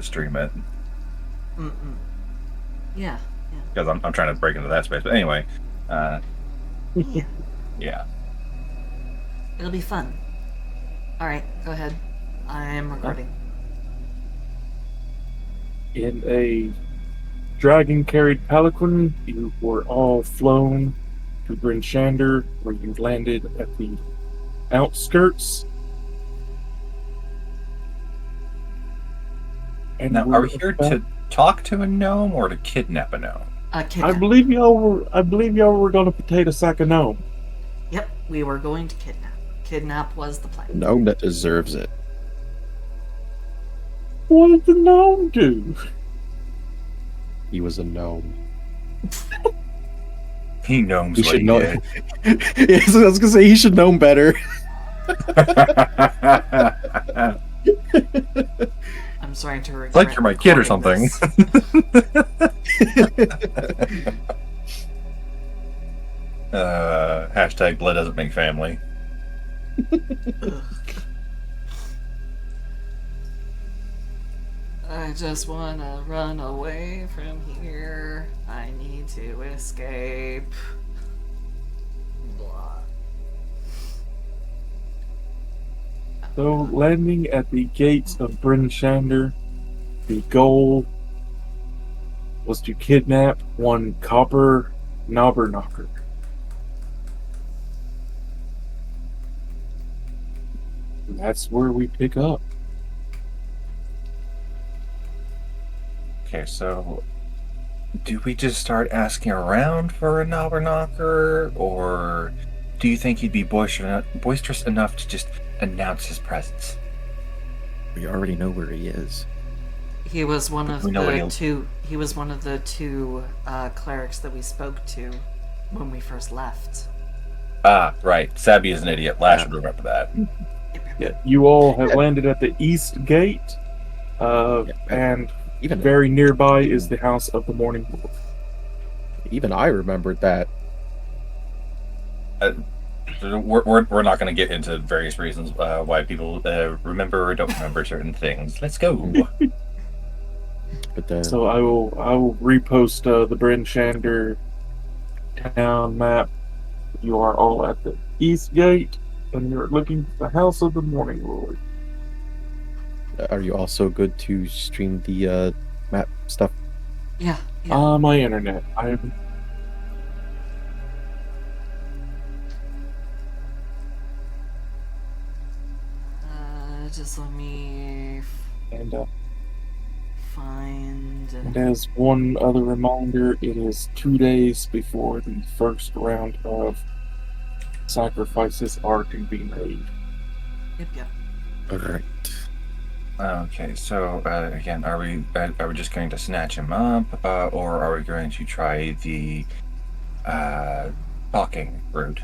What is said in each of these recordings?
stream it Mm-mm. Yeah, yeah, because I'm trying to break into that space. But anyway, uh, yeah. yeah. It'll be fun. All right, go ahead. I'm recording. In a dragon-carried palanquin, you were all flown to Bryn Shander, where you landed at the outskirts. And Now, are we we're here about, to talk to a gnome or to kidnap a gnome? Kidnap. I believe y'all were gonna potato sack a gnome. Yep, we were going to kidnap. Kidnap was the plan. A gnome that deserves it. What did the gnome do? He was a gnome. He gnomes He what should he know. did. Yes, I was gonna say he should know better. I'm starting to regret. Like you're my kid or something. Hashtag blood doesn't make family. I just wanna run away from here. I need to escape. Blah. So, landing at the gates of Bryn Shander, the goal was to kidnap one Copper Knobberknocker. And that's where we pick up. Okay, so do we just start asking around for a knocker, or do you think he'd be boisterous enough to just announce his presence? We already know where he is. He was one of We know what the he'll- two. He was one of the two clerics that we spoke to when we first left. Ah, right. Sabby is an idiot. Lash would remember that. Yeah, you all have landed at the east gate, and Even very nearby is the House of the Morning Wolf. even I remembered that. We're not going to get into various reasons why people remember or don't remember certain things. Let's go. But So I will repost the Bryn Shander town map. You are all at the east gate, and you're looking for the House of the Morning Lord. are you also good to stream the map stuff? Yeah. Yeah. My internet. Just let me And find. as one other reminder, it is 2 days before the first round of sacrifices are to be made. Yep. All right. Okay, so again, are we just going to snatch him up, or are we going to try the talking route?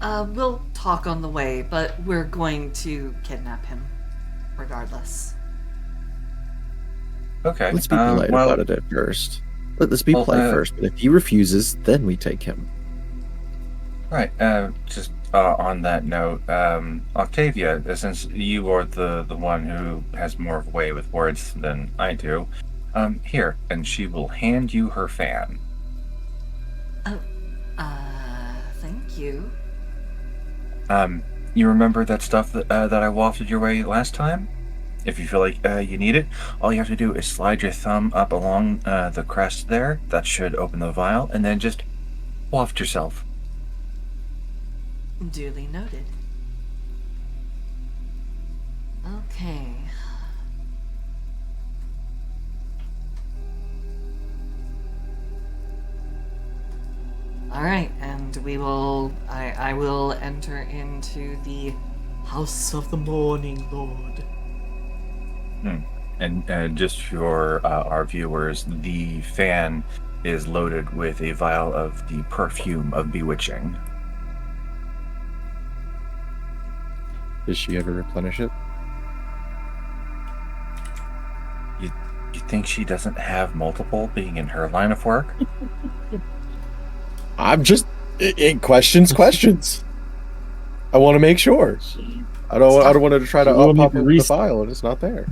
We'll talk on the way, but we're going to kidnap him, regardless. Okay. Let's be polite about it at first. Let's be polite first. But if he refuses, then we take him. Right. Just on that note, Octavia, since you are the one who has more of a way with words than I do, here, and she will hand you her fan. Oh, thank you. You remember that stuff that I wafted your way last time? If you feel like you need it, all you have to do is slide your thumb up along the crest there. That should open the vial, and then just waft yourself. Duly noted. Okay. Alright, and we will. I will enter into the House of the Morning Lord. And just for our viewers, the fan is loaded with a vial of the perfume of bewitching. Does she ever replenish it? You think she doesn't have multiple being in her line of work? I'm just questions. I want to make sure. I don't want to try to She will pop need up to the file and it's not there.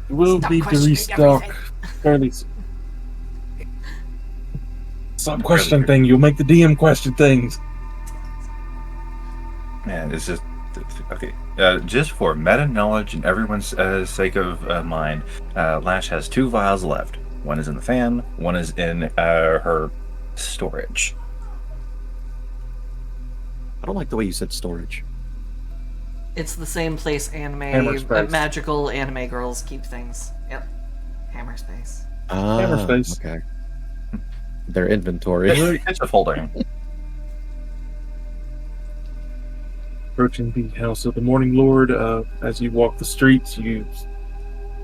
We'll Stop need to questioning restock everything. fairly soon. Stop questioning things. You'll make the DM question things. Man, it's just okay. Just for meta knowledge and everyone's sake of mind, Lash has 2 vials left. One is in the fan. One is in her storage. I don't like the way you said storage. It's the same place Hammer space. magical anime girls keep things. Yep. Hammer space. Hammer space. Okay. Their inventory. It's a folding. Approaching the house of the Morning Lord, as you walk the streets, you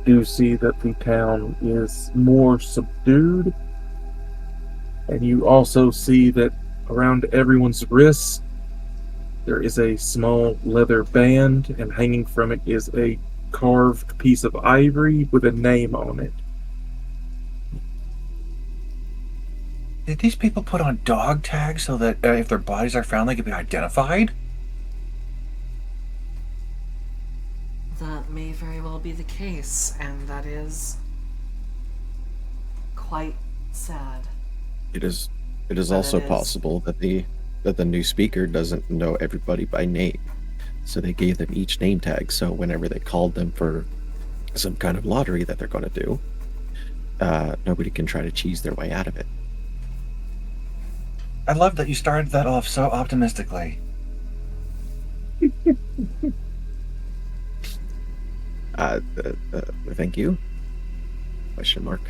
do see that the town is more subdued. And you also see that around everyone's wrists, there is a small leather band, and hanging from it is a carved piece of ivory with a name on it. Did these people put on dog tags so that if their bodies are found, they can be identified? That may very well be the case, and that is quite sad. It is But also it is. possible that the new speaker doesn't know everybody by name. So they gave them each name tag, so whenever they called them for some kind of lottery that they're going to do, nobody can try to cheese their way out of it. I love that you started that off so optimistically. Thank you? Question mark.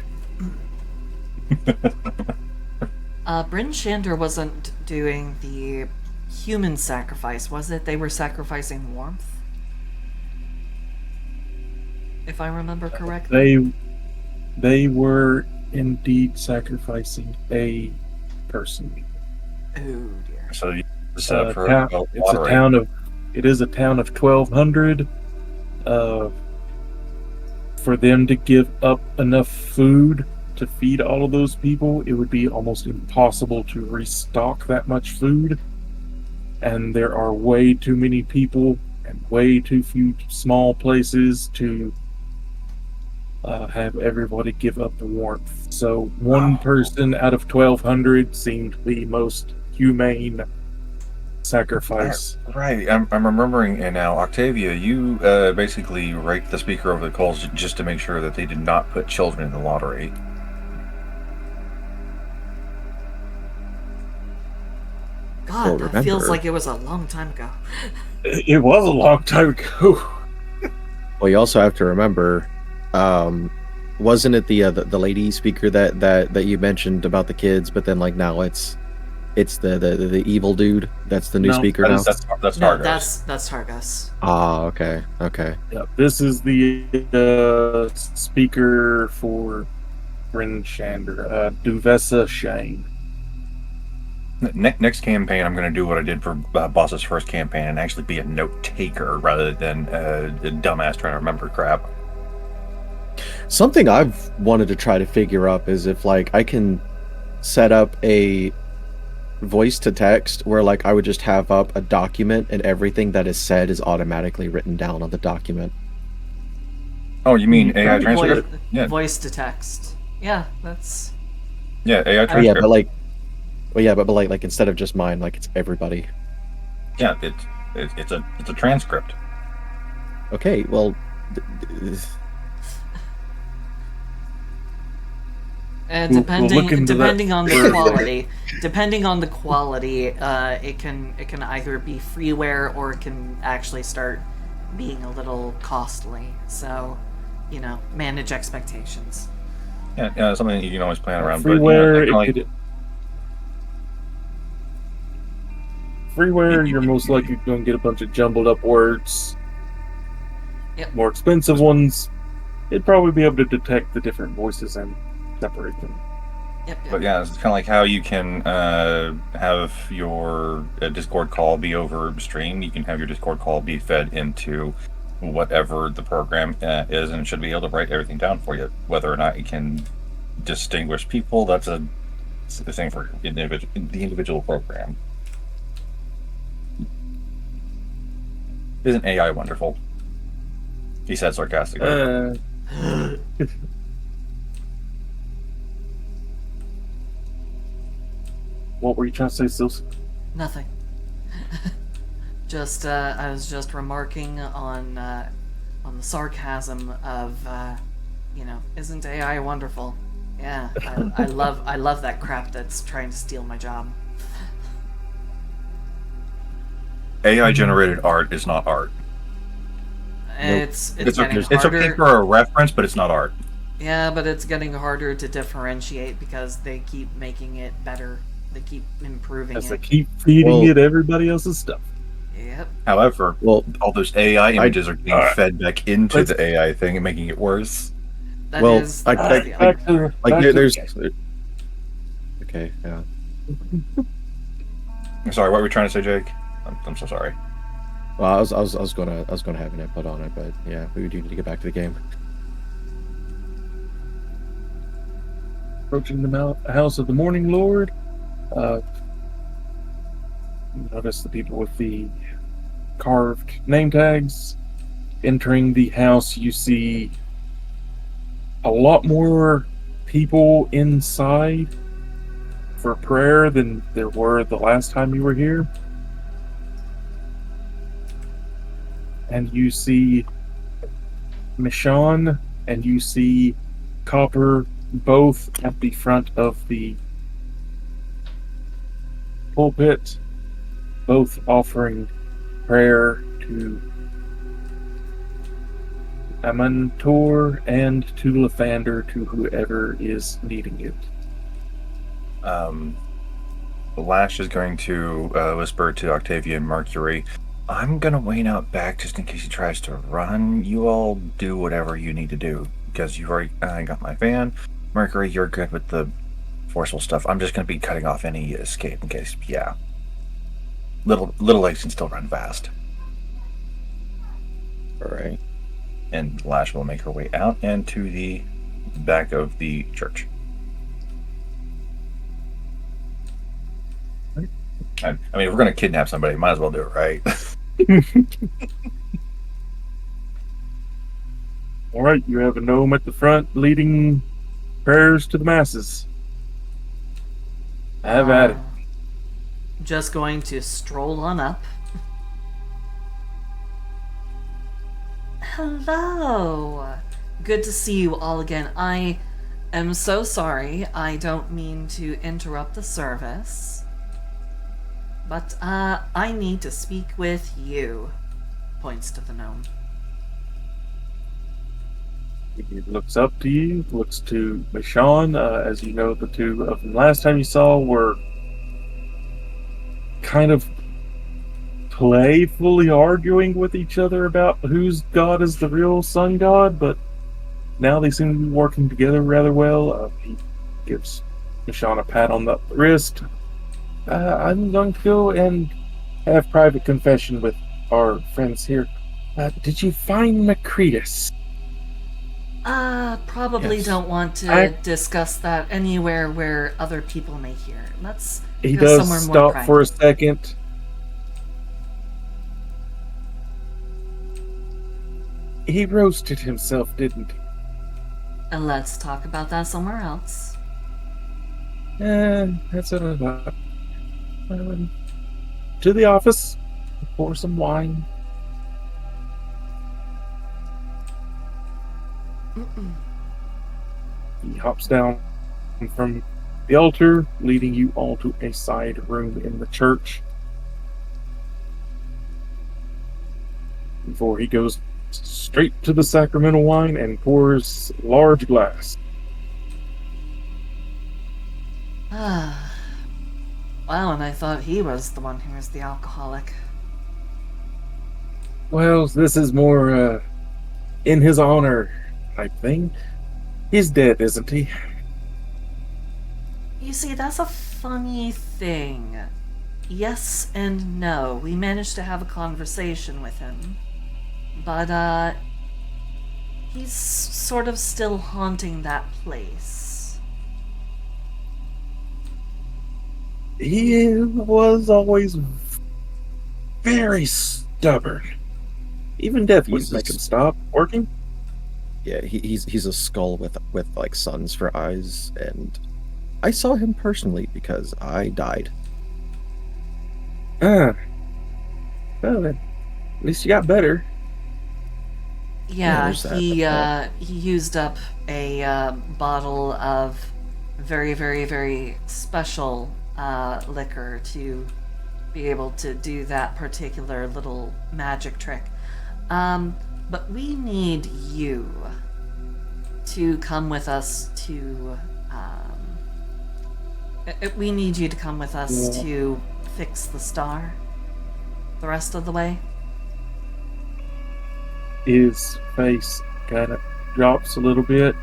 Bryn Shander wasn't doing the human sacrifice, was it? They were sacrificing warmth? If I remember correctly. They were indeed sacrificing a person. Oh dear. So you It's a town of 1,200. For them to give up enough food to feed all of those people, it would be almost impossible to restock that much food. And there are way too many people and way too few small places to have everybody give up the warmth. So one person out of 1,200 seemed the most humane sacrifice. Right, I'm remembering now, Octavia, you basically raked the speaker over the coals just to make sure that they did not put children in the lottery. God, Well, that feels remember- like it was a long time ago. It was a long time ago. Well, you also have to remember, wasn't it the lady speaker that you mentioned about the kids? But then like now it's the evil dude that's the new No, speaker now. That's No, Targos. that's Targus. Ah, okay. Yeah, this is the speaker for Bryn Shander, Duvessa Shane. Next campaign, I'm going to do what I did for Boss's first campaign and actually be a note taker rather than a dumbass trying to remember crap. Something I've wanted to try to figure up is if like I can set up a voice to text where like I would just have up a document and everything that is said is automatically written down on the document. Oh, you mean AI Voice- transcript? Yeah, Voice to text. Yeah, that's. yeah, AI Oh, transcript. yeah, but like, well, yeah, but like instead of just mine, like it's everybody. Yeah, it's a transcript. Okay, well, And We'll depending look into that depending on the further. quality, it can either be freeware or it can actually start being a little costly. So, manage expectations. Yeah, something you can always plan around. Freeware, but, freeware, you're most likely going to get a bunch of jumbled up words. Yep. More expensive ones, it'd probably be able to detect the different voices and separate them. Yep. But yeah, it's kind of like how you can have your Discord call be over stream. You can have your Discord call be fed into whatever the program is, and it should be able to write everything down for you. Whether or not it can distinguish people, that's a thing for the individual program. Isn't AI wonderful? He said sarcastically. What were you trying to say, Sills? Nothing. Just I was just remarking on the sarcasm of isn't AI wonderful? Yeah, I love that crap that's trying to steal my job. AI generated art is not art. Nope. It's It's getting okay, it's okay harder. for a reference, but it's not art. Yeah, but it's getting harder to differentiate because they keep making it better. They keep improving As they it. keep feeding Well- it everybody else's stuff. Yep. However, Well, all those AI images are being Alright. fed back into Let's- the AI thing and making it worse. That Well, is I- that is the I- other Back part. to like back to- there's. Okay, yeah. I'm sorry, what were we trying to say, Jake? I'm so sorry. Well, I was gonna have an input on it, but yeah, we do need to get back to the game. approaching the house of the Morning Lord. You notice the people with the carved name tags. Entering the house, you see a lot more people inside for prayer than there were the last time you were here. And you see Michonne and you see Copper both at the front of the pulpit, both offering prayer to Amantor and to Lathander, to whoever is needing it. Lash is going to whisper to Octavia and Mercury, I'm going to wait out back just in case he tries to run. You all do whatever you need to do, because you've already got my van. Mercury, you're good with the forceful stuff. I'm just going to be cutting off any escape in case, yeah. Little legs can still run fast. Alright. And Lash will make her way out and to the back of the church. I mean, if we're going to kidnap somebody, might as well do it right. Alright, you have a gnome at the front leading prayers to the masses. Have at it. Just going to stroll on up. Hello. Good to see you all again. I am so sorry. I don't mean to interrupt the service. But I need to speak with you. Points to the gnome. He looks up to you, looks to Michonne. As you know, the two of them last time you saw were kind of playfully arguing with each other about whose god is the real sun god, but now they seem to be working together rather well. He gives Michonne a pat on the wrist. I'm going to go and have private confession with our friends here. Did you find Macretus? Probably Yes. don't want to I- discuss that anywhere where other people may hear. Let's He go somewhere does more stop private. for a second. He roasted himself, didn't he? And let's talk about that somewhere else. That's what I thought. To the office, pour some wine. He hops down from the altar, leading you all to a side room in the church. Before he goes straight to the sacramental wine and pours a large glass. Wow, and I thought he was the one who was the alcoholic. Well, this is more in his honor type thing. He's dead, isn't he? You see, that's a funny thing. Yes and no. We managed to have a conversation with him. But, he's sort of still haunting that place. He was always very stubborn. Even death wouldn't make him stop working. Yeah, he's a skull with like suns for eyes, and I saw him personally because I died. Ah, well then, at least you got better. Yeah, Yeah, there's that. There's that. he used up a bottle of very, very, very special liquor to be able to do that particular little magic trick. But we need you to come with us to. We need you to come with us Yeah. to fix the star the rest of the way. His face kind of drops a little bit.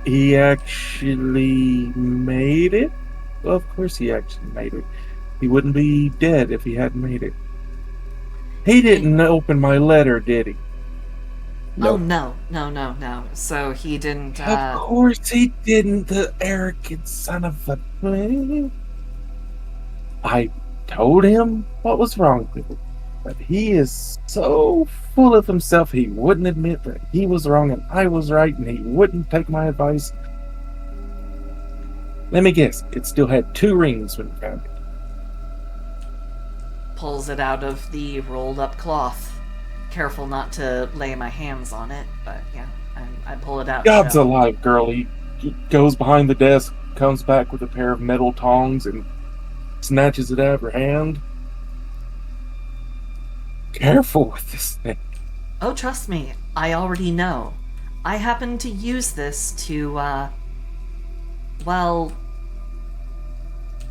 He actually made it? Well, of course he actually made it. He wouldn't be dead if he hadn't made it. He And, didn't open my letter, did he? oh Nope. no, no, no, no. So he didn't. Of course he didn't, the arrogant son of a bitch. I told him what was wrong with him, but he is so full of himself he wouldn't admit that he was wrong and I was right, and he wouldn't take my advice. Let me guess, it still had 2 rings when we found it. Pulls it out of the rolled up cloth. Careful not to lay my hands on it, but yeah, I pull it out. God's show. alive, girl. He goes behind the desk, comes back with a pair of metal tongs, and snatches it out of her hand. Careful with this thing. Oh, trust me, I already know. I happen to use this to, well,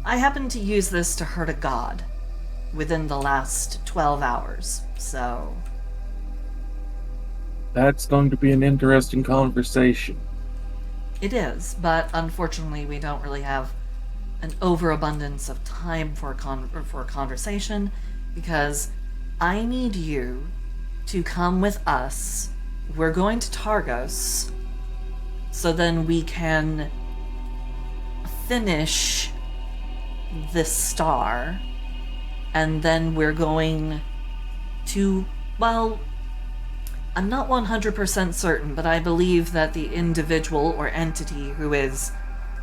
I happen to use this to hurt a god within the last 12 hours, so. That's going to be an interesting conversation. It is, but unfortunately, we don't really have an overabundance of time for for conversation because I need you to come with us. We're going to Targos, so then we can finish this star, and then we're going to, well, I'm not 100% certain, but I believe that the individual or entity who is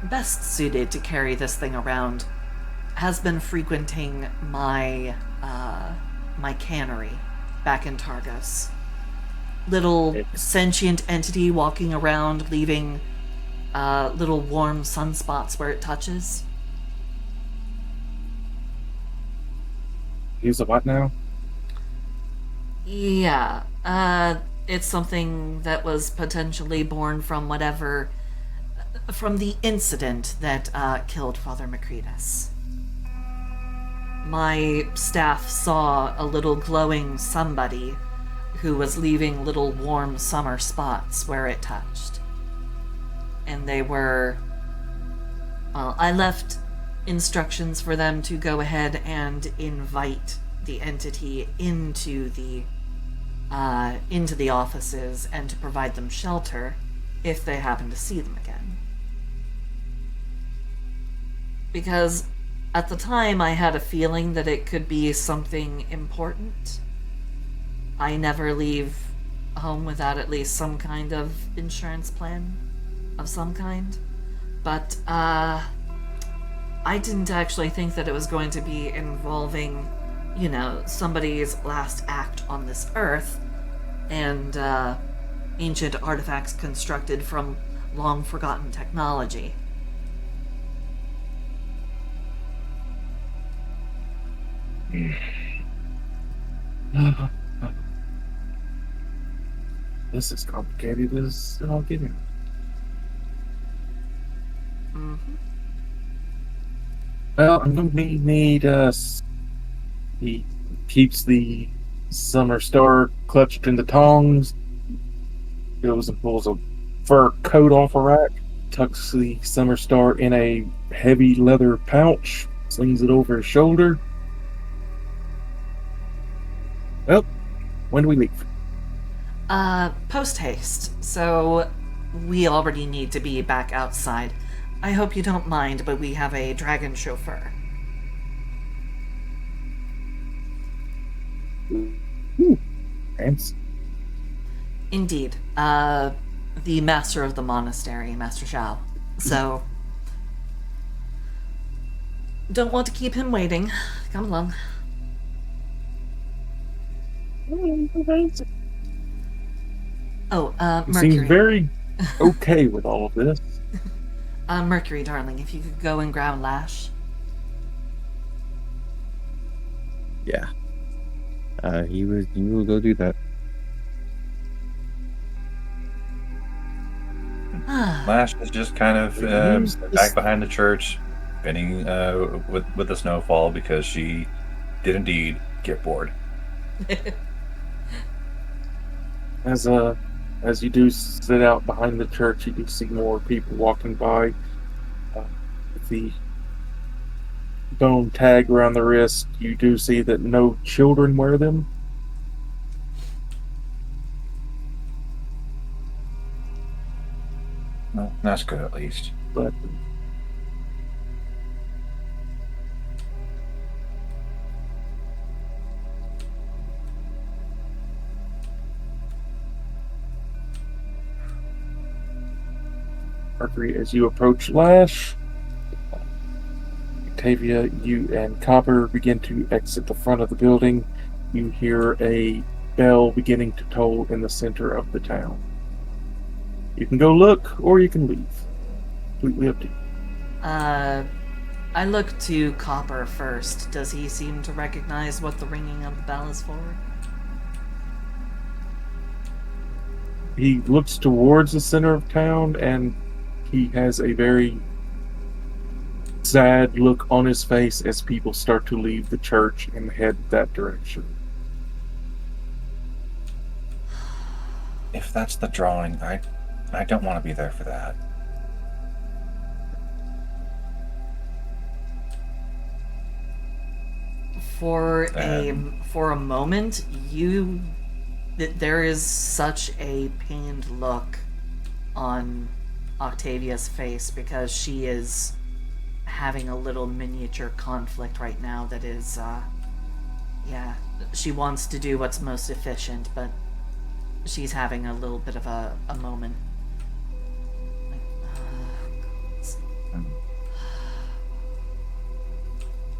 best suited to carry this thing around has been frequenting my my cannery back in Targos. Little sentient entity walking around, leaving little warm sunspots where it touches. He's a what now? Yeah, it's something that was potentially born from whatever, from the incident that killed Father Macretus. My staff saw a little glowing somebody who was leaving little warm summer spots where it touched. And they were, well, I left instructions for them to go ahead and invite the entity into the offices and to provide them shelter if they happen to see them again. Because at the time I had a feeling that it could be something important. I never leave home without at least some kind of insurance plan of some kind. But I didn't actually think that it was going to be involving, you know, somebody's last act on this earth and ancient artifacts constructed from long forgotten technology. This is complicated as all getting. Mm-hmm. Well, I'm going to need us. He keeps the summer star clutched in the tongs, goes and pulls a fur coat off a rack, tucks the summer star in a heavy leather pouch, slings it over his shoulder. Well, when do we leave? Post haste. So we already need to be back outside. I hope you don't mind, but we have a dragon chauffeur. Ooh, fancy. Indeed. The master of the monastery, Master Zhao. So, don't want to keep him waiting. Come along. Oh, He seems Mercury. very okay with all of this. Mercury, darling, if you could go and ground Lash. Yeah. He will go do that. Lash is just kind of Use back this- behind the church, spinning with the snowfall because she did indeed get bored. As you do sit out behind the church, you do see more people walking by with the bone tag around the wrist. You do see that no children wear them. Well, that's good at least. But Mercury, as you approach Lash, Octavia, you and Copper begin to exit the front of the building. You hear a bell beginning to toll in the center of the town. You can go look, or you can leave. Completely up to you. I look to Copper first. Does he seem to recognize what the ringing of the bell is for? He looks towards the center of town, and he has a very sad look on his face as people start to leave the church and head that direction. If that's the drawing, I don't want to be there for that. For a moment, there is such a pained look on Octavia's face because she is having a little miniature conflict right now that is, she wants to do what's most efficient, but she's having a little bit of a moment.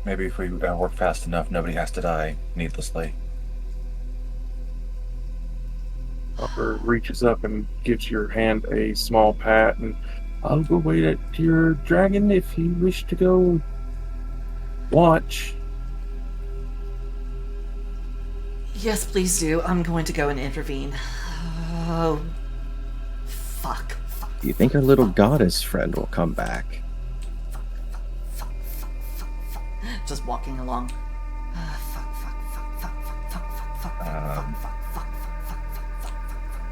Maybe if we work fast enough, nobody has to die needlessly. Copper reaches up and gives your hand a small pat, and I'll go wait at your dragon if you wish to go watch. Yes, please do. I'm going to go and intervene. Oh, fuck. Do you think our little goddess friend will come back? Just walking along.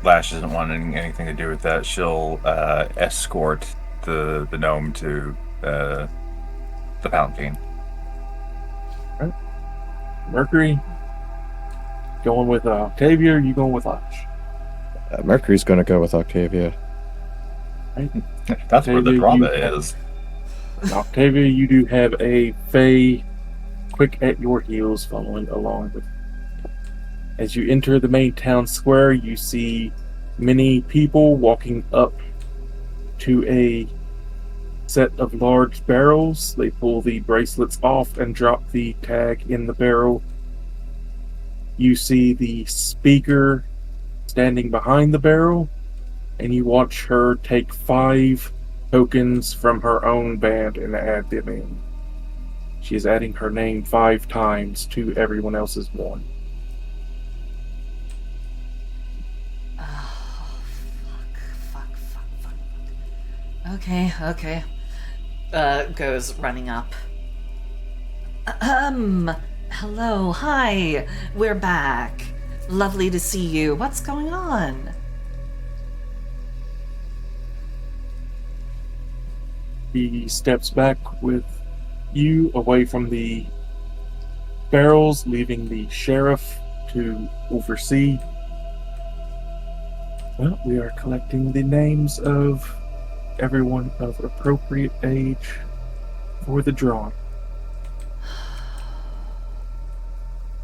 Lash isn't wanting anything to do with that. She'll escort the gnome to the Palatine. Mercury, going with Octavia, or you going with Lash? Mercury's gonna go with Octavia. Right? That's where the Octavia, drama you- is. Octavia, you do have a Fae quick at your heels following along with. As you enter the main town square, you see many people walking up to a set of large barrels. They pull the bracelets off and drop the tag in the barrel. You see the speaker standing behind the barrel, and you watch her take 5 tokens from her own band and add them in. She is adding her name 5 times to everyone else's one. Oh, fuck. Okay. Goes running up. Hello, hi. We're back. Lovely to see you. What's going on? He steps back with you away from the barrels, leaving the sheriff to oversee. Well, we are collecting the names of everyone of appropriate age for the drawing.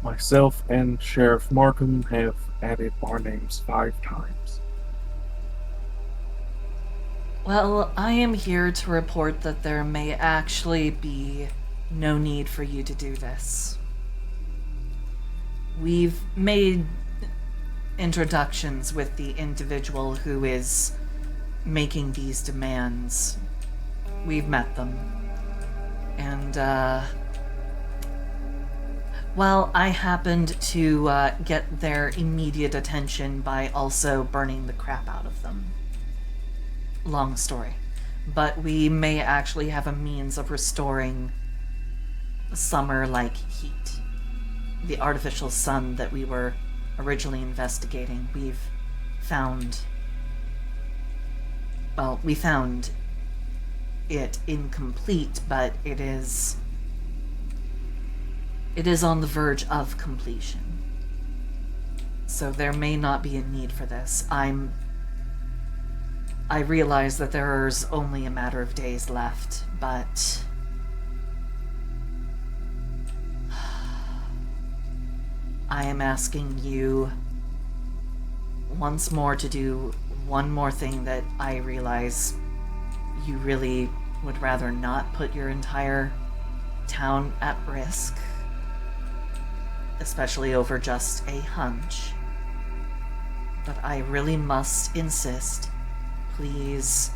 Myself and Sheriff Markham have added our names 5 times. Well, I am here to report that there may actually be no need for you to do this. We've made introductions with the individual who is making these demands. We've met them. And, well, I happened to get their immediate attention by also burning the crap out of them. Long story. But we may actually have a means of restoring summer-like heat. The artificial sun that we were originally investigating, we found it incomplete, but it is on the verge of completion. So there may not be a need for this. I realize that there's only a matter of days left, but I am asking you once more to do one more thing that I realize you really would rather not put your entire town at risk, especially over just a hunch. But I really must insist, please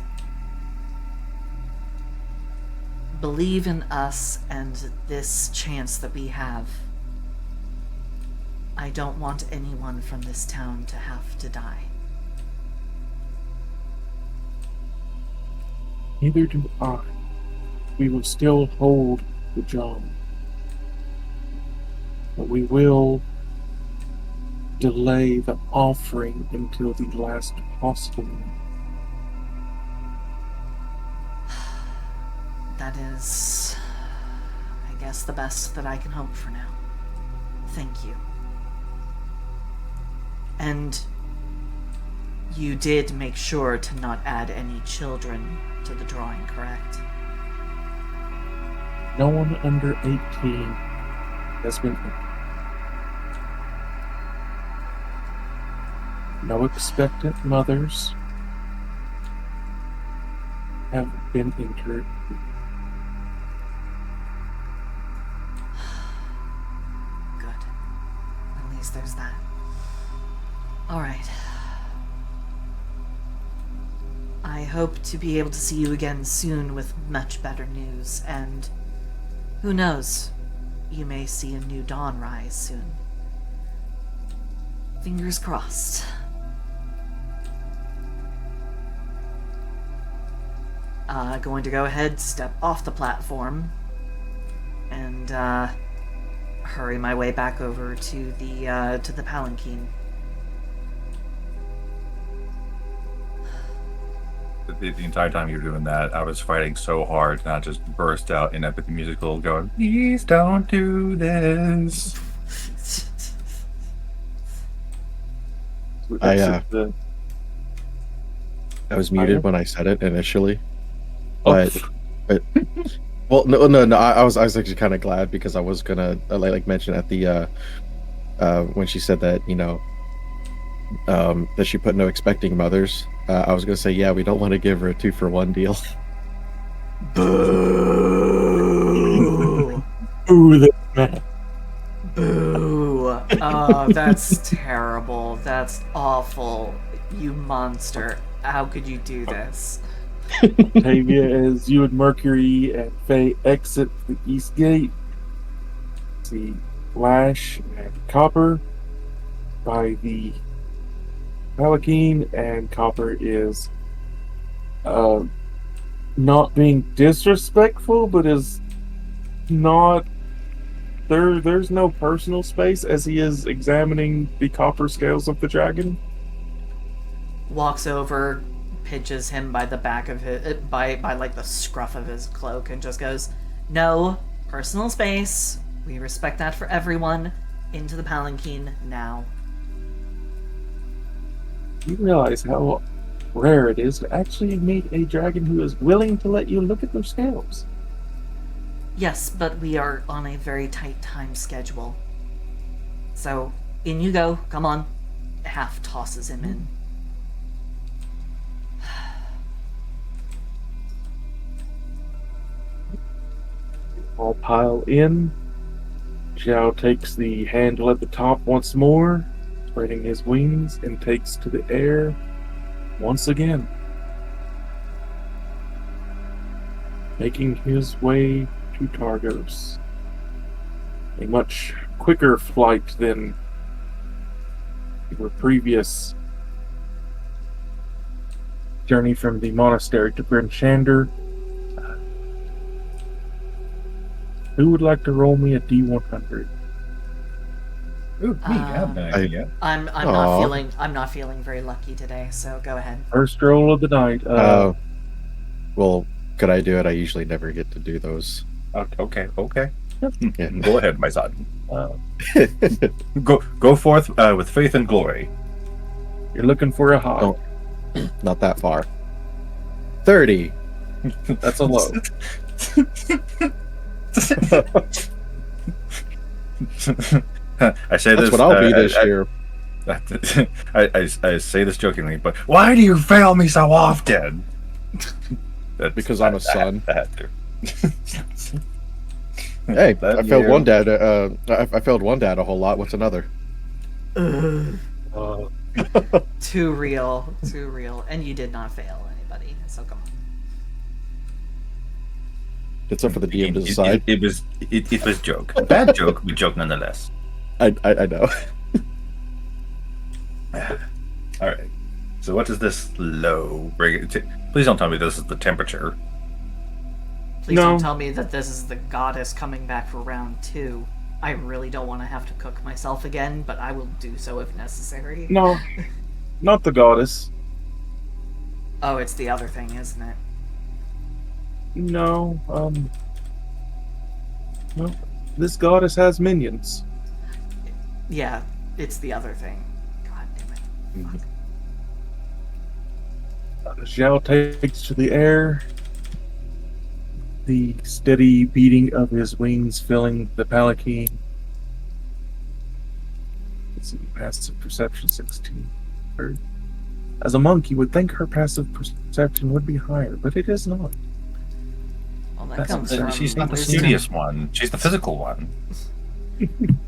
believe in us and this chance that we have. I don't want anyone from this town to have to die. Neither do I. We will still hold the job. But we will delay the offering until the last possible moment. That is, I guess, the best that I can hope for now. Thank you. And you did make sure to not add any children to the drawing, correct? No one under 18 has been. No expectant mothers have been entered. Good. At least there's that. Alright. I hope to be able to see you again soon with much better news, and who knows, you may see a new dawn rise soon. Fingers crossed. Going to go ahead, step off the platform, and hurry my way back over to the palanquin. The entire time you were doing that, I was fighting so hard to not just burst out in epic musical going, please don't do this. I was muted when I said it initially, but well, no. I was actually kind of glad because I was gonna like mention at the when she said that that she put no expecting mothers. I was gonna say, yeah, we don't want to give her a 2-for-1 deal. Boo! Ooh, the man. Boo! Oh, that's terrible. That's awful. You monster. How could you do this? Octavia, as you and Mercury and Faye exit the east gate, see Lash and Copper by the palanquin, and Copper is not being disrespectful, but is not there's no personal space as he is examining the copper scales of the dragon. Walks over, pinches him by the back of his by like the scruff of his cloak, and just goes, "No personal space. We respect that for everyone. Into the palanquin now." You realize how rare it is to actually meet a dragon who is willing to let you look at their scales. Yes, but we are on a very tight time schedule. So, in you go. Come on. Half tosses him in. all pile in. Zhao takes the handle at the top once more, spreading his wings, and takes to the air once again, making his way to Targos. A much quicker flight than your previous journey from the monastery to Bryn Shander. Who would like to roll me a D100? Ooh, me, I have an idea. I'm not feeling very lucky today, so go ahead. First roll of the night. Well, could I do it? I usually never get to do those. Okay. Yeah. Go ahead, my son. Uh, Go forth with faith and glory. you're looking for a high. Oh. Not that far. 30. That's a low. I say That's this. what I'll be this year. I say this jokingly, but why do you fail me so often? Because I'm a son. I had to. Hey, That I failed year- one dad. I failed one dad a whole lot. What's another? Uh, Too real, and you did not fail anybody. So come on. It's up for the DM to decide. It was joke. A bad joke, but joke nonetheless. I know. All right. So what is this low bring it to? Please don't tell me this is the temperature. Please No. don't tell me that this is the goddess coming back for round 2. I really don't want to have to cook myself again, but I will do so if necessary. no, not the goddess. Oh, it's the other thing, isn't it? No, no. This goddess has minions. Yeah, it's the other thing. God damn it. Fuck. Zhao takes to the air, the steady beating of his wings filling the palanquin. Let's see, passive perception 16. As a monk, you would think her passive perception would be higher, but it is not. Well, that comes That's- from She's not the wisdom. studious one. She's the physical one.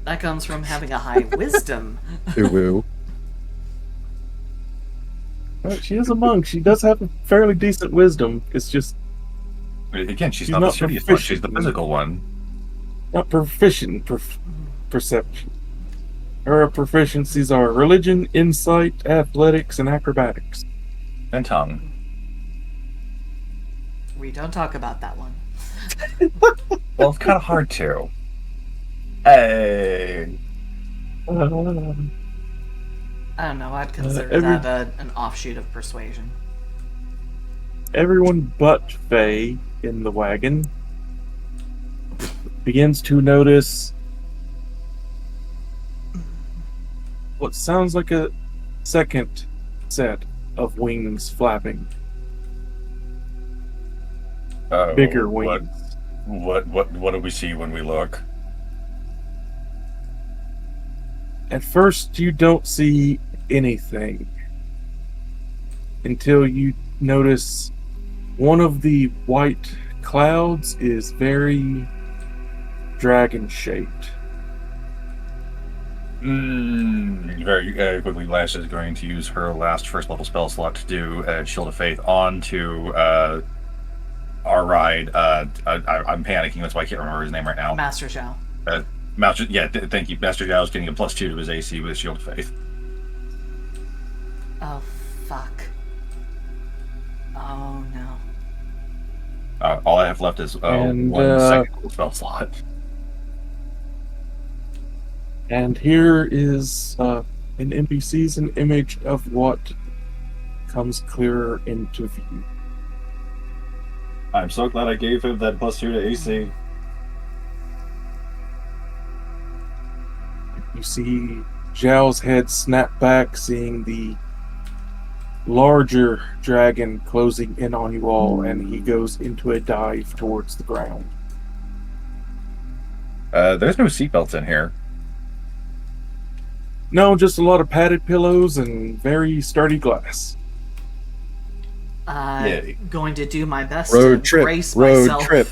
That comes from having a high wisdom. Ooh, woo. Well, she is a monk. She does have a fairly decent wisdom. It's just Again, she's She's not the not studious one. She's the proficient. physical one. not proficient perception. Her proficiencies are religion, insight, athletics, and acrobatics. And tongue. We don't talk about that one. Well, it's kind of hard to. Hey. Um, I don't know, I'd consider every- that an offshoot of persuasion. everyone but Faye in the wagon begins to notice what sounds like a second set of wings flapping. Bigger wings. What do we see when we look? At first, you don't see anything until you notice one of the white clouds is very dragon shaped. Very quickly, Lash is going to use her last first level spell slot to do Shield of Faith onto our ride. I'm panicking. That's why I can't remember his name right now. Master Zhao. Master, thank you. Master Zhao is getting a +2 to his AC with Shield of Faith. Oh, fuck. Oh, no. All I have left is And, one second spell slot. And here is an NPC's an image of what comes clearer into view. I'm so glad I gave him that +2 to AC. You see Zhao's head snap back, seeing the larger dragon closing in on you all, and he goes into a dive towards the ground. There's no seatbelts in here. No, just a lot of padded pillows and very sturdy glass. Yay. Going to do my best Road to trip. brace Road myself. trip.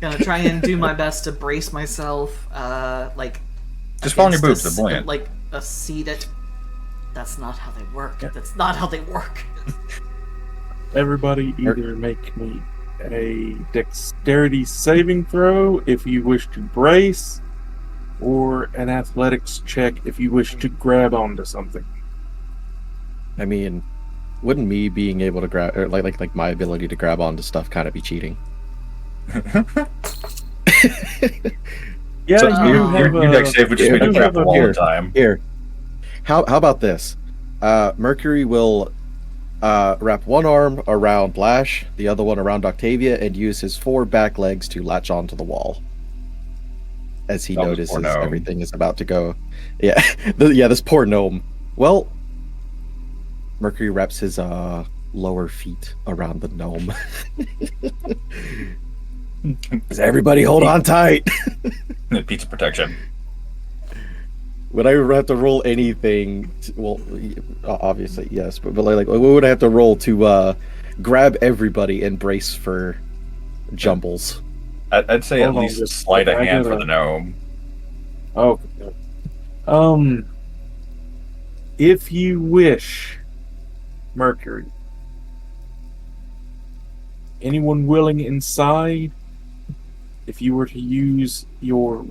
Gonna try and do my best to brace myself, like Just fall on your against boobs, they're buoyant. like a seated. That's not how they work. That's not how they work. Everybody either make me a dexterity saving throw if you wish to brace, or an athletics check if you wish to grab onto something. I mean, wouldn't me being able to grab, or like my ability to grab onto stuff, kind of be cheating? Yeah, So you have your deck save would just make you you grab have the a- wall all here. the time. Here, how about this? Mercury will wrap one arm around Lash, the other one around Octavia, and use his 4 back legs to latch onto the wall. As he That was notices poor gnome. everything is about to go. Yeah, yeah, this poor gnome. Well, Mercury wraps his lower feet around the gnome. Does everybody hold on tight? Pizza protection. Would I have to roll anything? Well, obviously yes, but like, what would I have to roll to grab everybody and brace for jumbles? I'd say Hold at on, least just- sleight of I hand for gotta- the gnome. Oh, if you wish, Mercury, anyone willing inside, if you were to use your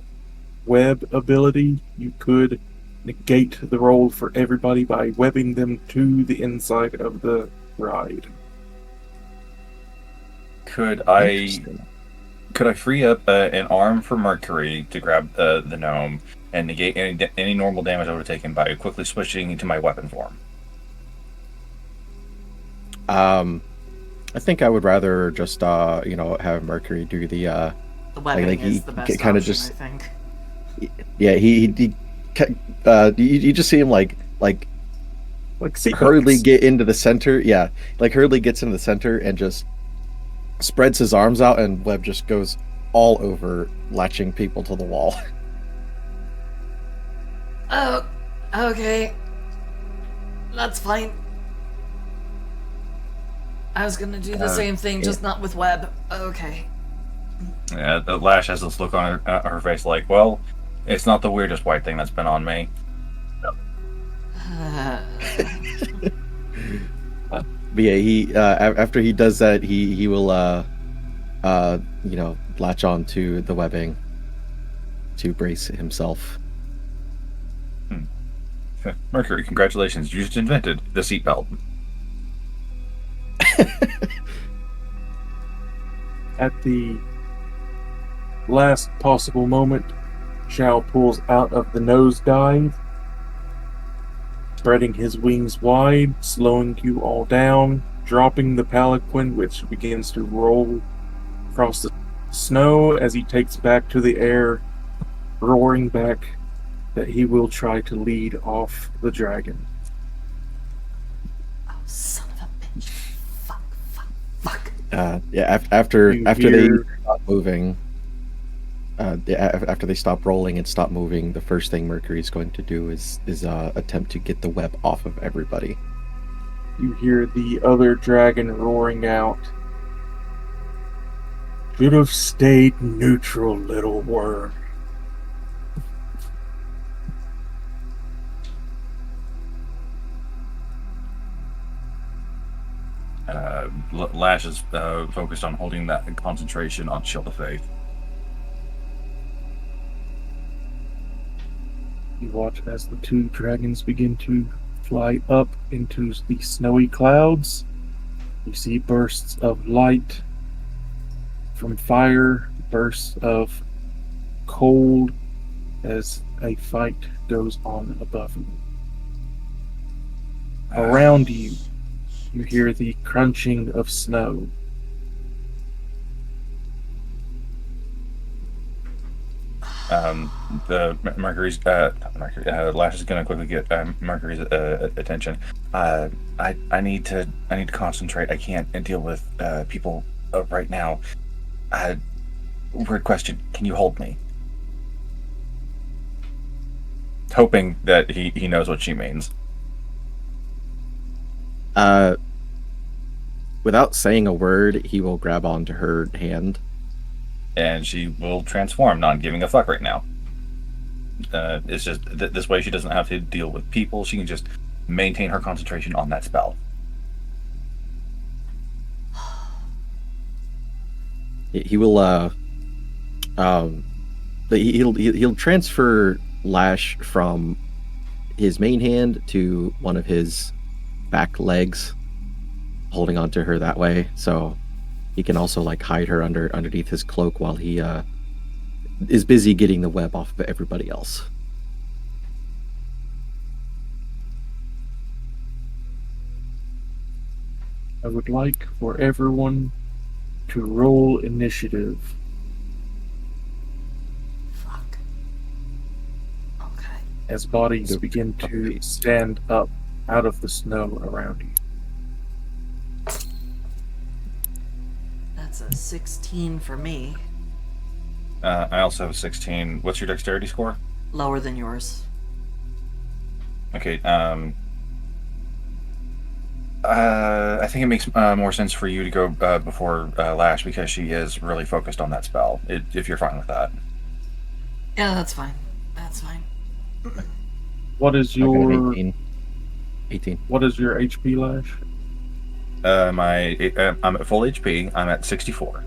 web ability, you could negate the roll for everybody by webbing them to the inside of the ride. Could I free up an arm for Mercury to grab the gnome and negate any normal damage I would have taken by quickly switching into my weapon form? I think I would rather just have Mercury do the The webbing like is he the best kinda option, just- I think. yeah, you just see him like Like hurriedly seatbelts. get into the center. Yeah, like hurriedly gets into the center and just spreads his arms out, and web just goes all over, latching people to the wall. Oh, okay. That's fine. I was gonna do the same thing, just not with web. Okay. Yeah, the Lash has this look on her face like, well, it's not the weirdest white thing that's been on me. But yeah, he after he does that, he will latch on to the webbing to brace himself. Mercury, congratulations, you just invented the seatbelt. At the last possible moment, Shao pulls out of the nosedive, spreading his wings wide, slowing you all down, dropping the palanquin, which begins to roll across the snow as he takes back to the air, roaring back that he will try to lead off the dragon. Oh, son of a bitch. Fuck. After You they hear- stop moving, after they stop rolling and stop moving, the first thing Mercury's going to do is attempt to get the web off of everybody. You hear the other dragon roaring out. Should have stayed neutral, little worm. Lash is focused on holding that concentration on Shield of Faith. You watch as the two dragons begin to fly up into the snowy clouds. You see bursts of light from fire, bursts of cold as a fight goes on above you. Around you, you hear the crunching of snow. The Mercury's Lash is going to quickly get Mercury's attention. I need to concentrate. I can't deal with people right now. Weird question. Can you hold me? Hoping that he knows what she means. Without saying a word, he will grab onto her hand. and she will transform, not giving a fuck right now. It's just this way she doesn't have to deal with people. She can just maintain her concentration on that spell. He will he'll transfer Lash from his main hand to one of his back legs, holding onto her that way. So he can also like hide her underneath his cloak while he is busy getting the web off of everybody else. I would like for everyone to roll initiative. Fuck. Okay. As bodies begin to stand up out of the snow around you. That's a 16 for me. I also have a 16. What's your dexterity score? Lower than yours. Okay. I think it makes more sense for you to go before Lash because she is really focused on that spell. If you're fine with that. Yeah, that's fine. That's fine. What is I got an your 18. What is your HP, Lash? I'm at full HP. I'm at 64.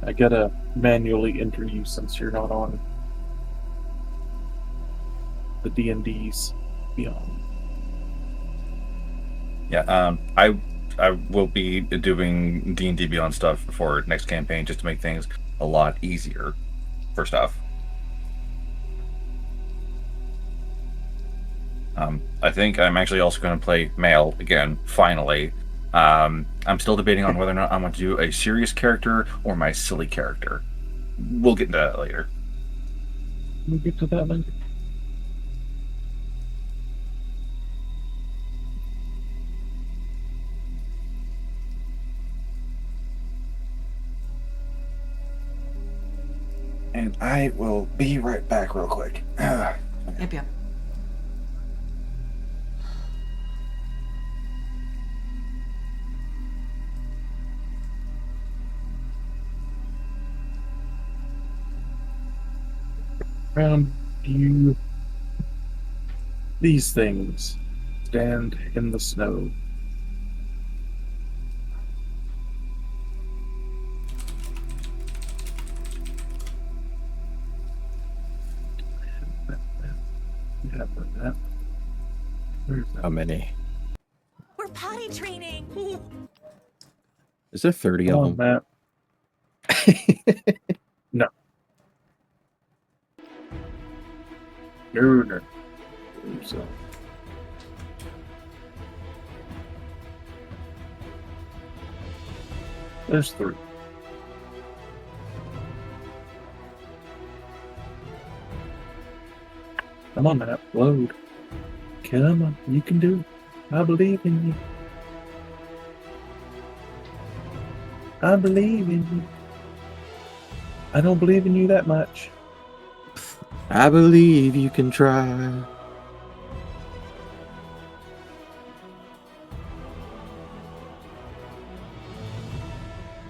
I gotta manually enter you since you're not on the DnD's Beyond. Yeah. I will be doing D&D Beyond stuff for next campaign just to make things a lot easier for stuff. I think I'm actually also going to play male again, finally. I'm still debating on whether or not I want to do a serious character or my silly character. We'll get into that later. We'll get to that later. And I will be right back real quick. Yep. Around you, these things stand in the snow. Where's that? How many? We're potty training. Is there 30 Come of on, them? Matt. No. No. So. There's 3. Come on, Matt. Load. Come on. You can do it. I believe in you. I believe in you. I don't believe in you that much. I believe you can try.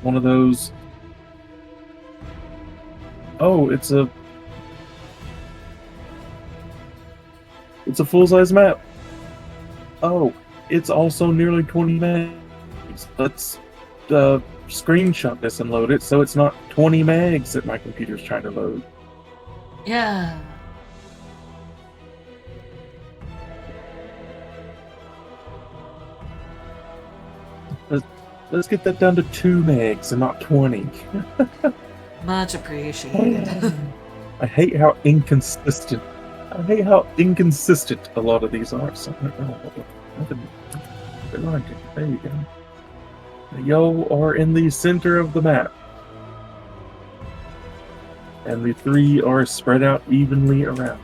One of those. Oh, it's a full-size map. Oh, it's also nearly 20 megs. Let's screenshot this and load it so it's not 20 megs that my computer's trying to load. Yeah. Let's get that down to 2 megs and not 20. Much appreciated. I hate how inconsistent. A lot of these are. So, there you go. Yo are in the center of the map. And the 3 are spread out evenly around.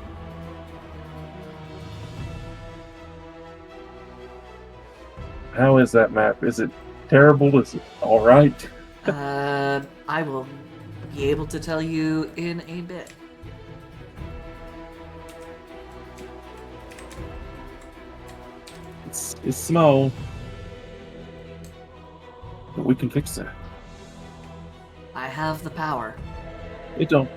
How is that map? Is it terrible? Is it alright? I will be able to tell you in a bit. It's small. But we can fix that. I have the power. It don't.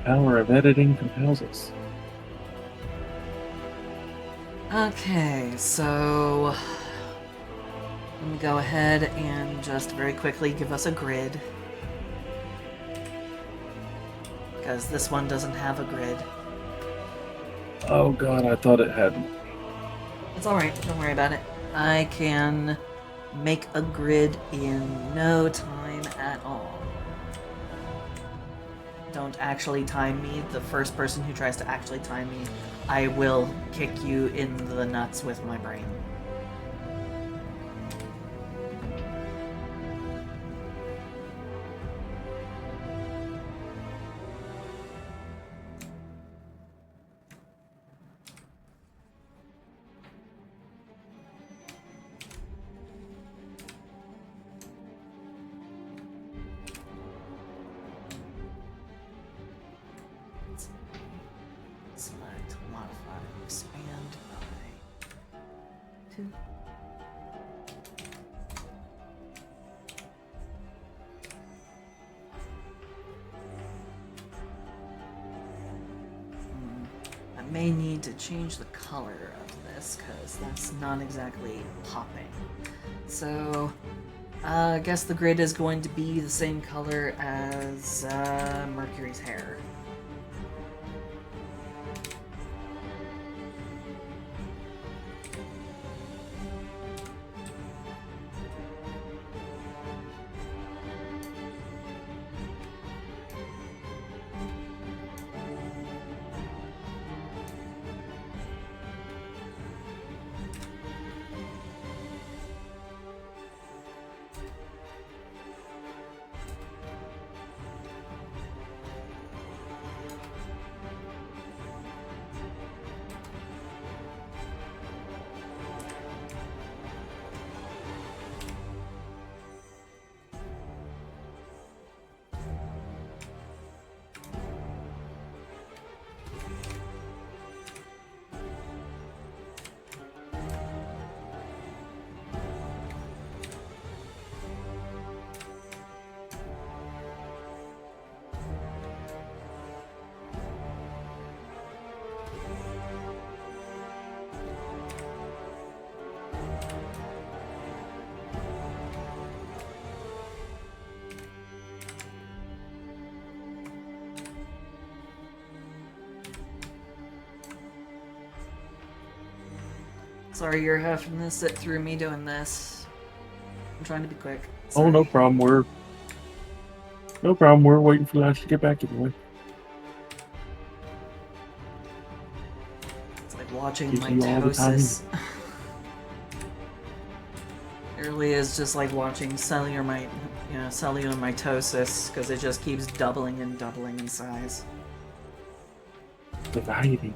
Power of editing compels us. Okay, so let me go ahead and just very quickly give us a grid. Because this one doesn't have a grid. Oh god, I thought it had. It's alright, don't worry about it. I can make a grid in no time at all. Don't actually time me. The first person who tries to actually time me, I will kick you in the nuts with my brain. Select, modify, expand by 2. I may need to change the color of this because that's not exactly popping. So, I guess the grid is going to be the same color as Mercury's hair. Sorry, you're having to sit through me doing this. I'm trying to be quick. Oh, no Sorry. problem. We're waiting for Lash to get back anyway. It's like watching Gives you all the time. mitosis. It really is just like watching cellular mitosis because it just keeps doubling and doubling in size. Dividing.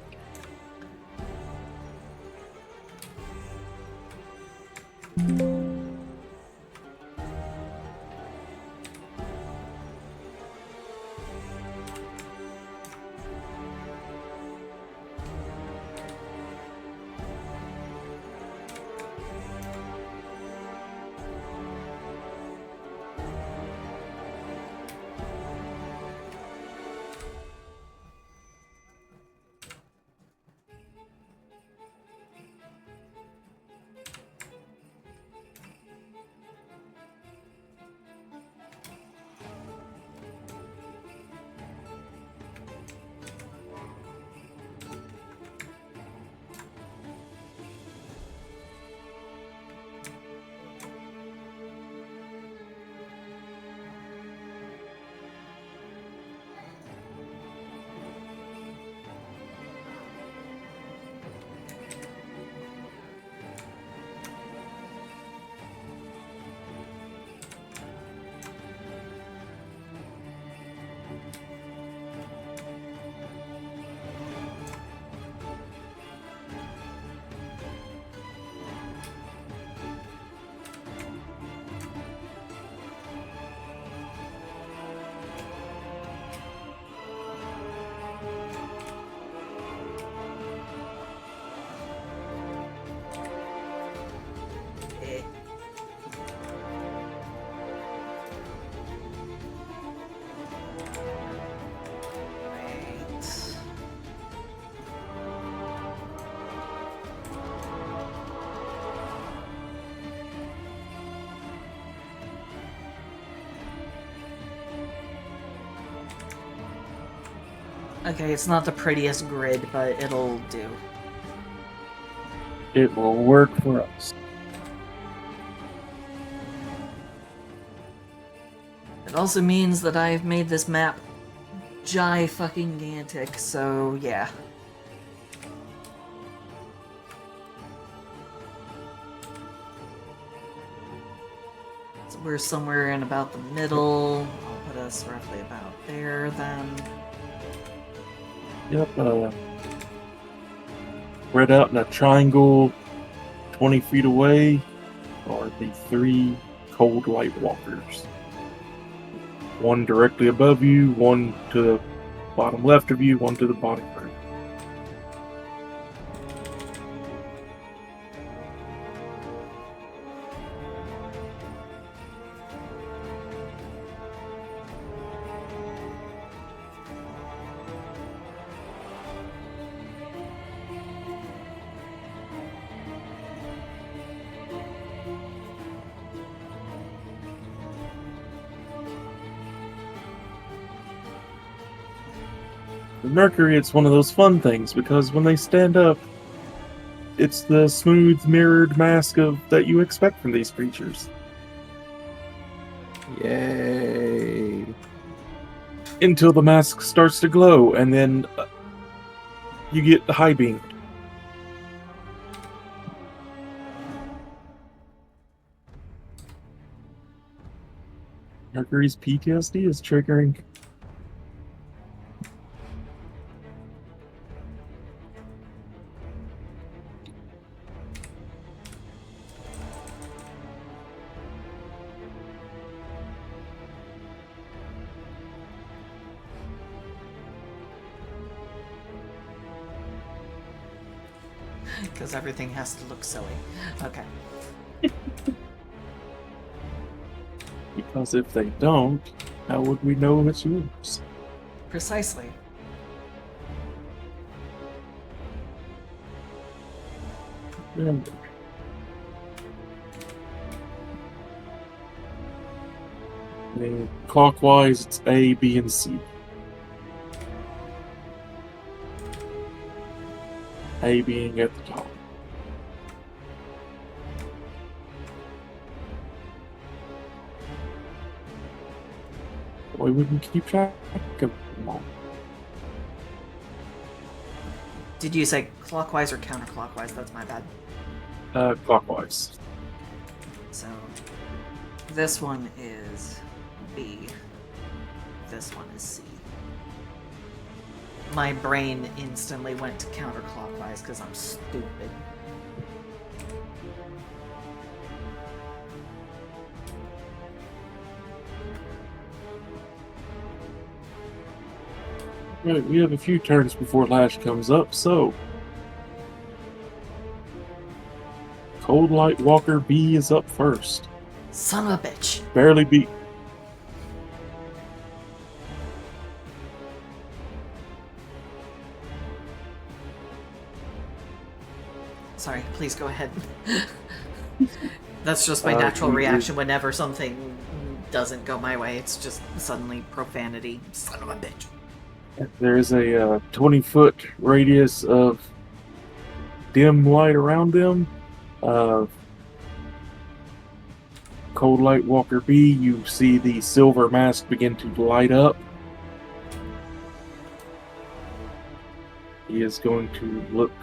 Okay, it's not the prettiest grid, but it'll do. It will work for us. It also means that I've made this map fucking-gantic, so yeah. So we're somewhere in about the middle. I'll put us roughly about there then. Yep, spread out in a triangle 20 feet away are the 3 cold light walkers. One directly above you, one to the bottom left of you, one to the bottom right. The Mercury, it's one of those fun things because when they stand up, it's the smooth mirrored mask of that you expect from these creatures. Yay. Until the mask starts to glow, and then you get high beamed. Mercury's PTSD is triggering. Because everything has to look silly. Okay. Because if they don't, how would we know it's yours? Precisely. Remember. And clockwise, it's A, B, and C. A being at the top. Boy, we can keep track of them all. Did you say clockwise or counterclockwise? That's my bad. Clockwise. So, this one is B. This one is C. My brain instantly went to counterclockwise because I'm stupid. Right, we have a few turns before Lash comes up, so... Cold Light Walker B is up first. Son of a bitch. Barely beat. Sorry, please go ahead. That's just my natural reaction whenever something doesn't go my way. It's just suddenly profanity. Son of a bitch. There is a 20-foot radius of dim light around them. Cold Light Walker B, you see the silver mask begin to light up. He is going to look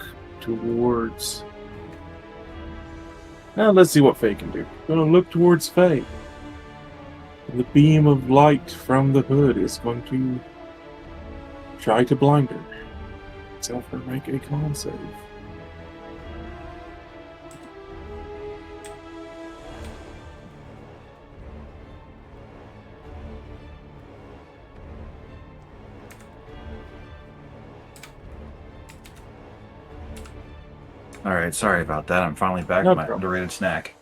towards... Now let's see what Faye can do. Going to look towards Faye. The beam of light from the hood is going to try to blind her. Let's have her make a con save. Alright, sorry about that. I'm finally back No with my problem. underrated snack.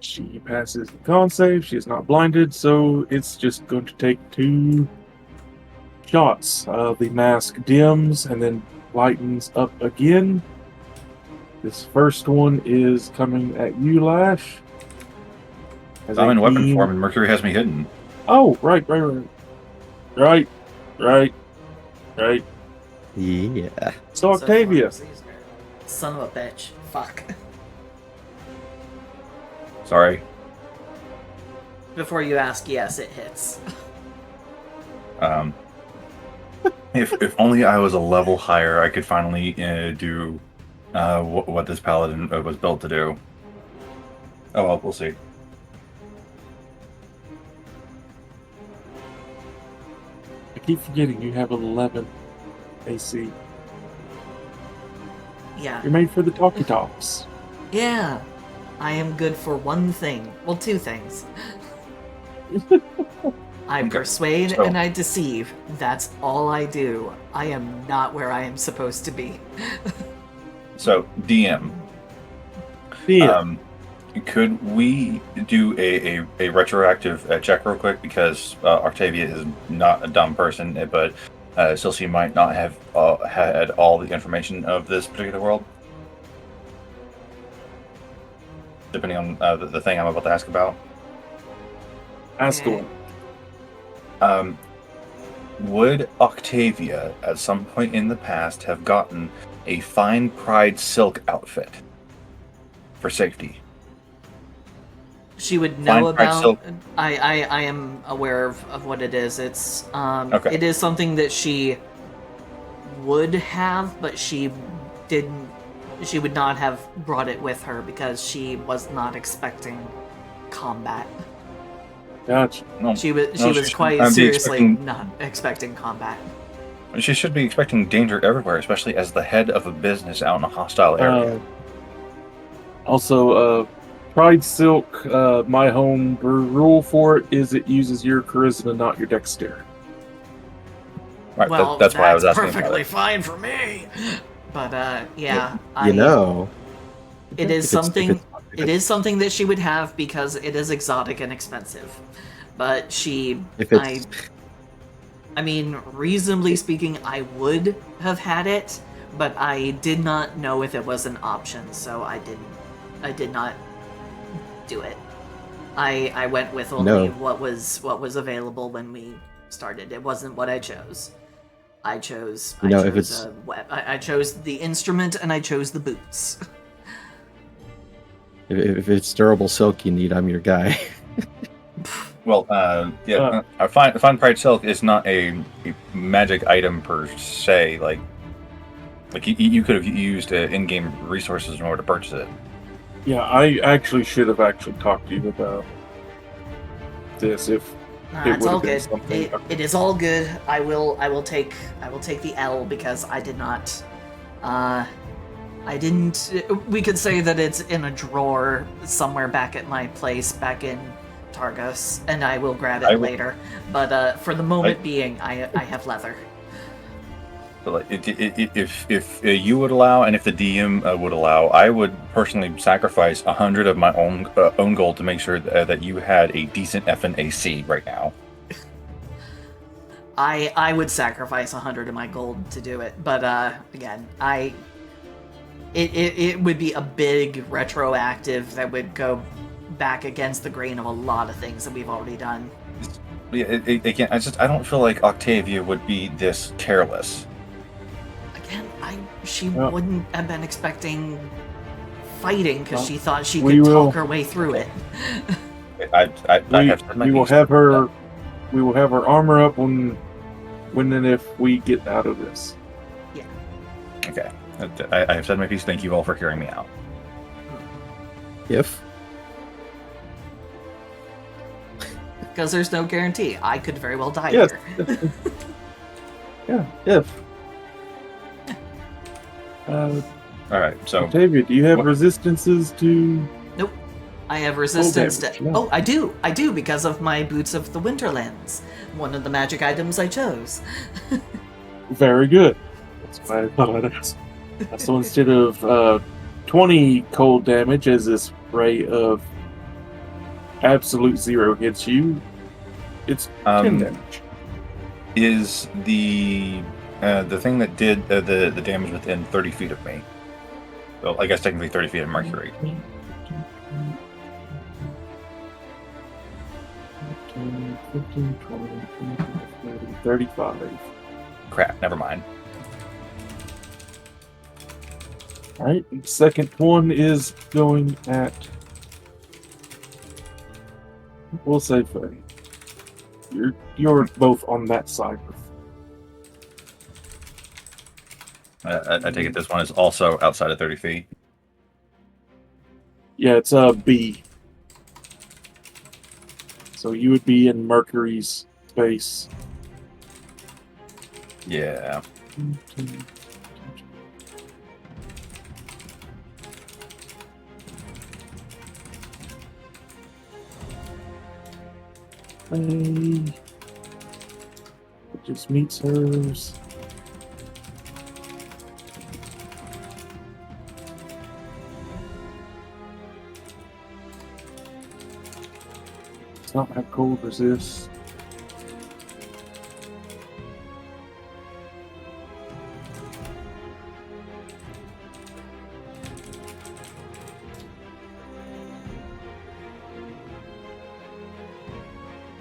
She passes the con save. She is not blinded, so it's just going to take 2 shots. The mask dims and then lightens up again. This first one is coming at you, Lash. As I'm a in weapon beam- form and Mercury has me hidden. Oh, right. Right. Right. Right. Yeah. So Octavia, Son of a bitch. Fuck. Sorry. Before you ask, yes, it hits. Um, if only I was a level higher, I could finally do what this paladin was built to do. Oh well, we'll see. I keep forgetting you have 11 AC. Yeah. You're made for the talkie talks. Yeah. I am good for one thing. Well, two things. I Okay, persuade so- and I deceive. That's all I do. I am not where I am supposed to be. So DM, Yeah. could we do a retroactive check real quick, because Octavia is not a dumb person, but still she might not have had all the information of this particular world, depending on the thing I'm about to ask about. Ask Okay. away. Would Octavia at some point in the past have gotten a fine pride silk outfit for safety? She would Fine know pride about. silk. I am aware of what it is. It's Okay. It is something that she would have, but she didn't. She would not have brought it with her because she was not expecting combat. Gotcha. No, She was no, she was should quite be seriously expecting- not expecting combat. She should be expecting danger everywhere, especially as the head of a business out in a hostile area. Also, Pride Silk, my home rule for it is it uses your charisma, not your dexterity. Right, Well, that's why I was asking perfectly about it. fine for me. But yeah, You know. it is if it's- if something. it's- if It it's- is something that she would have because it is exotic and expensive. But she, If it's I mean, reasonably speaking, I would have had it, but I did not know if it was an option, so I did not do it. I went with only No. what was available when we started. It wasn't what I chose. I chose You know, if it's- I chose the instrument and I chose the boots. if it's durable silk you need, I'm your guy. Well, a fine pride silk is not a magic item per se. Like you could have used in-game resources in order to purchase it. Yeah, I actually should have actually talked to you about this if It It's all would've been good. something- It is all good. I will take the L because I did not. I didn't. We could say that it's in a drawer somewhere back at my place, back in Targos, and I will grab it later. But for the moment being, I have leather. So, like, if you would allow, and if the DM would allow, I would personally sacrifice 100 of my own gold to make sure that you had a decent effing AC right now. I would sacrifice 100 of my gold to do it, but again, it would be a big retroactive that would go back against the grain of a lot of things that we've already done. Yeah, again, I don't feel like Octavia would be this careless. Again, she Well- wouldn't have been expecting fighting because Well, she thought she we could will- talk her way through it. I have said my we will piece. have her. We will have her armor up when and if we get out of this. Okay, I have said my piece. Thank you all for hearing me out. If Because there's no guarantee. I could very well die Yes. here. Yeah. If. All right, so Octavia, do you have What- resistances to? Nope. I have resistance damage, to. no. Oh, I do because of my Boots of the Winterlands. One of the magic items I chose. Very good. That's why I thought I'd ask. So instead of 20 cold damage as this ray of absolute zero hits you, it's 10 damage. is the thing that did the damage within 30 feet of me. Well, I guess technically 30 feet of Mercury. 15, 20, 25, 30, 35. Crap, never mind. Alright, the second one is going at... We'll say Faye. You're both on that side. I take it this one is also outside of 30 feet. Yeah, it's a B. So you would be in Mercury's base. Yeah. It just meets hers. It's not have cold resist.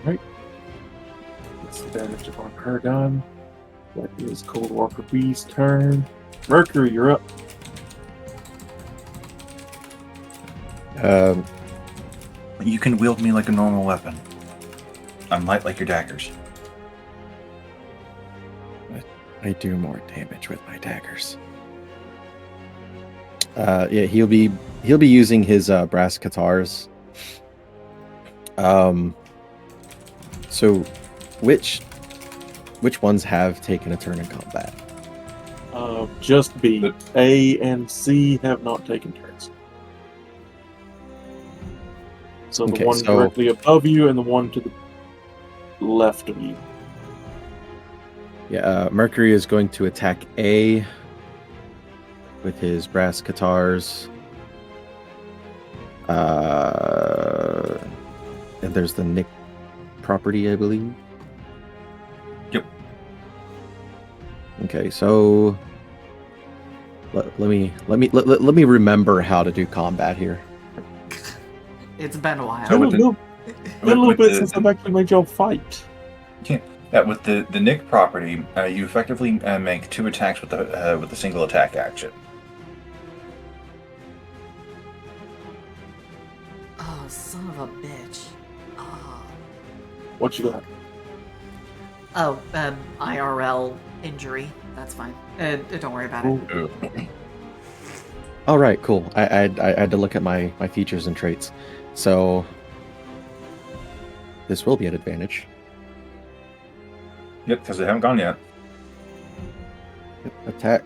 Right. That's the damage on her done. That is Cold Walker B's turn. Mercury, you're up. You can wield me like a normal weapon. I'm light like your daggers. I do more damage with my daggers. Yeah, he'll be using his brass guitars. So which ones have taken a turn in combat? Just B. A and C have not taken turns. So the Okay, one so- directly above you and the one to the left of you. Yeah, Mercury is going to attack A with his brass guitars. And there's the Nick property, I believe. Yep. Okay, so let me remember how to do combat here. It's been a while. So Been with a the- little with bit the- since I've actually made y'all fight. Yeah, with the Nick property, you effectively make 2 attacks with a single attack action. Oh, son of a bitch. Oh, What you got? IRL injury. That's fine. Don't worry about it. Ooh. All right, cool. I had to look at my features and traits, so this will be an advantage. Yep, because they haven't gone yet. Attack.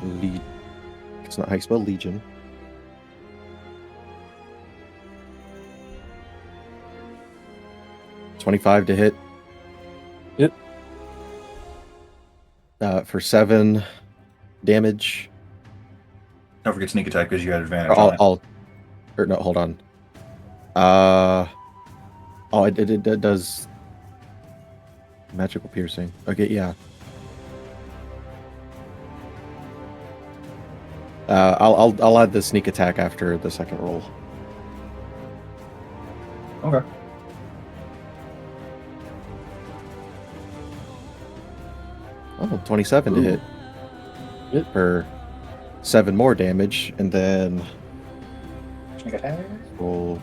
Lead. It's not how you spell Legion. $25 to hit. Hit. For 7 damage. Don't forget sneak attack because you had advantage Or on it. or no, hold on. It does magical piercing. Okay, yeah. I'll add the sneak attack after the second roll. Okay. Oh, 27 to Ooh. hit. Hit. For 7 more damage, and then Sneak attack. roll.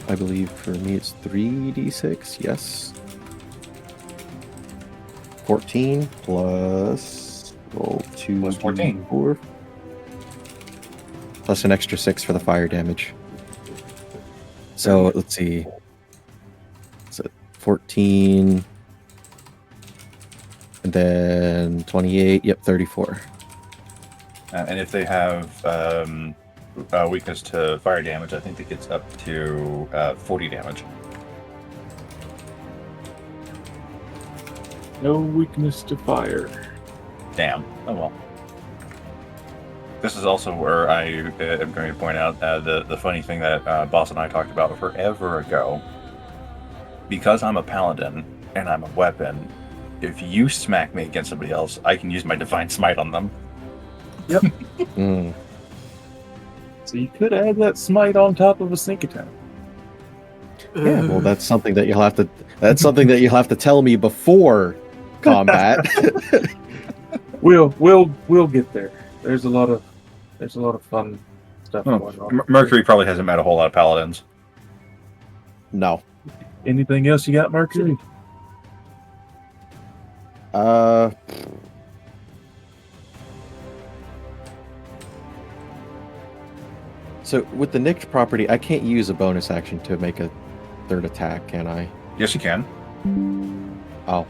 I believe for me it's 3d6, yes. 14 plus roll 2 Plus 14. 4. Plus an extra 6 for the fire damage. So let's see. It's 14. And then 28. Yep, 34. And if they have weakness to fire damage, I think it gets up to 40 damage. No weakness to fire. Damn. Oh well. This is also where I am going to point out the funny thing that Boss and I talked about forever ago. Because I'm a paladin and I'm a weapon, if you smack me against somebody else, I can use my divine smite on them. Mm. So you could add that smite on top of a sneak attack. Yeah, well, that's something that you'll have to. That's something that you'll have to tell me before combat. We'll get there. There's a lot of fun stuff Oh, going on. Mercury probably hasn't met a whole lot of paladins. No. Anything else you got, Mercury? Uh. So with the nicked property, I can't use a bonus action to make a third attack, can I? Yes, you can. Oh,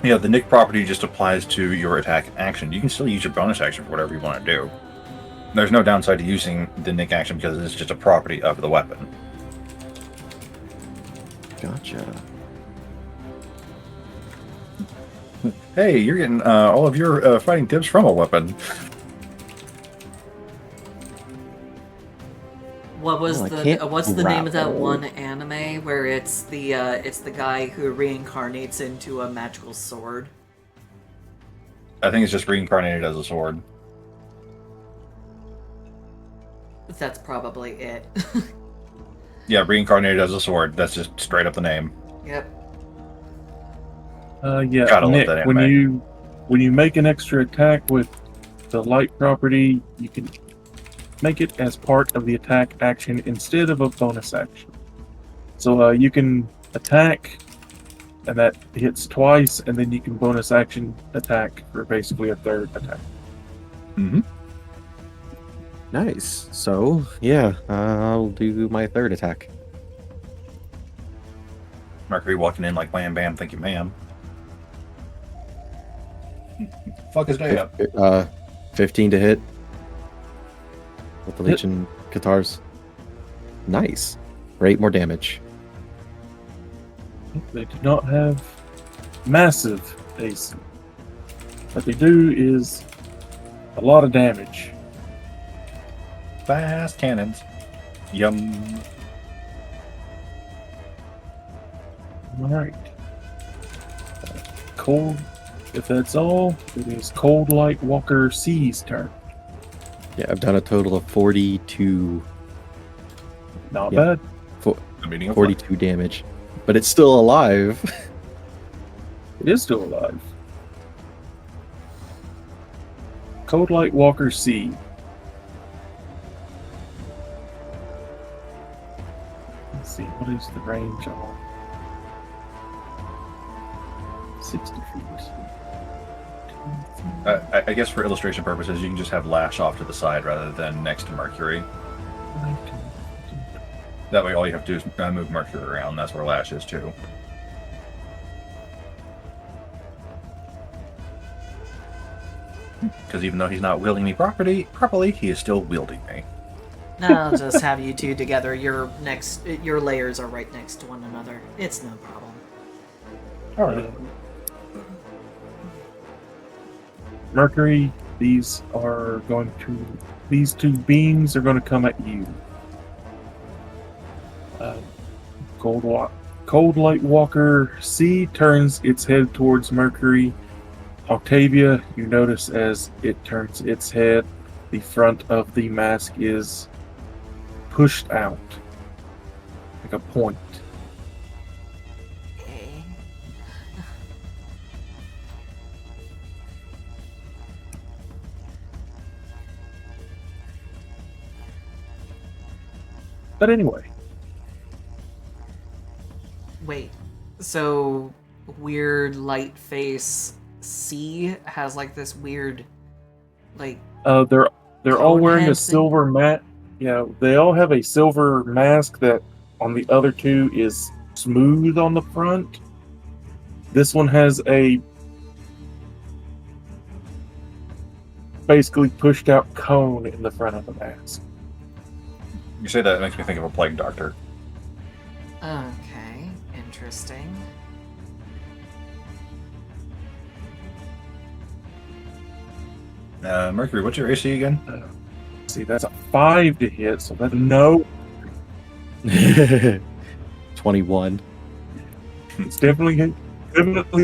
Yeah, the nick property just applies to your attack action. You can still use your bonus action for whatever you want to do. There's no downside to using the nick action because it's just a property of the weapon. gotcha. Hey, you're getting all of your fighting tips from a weapon. What's Well, I can't the name of that grapple. one anime where it's the guy who reincarnates into a magical sword? I think it's just reincarnated as a sword. That's probably it. Yeah, reincarnated as a sword. That's just straight up the name. Yep. Yeah, Gotta love Nick, that when anime. you make an extra attack with the light property, you can make it as part of the attack action instead of a bonus action. So you can attack, and that hits twice, and then you can bonus action attack for basically a third attack. Mm-hmm. Nice. So yeah, I'll do my third attack. Mercury walking in like wham bam, thank you, ma'am. Fuck his day up. 15 to hit with the Hit. Legion Catars. Nice. For 8 more damage. They do not have massive AC. What they do is a lot of damage. Fast cannons. Yum. Alright. Cold, if that's all, it is Cold Light Walker C's turn. Yeah, I've done a total of 42 Not Yeah. bad. The meaning of 42 damage. But it's still alive. It is still alive. Cold Light Walker C. Let's see, what is the range on? 60 feet. I guess for illustration purposes, you can just have Lash off to the side rather than next to Mercury. That way, all you have to do is move Mercury around. That's where Lash is too. Because even though he's not wielding me properly, he is still wielding me. I'll just have you two together. Your layers are right next to one another. It's no problem. Alright. Mercury, these two beams are going to come at you. Cold Light Walker C turns its head towards Mercury. Octavia, you notice as it turns its head, the front of the mask is pushed out like a point. Okay. But anyway, Wait. So weird light face C has like this weird, like, they're all Cone wearing head a thing? silver mat. Yeah, they all have a silver mask that on the other two is smooth on the front. This one has a basically pushed out cone in the front of the mask. You say that, it makes me think of a plague doctor. okay, interesting. Mercury, what's your AC again? See, that's a 5 to hit, so that's no. 21. It's definitely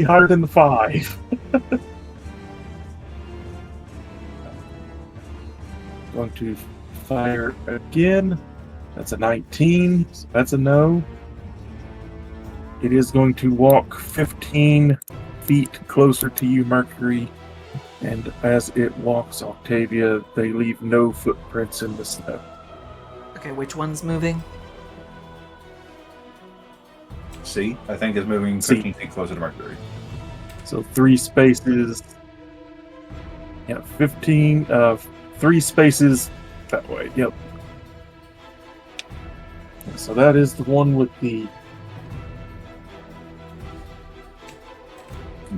higher than the 5. Going to modifier again. That's a 19. So that's a no. It is going to walk 15 feet closer to you, Mercury. And as it walks, Octavia, they leave no footprints in the snow. Okay, which one's moving? C, I think, is moving C. 15 feet closer to Mercury. So 3 spaces. Yeah, 15. 3 spaces that way. Yep. So that is the one with the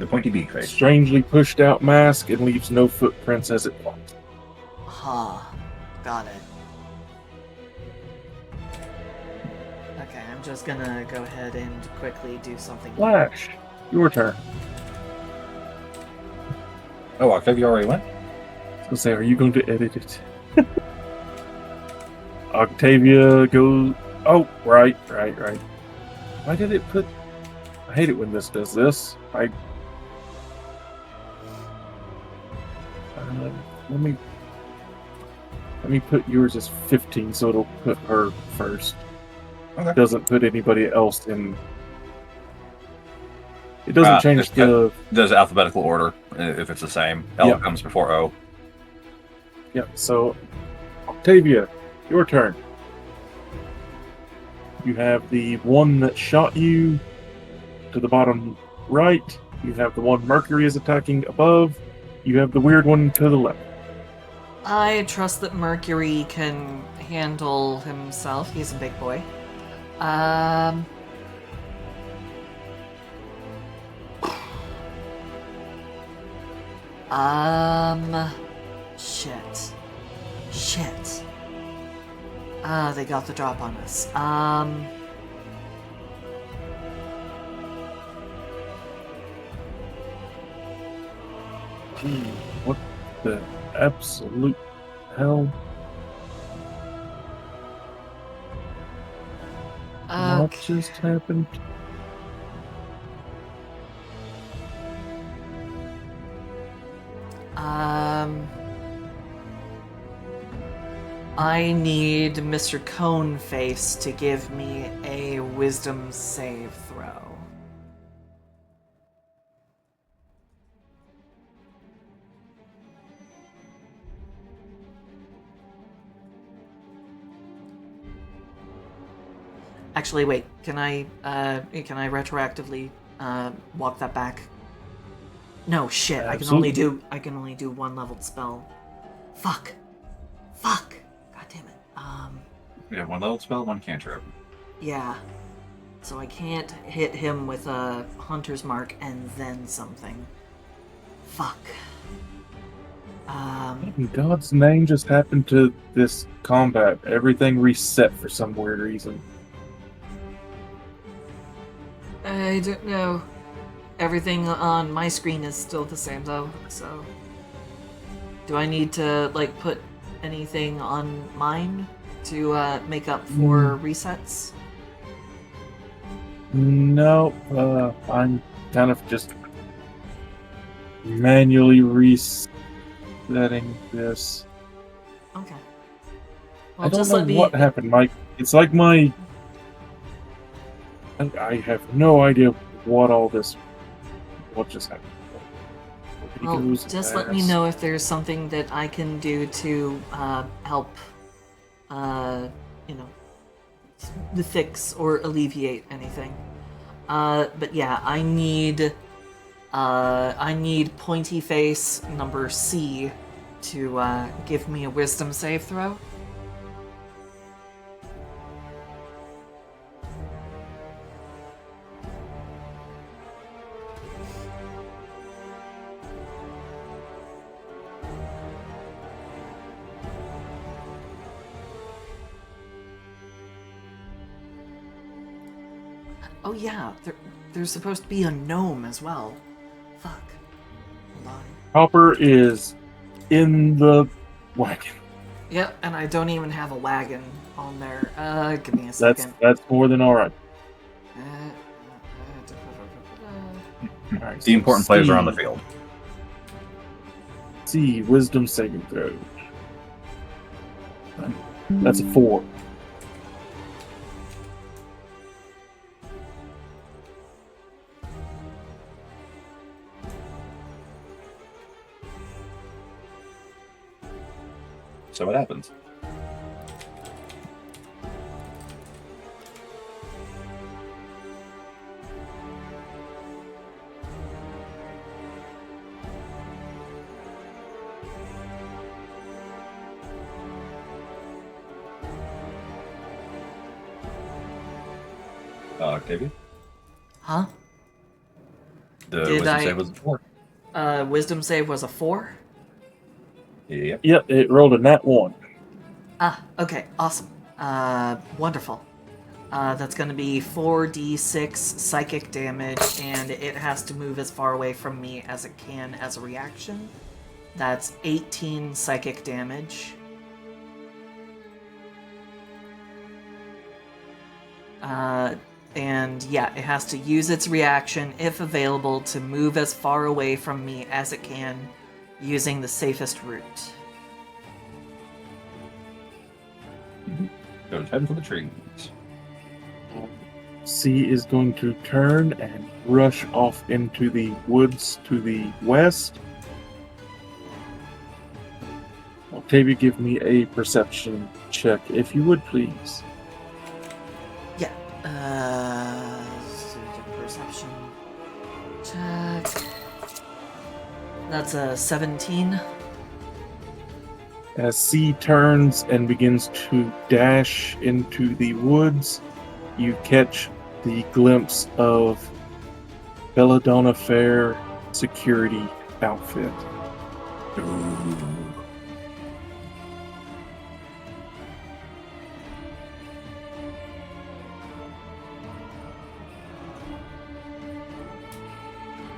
pointy beak face. strangely pushed out mask and leaves no footprints as it walks. Got it. Okay, I'm just gonna go ahead and quickly do something. Flash, your turn. Oh, Octavia already went? So say, are you going to edit it? Octavia goes. Oh, right. Why did it put? I hate it when this does this. Let me put yours as 15, so it'll put her first. Okay. Doesn't put anybody else in. It doesn't change the. Does alphabetical order if it's the same. L Yeah. comes before O. Yeah. So, Octavia, your turn. You have the one that shot you to the bottom right. You have the one Mercury is attacking above. You have the weird one to the left. I trust that Mercury can handle himself. He's a big boy. Shit. They got the drop on us. What the absolute hell? What just happened? I need Mr. Coneface to give me a wisdom save throw. Actually, wait. Can I retroactively walk that back? No, shit. Absolutely. I can only do one leveled spell. Fuck. God damn it. We have one level spell, one cantrip. Yeah. So I can't hit him with a hunter's mark and then something. Fuck. In God's name just happened to this combat? Everything reset for some weird reason. I don't know. Everything on my screen is still the same though, so... Do I need to, like, put anything on mine to make up for resets? No, I'm kind of just manually resetting this. Okay. I Well, don't just know let me... what happened, Mike. It's like my... I have no idea what just happened. Well, just let me know if there's something that I can do to help, fix or alleviate anything. But yeah, I need Pointy Face number C to give me a Wisdom save throw. Oh yeah, there's supposed to be a gnome as well. Fuck. Hold on. Hopper is in the wagon. Yep, and I don't even have a wagon on there. Give me a second. That's more than all right. All right, The important players are on the field. C, Wisdom saving throw. That's a 4. So what happens? Octavia? Huh? The Did wisdom I- save was a 4. Wisdom save was a 4? Yep. Yep, it rolled a nat 1. Ah, okay, awesome. Wonderful. That's gonna be 4d6 psychic damage, and it has to move as far away from me as it can as a reaction. That's 18 psychic damage. And yeah, it has to use its reaction, if available, to move as far away from me as it can, using the safest route. Goes heading for the trees. C is going to turn and rush off into the woods to the west. Octavia, give me a perception check, if you would, please. Yeah. Perception check. That's a 17. As C turns and begins to dash into the woods, you catch the glimpse of Belladonna Fair security outfit.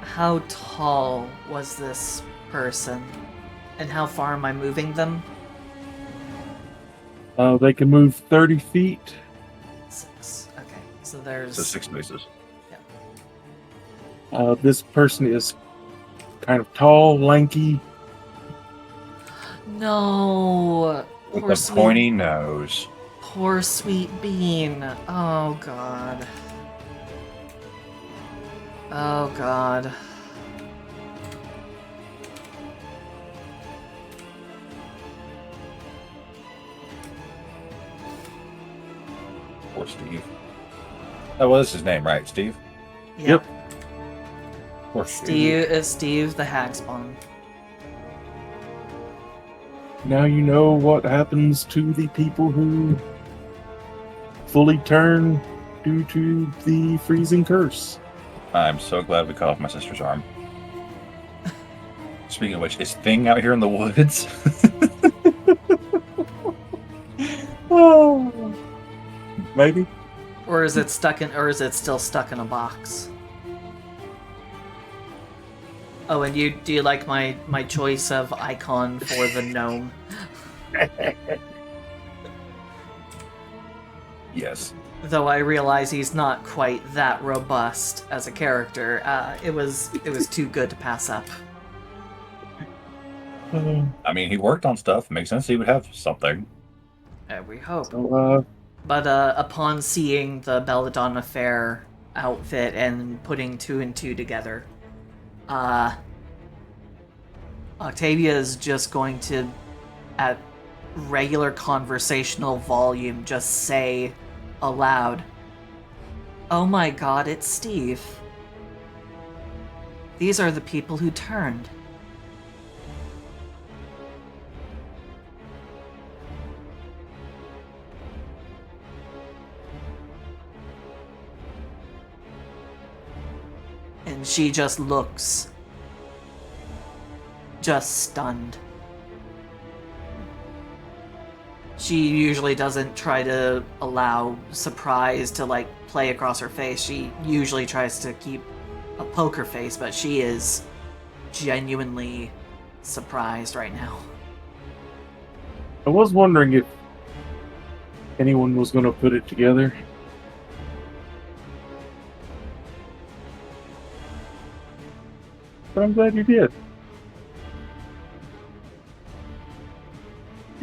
How tall was this person? And how far am I moving them? They can move 30 feet. 6. Okay, so there's... So 6 spaces. This person is kind of tall, lanky. No! With Poor a sweet, pointy nose. poor sweet bean. Oh god. Oh god. Poor Steve. Oh, well, that's his name, right? Steve? Yep. Poor Steve. Steve the Hagspawn. Now you know what happens to the people who fully turn due to the freezing curse. I'm so glad we cut off my sister's arm. Speaking of which, is Thing out here in the woods? Oh, maybe. Or is it still stuck in a box? Oh, and do you like my choice of icon for the gnome? Yes. Though I realize he's not quite that robust as a character, it was too good to pass up. I mean, he worked on stuff. Makes sense he would have something. We hope. So, But upon seeing the Belladonna Fair outfit and putting 2 and 2 together, Octavia is just going to, at regular conversational volume, just say aloud, "Oh my god, it's Steve. These are the people who turned." And she just looks just stunned. She usually doesn't try to allow surprise to like play across her face. She usually tries to keep a poker face, but she is genuinely surprised right now. I was wondering if anyone was going to put it together. But I'm glad you did.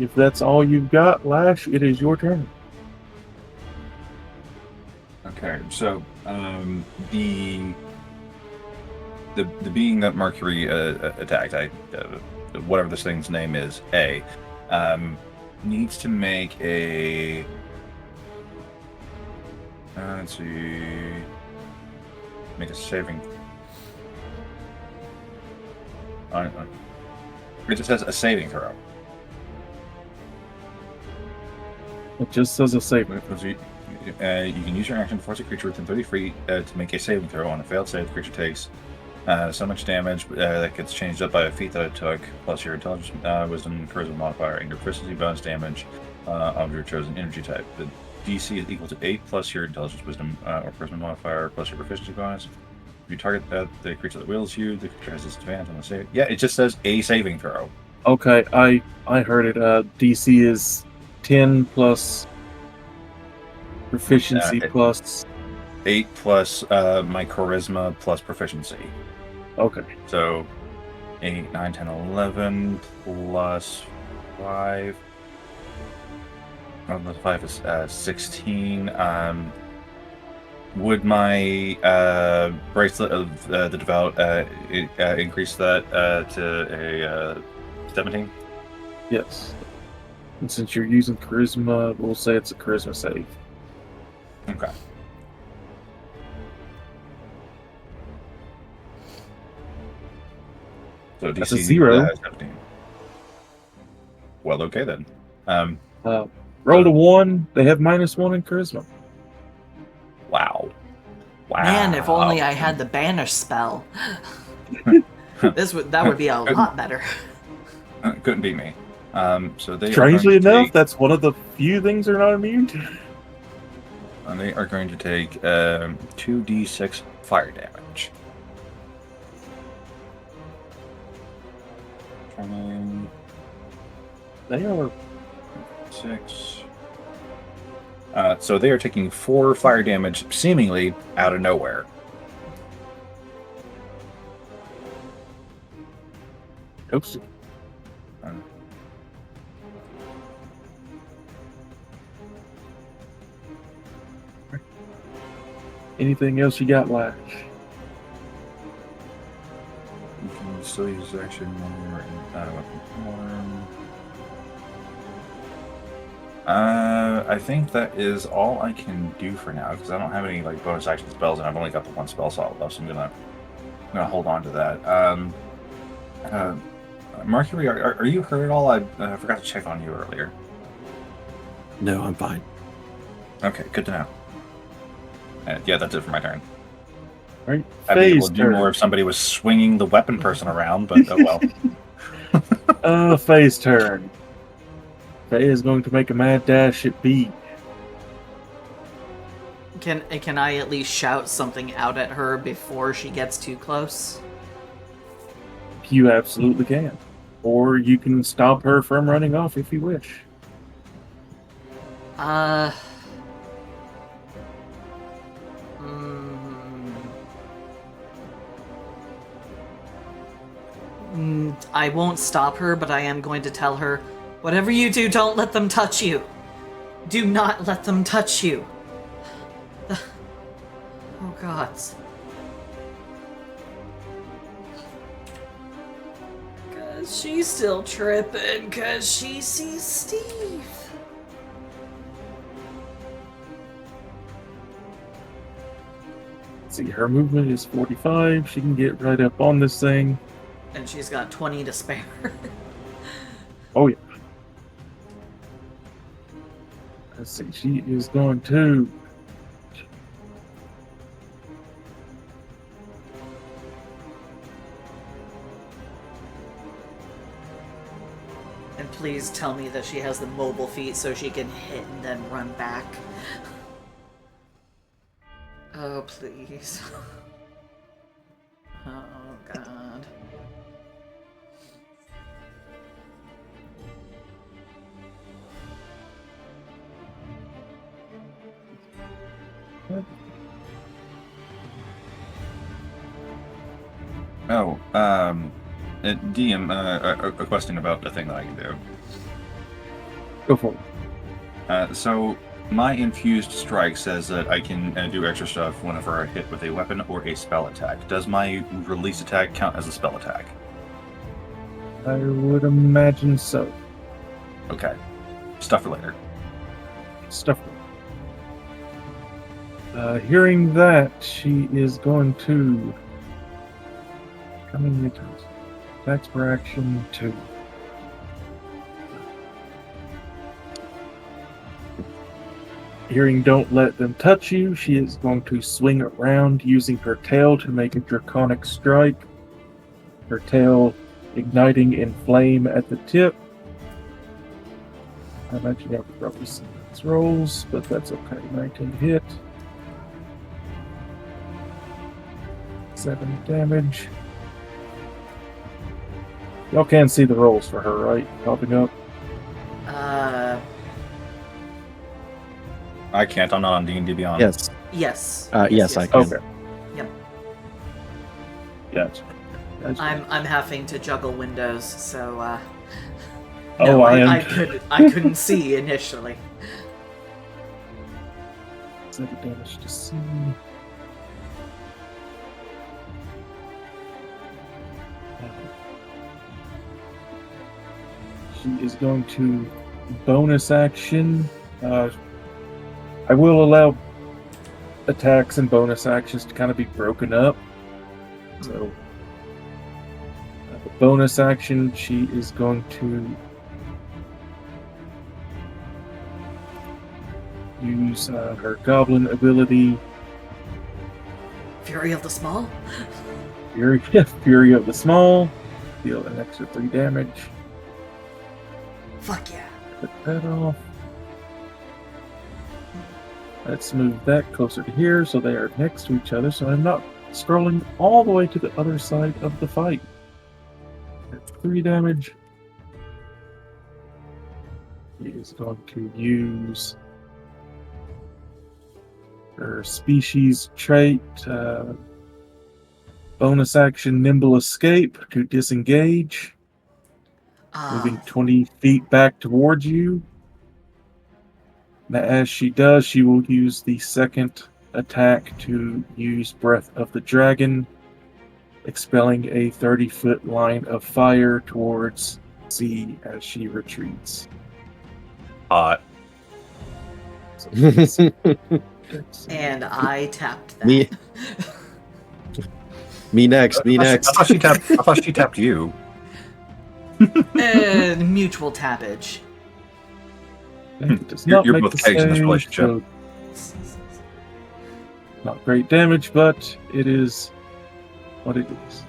if that's all you've got, Lash, it is your turn. Okay, so the being that Mercury attacked, whatever this thing's name is, needs to make a. Let's see. Make a saving. It just says a saving throw. It just says a saving. You can use your action to force a creature within 30 feet to make a saving throw. On a failed save, the creature takes so much damage that gets changed up by a feat that it took, plus your intelligence, wisdom, charisma modifier, and your proficiency bonus damage of your chosen energy type. The DC is equal to 8 plus your intelligence, wisdom, or charisma modifier plus your proficiency bonus. If you target the creature that wills you, the creature has disadvantage on the save. Yeah, it just says a saving throw. Okay, I heard it. DC is 10 plus proficiency plus 8 plus my charisma plus proficiency. Okay. So 8, 9, 10, 11 plus 5. Plus 5 is 16. Would my bracelet of the Devout increase that to a 17? Yes. And since you're using charisma, we'll say it's a charisma save. Okay. So That's a DC 0. 17. Well, okay then. Roll to 1. They have -1 in charisma. Wow. Man, if only I had the banish spell. That would be a lot better. Couldn't beat me. So they Strangely are going to enough, take, that's one of the few things they're not immune to. they are going to take 2d6 fire damage. They are 6. So they are taking 4 fire damage, seemingly out of nowhere. Oops. Anything else you got, Lash? You can still use action when you're in weapon form. I think that is all I can do for now because I don't have any like bonus action spells, and I've only got the 1 spell slot left, so I'm gonna hold on to that. Mercury, are you hurt at all? I forgot to check on you earlier. No, I'm fine. Okay, good to know. Yeah, that's it for my turn. All right, I'd be able Faye's to do turn. more if somebody was swinging the weapon person around, but oh well. Faye's turn. Faye is going to make a mad dash at B. Can I at least shout something out at her before she gets too close? You absolutely can. Or you can stop her from running off if you wish. I won't stop her, but I am going to tell her, whatever you do, don't let them touch you. Do not let them touch you. Oh, God. Cause she's still tripping, cause she sees Steve. See, her movement is 45. She can get right up on this thing. And she's got 20 to spare. Oh, yeah. Let's see, she is going to... And please tell me that she has the mobile feat so she can hit and then run back. Oh, please. Oh, God. DM, a question about the thing that I can do. Go for it. So my infused strike says that I can do extra stuff whenever I hit with a weapon or a spell attack. Does my release attack count as a spell attack? I would imagine so. Okay. Stuff for later. Stuff. Hearing that, she is going to coming into attacks for action 2. Hearing don't let them touch you, she is going to swing around using her tail to make a draconic strike. Her tail igniting in flame at the tip. I imagine you have probably seen these rolls, but that's okay. 19 hit. 7 damage. Y'all can see the rolls for her, right? Popping up. I can't. I'm not on D&D Beyond. Yes. Yes. Yes, I can. Okay. Yep. Gotcha. I'm having to juggle windows, so Oh, no, I am. I couldn't see initially. 7 damage to see. She is going to bonus action. I will allow attacks and bonus actions to kind of be broken up. So, bonus action, she is going to use her goblin ability, Fury of the Small? Fury of the Small. Deal an extra 3 damage. Fuck yeah. Put that off. Let's move that closer to here so they are next to each other, so I'm not scrolling all the way to the other side of the fight. That's 3 damage. He is going to use her species trait, bonus action Nimble Escape to disengage, moving 20 feet back towards you. Now, as she does, she will use the second attack to use Breath of the Dragon, expelling a 30-foot line of fire towards Z as she retreats. Hot. And I tapped that. Me- Me next. Me next. I thought she tapped you. Mutual tappage. It does You're- not you're make both the kegs in this save, relationship. so not great damage, but it is what it is.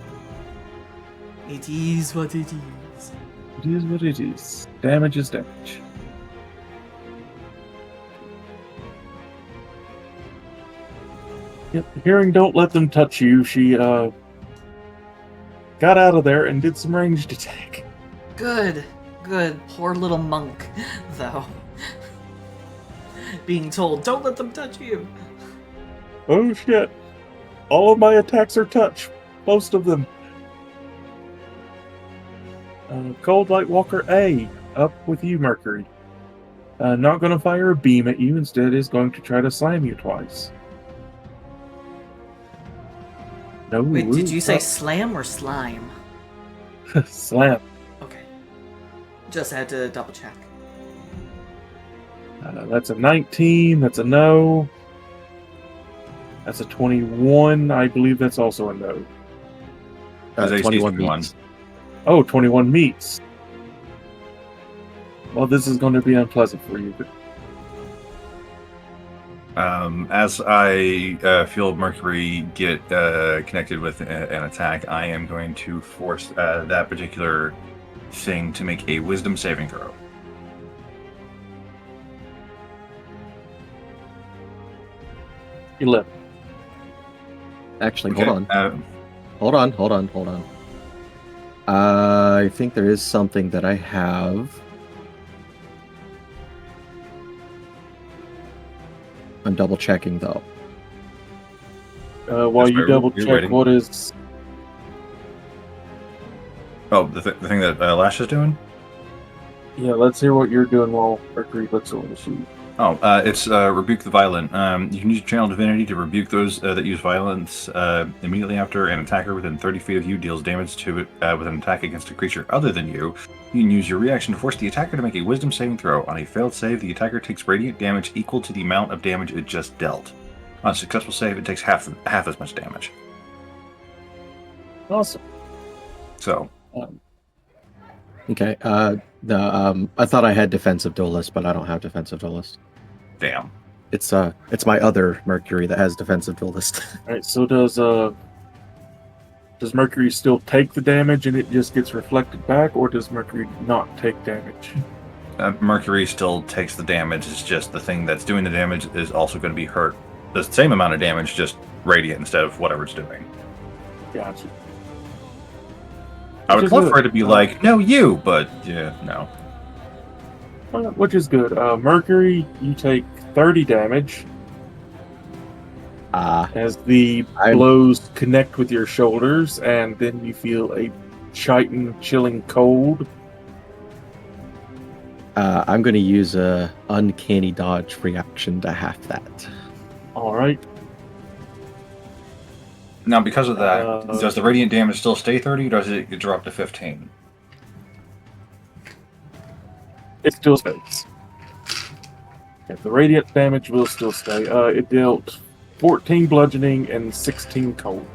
It is what it is. It is what it is. Damage is damage. Yep, hearing don't let them touch you, she got out of there and did some ranged attack. Good. Poor little monk, though. Being told, don't let them touch you. Oh shit. All of my attacks are touch. Most of them. Cold Light Walker A, up with you, Mercury. Not going to fire a beam at you, instead is going to try to slam you twice. No. Wait, did you say slam or slime? Slam. Okay. Just had to double check. That's a 19. That's a no. That's a 21. I believe that's also a no. His AC is 21 21. meets. Oh, 21 meets. Well, this is going to be unpleasant for you. As I feel Mercury get connected with an attack, I am going to force that particular thing to make a Wisdom saving throw. You live. Actually, Okay, hold on. Hold on. I think there is something that I have. I'm double checking though. While That's you right, double you're check waiting. what is. Oh, the thing that Lash is doing? Yeah, let's hear what you're doing while Mercury looks over the sheet. Oh, it's Rebuke the Violent. You can use your Channel Divinity to rebuke those that use violence immediately after an attacker within 30 feet of you deals damage to it with an attack against a creature other than you. You can use your reaction to force the attacker to make a Wisdom saving throw. On a failed save, the attacker takes radiant damage equal to the amount of damage it just dealt. On a successful save, it takes half as much damage. Awesome. So, Okay. I thought I had defensive duelist, but I don't have defensive duelist. damn. It's my other Mercury that has defensive duelist. All right. So does Mercury still take the damage and it just gets reflected back, or does Mercury not take damage? Mercury still takes the damage. It's just the thing that's doing the damage is also going to be hurt. The same amount of damage, just radiant instead of whatever it's doing. Gotcha. I Which would is love good. for it to be like, no, you, but yeah, no. Which is good. Mercury, you take 30 damage as the I'm- blows connect with your shoulders, and then you feel a chilling cold. I'm going to use a uncanny dodge reaction to half that. All right. Now, because of that, does the radiant damage still stay 30, or does it drop to 15? It still stays. Yeah, the radiant damage will still stay. It dealt 14 bludgeoning and 16 cold.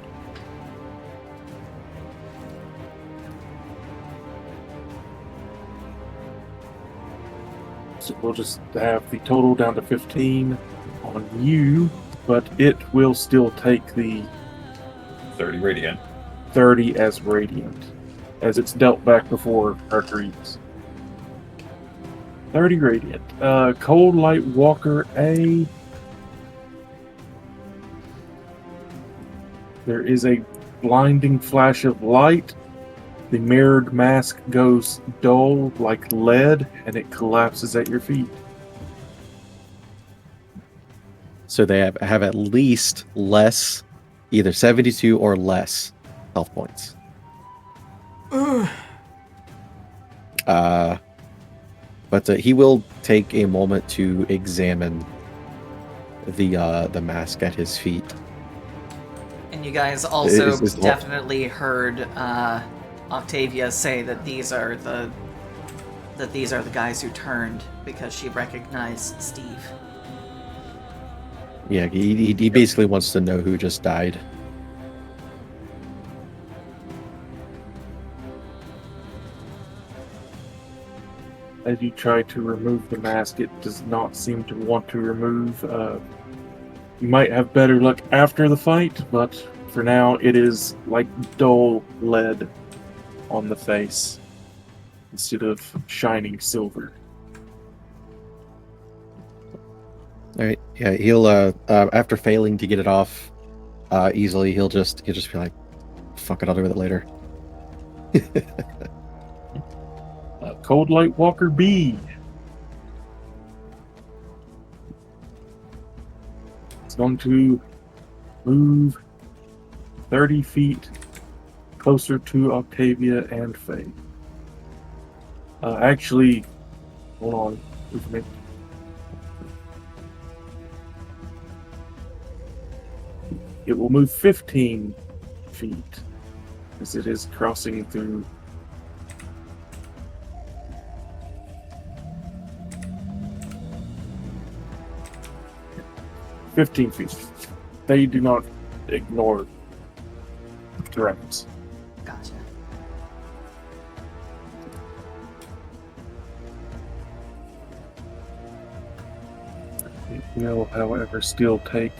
So we'll just have the total down to 15 on you, but it will still take the 30 radiant. 30 as radiant, as it's dealt back before Mercury's. 30 radiant. Cold Light Walker A. There is a blinding flash of light. The mirrored mask goes dull like lead, and it collapses at your feet. So they have at least less, either 72 or less health points. But he will take a moment to examine the mask at his feet. And you guys also Is this definitely heard Octavia say that these are the guys who turned because she recognized Steve. Yeah, he basically wants to know who just died. As you try to remove the mask, it does not seem to want to remove. You might have better luck after the fight, but for now, it is like dull lead on the face instead of shining silver. All right, yeah, he'll after failing to get it off easily, he'll just be like, "Fuck it, I'll deal with it later." Cold Light Walker B. It's going to move 30 feet closer to Octavia and Faye. Actually, hold on. Wait a minute. It will move 15 feet as it is crossing through. "15 feet. They do not ignore threats." Gotcha. It will, however, still take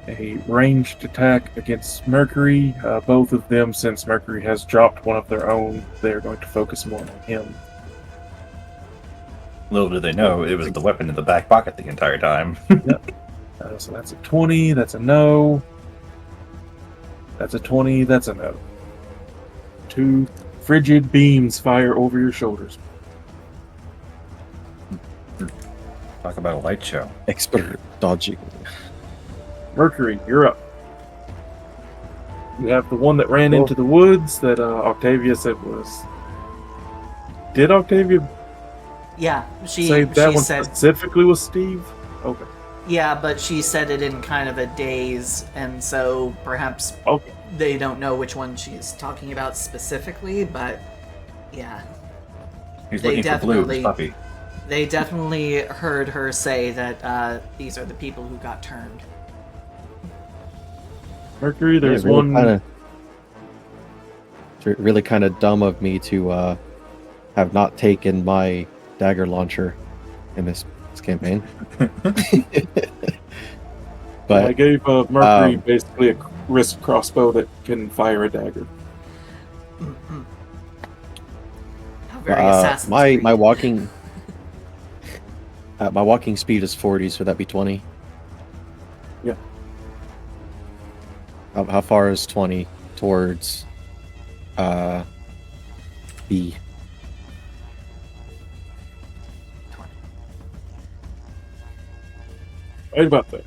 a ranged attack against Mercury. Both of them, since Mercury has dropped one of their own, they're going to focus more on him. Little do they know, it was the weapon in the back pocket the entire time. So that's a 20, that's a no. That's a 20, that's a no. 2 frigid beams fire over your shoulders. Talk about a light show. Expert dodging. Mercury, you're up. You have the one that ran into the woods that Octavia said was... Did Octavia Yeah, Say that she one said specifically was Steve? Okay. yeah, but she said it in kind of a daze, and so perhaps Okay. they don't know which one she's talking about specifically, but yeah. He's They looking for Blue, his definitely puppy. they definitely heard her say that these are the people who got turned. Mercury, there's really one. Kinda, it's really kind of dumb of me to have not taken my dagger launcher in this campaign. I But gave Mercury um, basically a wrist crossbow that can fire a dagger. How very Assassin's my Creed. my walking speed is 40, so that'd be 20. Yeah. How far is 20 towards B? 20. Right about there.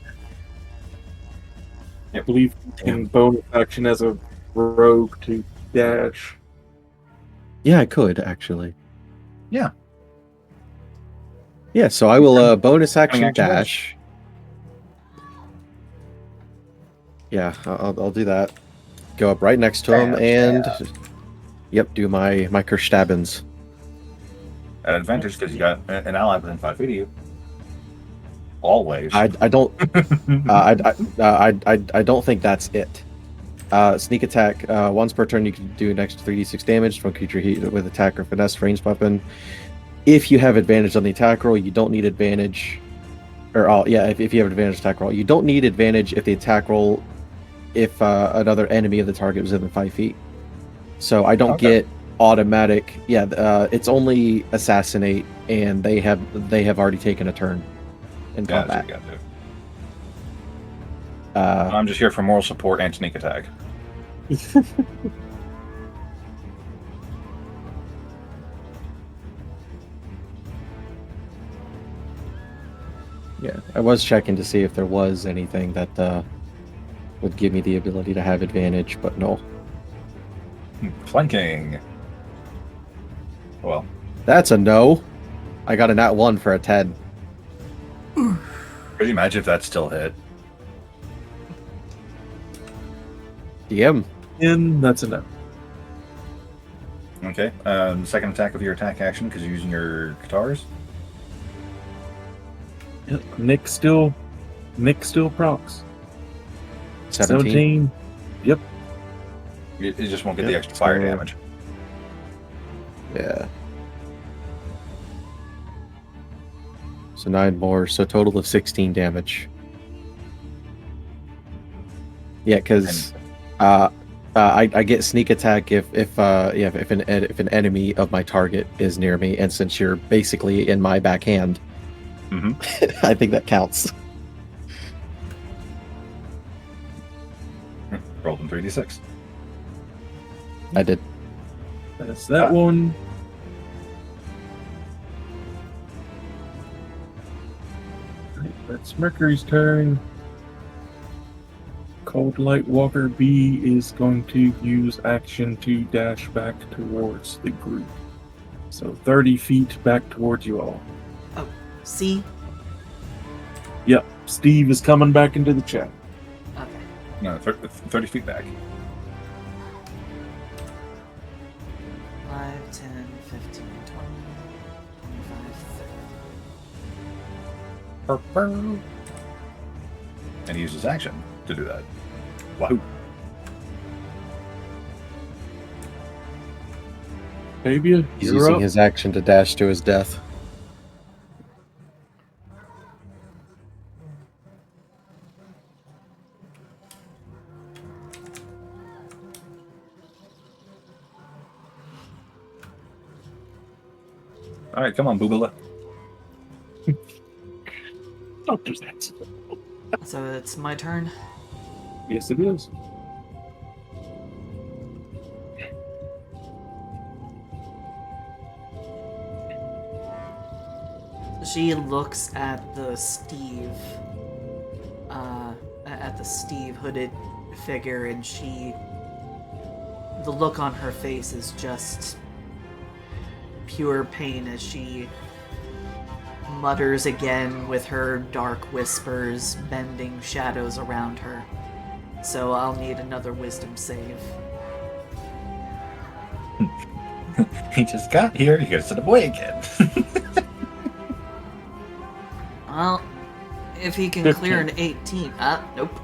I Yep. believe you can bonus action as a rogue to dash. Yeah, I could actually. Yeah. Yeah, so I will bonus action action bonus. dash. Yeah, I'll do that. Go up right next to him Stab, and stab. yep, do my Kerstabbins. At advantage because you got an ally within 5 feet of you. Always. I don't I don't think that's it. Sneak attack. Once per turn, you can do an extra 3d6 damage from a creature hit with attack or finesse ranged weapon. If you have advantage on the attack roll, you don't need advantage. If you have advantage attack roll, you don't need advantage if the attack roll, if another enemy of the target was within 5 feet. So I don't Okay. get automatic. Yeah, it's only assassinate, and they have already taken a turn in combat. Gotcha. Uh, I'm just here for moral support and sneak attack. Yeah, I was checking to see if there was anything that would give me the ability to have advantage, but no. Flanking. Well, That's a no. I got a nat 1 for a 10. could you imagine if that still hit? DM. And that's enough. Okay. Second attack of your attack action because you're using your guitars. Yep. Nick still procs. 17. Yep. You just won't get Yep, the extra fire so- damage. Yeah. So 9 more, so total of 16 damage. Yeah, because I get sneak attack if an enemy of my target is near me, and since you're basically in my backhand, Mm-hmm. I think that counts. Rolled in 3d6. I did. That's that one. Right, that's Mercury's turn. Cold Light Walker B is going to use action to dash back towards the group. So 30 feet back towards you all. See? Yep, Steve is coming back into the chat. Okay. No, 30 feet back. 5, 10, 15, 20, 25, 30. And he uses action to do that. Wow. Fabia, He's you're using up. his action to dash to his death. All right, come on, Boobala. Doctor's hands. So it's my turn. Yes, it is. She looks at the Steve hooded figure, and the look on her face is just pure pain as she mutters again with her dark whispers bending shadows around her. So I'll need another wisdom save. He just got here. He goes to the boy again. Well, if he can 15. clear an 18. Nope.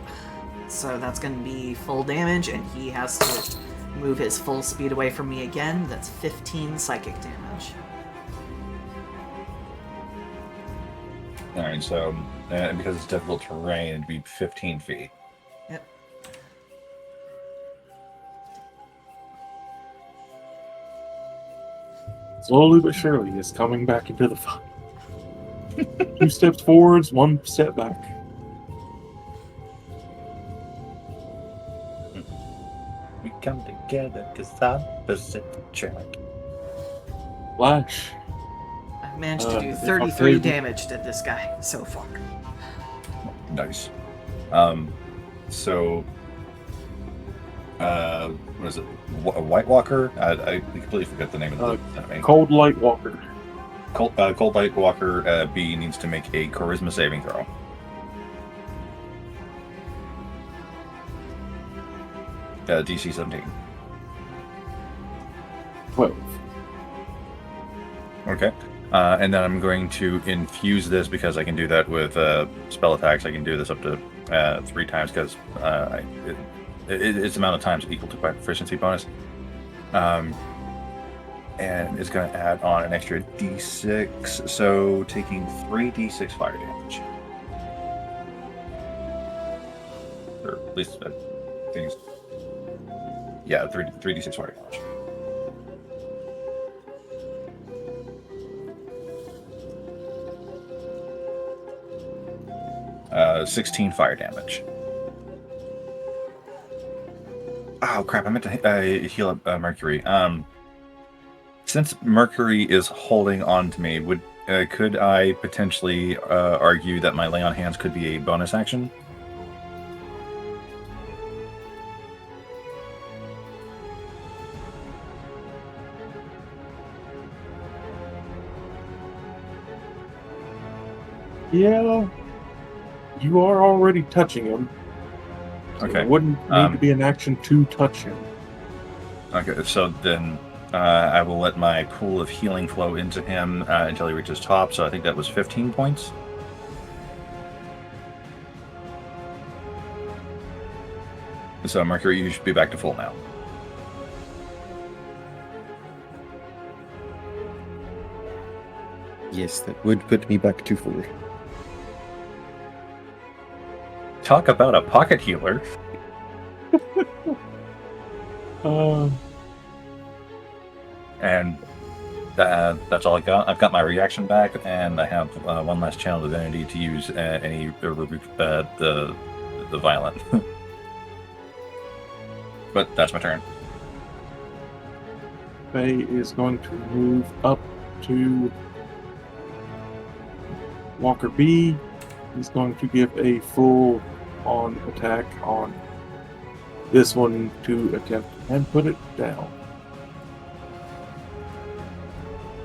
So that's going to be full damage, and he has to move his full speed away from me again. That's 15 psychic damage. All right, so because it's difficult terrain, it'd be 15 feet. Yep. Slowly but surely, it's coming back into the fight. 2 steps forwards, 1 step back. We come together because opposite attract. Flash. I've managed to do if 33 Octavia- damage to this guy so far. Nice. So, what is it? A White Walker? I completely forget the name of the enemy. Cold Light Walker. Cold White Walker B needs to make a charisma saving throw. DC 17. 12. Okay. And then I'm going to infuse this because I can do that with spell attacks. I can do this up to 3 times because its amount of times equal to my proficiency bonus. And it's going to add on an extra d6, so taking 3d6 fire damage. Or at least, I think it's, yeah, 3d6 fire damage. Uh, 16 fire damage. Oh crap! I meant to heal up Mercury. Since Mercury is holding on to me, could I potentially argue that my lay on hands could be a bonus action? Yeah. You are already touching him. So Okay. It wouldn't need to be an action to touch him. Okay, so then I will let my pool of healing flow into him until he reaches top. So I think that was 15 points. So Mercury, you should be back to full now. Yes, that would put me back to 4. Talk about a pocket healer. And that's all I got. I've got my reaction back, and I have one last channel divinity to use any the violent. But that's my turn. Faye is going to move up to Walker B. He's going to give a full on attack on this one to attempt and put it down.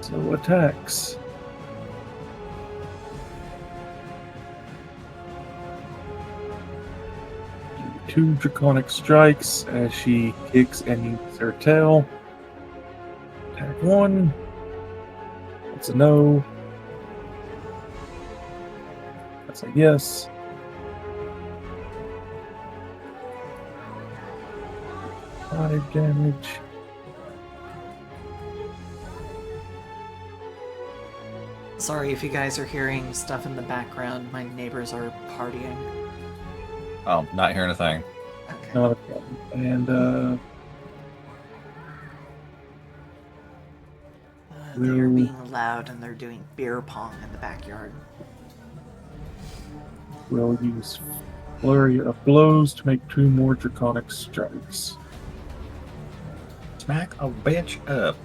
So attacks. Do 2 draconic strikes as she kicks and eats her tail. Attack 1. That's a no. That's a yes. Five damage. Sorry if you guys are hearing stuff in the background. My neighbors are partying. Oh, not hearing a thing. Okay. Not a problem. And They're being loud and they're doing beer pong in the backyard. we'll use Flurry of Blows to make 2 more draconic strikes. Smack a bitch up.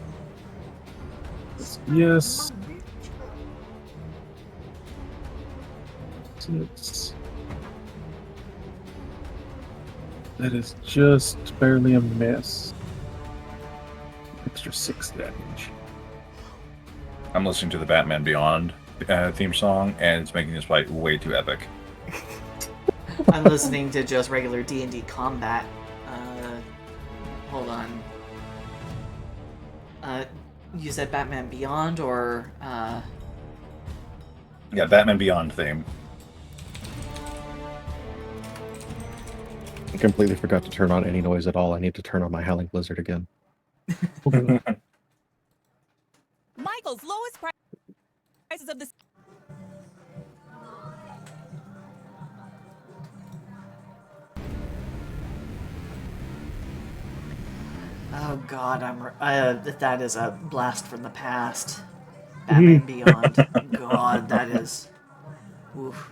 Yes. 6. That is just barely a miss. Extra 6 damage. I'm listening to the Batman Beyond theme song, and it's making this fight way too epic. I'm listening to just regular D&D combat. Hold on. You said Batman Beyond or Yeah, Batman Beyond theme. I completely forgot to turn on any noise at all. I need to turn on my Howling Blizzard again. Michael's lowest prices of the. Oh God, that is a blast from the past. Batman Beyond. God, that is. Oof.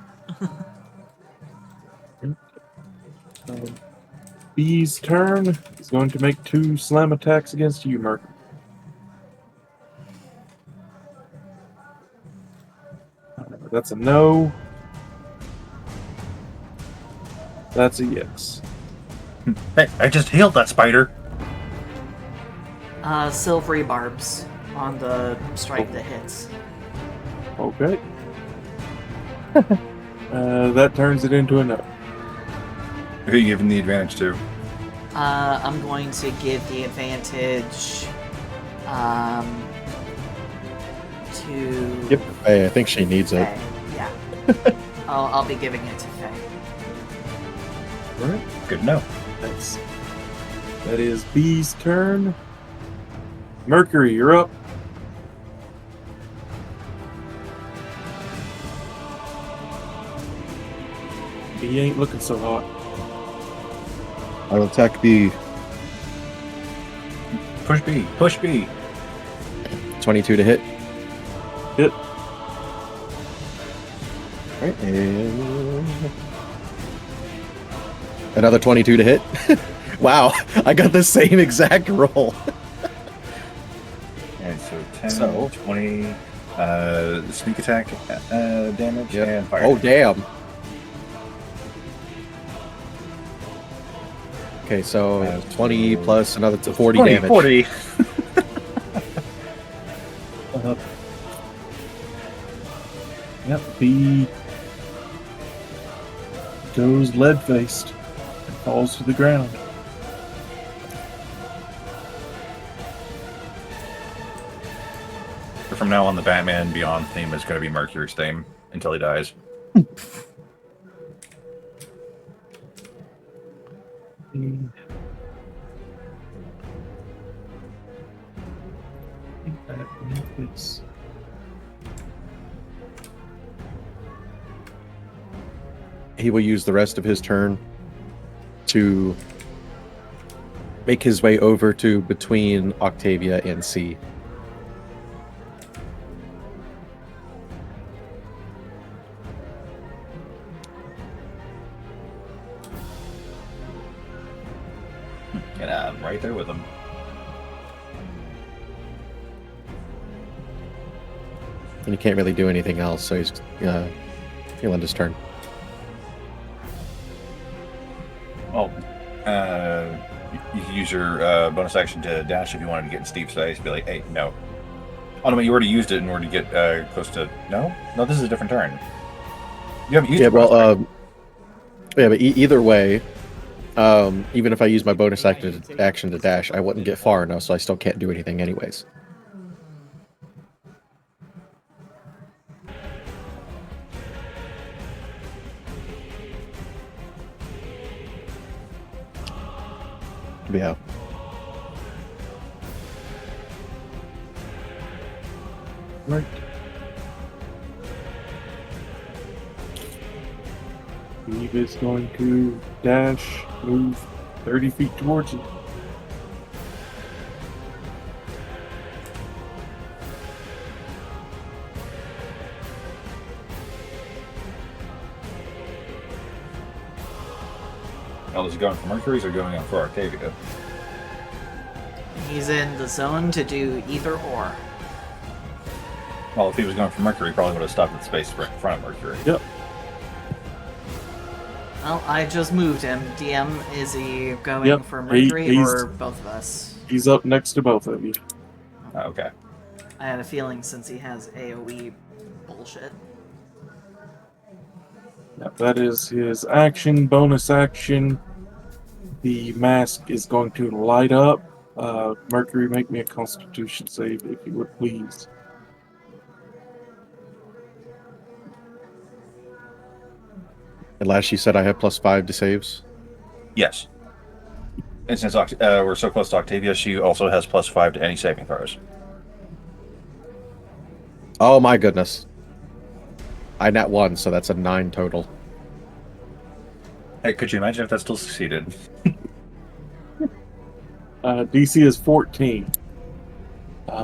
B's turn. He's going to make 2 slam attacks against you, Merc. That's a no. That's a yes. Hey, I just healed that spider. Silvery barbs on the strike that hits. Okay. That turns it into a no. Who are you giving the advantage to? I'm going to give the advantage to Yep. Hey, I think she needs it. Faye. Yeah. I'll be giving it to Faye. Alright. Good to know. That is B's turn. Mercury, you're up. B ain't looking so hot. I will attack B. Push B. Push B. 22 to hit. Hit. Alright, and another 22 to hit. Wow, I got the same exact roll. And so 10, So- 20, sneak attack damage, Yep. and fire. Oh, damn. Okay, so 20 plus another 40 damage. 40. Yep, B goes lead-faced and falls to the ground. From now on, the Batman Beyond theme is going to be Mercury's theme until he dies. He will use the rest of his turn to make his way over to between Octavia and C. And I'm right there with him. And he can't really do anything else, so he'll end his turn. Well, you can use your bonus action to dash if you wanted to get in Steve's face. Be like, hey, no. Oh, no, you already used it in order to get close to... No? No, this is a different turn. You haven't used Yeah, it. Well, yeah, but either way, even if I use my bonus action to dash, I wouldn't get far enough, so I still can't do anything anyways. Yeah. Right. Eve is going to dash, move 30 feet towards you. is he going for Mercury's or going for Octavia? He's in the zone to do either or. Well, if he was going for Mercury, he probably would have stopped at space right in front of Mercury. Yep. Well, I just moved him. DM, is he going Yep, for Mercury he's- or both of us? He's up next to both of you. Oh, okay. I had a feeling since he has AoE bullshit. Yeah, that is his action. Bonus action. The mask is going to light up. Mercury, make me a Constitution save, if you would please. And last you said I had +5 to saves. Yes. And since we're so close to Octavia, she also has +5 to any saving throws. Oh my goodness. I nat 1, so that's a 9 total. Hey, could you imagine if that still succeeded? DC is 14.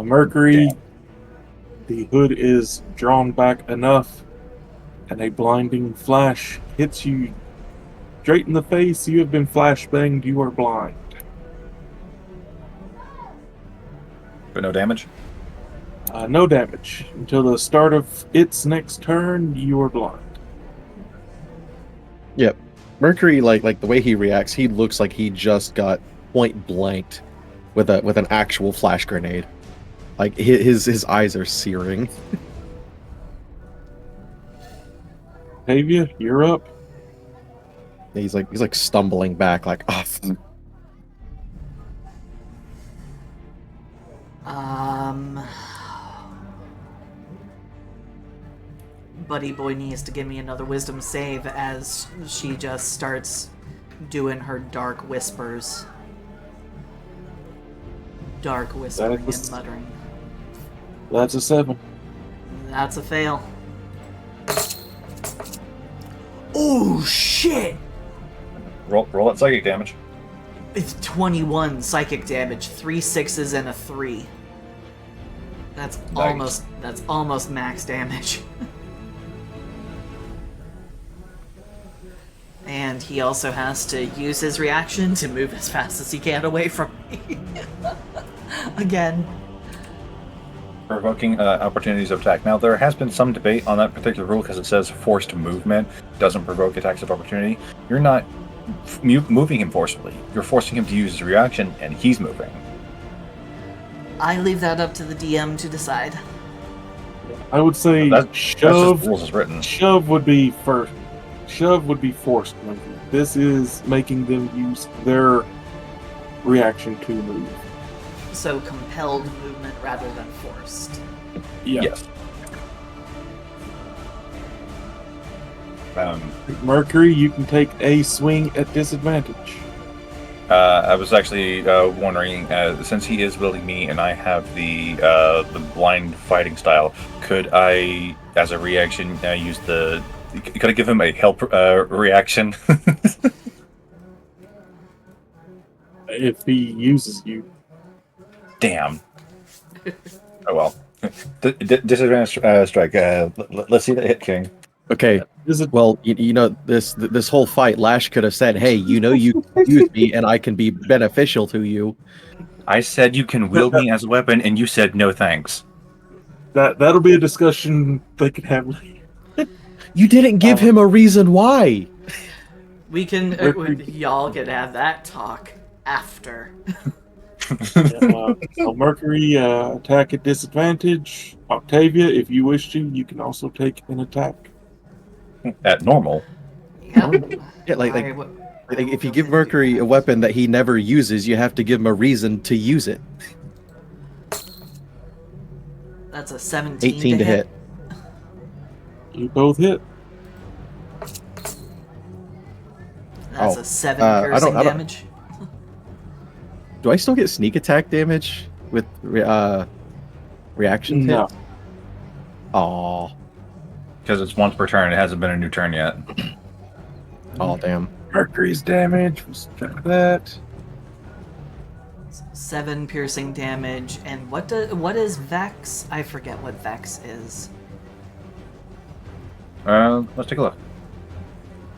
Mercury, Damn. the hood is drawn back enough, and a blinding flash hits you straight in the face. You have been flashbanged. You are blind. But no damage? No damage. Until the start of its next turn, you are blind. Yep. Mercury, like the way he reacts, he looks like he just got point blanked with an actual flash grenade. Like his eyes are searing. Octavia, you're up. He's like stumbling back, like oh. Buddy boy needs to give me another wisdom save as she just starts doing her dark whispers. Dark whispering and muttering. That's a 7. That's a fail. Oh shit! Roll that psychic damage. It's 21 psychic damage, 3 6s and a 3. That's Nice. almost max damage. And he also has to use his reaction to move as fast as he can away from me. Again. Provoking opportunities of attack. Now, there has been some debate on that particular rule because it says forced movement doesn't provoke attacks of opportunity. You're not moving him forcibly. You're forcing him to use his reaction, and he's moving. I leave that up to the DM to decide. I would say That's just rules as written. Shove would be first. Shove would be forced movement. This is making them use their reaction to move. So compelled movement rather than forced. Yeah. Yes. Mercury, you can take a swing at disadvantage. I was actually wondering, since he is wielding me and I have the blind fighting style, could I, as a reaction, use the... Could I give him a help reaction? If he uses you. Damn. Oh well. Disadvantage strike. Let's see that hit, King. Okay. Well, you know this whole fight, Lash could have said, "Hey, you know you use me, and I can be beneficial to you." I said you can wield me as a weapon, and you said no thanks. That'll be a discussion they can have later. You didn't give him a reason why. We can, y'all can have that talk after. So Mercury, attack at disadvantage. Octavia, if you wish to, you can also take an attack. At normal. Yep. Yeah, like if you give Mercury a weapon that he never uses, you have to give him a reason to use it. That's a 17 18 to hit. You both hit. That's Oh, a 7 I piercing don't- damage. Do I still get sneak attack damage with reaction No. hit? Aw. Because it's once per turn. It hasn't been a new turn yet. Oh, damn. Mercury's damage. We'll subtract that. 7 piercing damage. And what is Vex? I forget what Vex is. Let's take a look.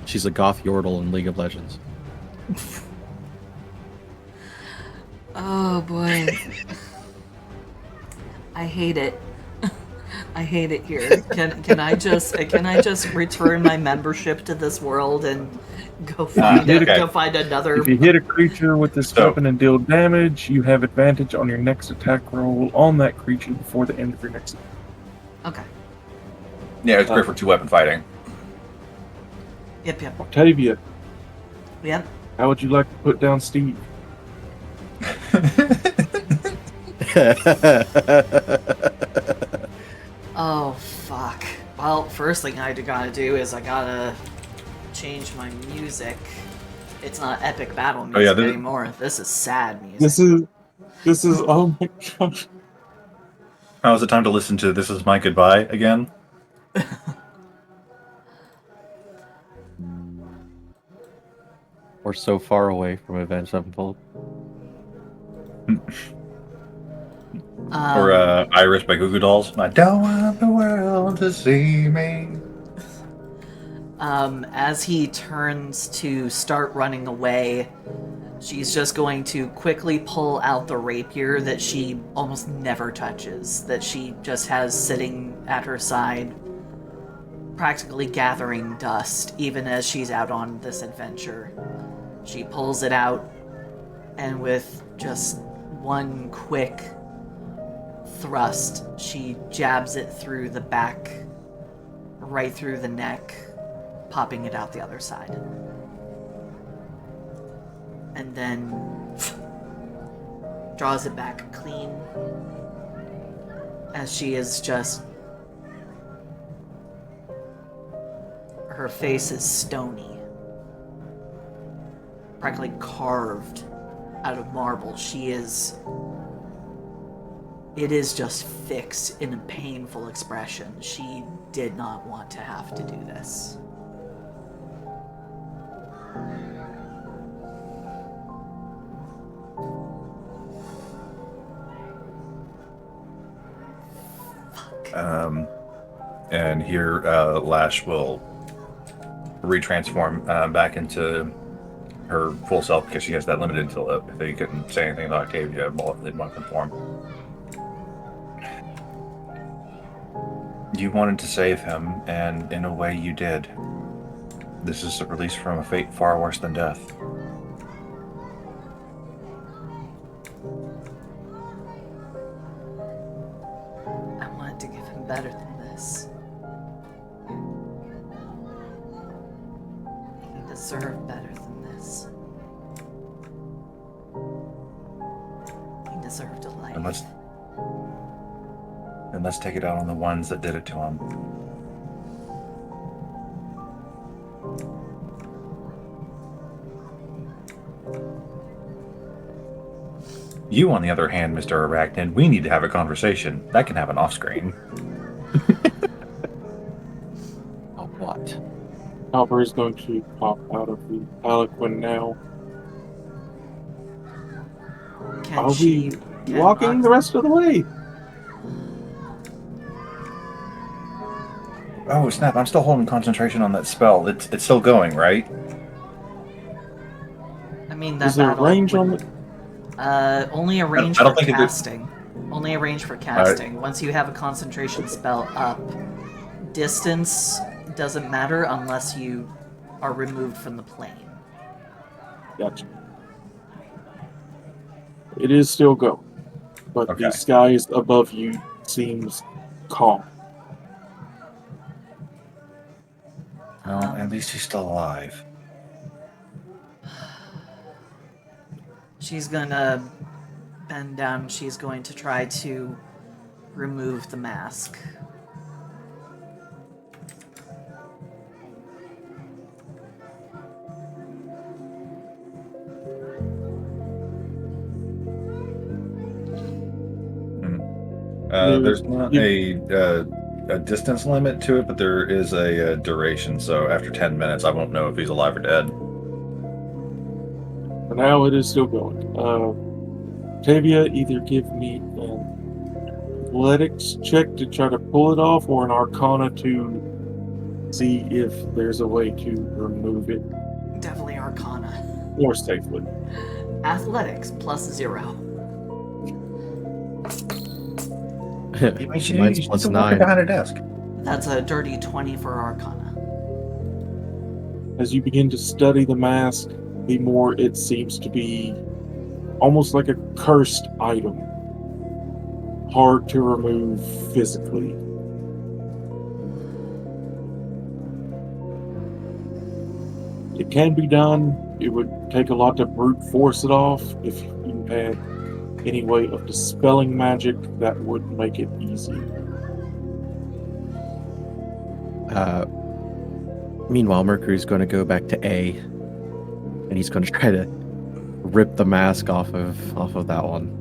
She's a goth yordle in League of Legends. Oh boy. I hate it. I hate it here. Can I just return my membership to this world and go find okay. go find another? If you hit a creature with this weapon and deal damage, you have advantage on your next attack roll on that creature before the end of your next. Okay. Yeah, it's great for 2-weapon fighting. Yep. Octavia, Yep. how would you like to put down Steve? Oh, fuck. Well, first thing I gotta do is I gotta change my music. It's not epic battle music yeah, this- anymore. This is sad music. This is oh my gosh. Now is the time to listen to This Is My Goodbye again? We're so far away from Avenged Sevenfold. Or Iris by Goo Goo Dolls. I don't want the world to see me. As he turns to start running away, she's just going to quickly pull out the rapier that she almost never touches, that she just has sitting at her side, practically gathering dust, even as she's out on this adventure. She pulls it out, and with just one quick thrust, she jabs it through the back, right through the neck, popping it out the other side. And then draws it back clean, as she is just... Her face is stony, practically carved out of marble. It is just fixed in a painful expression. She did not want to have to do this. And here Lash will retransform back into her full self because she has that limited until if they couldn't say anything about Octavia while they want form. You wanted to save him, and in a way you did. This is a release from a fate far worse than death. I wanted to give him better than this. He deserved better than this. He deserved a life. And let's take it out on the ones that did it to him. You, on the other hand, Mr. Arachnid, we need to have a conversation. That can happen off-screen. Oh, what? Copper is going to pop out of the palanquin now. I'll be walking the rest of the way. Oh, snap. I'm still holding concentration on that spell. It's still going, right? I mean, that Is there a battle range on would- the... Only a range I for don't think it did. casting. Only a range for casting. Once you have a concentration spell up, distance doesn't matter unless you are removed from the plane. Gotcha. It is still going, but Okay. the skies above you seems calm. Well, at least he's still alive. She's gonna bend down. She's going to try to remove the mask. There's not a distance limit to it, but there is a duration. So after 10 minutes, I won't know if he's alive or dead. For now, it is still going. Tavia, either give me an athletics check to try to pull it off, or an arcana to see if there's a way to remove it Definitely Arcana. more safely. Athletics +0. Mine's plus 9. behind a desk. That's a dirty 20 for Arcana. As you begin to study the mask, the more it seems to be almost like a cursed item. Hard to remove physically. It can be done. It would take a lot to brute force it off. If you had any way of dispelling magic, that would make it easy. Meanwhile, Mercury's going to go back to A, and he's going to try to rip the mask off of that one.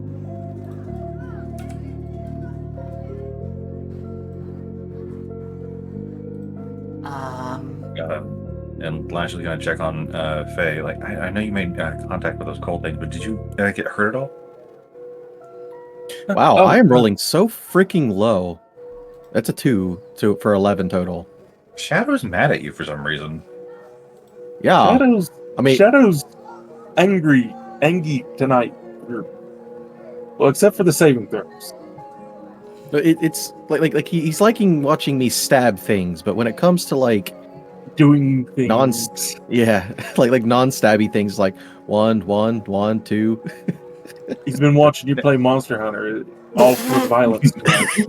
And Lashley's gonna check on Faye. Like, I know you made contact with those cold things, but did you get hurt at all? Wow, Oh, I am rolling so freaking low. That's a 2 for 11 total. Shadow's mad at you for some reason. Yeah, I mean, Shadow's angry tonight. Well, except for the saving throws. it's like he's liking watching me stab things, but when it comes to like Doing things. like non-stabby things, like 1, 2. He's been watching you play Monster Hunter, all for violence tonight.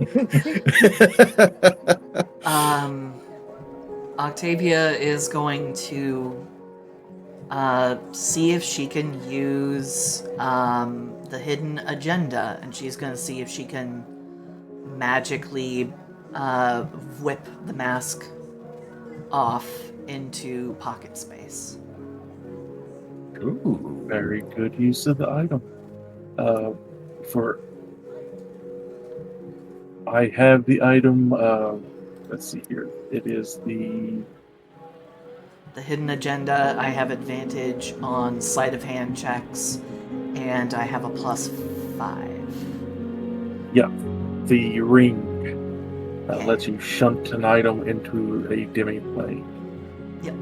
Octavia is going to see if she can use the hidden agenda, and she's going to see if she can magically whip the mask off into pocket space. Ooh. Very good use of the item. I have the item. Let's see here. It is the hidden agenda. I have advantage on sleight of hand checks, and I have a +5. the ring that Yeah. lets you shunt an item into a demi-plane. Yep.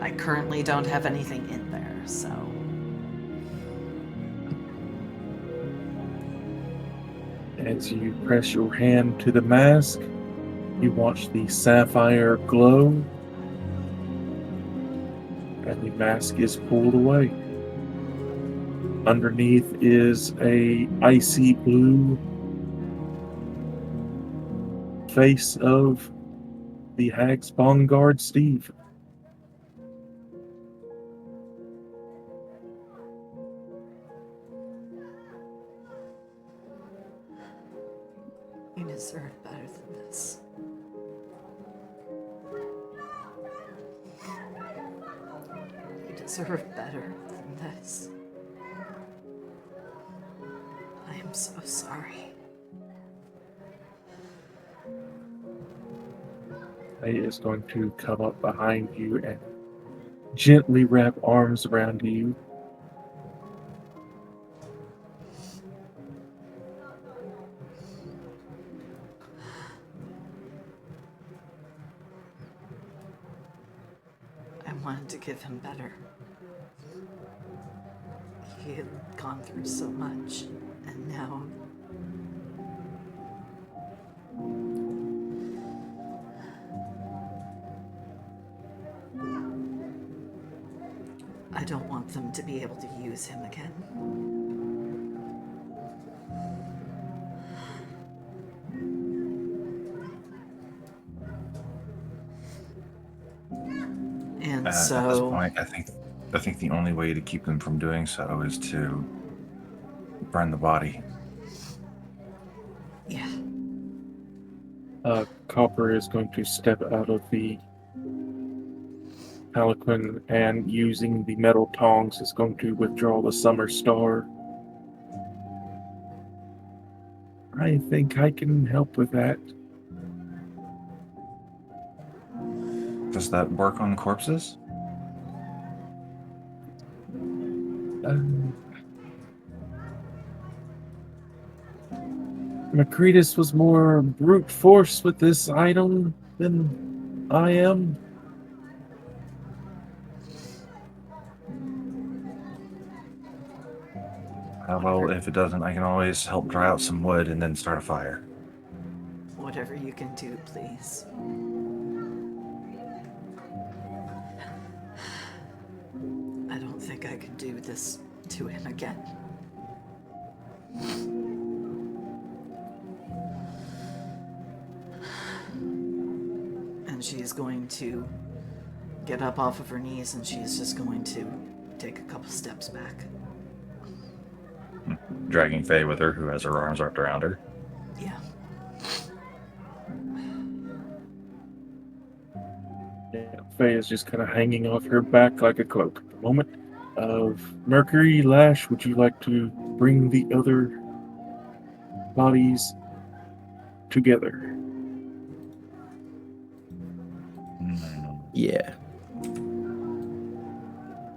I currently don't have anything in there, so. As you press your hand to the mask, you watch the sapphire glow, and the mask is pulled away. Underneath is a icy blue face of the Hag's Bongard Steve. You deserve better than this. You deserve better than this. I am so sorry. He is going to come up behind you and gently wrap arms around you. I wanted to give him better. He had gone through so much, and now I don't want them to be able to use him again. And At this so point, I think the only way to keep them from doing so is to burn the body. yeah. Copper is going to step out of the palanquin and using the metal tongs is going to withdraw the summer star. I think I can help with that. Does that work on corpses? Macretus was more brute force with this item than I am. Well, if it doesn't, I can always help dry out some wood and then start a fire. Whatever you can do, please. I don't think I could do this to him again. And she's going to get up off of her knees and she's just going to take a couple steps back. Dragging Faye with her, who has her arms wrapped around her. Yeah. Yeah, Faye is just kind of hanging off her back like a cloak at the moment. Of Mercury, Lash, would you like to bring the other bodies together? Yeah.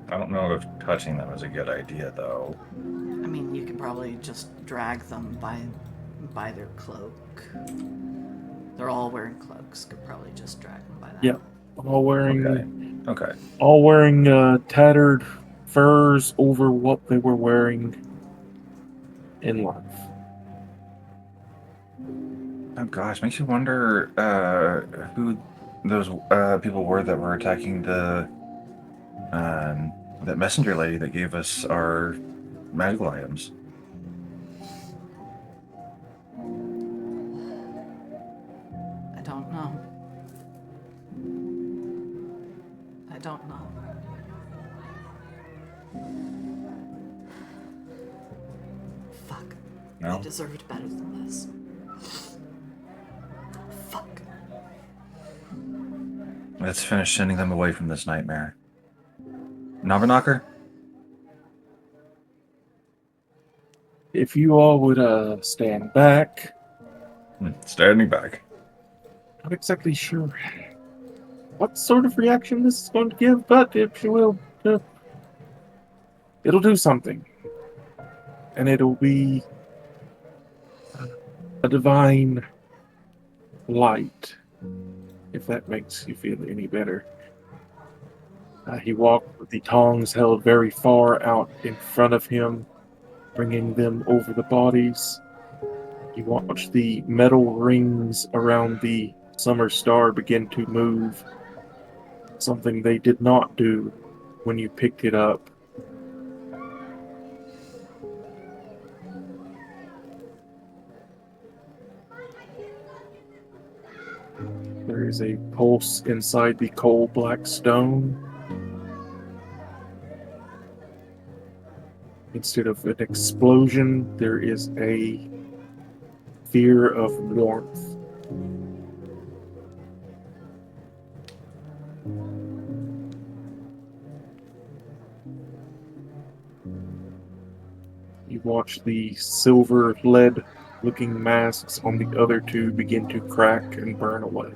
I don't know if touching them is a good idea, though. I mean, you could probably just drag them by their cloak. They're all wearing cloaks. Could probably just drag them by that. Yeah. All wearing Okay. tattered furs over what they were wearing in life. Oh gosh, makes you wonder who those people were that were attacking the that messenger lady that gave us our magical items. I don't know. I don't know. Fuck. No? I deserved better than this. Fuck. Let's finish sending them away from this nightmare. Nabernakar? If you all would stand back, Standing back. not exactly sure what sort of reaction this is going to give, but if you will, it'll do something. And it'll be a divine light, if that makes you feel any better. He walked with the tongs held very far out in front of him, bringing them over the bodies. You watch the metal rings around the summer star begin to move, something they did not do when you picked it up. There is a pulse inside the coal black stone. Instead of an explosion, there is a fear of warmth. You watch the silver lead looking masks on the other two begin to crack and burn away.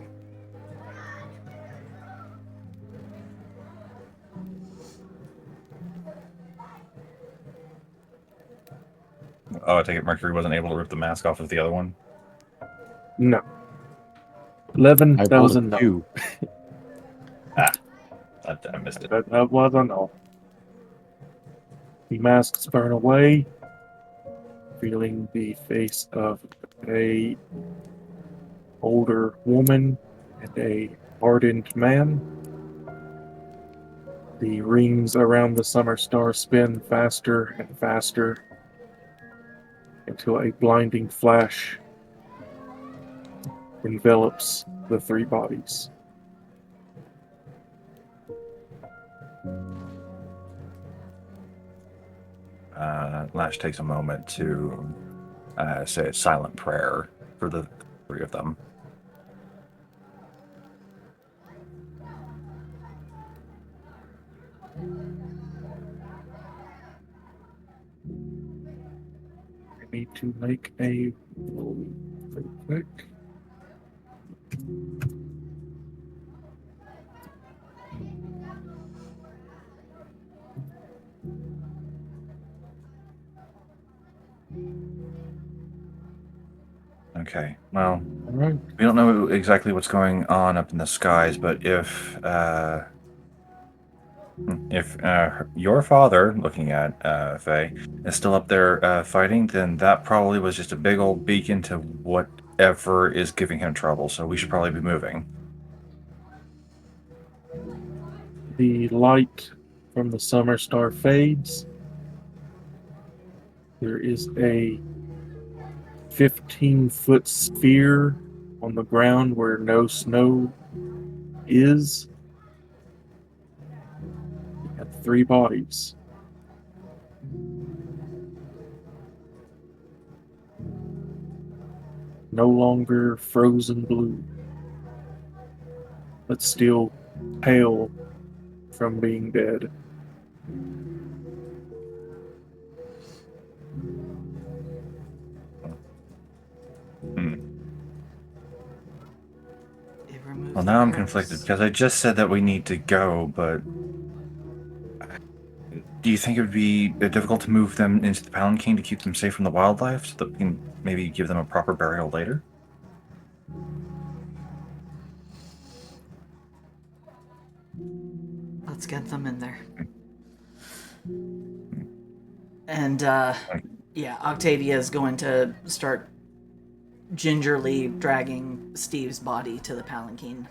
Oh, I take it Mercury wasn't able to rip the mask off of the other one? No. 11, I that was a rolled a no. 2. I missed it. That was a no. The masks burn away, revealing the face of a older woman and a hardened man. The rings around the summer star spin faster and faster until a blinding flash envelops the three bodies. Lash takes a moment to say a silent prayer for the three of them. I need to make a roll real quick. Okay, well, All right. we don't know exactly what's going on up in the skies, but if your father, looking at Faye, is still up there fighting, then that probably was just a big old beacon to whatever is giving him trouble, so we should probably be moving. The light from the summer star fades. There is a 15-foot sphere on the ground where no snow is. 3 bodies. No longer frozen blue, but still pale from being dead. Hmm. It removed Well, the now I'm curse. conflicted because I just said that we need to go, but do you think it would be difficult to move them into the Palanquin to keep them safe from the wildlife so that we can maybe give them a proper burial later? Let's get them in there. And, yeah, Octavia is going to start gingerly dragging Steve's body to the palanquin.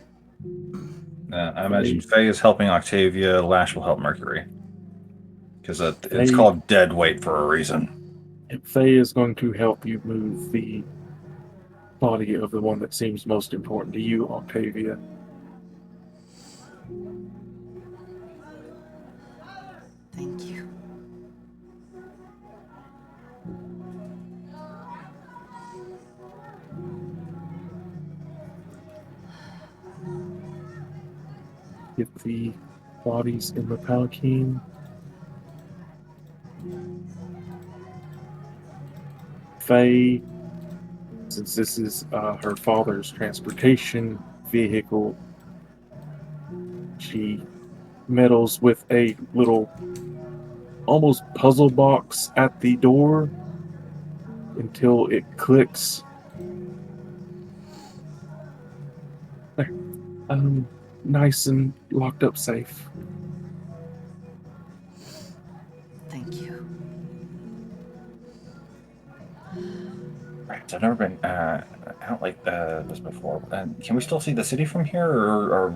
I imagine Faye is helping Octavia, Lash will help Mercury. Because it's Faye- called dead weight for a reason. And Faye is going to help you move the body of the one that seems most important to you, Octavia. Thank you. Get the bodies in the palanquin. Faye, since this is her father's transportation vehicle, she meddles with a little almost puzzle box at the door until it clicks. There. Nice and locked up safe. Thank you. Right, so I've never been out like this before. Can we still see the city from here, or are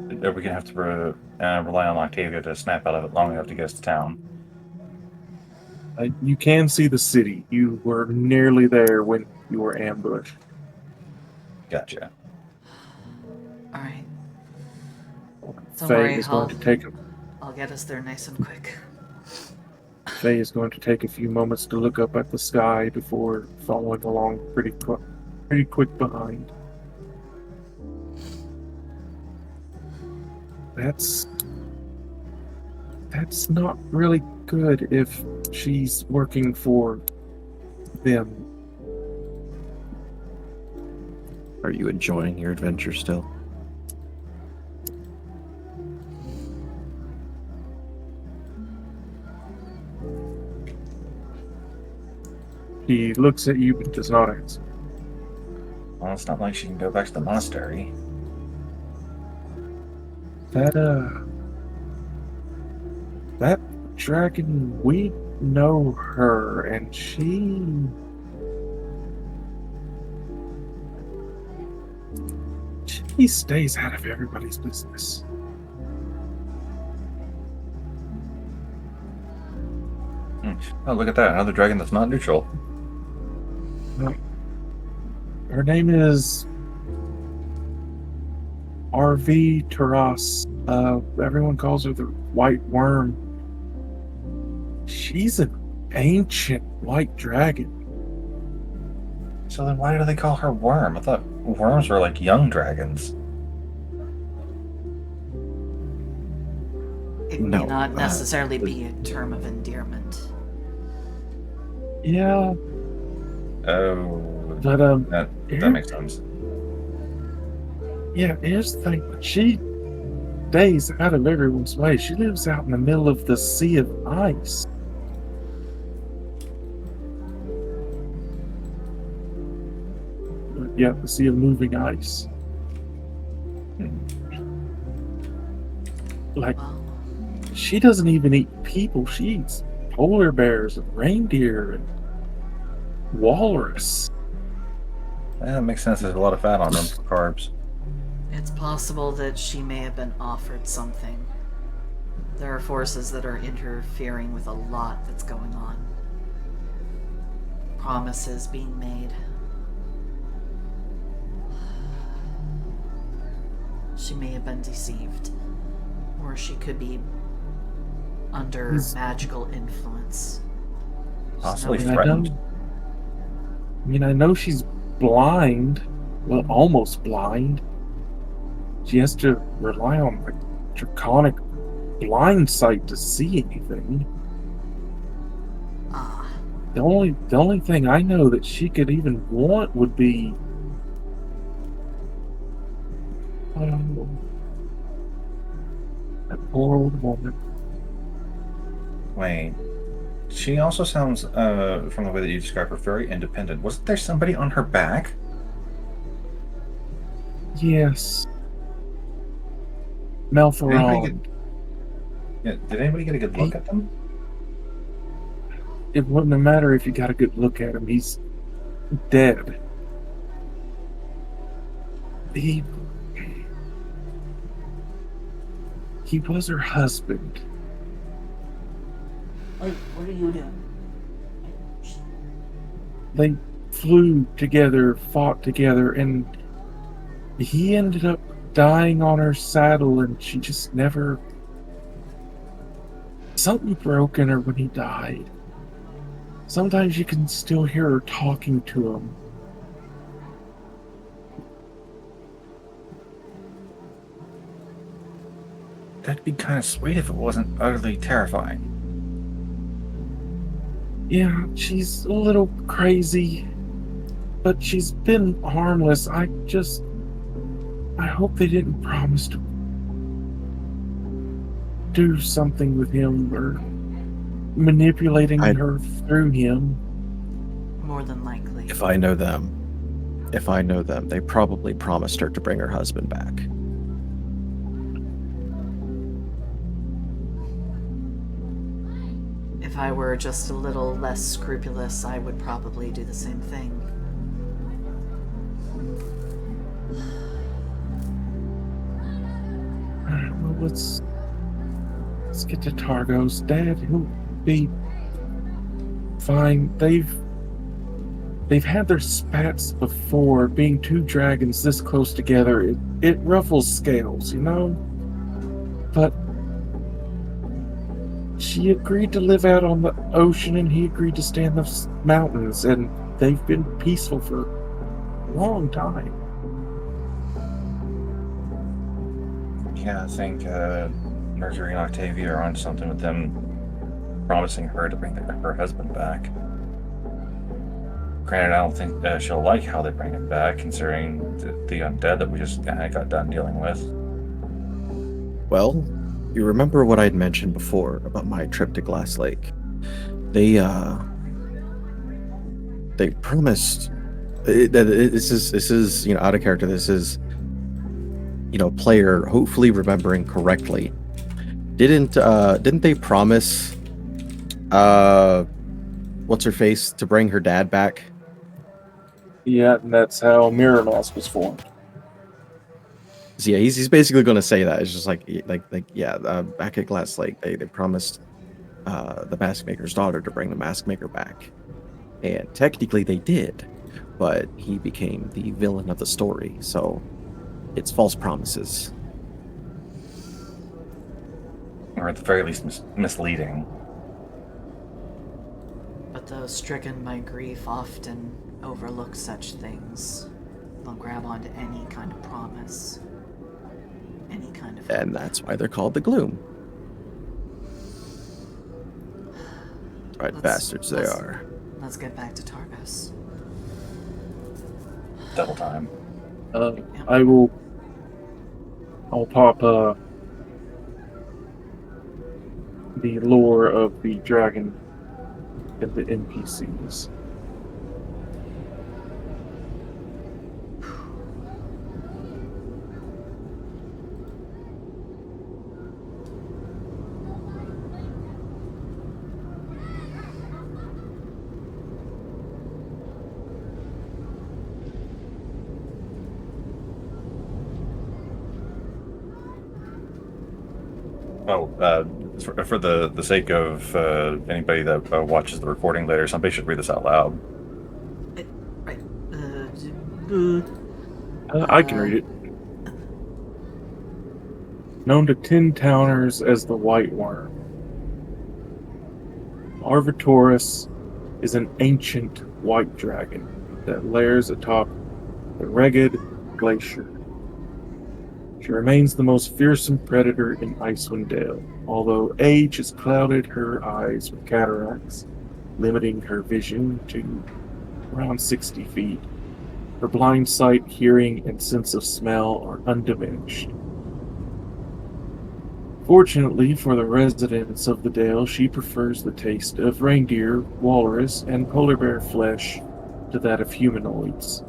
we going to have to rely on Octavia to snap out of it long enough to get us to town? You can see the city. You were nearly there when you were ambushed. Gotcha. All right. Don't Faye worry, is going to take I'll get us there nice and quick. Faye is going to take a few moments to look up at the sky before following along pretty quick behind. That's not really good if she's working for them. Are you enjoying your adventure still? He looks at you but does not answer. Well, it's not like she can go back to the monastery. That dragon, we know her, and she stays out of everybody's business. Oh, look at that. Another dragon that's not neutral. Her name is RV Taras. Everyone calls her the White Worm. She's an ancient white dragon. So then why do they call her Worm? I thought worms were like young dragons. It No, may not necessarily be a term of endearment. Yeah, Oh, but that makes sense. yeah, here's the thing. She stays out of everyone's way. She lives out in the middle of the sea of ice. Yeah, the sea of moving ice. Like, Well, she doesn't even eat people. She eats polar bears and reindeer and walrus. Yeah, that makes sense. There's a lot of fat on them for carbs. it's possible that she may have been offered something. There are forces that are interfering with a lot that's going on. Promises being made. She may have been deceived. Or she could be under He's- magical influence. There's Possibly no I way- threatened. I know she's blind. Well, almost blind. She has to rely on like draconic blind sight to see anything. Ah, The only thing I know that she could even want would be oh, that poor old woman. Wait. She also sounds, from the way that you describe her, very independent. Wasn't there somebody on her back? Yes. Did anybody Malferon. did anybody get a good look at them? It wouldn't have mattered if you got a good look at him. He's dead. He was her husband. what are you doing? They flew together, fought together, and he ended up dying on her saddle, and she just never. Something broke in her when he died. Sometimes you can still hear her talking to him. That'd be kind of sweet if it wasn't utterly terrifying. Yeah, she's a little crazy, but she's been harmless. I hope they didn't promise to do something with him or manipulating her through him. More than likely. If I know them, they probably promised her to bring her husband back. If I were just a little less scrupulous, I would probably do the same thing. Alright, well, let's get to Targos. Dad, he'll be fine. They've had their spats before. Being two dragons this close together, it ruffles scales, you know? But she agreed to live out on the ocean and he agreed to stay in the mountains, and they've been peaceful for a long time. Yeah, I think Mercury and Octavia are on something with them promising her to bring her husband back. Granted, I don't think she'll like how they bring him back, considering the undead that we just got done dealing with. Well, you remember what I'd mentioned before about my trip to Glass Lake? They promised. This is out of character. This is player hopefully remembering correctly. Didn't they promise what's her face to bring her dad back? Yeah, and that's how Mirror Mask was formed. So yeah, he's basically going to say that. It's just back at Glass Lake, they promised the Mask Maker's daughter to bring the Mask Maker back, and technically they did, but he became the villain of the story. So it's false promises, Or at the very least, misleading. But those stricken by grief often overlook such things. They'll grab onto any kind of promise. Any kind of... and that's why they're called the Gloom. Right, bastards they are. Let's get back to Targos. Double time. I'll pop the lore of the dragon and the NPCs. Oh, for the sake of anybody that watches the recording later, somebody should read this out loud. Right. I can read it. Known to 10 towners as the White Worm, Arvitaurus is an ancient white dragon that lairs atop the rugged glacier. She remains the most fearsome predator in Icewind Dale, although age has clouded her eyes with cataracts, limiting her vision to around 60 feet. Her blind sight, hearing, and sense of smell are undiminished. Fortunately for the residents of the Dale, she prefers the taste of reindeer, walrus, and polar bear flesh to that of humanoids.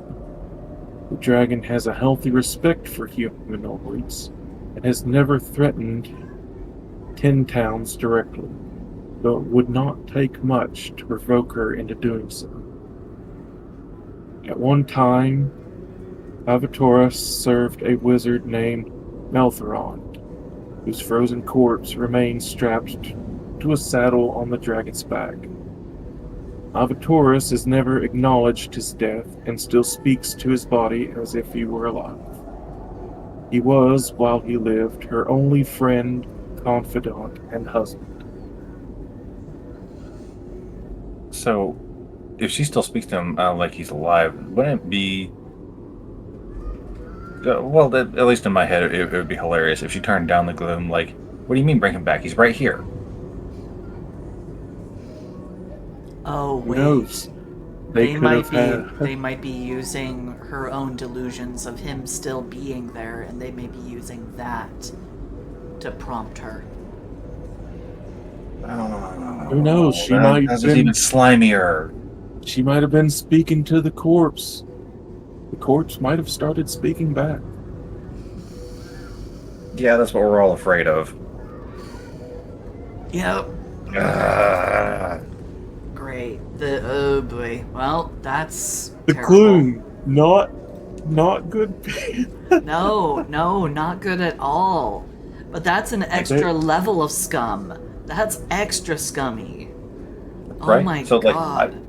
The dragon has a healthy respect for humanoids and has never threatened 10 towns directly, though it would not take much to provoke her into doing so. At one time, Avatorus served a wizard named Meltheron, whose frozen corpse remains strapped to a saddle on the dragon's back. Avatorus has never acknowledged his death and still speaks to his body as if he were alive. He was, while he lived, her only friend, confidant, and husband. So, if she still speaks to him like he's alive, wouldn't it be... well, at least in my head, it would be hilarious if she turned down the gloom like, what do you mean bring him back? He's right here. Oh Who wait. knows? They could might have be had- they might be using her own delusions of him still being there, and they may be using that to prompt her. Who knows? She That might has been- even slimier. She might have been speaking to the corpse. The corpse might have started speaking back. Yeah, that's what we're all afraid of. Yep. Ah. Great. Oh boy. Well, that's The terrible. gloom, not good. No, not good at all. But that's an extra level of scum. That's extra scummy. Oh Right? my So, like, god.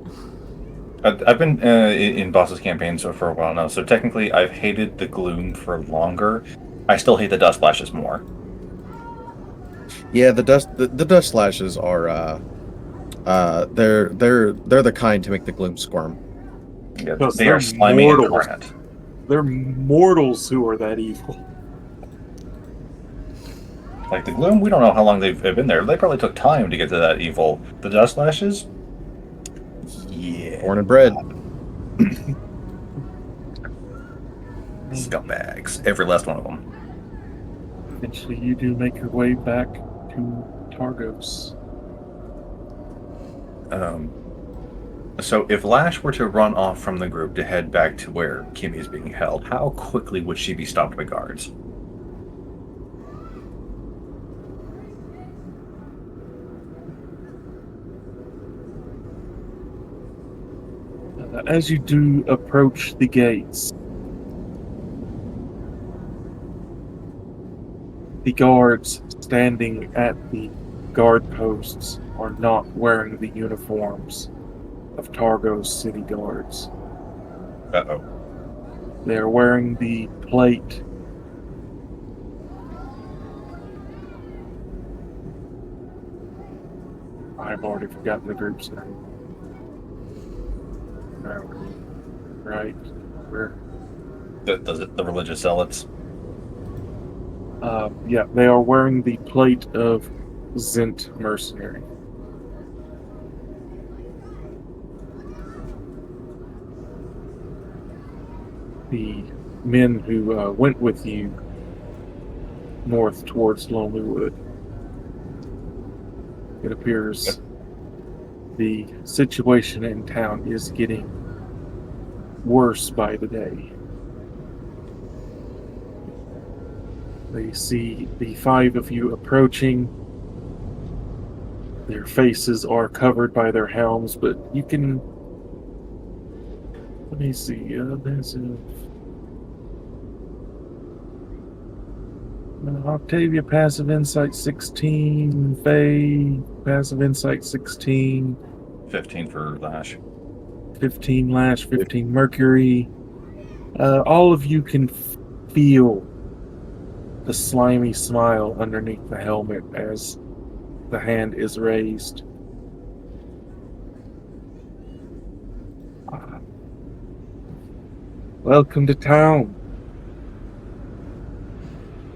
I've been in Boss's campaigns for a while now, so technically I've hated the gloom for longer. I still hate the dust flashes more. Yeah, the dust slashes are they're the kind to make the gloom squirm. Yeah, Because they they're are slimy and mortals. incarnate. They're mortals who are that evil. Like the gloom, we don't know how long they've been there. They probably took time to get to that evil. The dust flashes? Yeah. Born and bred. Scumbags. Every last one of them. Eventually, you do make your way back to Targos. So if Lash were to run off from the group to head back to where Kimmy is being held, how quickly would she be stopped by guards? As you do approach the gates, the guards standing at the guard posts are not wearing the uniforms of Targos city guards. Uh-oh. They are wearing the plate. I've already forgotten the group's name. Right. Where? The religious zealots? Yeah, they are wearing the plate of Zint mercenary. The men who went with you north towards Lonelywood. It appears the situation in town is getting worse by the day. They see the 5 of you approaching. Their faces are covered by their helms, but you can... Let me see. There's a... Octavia, passive insight 16. Faye, passive insight 16. 15 for Lash. 15 Lash, 15 Mercury. All of you can feel the slimy smile underneath the helmet as the hand is raised. Welcome to town.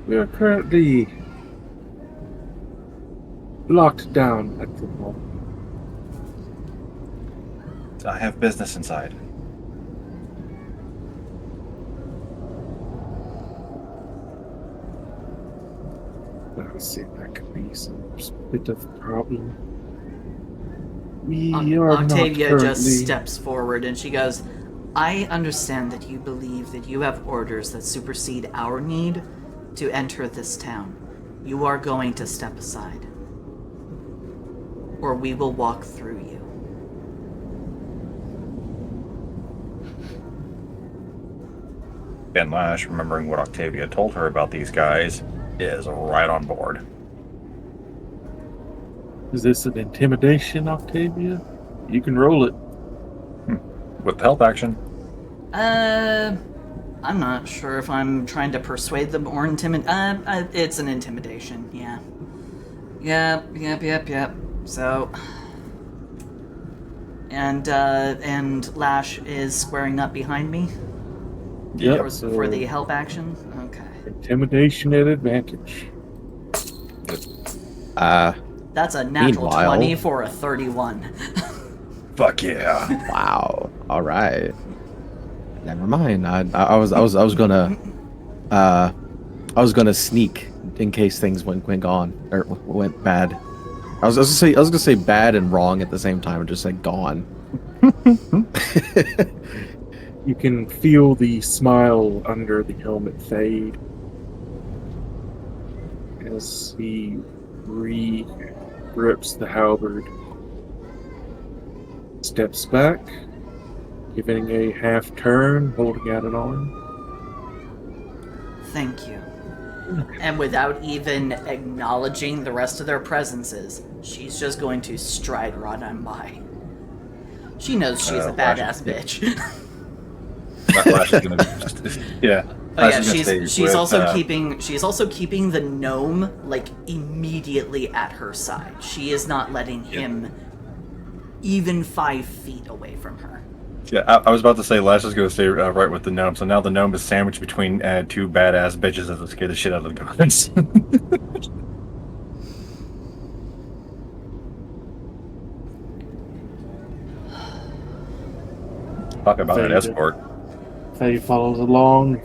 We are currently locked down at the moment. I have business inside. Let's see if that could be some bit of a problem. We are Octavia not just currently... steps forward and she goes, I understand that you believe that you have orders that supersede our need to enter this town. You are going to step aside, or we will walk through you. And Lash, remembering what Octavia told her about these guys, is right on board. Is this an intimidation, Octavia? You can roll it. With the help action. I'm not sure if I'm trying to persuade them or intimidate. It's an intimidation, yeah. Yep. So, and Lash is squaring up behind me Yep. for the help action. Okay. Intimidation at advantage. That's a natural Meanwhile- 20 for a 31. Fuck yeah. Wow. All right. Never mind. I was gonna sneak in case things went gone or went bad. I was gonna say bad and wrong at the same time, and just say gone. You can feel the smile under the helmet fade as he grips the halberd, steps back, giving a half turn, holding out an arm. Thank you. And without even acknowledging the rest of their presences, she's just going to stride right on by. She knows she's a badass bitch. Lash is gonna just, yeah. Oh Lash yeah, is gonna stay she's with, also keeping the gnome like immediately at her side. She is not letting him even 5 feet away from her. Yeah, I was about to say Lash is gonna stay right with the gnome. So now the gnome is sandwiched between two badass bitches that will scare the shit out of the guards. Talk about an escort. Faye follows along,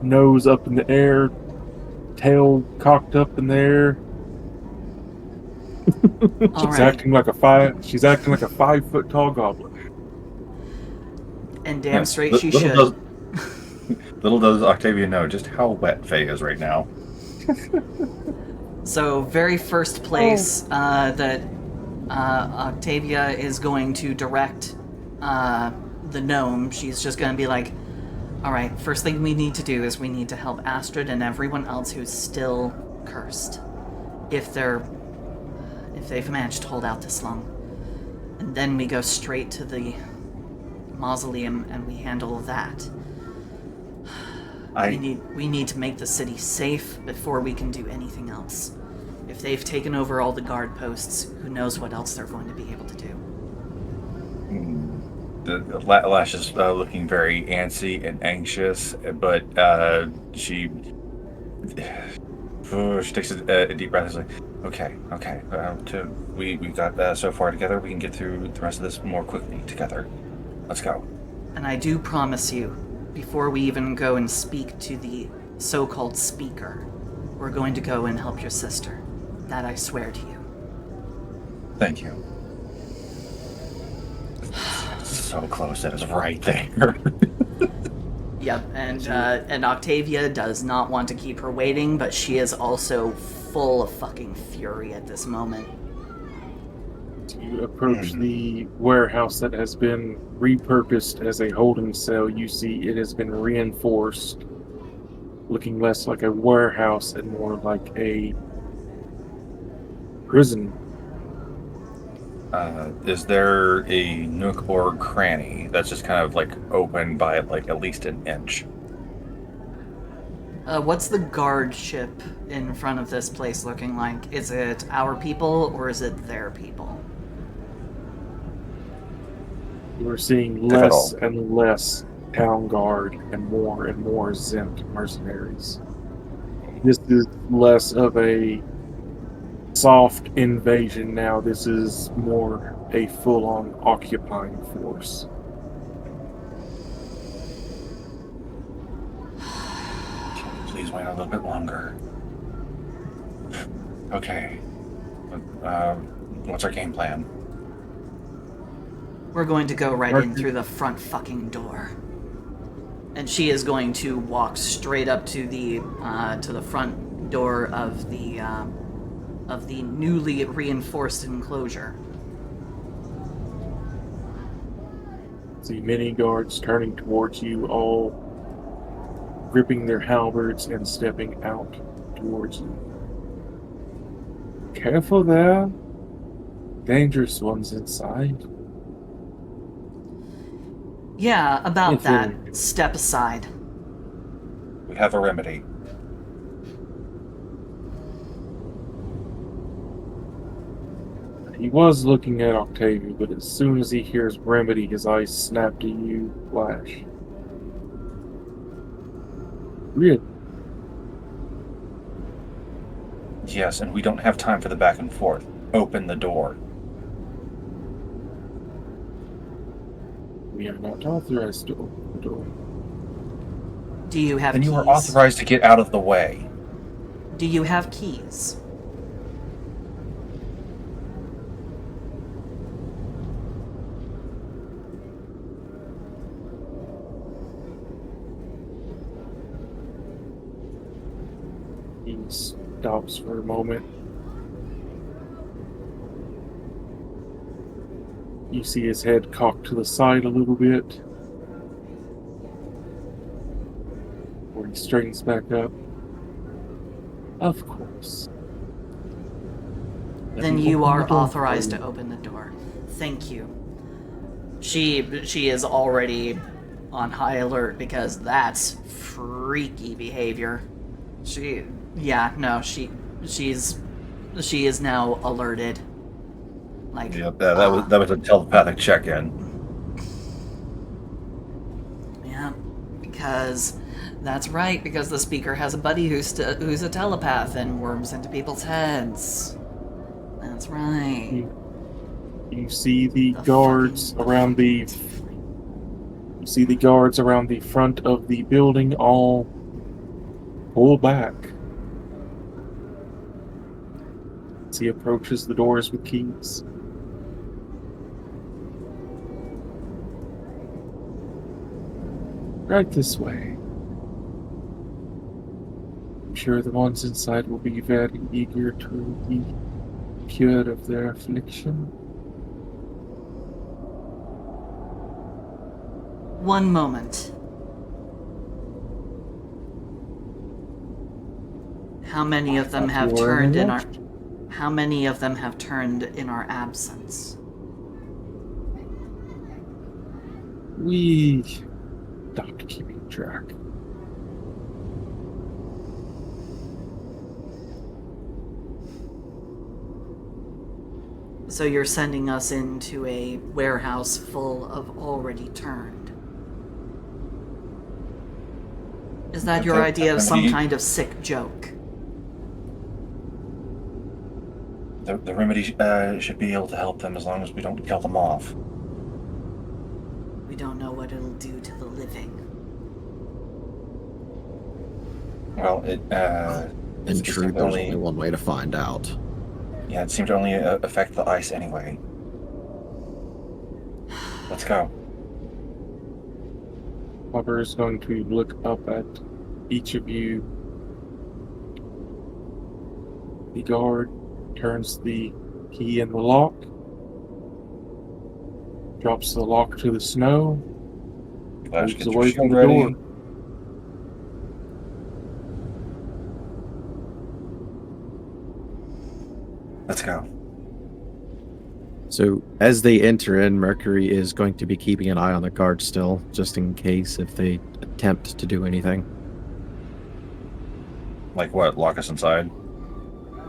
nose up in the air, tail cocked up in the air. All She's right. acting like a 5-foot tall goblin. And damn straight she Little should. Little does Octavia know just how wet Faye is right now. So, very first place that Octavia is going to direct the gnome, she's just going to be like, alright, first thing we need to do is we need to help Astrid and everyone else who's still cursed. If they've managed to hold out this long. And then we go straight to the mausoleum and we handle that. We need to make the city safe before we can do anything else. If they've taken over all the guard posts, who knows what else they're going to be able to do. The Lash is looking very antsy and anxious, but she takes a deep breath. And is like, okay. We got so far together. We can get through the rest of this more quickly together. Let's go. And I do promise you, before we even go and speak to the so-called speaker, we're going to go and help your sister. That I swear to you. Thank you. So close. That is right there. Yep, and Octavia does not want to keep her waiting, but she is also full of fucking fury at this moment. You approach the warehouse that has been repurposed as a holding cell. You see it has been reinforced, looking less like a warehouse and more like a prison. Is there a nook or cranny that's just kind of like open by like at least an inch? What's the guard ship in front of this place looking like? Is it our people or is it their people? You are seeing If at less all. and less town guard and more exempt mercenaries. This is less of a soft invasion now. This is more a full-on occupying force. Please wait a little bit longer. Okay. What's our game plan? We're going to go right in through the front fucking door. And she is going to walk straight up to the front door of the newly reinforced enclosure. See many guards turning towards you, all gripping their halberds and stepping out towards you. Careful there. Dangerous ones inside. Yeah, about If that. you're- Step aside. We have a remedy. He was looking at Octavia, but as soon as he hears remedy, his eyes snap to you, flash. Really? Yes, and we don't have time for the back and forth. Open the door. We are not authorized to open the door. Do you have And keys? you are authorized to get out of the way. Do you have keys? He stops for a moment. You see his head cocked to the side a little bit. Where he straightens back up. Of course. Then you are authorized to open the door. Thank you. She is already on high alert because that's freaky behavior. She is now alerted. Like Yep, that was a telepathic check-in. yeah, because that's right. Because the speaker has a buddy who's a telepath and worms into people's heads. That's right. You see the The guards fucking- around the You see the guards around the front of the building all pull back. As he approaches the doors with keys. Right this way. I'm sure the ones inside will be very eager to be cured of their affliction. One moment. How many of them have turned in our How many of them have turned in our absence? We stopped keeping track. So you're sending us into a warehouse full of already turned. Is that your Okay, idea of some remedy- kind of sick joke? The remedy should be able to help them as long as we don't kill them off. We don't know what it'll do to the living. Well, In it truth, seemed there's only- only one way to find out. Yeah, it seemed to only affect the ice anyway. Let's go. Hopper is going to look up at each of you. The guard turns the key in the lock, drops the lock to the snow, Flash, moves get your away from shield the ready. door. Let's go. So, as they enter in, Mercury is going to be keeping an eye on the guard still, just in case if they attempt to do anything. Like what? Lock us inside?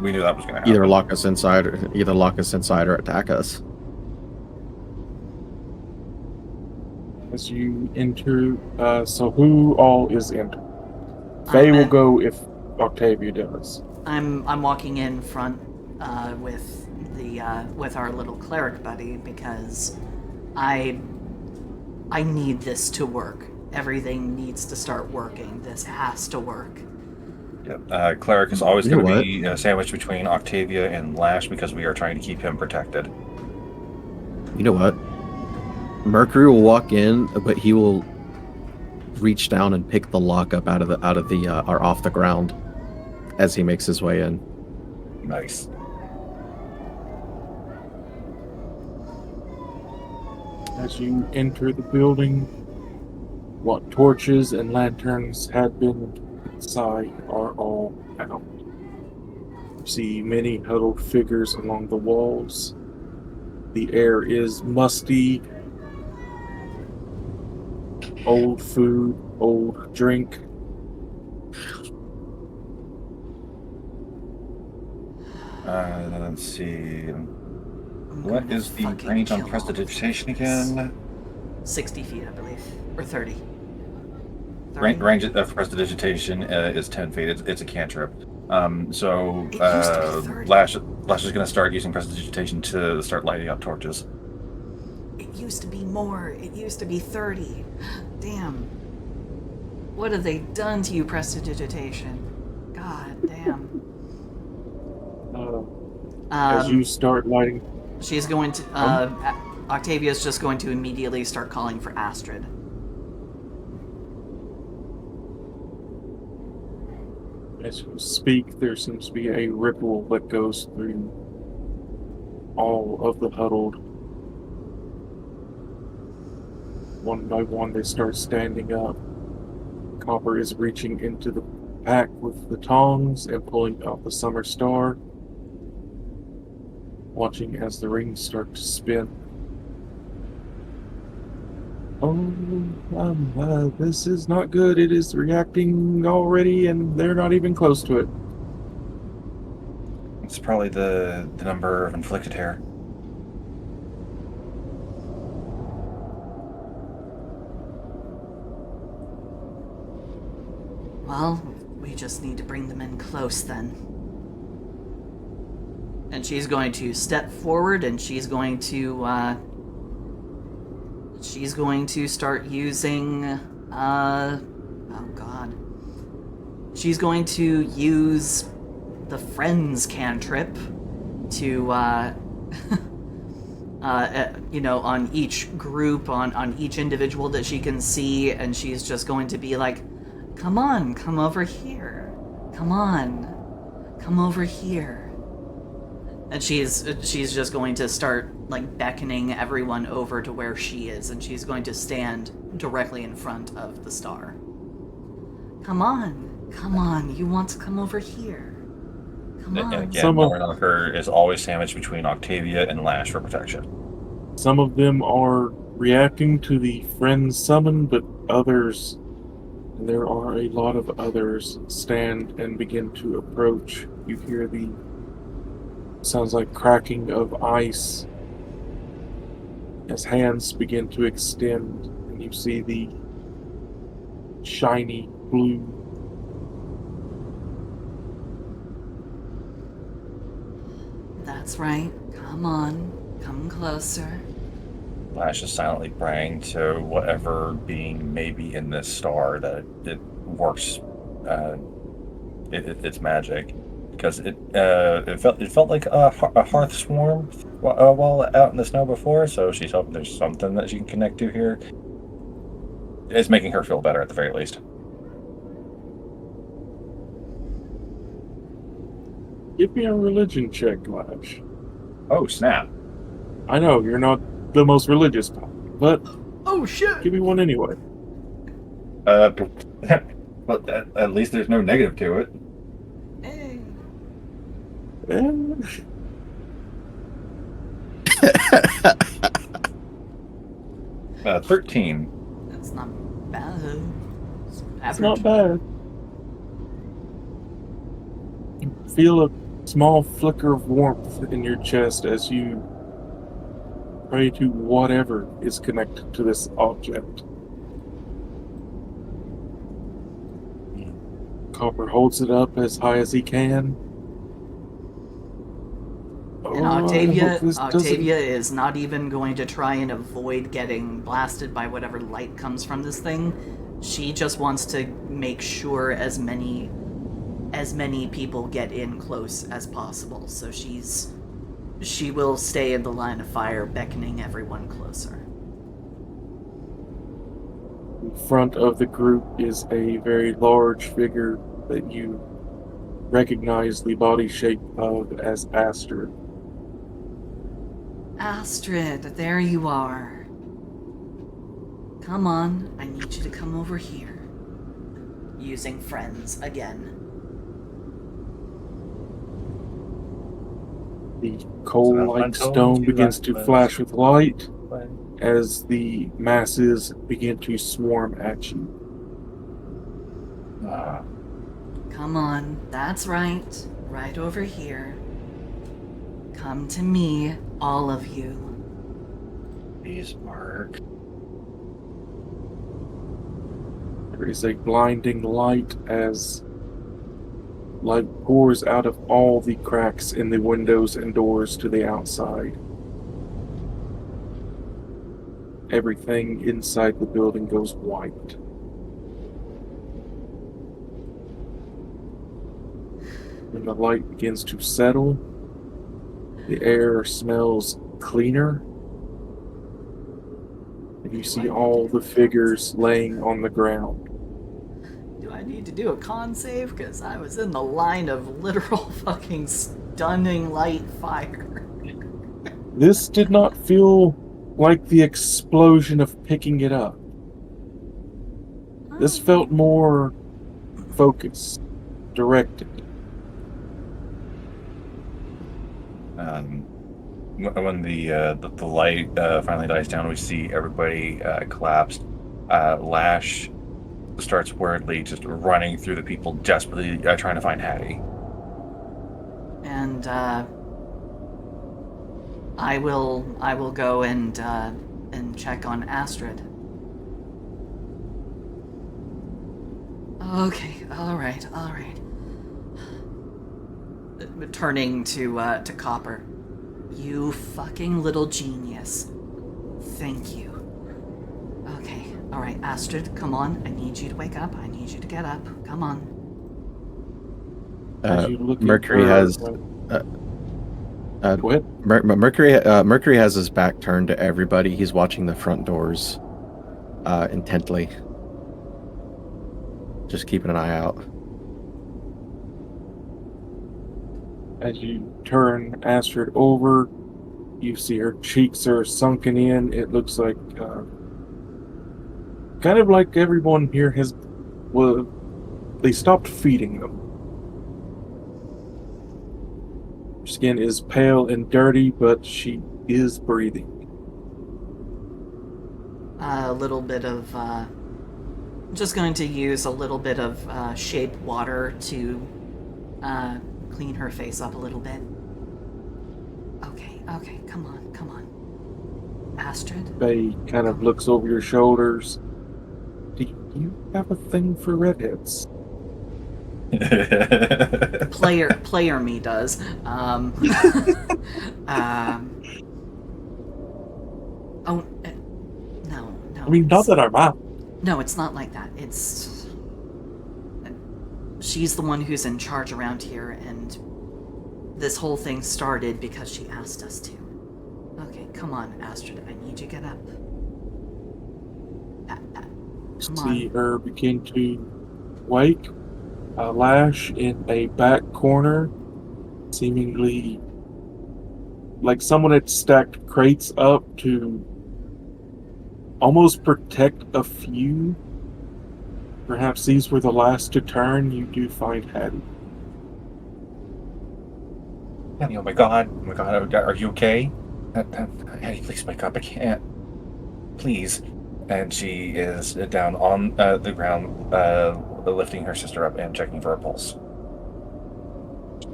We knew that was going to happen. Either lock us inside or attack us. As you enter, so who all is entering? I'm Faye will in- go if Octavia does. I'm walking in front with with our little cleric buddy because I need this to work. Everything needs to start working. This has to work. Yep. Cleric is always You know going to what? be sandwiched between Octavia and Lash because we are trying to keep him protected. You know what? Mercury will walk in, but he will reach down and pick the lock up out of the or off the ground as he makes his way in. Nice. As you enter the building, what torches and lanterns had been inside are all out. You see many huddled figures along the walls. The air is musty. Old food, old drink. Let's see. I'm What gonna is the fucking range on kill all of prestidigitation this. again? 60 feet, I believe, or 30. 30? Range of prestidigitation is 10 feet. It's a cantrip. So It used to be 30. Lash is going to start using prestidigitation to start lighting up torches. It used to be more. It used to be 30. Damn. What have they done to you, prestidigitation? God damn. As you start lighting, She's going to. Octavia's just going to immediately start calling for Astrid. as you speak, there seems to be a ripple that goes through all of the huddled. One by one, they start standing up. Copper is reaching into the pack with the tongs and pulling out the summer star, watching as the rings start to spin. Oh, this is not good. It is reacting already, and they're not even close to it. It's probably the number of inflicted hair. Well, we just need to bring them in close then. And she's going to step forward and she's going to start using oh god. She's going to use the friends cantrip to on each group, on each individual that she can see, and she's just going to be like, come on, come over here. Come on, come over here. And she's just going to start like beckoning everyone over to where she is, and she's going to stand directly in front of the star. Come on, you want to come over here. Come on. And again, Someone- Mornocker is always sandwiched between Octavia and Lash for protection. Some of them are reacting to the friends summon, but others, there are a lot of others, stand and begin to approach. You hear the sounds like cracking of ice as hands begin to extend, and you see the shiny blue. That's right. Come on, come closer. Lash is silently praying to whatever being may be in this star that it works. It's magic, because it felt like a hearth swarm while out in the snow before. So she's hoping there's something that she can connect to here. It's making her feel better at the very least. Give me a religion check, Lash. Oh snap! I know you're not the most religious, but Oh shit! give me one anyway. But at least there's no negative to it. Hey. Eh, 13. That's not bad. It's it's not bad. You feel a small flicker of warmth in your chest as you pray to whatever is connected to this object. Copper holds it up as high as he can. And I Octavia, hope this doesn't- Octavia is not even going to try and avoid getting blasted by whatever light comes from this thing. She just wants to make sure as many people get in close as possible. So she will stay in the line of fire, beckoning everyone closer. In front of the group is a very large figure that you recognize the body shape of as Astrid. Astrid, there you are. Come on, I need you to come over here. Using friends again. The coal-like stone begins to flash with light as the masses begin to swarm at you. Come on, that's right. Right over here. Come to me, all of you. Please, Mark. There is a blinding light as light pours out of all the cracks in the windows and doors to the outside. Everything inside the building goes white. When the light begins to settle, the air smells cleaner, and you see all the figures laying on the ground. Do I need to do a con save? Because I was in the line of literal fucking stunning light fire. This did not feel like the explosion of picking it up. This felt more focused, directed. When the light finally dies down, we see everybody collapsed. Lash starts worriedly just running through the people, desperately trying to find Hattie. And I will go and check on Astrid. Okay, all right. Turning to Copper. You fucking little genius. Thank you. Okay, all right, Astrid, come on. I need you to wake up. I need you to get up. Come on. As you look at Mercury her- has Go ahead. Mercury has his back turned to everybody. He's watching the front doors intently, just keeping an eye out. As you turn Astrid over, you see her cheeks are sunken in. It looks like, kind of like everyone here has, well, they stopped feeding them. Her skin is pale and dirty, but she is breathing. A little bit of, just going to use a little bit of shape water to clean her face up a little bit. Okay, come on. Astrid? Faye kind of looks over your shoulders. Do you have a thing for redheads? Player me does. Oh, no. I mean, not that I'm out. No, it's not like that. It's... She's the one who's in charge around here, and this whole thing started because she asked us to. Okay, come on, Astrid. I need you to get up. Come See on. her begin to wake. Lash in a back corner, seemingly like someone had stacked crates up to almost protect a few. Perhaps these were the last to turn. You do find Hattie. Hattie, oh my god, are you okay? Hattie, please wake up, I can't. Please. And she is down on the ground, lifting her sister up and checking for her pulse.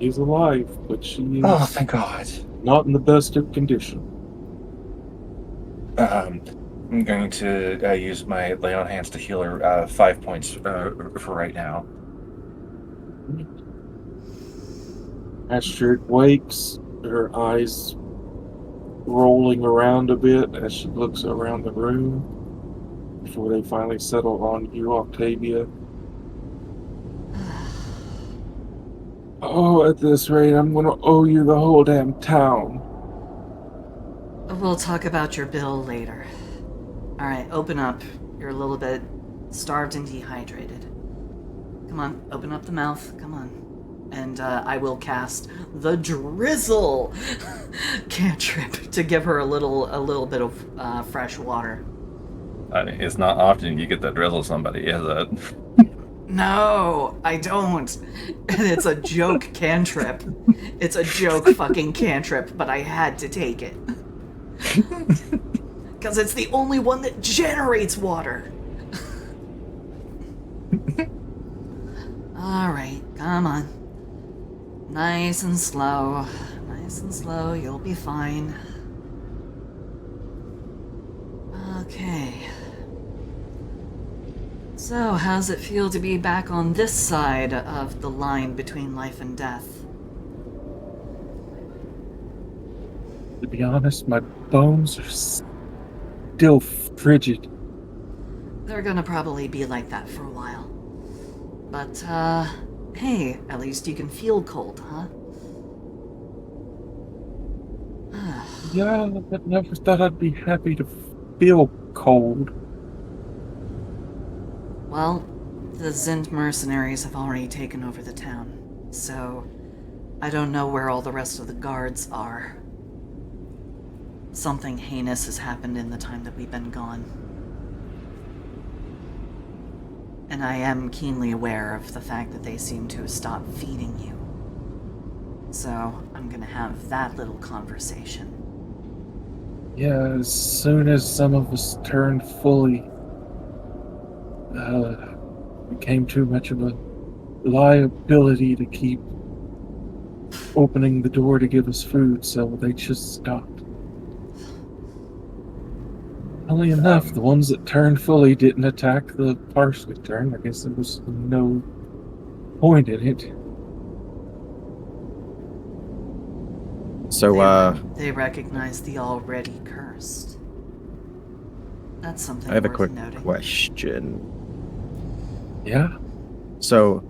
She's alive, but she is Oh, thank God. not in the best of condition. I'm going to use my lay on hands to heal her 5 points for right now. Astrid wakes, her eyes rolling around a bit as she looks around the room before they finally settle on you, Octavia. Oh, at this rate, I'm gonna owe you the whole damn town. We'll talk about your bill later. Alright, open up. You're a little bit starved and dehydrated. Come on, open up the mouth. Come on. And I will cast the Drizzle cantrip to give her a little bit of fresh water. I mean, it's not often you get to drizzle somebody, is it? No, I don't. And it's a joke cantrip. It's a joke fucking cantrip, but I had to take it. Because it's the only one that generates water. Alright, come on. Nice and slow. Nice and slow, you'll be fine. Okay. So, how's it feel to be back on this side of the line between life and death? To be honest, my bones are still frigid. They're gonna probably be like that for a while. But, hey, at least you can feel cold, huh? Yeah, but never thought I'd be happy to feel cold. Well, the Zend mercenaries have already taken over the town, so I don't know where all the rest of the guards are. Something heinous has happened in the time that we've been gone. And I am keenly aware of the fact that they seem to have stopped feeding you. So, I'm gonna have that little conversation. Yeah, as soon as some of us turned fully, became too much of a liability to keep opening the door to give us food, so they just stopped. Funnily enough, the ones that turned fully didn't attack the partially turned. I guess there was no point in it. So, They recognize the already cursed. That's something I have a worth quick noting. question. Yeah? So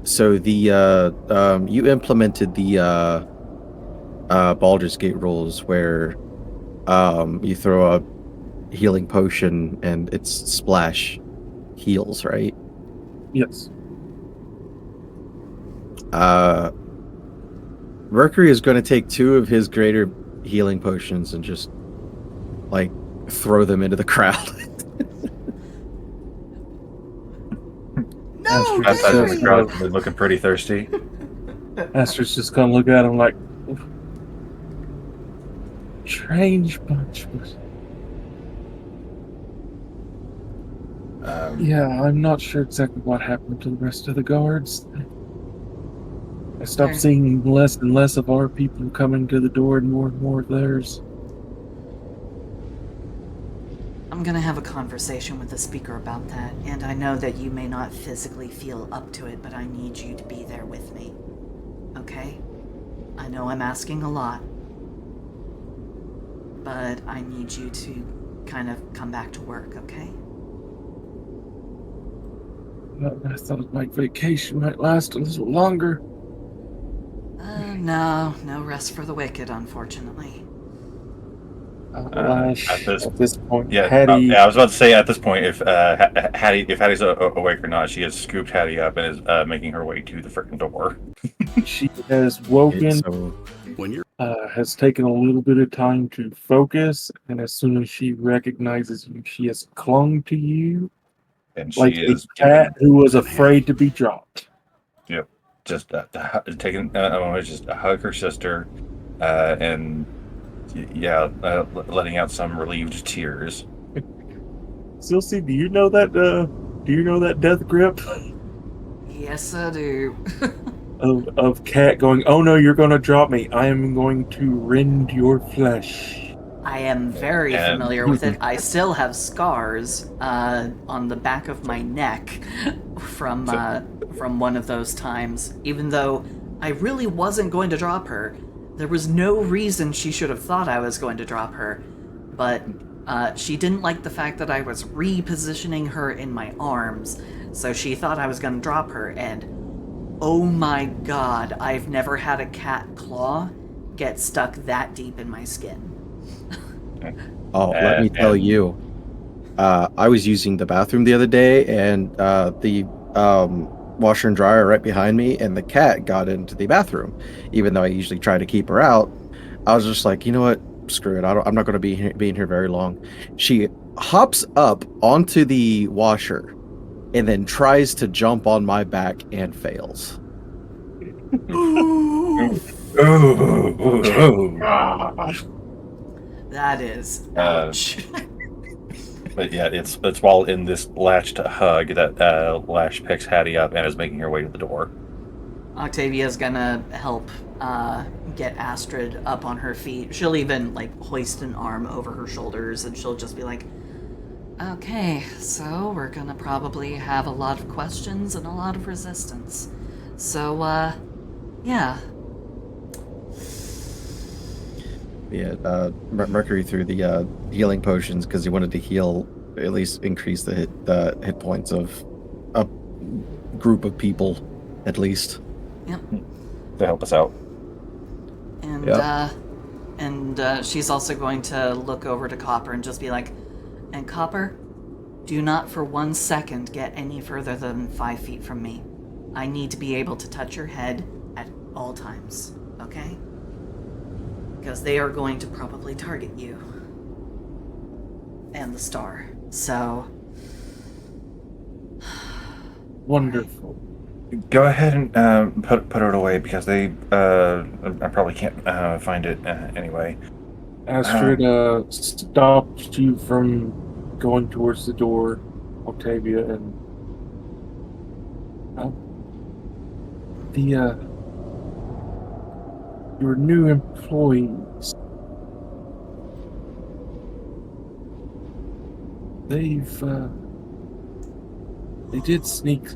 the you implemented the Baldur's Gate rules where you throw a healing potion and its splash heals, right? Yes. Mercury is going to take 2 of his greater healing potions and just like throw them into the crowd. No, Outside of the Gary! crowd, they're looking pretty thirsty. Aster's just gonna look at him like, strange bunch, but yeah, I'm not sure exactly what happened to the rest of the guards. I stopped Fair. seeing less and less of our people coming to the door and more of theirs. I'm gonna have a conversation with the speaker about that, and I know that you may not physically feel up to it, but I need you to be there with me. Okay? I know I'm asking a lot, but I need you to kind of come back to work, okay? I thought my vacation might last a little longer. No rest for the wicked, unfortunately. At this point, Yeah, Hattie, I was about to say at this point, if Hattie's awake or not, she has scooped Hattie up and is making her way to the freaking door. she has woken, So has taken a little bit of time to focus, and as soon as she recognizes you, she has clung to you And she like a is cat who was afraid to be dropped. just taking a moment, just to hug her sister, and letting out some relieved tears. Silsey, do you know that death grip Yes, I do. of cat going, oh no, you're gonna drop me. I am going to rend your flesh. I am very And- familiar with it. I still have scars on the back of my neck from one of those times. Even though I really wasn't going to drop her, there was no reason she should have thought I was going to drop her. But she didn't like the fact that I was repositioning her in my arms, so she thought I was going to drop her. And oh my god, I've never had a cat claw get stuck that deep in my skin. Oh, let me tell you. I was using the bathroom the other day, and the washer and dryer right behind me, and the cat got into the bathroom. Even though I usually try to keep her out, I was just like, you know what? Screw it. I'm not going to be in here very long. She hops up onto the washer and then tries to jump on my back and fails. That is Uh, ouch. But yeah, it's while in this latched hug that Lash picks Hattie up and is making her way to the door. Octavia's gonna help get Astrid up on her feet. She'll even like hoist an arm over her shoulders, and she'll just be like, "Okay, so we're gonna probably have a lot of questions and a lot of resistance. So, yeah." Yeah, Mercury threw the healing potions because he wanted to heal, at least increase the hit points of a group of people, at least. Yep. To help us out. And Yeah. she's also going to look over to Copper and just be like, "And Copper, do not for 1 second get any further than 5 feet from me. I need to be able to touch your head at all times, okay? Because they are going to probably target you. And the star. So..." Wonderful. Go ahead and put it away because they I probably can't find it anyway. Astrid stopped you from going towards the door, Octavia, and your new employees. They did sneak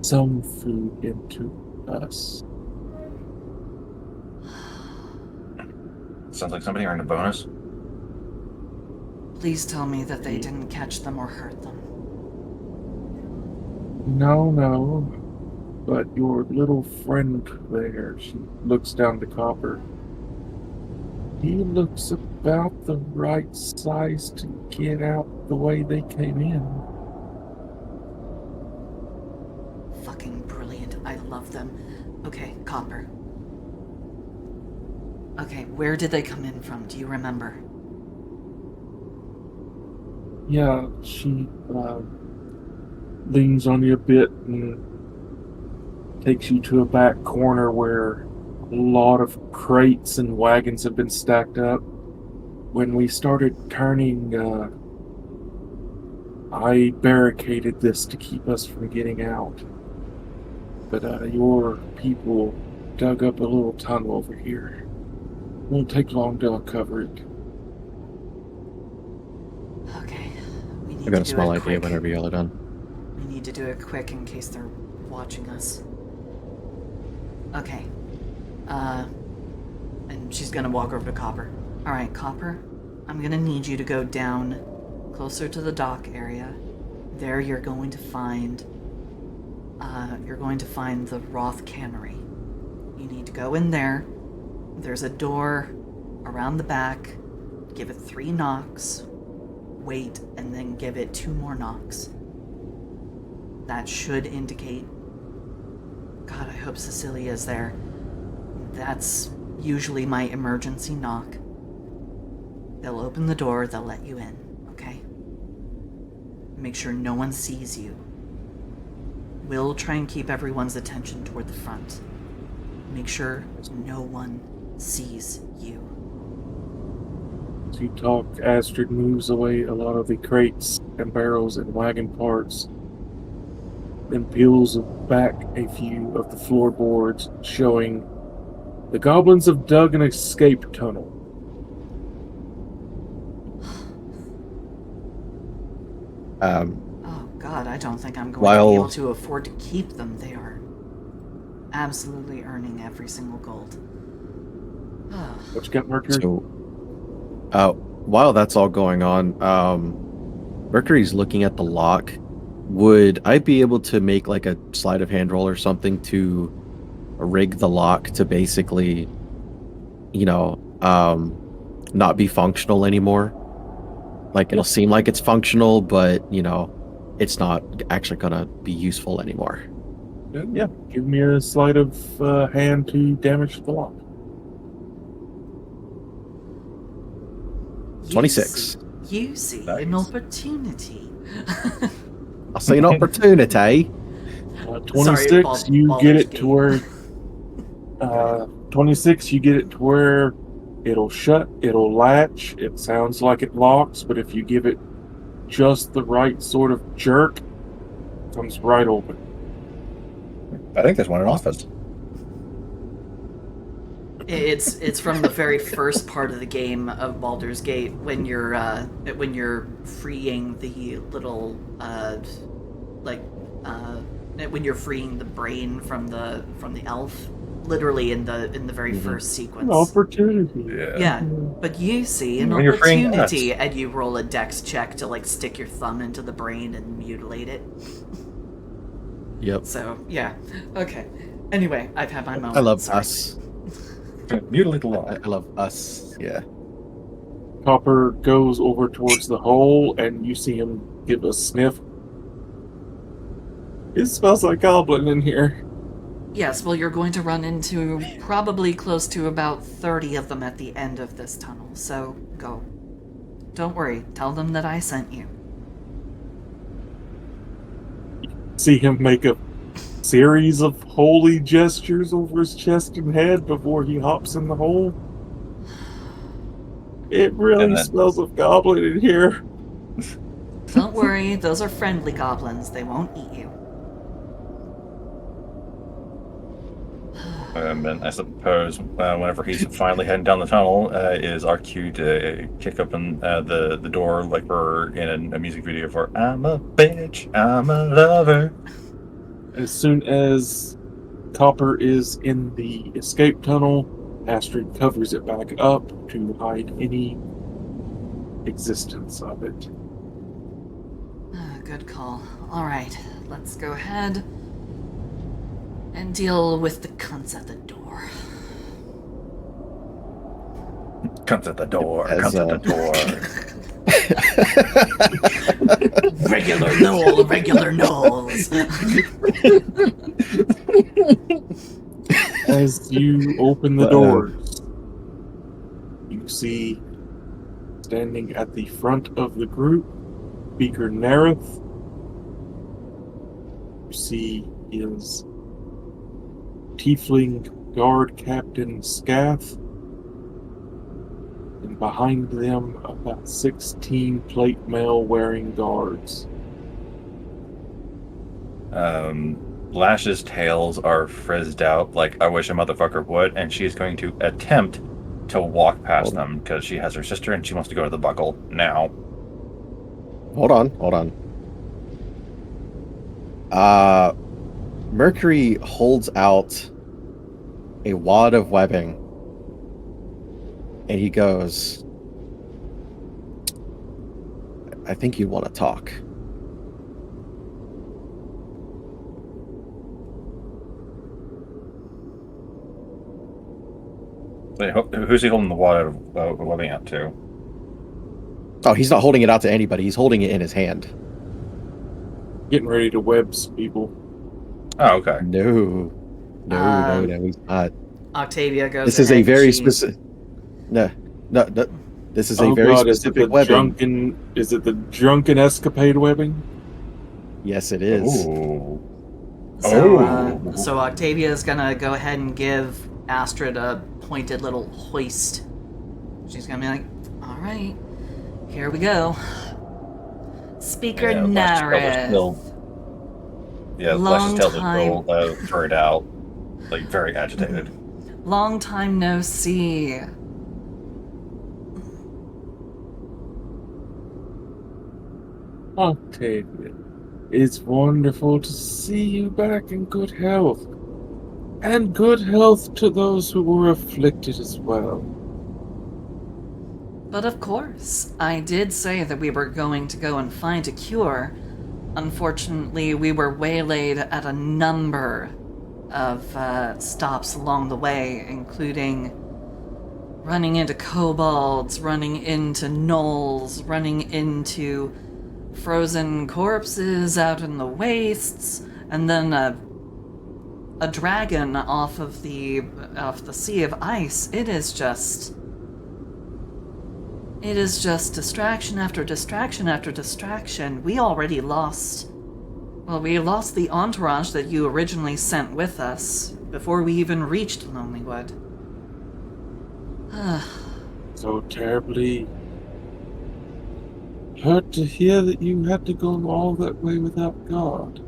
some food into us. Sounds like somebody earned a bonus. Please tell me that they didn't catch them or hurt them. No, but your little friend there, she looks down to Copper. He looks about the right size to get out the way they came in. Fucking brilliant. I love them. Okay, Copper. Okay, where did they come in from? Do you remember? Yeah, she leans on you a bit and takes you to a back corner where a lot of crates and wagons have been stacked up. When we started turning, I barricaded this to keep us from getting out. But your people dug up a little tunnel over here. Won't take long to uncover it. Okay. We need I got a to do small it idea quick. whenever y'all are done. We need to do it quick in case they're watching us. Okay. And she's gonna walk over to Copper. Alright, Copper, I'm gonna need you to go down closer to the dock area. There you're going to find the Roth Cannery. You need to go in there. There's a door around the back. Give it 3 knocks. Wait, and then give it 2 more knocks. That should indicate... God, I hope Cecilia's there. That's usually my emergency knock. They'll open the door, they'll let you in, okay? Make sure no one sees you. We'll try and keep everyone's attention toward the front. Make sure no one sees you. As you talk, Astrid moves away a lot of the crates and barrels and wagon parts, then peels back a few of the floorboards, showing the goblins have dug an escape tunnel. Oh God, I don't think I'm going to While- be able to afford to keep them. They are absolutely earning every single gold. Ah, What you got, Mercury? So, while that's all going on, Mercury's looking at the lock. Would I be able to make like a sleight of hand roll or something to rig the lock to basically, not be functional anymore? Like it'll seem like it's functional, but it's not actually gonna be useful anymore. Yeah, give me a sleight of hand to damage the lock. you 26. see- You see an Nice. opportunity. I'll say an opportunity. 26, Sorry, you get Baldur's it to Gate. where 26, you get it to where it'll shut, it'll latch. It sounds like it locks, but if you give it just the right sort of jerk, it comes right open. I think there's one in office. It's from the very first part of the game of Baldur's Gate when you're freeing the little when you're freeing the brain from the elf, literally in the very first sequence. An opportunity. Yeah, but you see an When you're freeing opportunity and you roll a dex check to like stick your thumb into the brain and mutilate it. Yep. So yeah, okay. Anyway, I've had my moment. I love Sorry. us. Mutilate the I, law. I love us. Yeah. Copper goes over towards the hole, and you see him give a sniff. It smells like goblin in here. Yes, well, you're going to run into probably close to about 30 of them at the end of this tunnel, so go. Don't worry, tell them that I sent you. See him make a series of holy gestures over his chest and head before he hops in the hole. It really And then- smells of goblin in here. Don't worry, those are friendly goblins. They won't eat you. And I suppose whenever he's finally heading down the tunnel, is our cue to kick open the door like we're in a music video for "I'm a bitch, I'm a lover." As soon as Copper is in the escape tunnel, Astrid covers it back up to hide any existence of it. Good call. Alright, let's go ahead and deal with the cunts at the door. Comes at the door. As, Comes at the door. Regular Noel, regular Knowles. As you open the doors, you see standing at the front of the group, Beaker Nareth. You see his tiefling guard captain Scath. And behind them, about 16 plate mail wearing guards. Lash's tails are frizzed out like I wish a motherfucker would, and she's going to attempt to walk past them because she has her sister and she wants to go to the buckle now. Hold on. Mercury holds out a wad of webbing, and he goes, "I think you want to talk." Wait, who's he holding the water webbing out to? Oh, he's not holding it out to anybody. He's holding it in his hand. Getting ready to web people. Oh, okay. No, he's not. Octavia goes This is a ahead, very she- specific. No. This is a Oh very God, is it specific the webbing. Is it the drunken escapade webbing? Yes, it is. Ooh. So Octavia is gonna go ahead and give Astrid a pointed little hoist. She's gonna be like, "All right, here we go." Speaker Yeah, Nareth. Lash's Long tail is time. still furred out, like very agitated. Long time no see. Octavia, it's wonderful to see you back in good health. And good health to those who were afflicted as well. But of course, I did say that we were going to go and find a cure. Unfortunately, we were waylaid at a number of stops along the way, including running into kobolds, running into gnolls, running into frozen corpses out in the wastes, and then a dragon off the sea of ice. It is just distraction after distraction after distraction. We already lost. Well, we lost the entourage that you originally sent with us before we even reached Lonelywood. So terribly hurt to hear that you had to go all that way without God.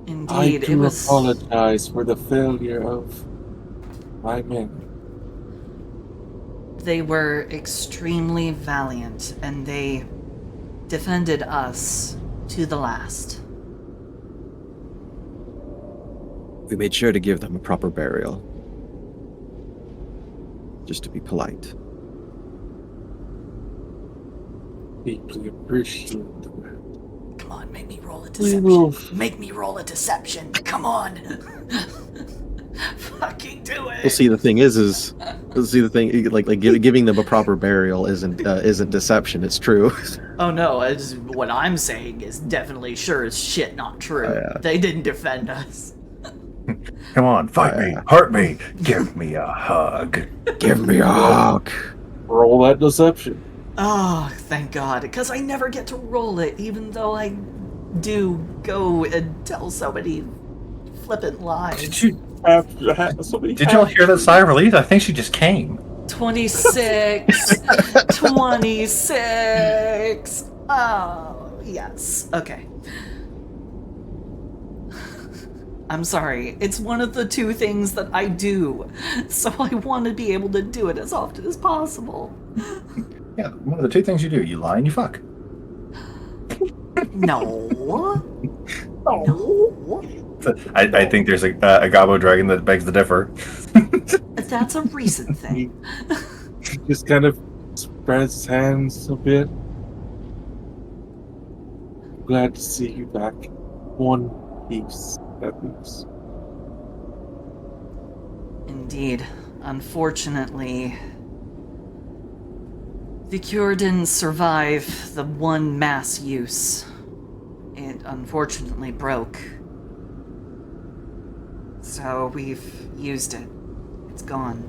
Indeed, I do apologize for the failure of my men. They were extremely valiant, and they defended us to the last. We made sure to give them a proper burial. Just to be polite. Deeply appreciate that. Come on, make me roll a We will. deception. Make me roll a deception. Come on. Fucking do it. Well, see, the thing is giving them a proper burial isn't deception. It's true. Oh no, what I'm saying is definitely sure as shit not true. Oh, yeah. They didn't defend us. Come on, fight me, hurt me, give me a hug. Give me a hug. Roll that deception. Oh, thank God, because I never get to roll it, even though I do go and tell so many flippant lies. Did you Did all hear that sigh of relief? I think she just came. 26. 26. Oh, yes. Okay. I'm sorry. It's one of the two things that I do, so I want to be able to do it as often as possible. Yeah, one of the two things you do: you lie and you fuck. No. No. I think there's a Gabo dragon that begs to differ. That's a recent thing. He just kind of spreads his hands a bit. Glad to see you back. One piece, at least. Indeed. Unfortunately, the cure didn't survive the one mass use. It unfortunately broke. So we've used it. It's gone.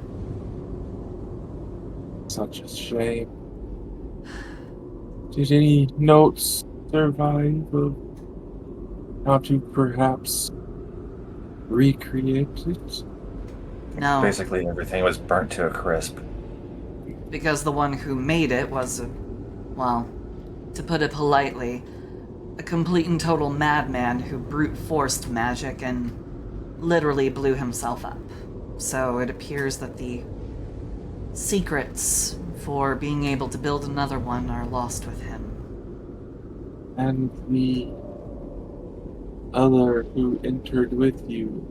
Such a shame. Did any notes survive of how to perhaps recreate it? No, Basically, everything was burnt to a crisp. because the one who made it was well, to put it politely, a complete and total madman who brute forced magic and literally blew himself up. So it appears that the secrets for being able to build another one are lost with him. And the other who entered with you,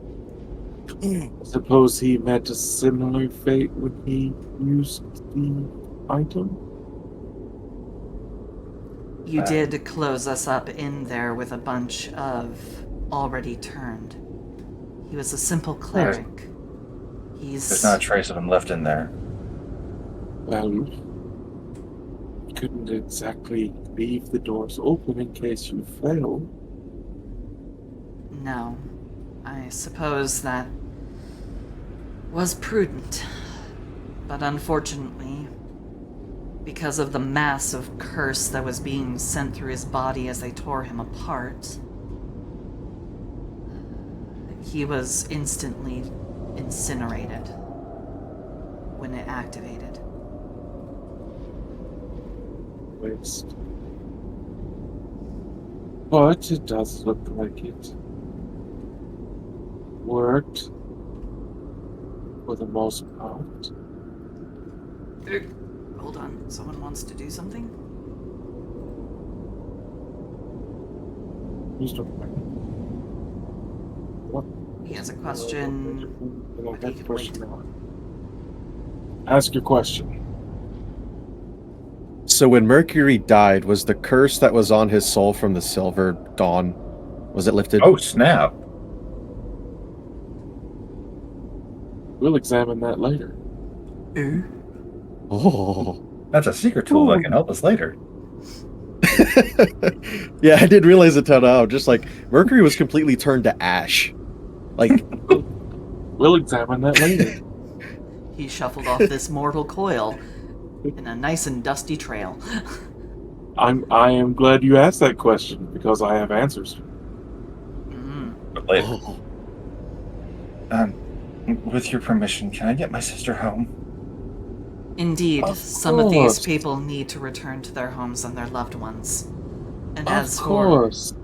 suppose he met a similar fate when he used the item? You did close us up in there with a bunch of already turned. He was a simple cleric. There's not a trace of him left in there. Well, couldn't exactly leave the doors open in case you failed. No. I suppose that was prudent. But unfortunately, because of the massive curse that was being sent through his body as they tore him apart, he was instantly incinerated when it activated. Waste. But it does look like it worked for the most part. Hold on, someone wants to do something? Mr. What? He has a question. I'll But get he the can question wait. on. Ask your question. So when Mercury died, was the curse that was on his soul from the Silver Dawn, was it lifted? Oh, snap. We'll examine that later. Ooh. Oh. That's a secret tool that can help us later. Yeah, I didn't realize it till now. Just like Mercury was completely turned to ash. Like, We'll examine that later. He shuffled off this mortal coil in a nice and dusty trail. I am glad you asked that question because I have answers. But later. oh. With your permission, can I get my sister home? Indeed, Of some of these course. people need to return to their homes and their loved ones. And Of as course.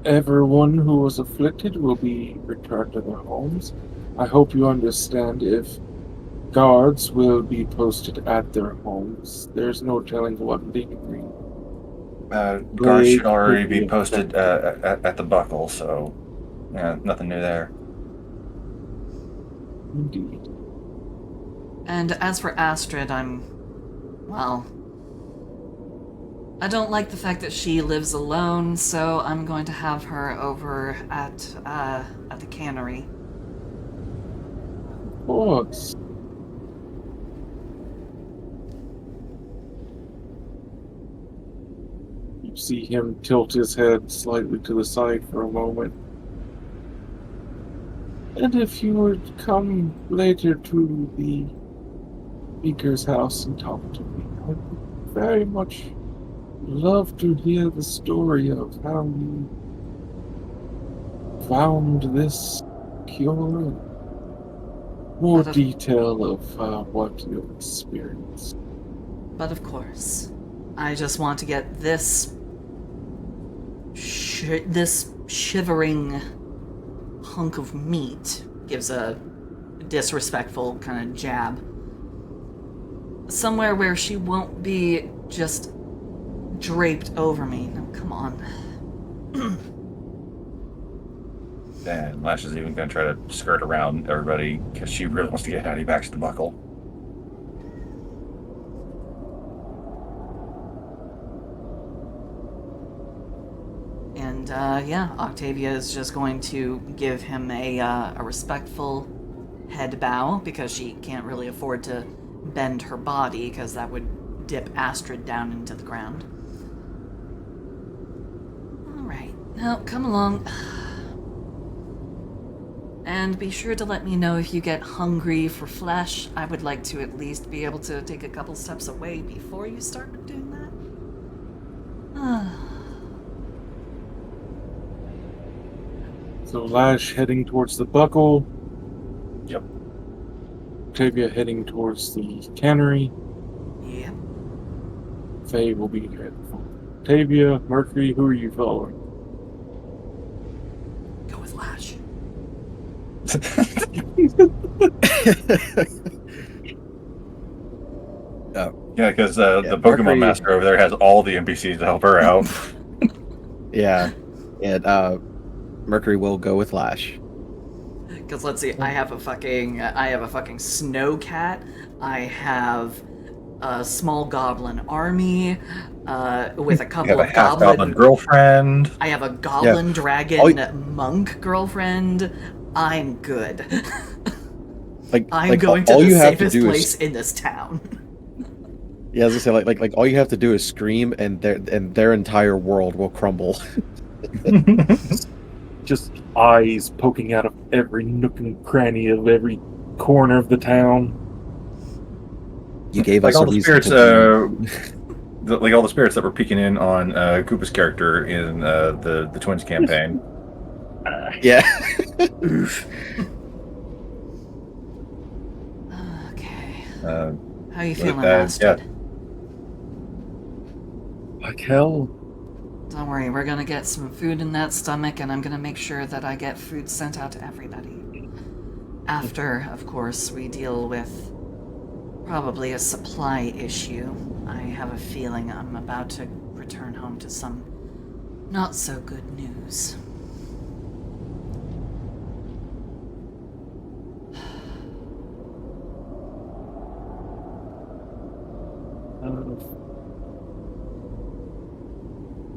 Everyone who was afflicted will be returned to their homes. I hope you understand if guards will be posted at their homes. There's no telling what lingering. Guards should They already could be be posted infected. at the buckle, so yeah, nothing new there. Indeed. And as for Astrid, well, I don't like the fact that she lives alone, so I'm going to have her over at the cannery. Of course. You see him tilt his head slightly to the side for a moment. And if you would come later to the speaker's house and talk to me, I would very much love to hear the story of how you found this cure and more But of- detail of what you experienced. But of course, I just want to get this this shivering hunk of meat, gives a disrespectful kind of jab, somewhere where she won't be just draped over me. No, come on. And Lash is even going to try to skirt around everybody because she really wants to get Hattie back to the buckle. And yeah, Octavia is just going to give him a respectful head bow because she can't really afford to bend her body because that would dip Astrid down into the ground. All right, now come along. And be sure to let me know if you get hungry for flesh. I would like to at least be able to take a couple steps away before you start doing that. So Lash heading towards the buckle. Yep. Octavia heading towards the cannery. Yeah. Faye will be heading for Octavia. Mercury, who are you following? Go with Lash. Yeah, because Yeah, the Pokemon Mercury- Master over there has all the NPCs to help her out. Yeah. And Mercury will go with Lash. Because let's see, I have a fucking snow cat. I have a small goblin army with a You couple have a of half goblin girlfriend. I have a goblin dragon All monk girlfriend. I'm good. Like, I'm like going all to the you have to safest do place is in this town. yeah, as I say, like all you have to do is scream, and their entire world will crumble. Just eyes poking out of every nook and cranny of every corner of the town. You gave Like us all a the reason spirits, to like all the spirits that were peeking in on Koopa's character in the Twins campaign. yeah. Okay. Uh, How you With feeling, that, Astrid? Like hell. Don't worry, we're gonna get some food in that stomach, and I'm gonna make sure that I get food sent out to everybody. After, of course, we deal with probably a supply issue. I have a feeling I'm about to return home to some Not so good news.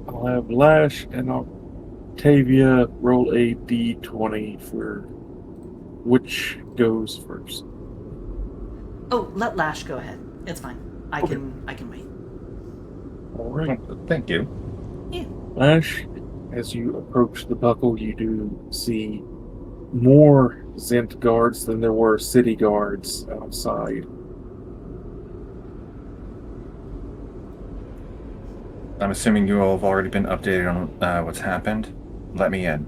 I'll have Lash and Octavia roll a d20 for which goes first. Oh, let Lash go ahead. It's fine. I Okay. can wait. All right. Thank you. Yeah. Lash, as you approach the buckle, you do see more Zent guards than there were city guards outside. I'm assuming you all have already been updated on what's happened. Let me in.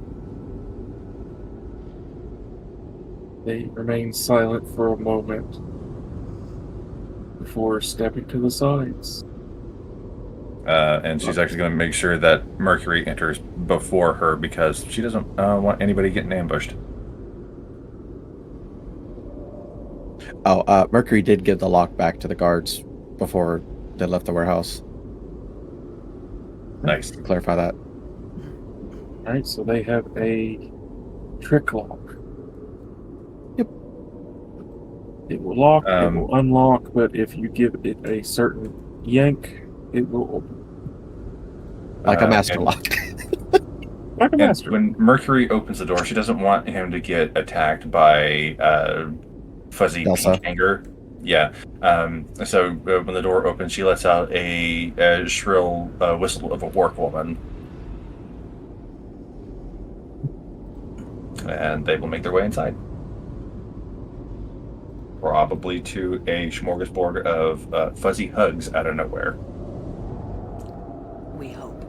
They remain silent for a moment before stepping to the sides. And she's actually going to make sure that Mercury enters before her because she doesn't want anybody getting ambushed. Oh, Mercury did give the lock back to the guards before they left the warehouse. Nice. To clarify that. All right, so they have a trick lock. Yep. It will lock, it Um, will unlock, but if you give it a certain yank, it will open. Like a master and- lock. Like a And master. when Mercury opens the door, she doesn't want him to get attacked by fuzzy Elsa. pink anger. Yeah. So when the door opens, she lets out a shrill whistle of a orc woman. And they will make their way inside. Probably to a smorgasbord of fuzzy hugs out of nowhere. We hope.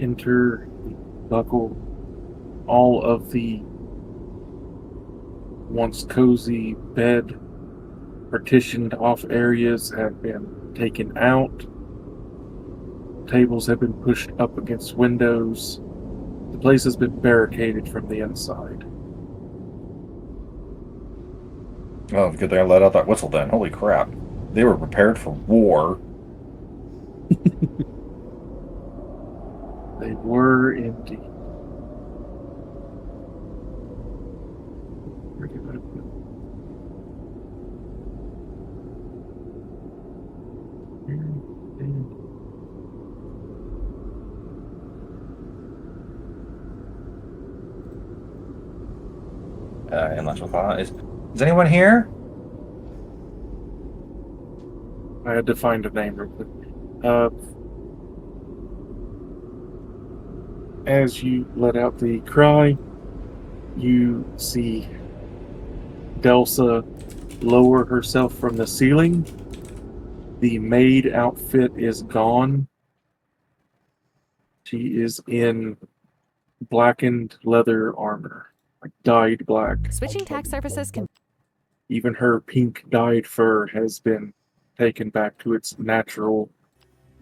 Enter the buckle. All of the once cozy bed partitioned off areas have been taken out. Tables have been pushed up against windows. The place has been barricaded from the inside. Oh, good thing I let out that whistle then. Holy crap. They were prepared for war. They were indeed. And last one is anyone here? I had to find a name real quick. As you let out the cry, you see Delsa lower herself from the ceiling. The maid outfit is gone. She is in blackened leather armor, like dyed black. Switching tax services can. Even her pink dyed fur has been taken back to its natural,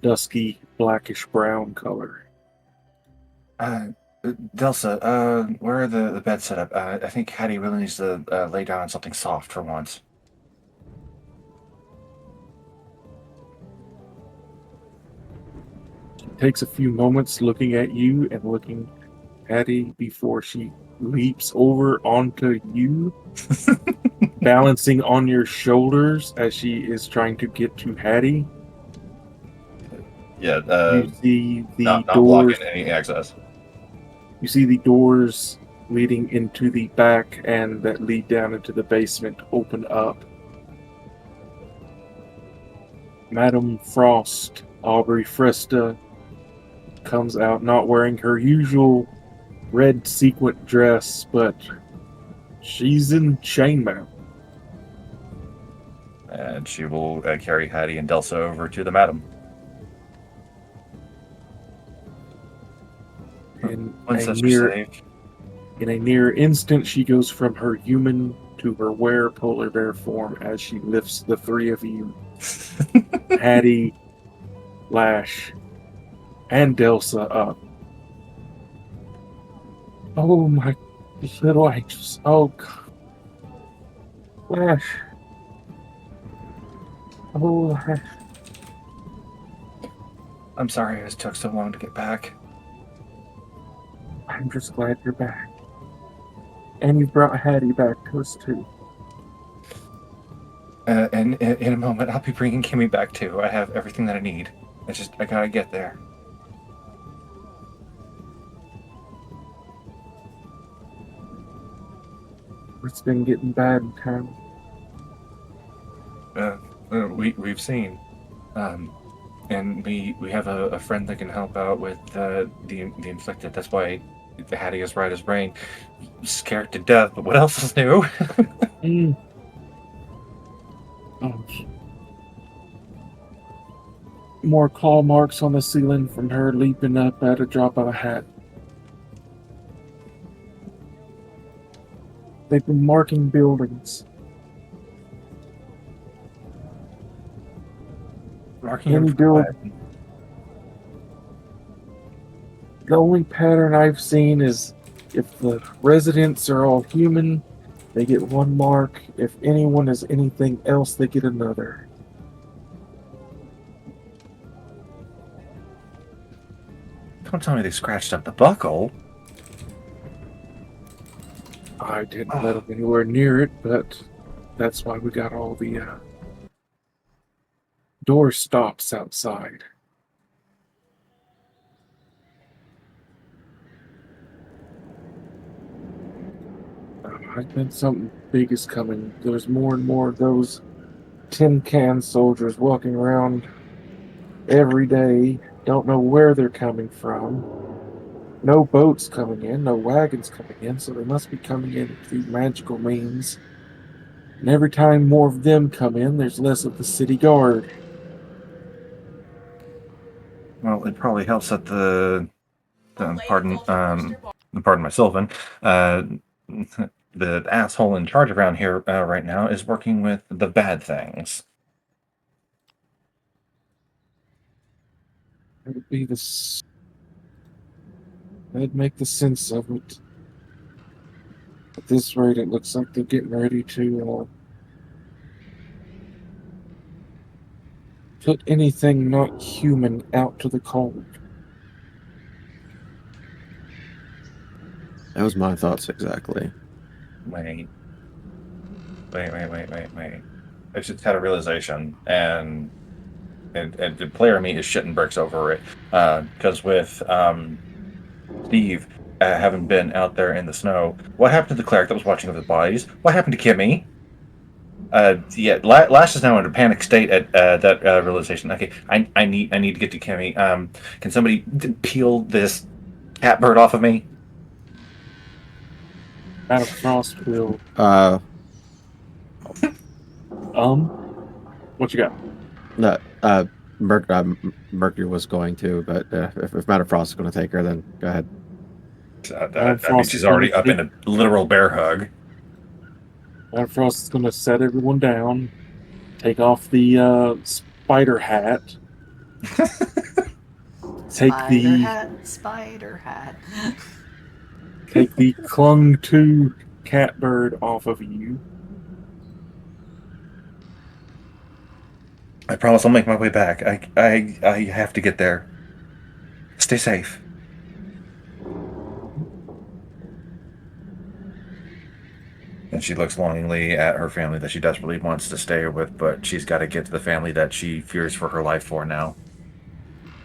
dusky, blackish brown color. Delsa, where are the beds set up? I think Hattie really needs to lay down on something soft for once. She takes a few moments looking at you and looking at Hattie before she leaps over onto you, balancing on your shoulders as she is trying to get to Hattie. Yeah, You see the not doors. blocking any access. You see the doors leading into the back and that lead down into the basement open up. Madame Frost, Aubrey Fresta, comes out not wearing her usual red sequin dress, but she's in chainmail. And she will carry Hattie and Delsa over to the madam. In Once a that's near safe. in a near instant, she goes from her human to her were polar bear form as she lifts the three of you, Hattie, Lash, and Delsa up. Oh my little angels! Oh God, Lash, Oh, I'm sorry it took so long to get back. I'm just glad you're back. And you brought Hattie back to us, too. And in a moment, I'll be bringing Kimmy back too. I have everything that I need. It's just, I gotta get there. It's been getting bad in town. We've seen. And we have a friend that can help out with the inflicted. That's why the Hattie is right as rain. Scared to death, but what else is new? Mm. Oh. More claw marks on the ceiling from her leaping up at a drop of a hat. They've been marking buildings. Marking him Any for build. what? The only pattern I've seen is if the residents are all human, they get one mark. If anyone is anything else, they get another. Don't tell me they scratched up the buckle. I didn't let them anywhere near it, but that's why we got all the door stops outside. I think something big is coming. There's more and more of those tin can soldiers walking around every day. Don't know where they're coming from. No boats coming in, no wagons coming in, so they must be coming in through magical means. And every time more of them come in, there's less of the city guard. Well, it probably helps that pardon my Sylvan, uh, the asshole in charge around here right now is working with the bad things. That would be that'd make the sense of it. At this rate, it looks like they're getting ready to put anything not human out to the cold. That was my thoughts exactly. Wait, wait. I just had a realization, and the player me is shitting bricks over it. Because with Steve having been out there in the snow, what happened to the cleric that was watching over the bodies? What happened to Kimmy? Yeah, Lash is now in a panic state at that realization. Okay, I need to get to Kimmy. Can somebody peel this catbird off of me? Out of Frost will. Uh, What you got? no, Mercury was going to, but if Matter Frost is going to take her, then go ahead. I mean, she's already up in a literal bear hug. Matter Frost is going to set everyone down, take off the spider hat, take Spider hat. take the clung to catbird off of you. I promise I'll make my way back. I have to get there. Stay safe. And she looks longingly at her family that she desperately wants to stay with, but she's got to get to the family that she fears for her life for now.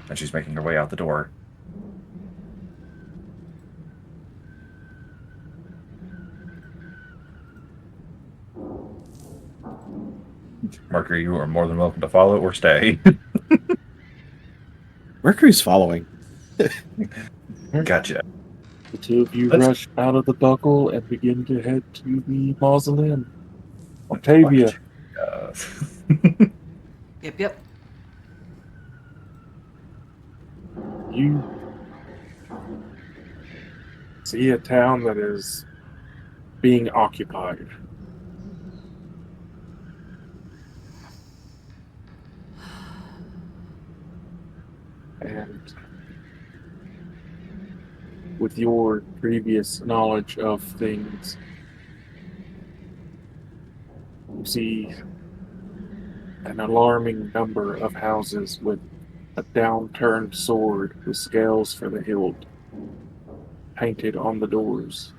And she's making her way out the door. Mercury, you are more than welcome to follow or stay. Mercury's following. Gotcha. The two of you rush out of the buckle and begin to head to the mausoleum. Octavia, Yep. you see a town that is being occupied. And with your previous knowledge of things, you see an alarming number of houses with a downturned sword with scales for the hilt painted on the doors.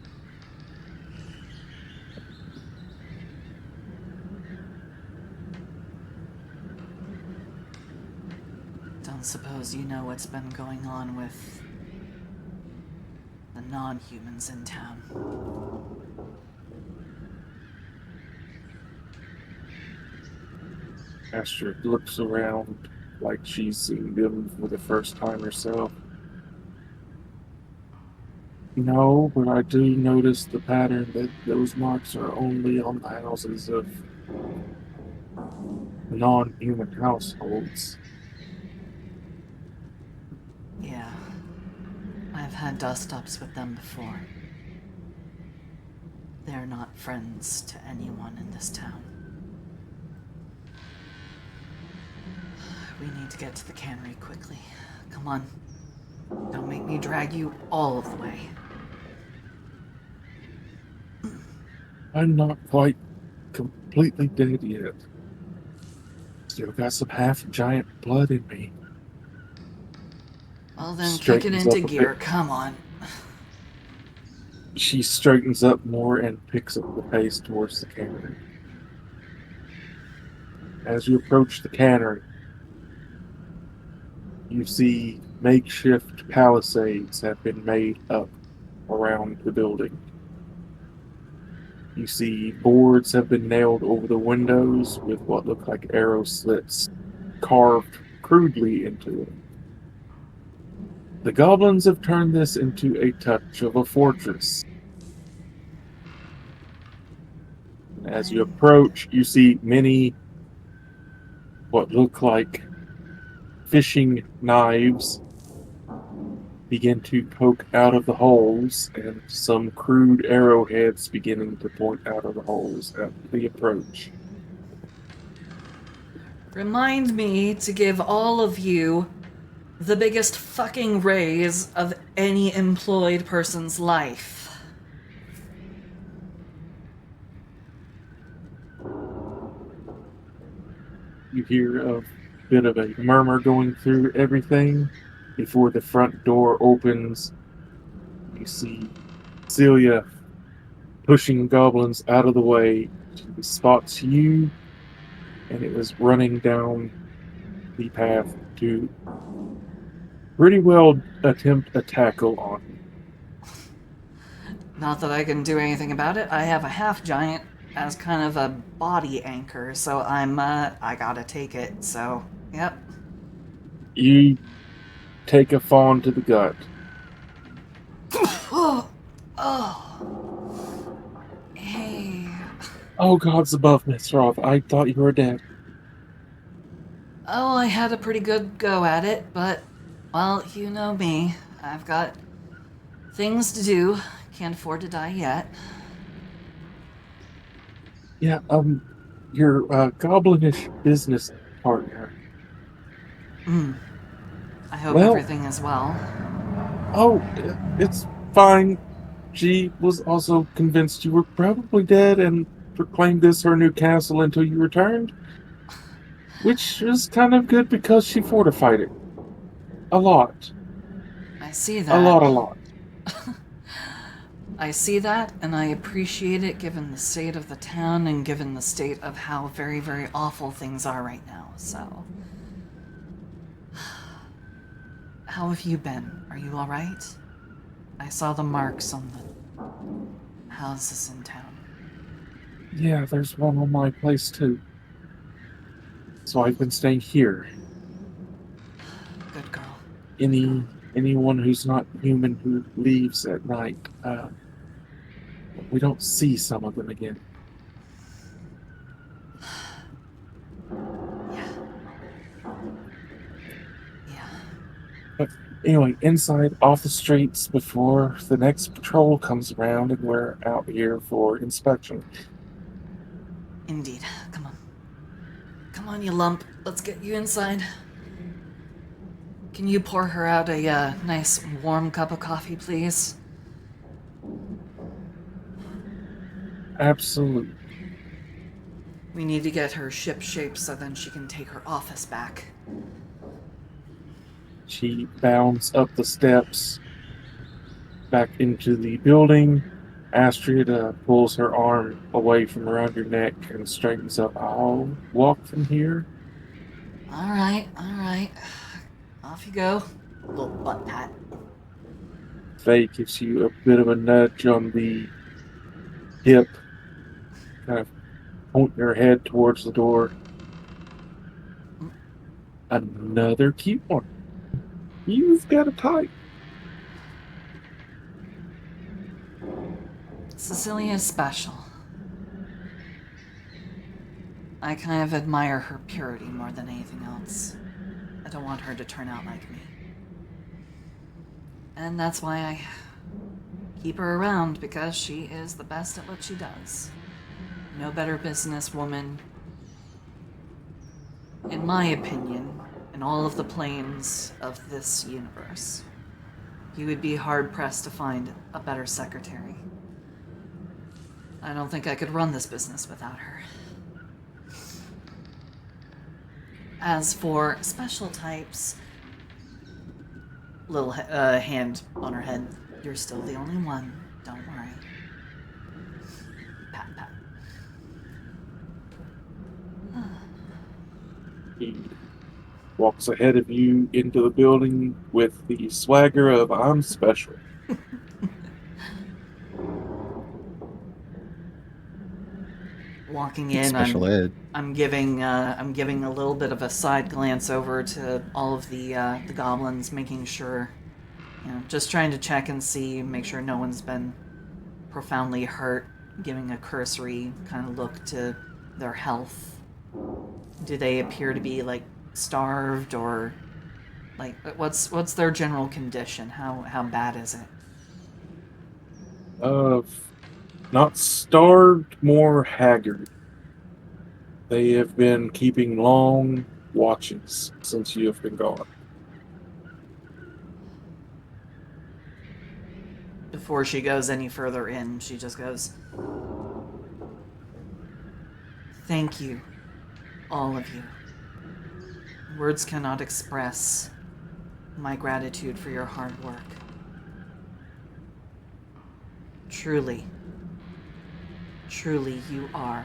Don't suppose you know what's been going on with the non-humans in town? Astrid looks around like she's seeing them for the first time herself. No, but I do notice the pattern that those marks are only on the houses of non-human households. Yeah. I've had dust-ups with them before. They're not friends to anyone in this town. We need to get to the cannery quickly. Come on. Don't make me drag you all of the way. I'm not quite completely dead yet. Still got some half-giant blood in me. Well then, kick it Straightens into up a gear. bit. Come on. She straightens up more and picks up the pace towards the cannery. As you approach the cannery, you see makeshift palisades have been made up around the building. You see boards have been nailed over the windows with what look like arrow slits carved crudely into them. The goblins have turned this into a touch of a fortress. As you approach, you see many what look like fishing knives begin to poke out of the holes, and some crude arrowheads beginning to point out of the holes at the approach. Remind me to give all of you the biggest fucking raise of any employed person's life. You hear a bit of a murmur going through everything before the front door opens. You see Celia pushing goblins out of the way. She spots you, and it was running down the path to pretty well attempt a tackle on you. Not that I can do anything about it. I have a half giant as kind of a body anchor, so I gotta take it. So, yep. You take a fawn to the gut. Oh, hey. Oh, gods above, Miss Roth. I thought you were dead. Oh, I had a pretty good go at it, but, well, you know me. I've got things to do. Can't afford to die yet. Yeah, your goblinish business partner. I hope Well, everything is well. oh, it's fine. She was also convinced you were probably dead and proclaimed this her new castle until you returned. Which is kind of good because she fortified it. A lot. I see A that. lot. I see that, and I appreciate it given the state of the town and given the state of how very, very awful things are right now, so. How have you been? Are you alright? I saw the marks on the houses in town. Yeah, there's one on my place too. So I've been staying here. Good girl. Anyone who's not human who leaves at night, we don't see some of them again. Yeah. But anyway, inside, off the streets before the next patrol comes around, and we're out here for inspection. Indeed. Come on. Come on, you lump. Let's get you inside. Can you pour her out a nice warm cup of coffee, please? Absolutely. We need to get her ship shape so then she can take her office back. She bounds up the steps back into the building. Astrid pulls her arm away from around your neck and straightens up. I'll walk from here. All right. Off you go. Little butt pat. Faye gives you a bit of a nudge on the hip, kind of pointing her head towards the door. Another cute one. You've got a type. Cecilia is special. I kind of admire her purity more than anything else. I don't want her to turn out like me. And that's why I keep her around, because she is the best at what she does. No better businesswoman, in my opinion, in all of the planes of this universe. You would be hard-pressed to find a better secretary. I don't think I could run this business without her. As for special types, little hand on her head. You're still the only one. Don't worry. Pat, pat. He walks ahead of you into the building with the swagger of I'm special. Walking in, Special ed. I'm giving a little bit of a side glance over to all of the goblins, making sure, just trying to check and see, make sure no one's been profoundly hurt. Giving a cursory kind of look to their health. Do they appear to be like starved, or like what's their general condition? How bad is it? Not starved, more haggard. They have been keeping long watches since you have been gone. Before she goes any further in, she just goes, "Thank you, all of you. Words cannot express my gratitude for your hard work. Truly, you are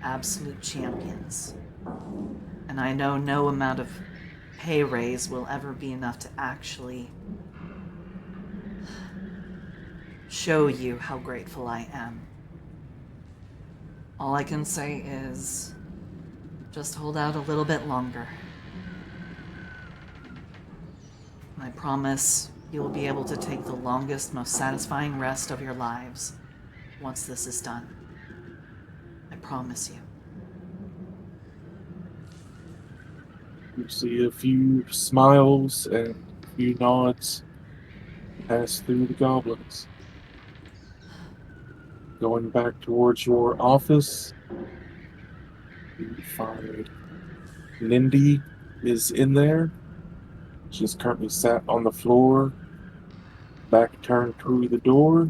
absolute champions. And I know no amount of pay raise will ever be enough to actually show you how grateful I am. All I can say is just hold out a little bit longer. I promise you will be able to take the longest, most satisfying rest of your lives once this is done. I promise you." You see a few smiles and a few nods pass through the goblins. Going back towards your office, you find Lindy is in there. She's currently sat on the floor, back turned to the door.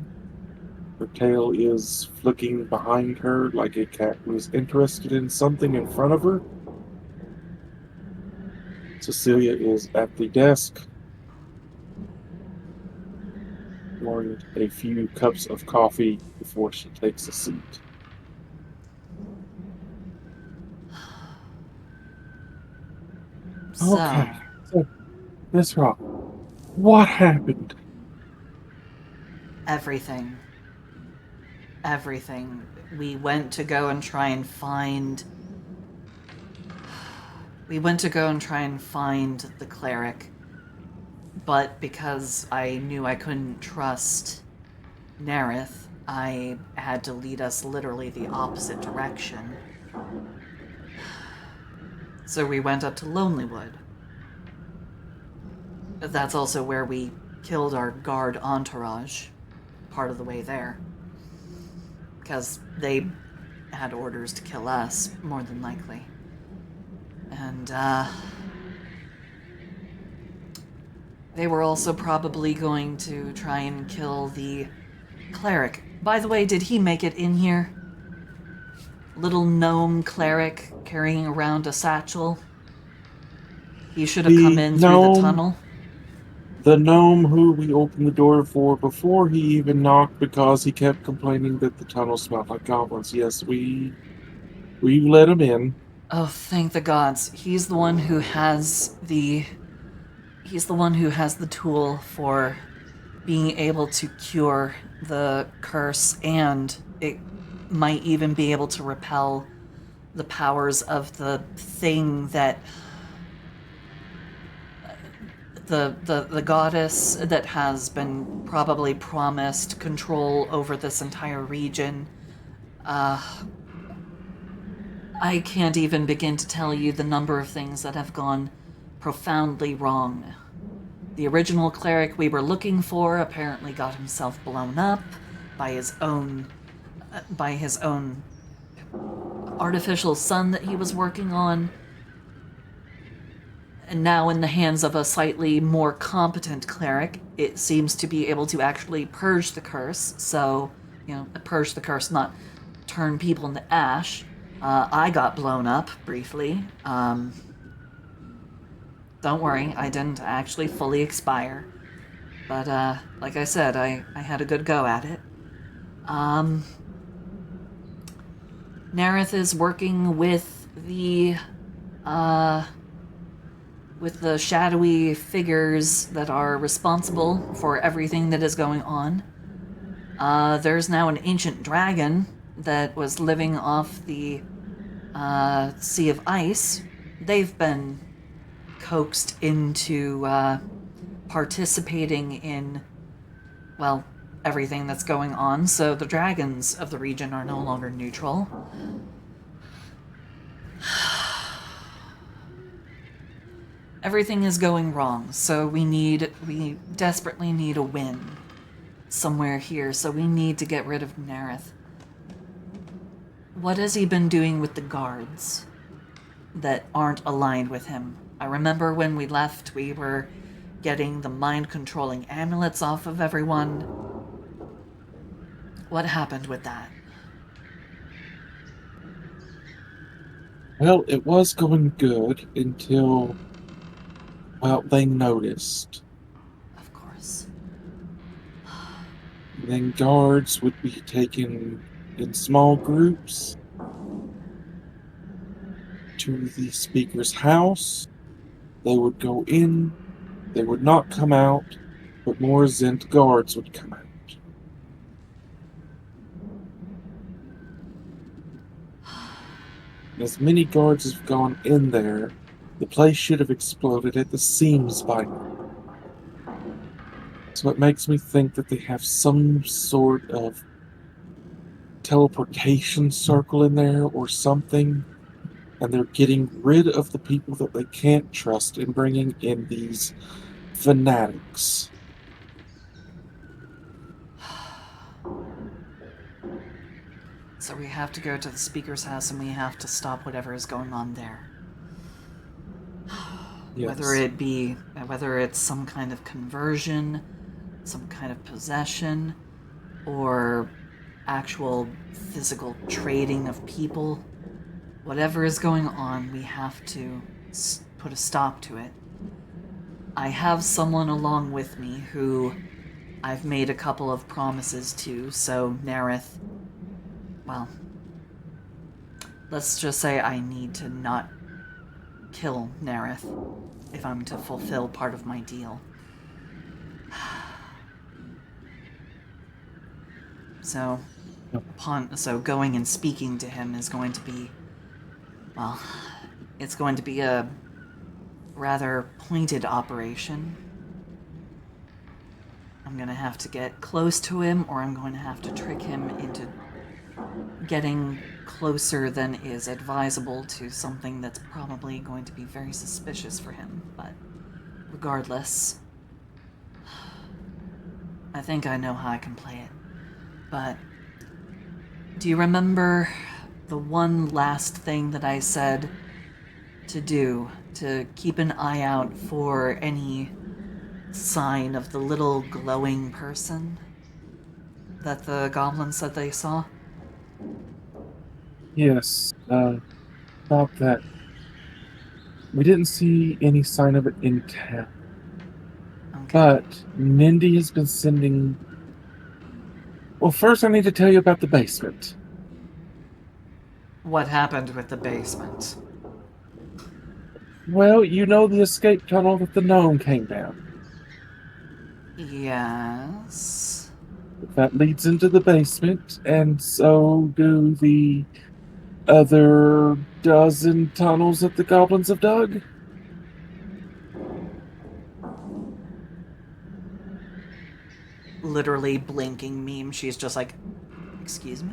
Her tail is flicking behind her like a cat who is interested in something in front of her. Cecilia is at the desk, pouring a few cups of coffee before she takes a seat. So, Okay, so Miss Rock, what happened? everything. We went to go and try and find the cleric, but because I knew I couldn't trust Nerith, I had to lead us literally the opposite direction. So we went up to Lonelywood. That's also where we killed our guard entourage part of the way there. Because they had orders to kill us, more than likely. And, they were also probably going to try and kill the cleric. By the way, did he make it in here? little gnome cleric carrying around a satchel? He should have come in through the tunnel. The gnome who we opened the door for before he even knocked because he kept complaining that the tunnel smelled like goblins. Yes, we let him in. Oh, thank the gods. He's the one who has the tool for being able to cure the curse, and it might even be able to repel the powers of the thing that the goddess that has been probably promised control over this entire region. I can't even begin to tell you the number of things that have gone profoundly wrong. The original cleric we were looking for apparently got himself blown up by his own artificial sun that he was working on. And now in the hands of a slightly more competent cleric, it seems to be able to actually purge the curse. So, purge the curse, not turn people into ash. I got blown up briefly. Don't worry, I didn't actually fully expire. But, like I said, I had a good go at it. Nareth is working with the shadowy figures that are responsible for everything that is going on. There's now an ancient dragon that was living off the Sea of Ice. They've been coaxed into participating in, well, everything that's going on, so the dragons of the region are no longer neutral. Everything is going wrong, so we desperately need a win somewhere here, so we need to get rid of Nareth. What has he been doing with the guards that aren't aligned with him? I remember when we left, we were getting the mind-controlling amulets off of everyone. What happened with that? Well, it was going good until, well, they noticed. Of course. And then guards would be taken in small groups to the speaker's house. They would go in, they would not come out, but more Zent guards would come out. As many guards have gone in there, the place should have exploded at the seams by now. So it makes me think that they have some sort of teleportation circle in there or something, and they're getting rid of the people that they can't trust and bringing in these fanatics. So we have to go to the speaker's house and we have to stop whatever is going on there. Yes. Whether it's some kind of conversion, some kind of possession, or actual physical trading of people. Whatever is going on, we have to put a stop to it. I have someone along with me who I've made a couple of promises to, so Nareth, well, let's just say I need to not kill Nareth if I'm to fulfill part of my deal. So going and speaking to him is going to be, well, it's going to be a rather pointed operation. I'm going to have to get close to him, or I'm going to have to trick him into getting closer than is advisable to something that's probably going to be very suspicious for him. But regardless, I think I know how I can play it. But do you remember the one last thing that I said to do? To keep an eye out for any sign of the little glowing person that the goblins said they saw? Yes, about that. We didn't see any sign of it in town. Okay. But Nindy has been sending. Well, first I need to tell you about the basement. What happened with the basement? Well, you know the escape tunnel that the gnome came down. Yes. That leads into the basement, and so do the other dozen tunnels that the goblins have dug. Literally blinking meme. She's just like, excuse me?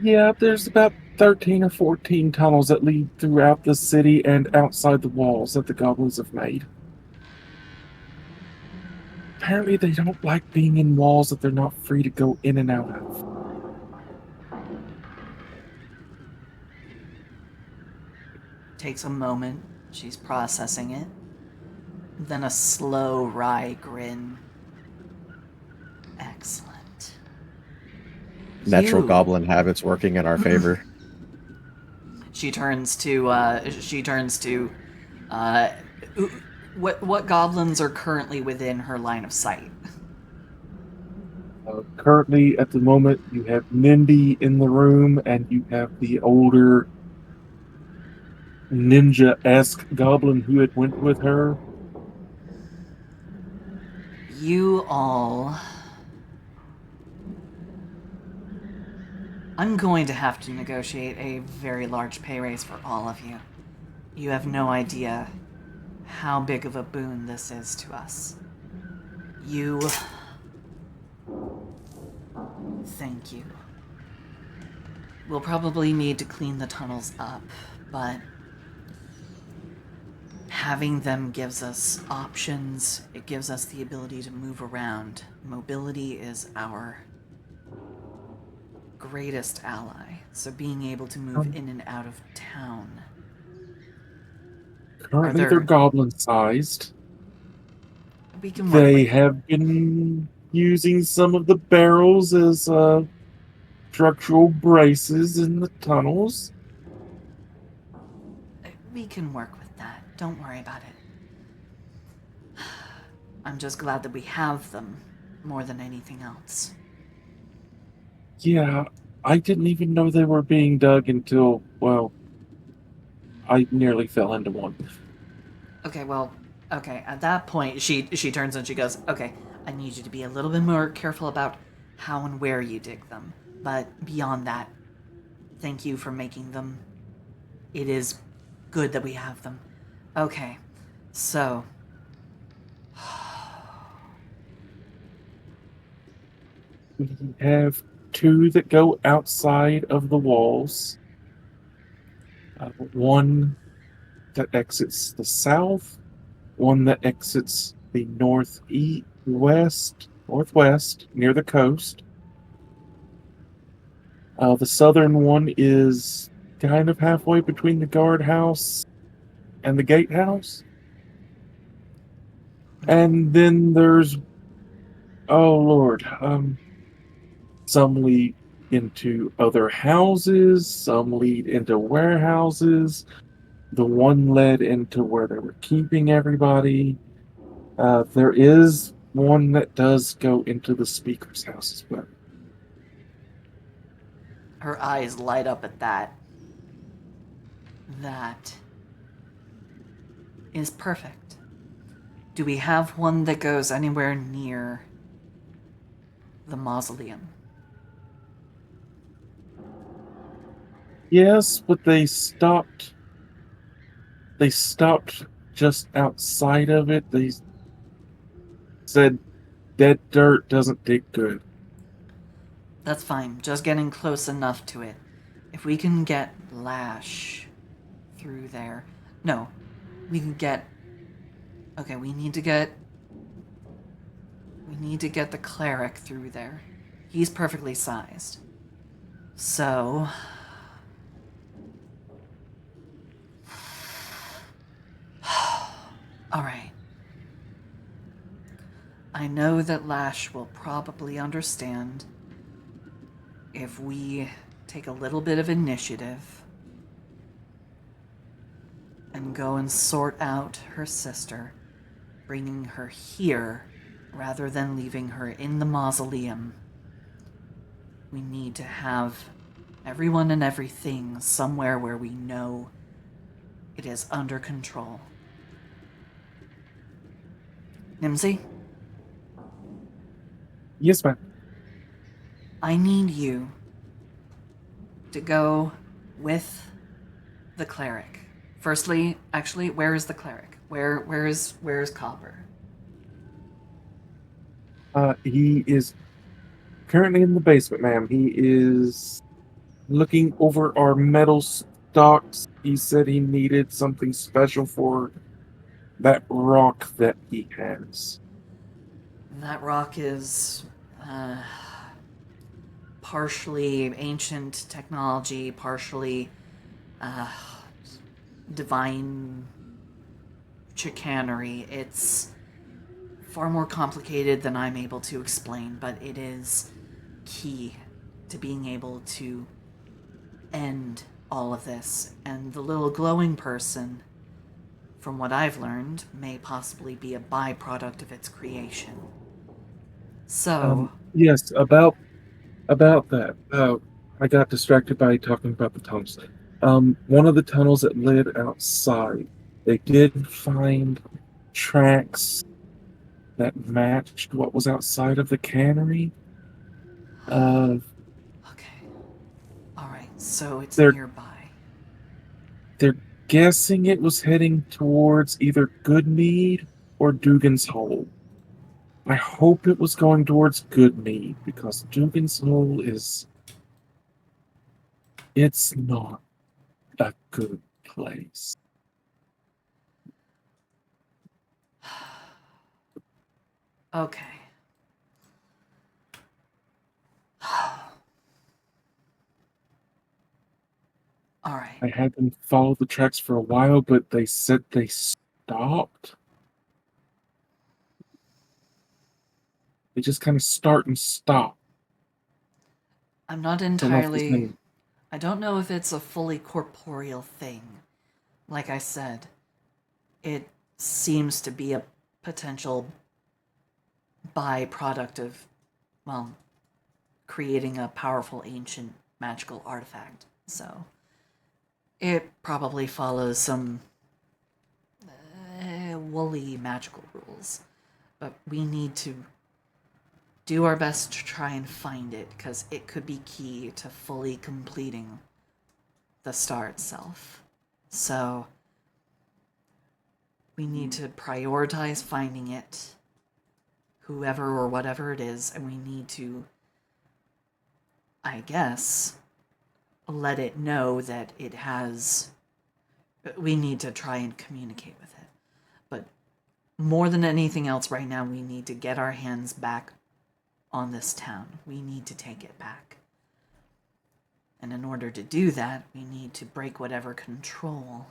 Yeah, there's about 13 or 14 tunnels that lead throughout the city and outside the walls that the goblins have made. Apparently, they don't like being in walls that they're not free to go in and out of. Takes a moment. She's processing it. Then a slow, wry grin. Excellent. Natural You. goblin habits working in our favor. She turns to. Uh, what goblins are currently within her line of sight? Currently, at the moment, you have Nindy in the room, and you have the older ninja-esque goblin who had went with her. You all. I'm going to have to negotiate a very large pay raise for all of you. You have no idea how big of a boon this is to us. You. Thank you. We'll probably need to clean the tunnels up, but having them gives us options. It gives us the ability to move around. Mobility is our greatest ally, so being able to move in and out of town. Are Currently, they're there. goblin-sized. We can work They with. have been using some of the barrels as structural braces in the tunnels. We can work with that. Don't worry about it. I'm just glad that we have them more than anything else. Yeah, I didn't even know they were being dug until, well, I nearly fell into one. Okay, well, okay. At that point, she turns and she goes, "Okay, I need you to be a little bit more careful about how and where you dig them. But beyond that, thank you for making them. It is good that we have them. Okay, so We have two that go outside of the walls. One that exits the south, one that exits the northwest near the coast. The southern one is kind of halfway between the guardhouse and the gatehouse. And then there's, oh Lord, some lead into other houses, some lead into warehouses. The one led into where they were keeping everybody. There is one that does go into the speaker's house as well. her eyes light up at that. That is perfect. Do we have one that goes anywhere near the mausoleum? Yes, but they stopped. They stopped just outside of it. They said dead dirt doesn't dig good. That's fine, just getting close enough to it. If we can get Lash through there. No, we can get. Okay, we need to get. We need to get the cleric through there. He's perfectly sized. So. Alright. I know that Lash will probably understand if we take a little bit of initiative and go and sort out her sister, bringing her here rather than leaving her in the mausoleum. We need to have everyone and everything somewhere where we know it is under control. Nimsy, Yes, ma'am. I need you to go with the cleric. Firstly, actually, where is the cleric? Where's Copper? He is currently in the basement, ma'am. He is looking over our metal stocks. He said he needed something special for that rock that he has. That rock is partially ancient technology, partially divine chicanery. It's far more complicated than I'm able to explain, but it is key to being able to end all of this. And the little glowing person, from what I've learned, may possibly be a byproduct of its creation. So, Yes, about that. I got distracted by talking about the tunnels. One of the tunnels that led outside, they did find tracks that matched what was outside of the cannery. Uh, okay. Alright, so it's they're nearby. they're guessing it was heading towards either Goodmead or Dugan's Hole. I hope it was going towards Goodmead because Dugan's Hole it's not a good place. Okay. Alright. I had them follow the tracks for a while, but they said they stopped. They just kind of start and stop. I'm not Don't know if there's entirely. any- I don't know if it's a fully corporeal thing. Like I said, it seems to be a potential byproduct of, well, creating a powerful ancient magical artifact. So, it probably follows some woolly magical rules. But we need to do our best to try and find it, because it could be key to fully completing the star itself. So, we need to prioritize finding it, whoever or whatever it is, and we need to, I guess, let it know that it has. We need to try and communicate with it. But more than anything else right now, we need to get our hands back on this town. We need to take it back. And in order to do that, we need to break whatever control.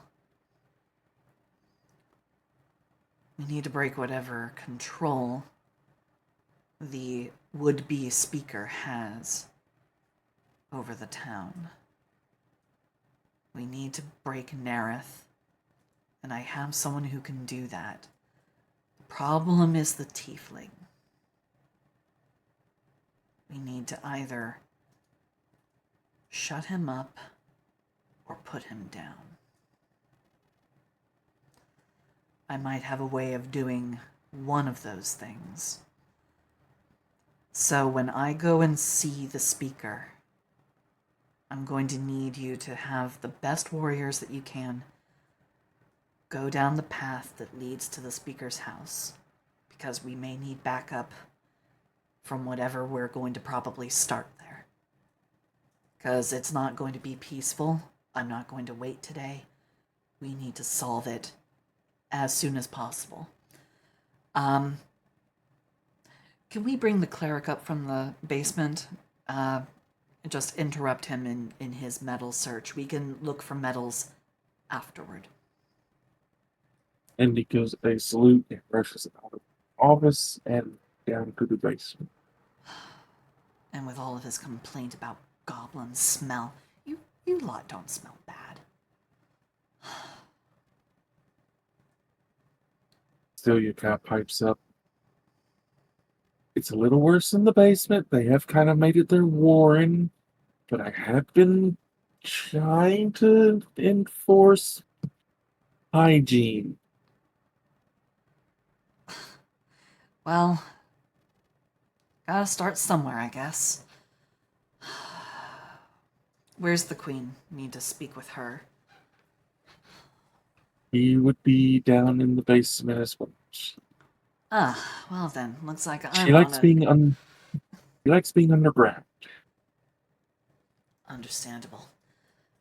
We need to break whatever control the would-be speaker has over the town. We need to break Nareth, and I have someone who can do that. The problem is the tiefling. We need to either shut him up or put him down. I might have a way of doing one of those things. So when I go and see the speaker, I'm going to need you to have the best warriors that you can go down the path that leads to the speaker's house, because we may need backup from whatever we're going to probably start there. Because it's not going to be peaceful. I'm not going to wait today. We need to solve it as soon as possible. Can we bring the cleric up from the basement? Just interrupt him in his metal search. We can look for metals afterward. And he gives a salute and rushes out of the office and down to the basement. And with all of his complaint about goblins smell. You lot don't smell bad. Celia kind of pipes up. It's a little worse in the basement. They have kind of made it their warren, but I have been trying to enforce hygiene. Well, gotta start somewhere, I guess. Where's the queen? Need to speak with her. He would be down in the basement as well. Ah, well then, looks like She I'm likes on a... being she likes being underground. Understandable.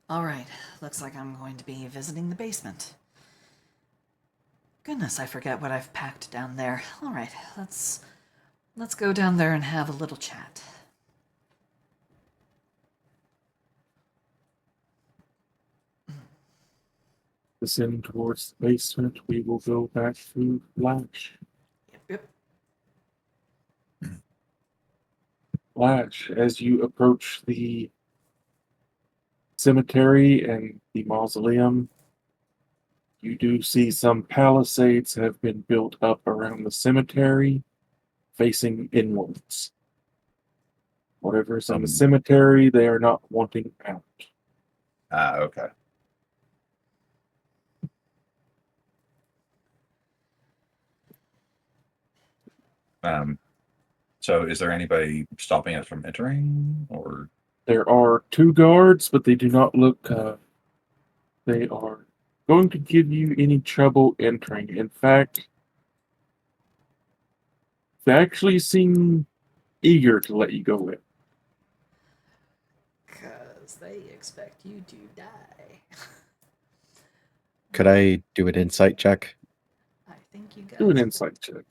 Alright, looks like I'm going to be visiting the basement. Goodness, I forget what I've packed down there. Alright, let's go down there and have a little chat. Descend towards the basement. We will go back through Latch. Yep. Latch, as you approach the cemetery and the mausoleum, you do see some palisades have been built up around the cemetery, facing inwards. Whatever's in the cemetery, they are not wanting out. Okay. So is there anybody stopping us from entering, or? There are 2 guards, but they do not look. They are going to give you any trouble entering. In fact, they actually seem eager to let you go in. Because they expect you to die. Could I do an insight check? I think you guys... Do an insight check.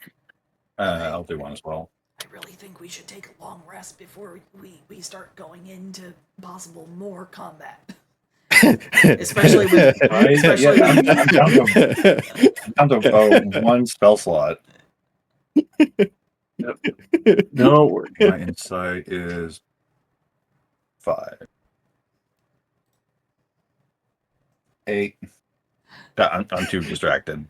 I'll do one as well. I really think we should take a long rest before we start going into possible more combat. Especially with... Right? Especially Yeah, with... I'm down to one spell slot. No worries. My insight is 5. 8. I'm too distracted.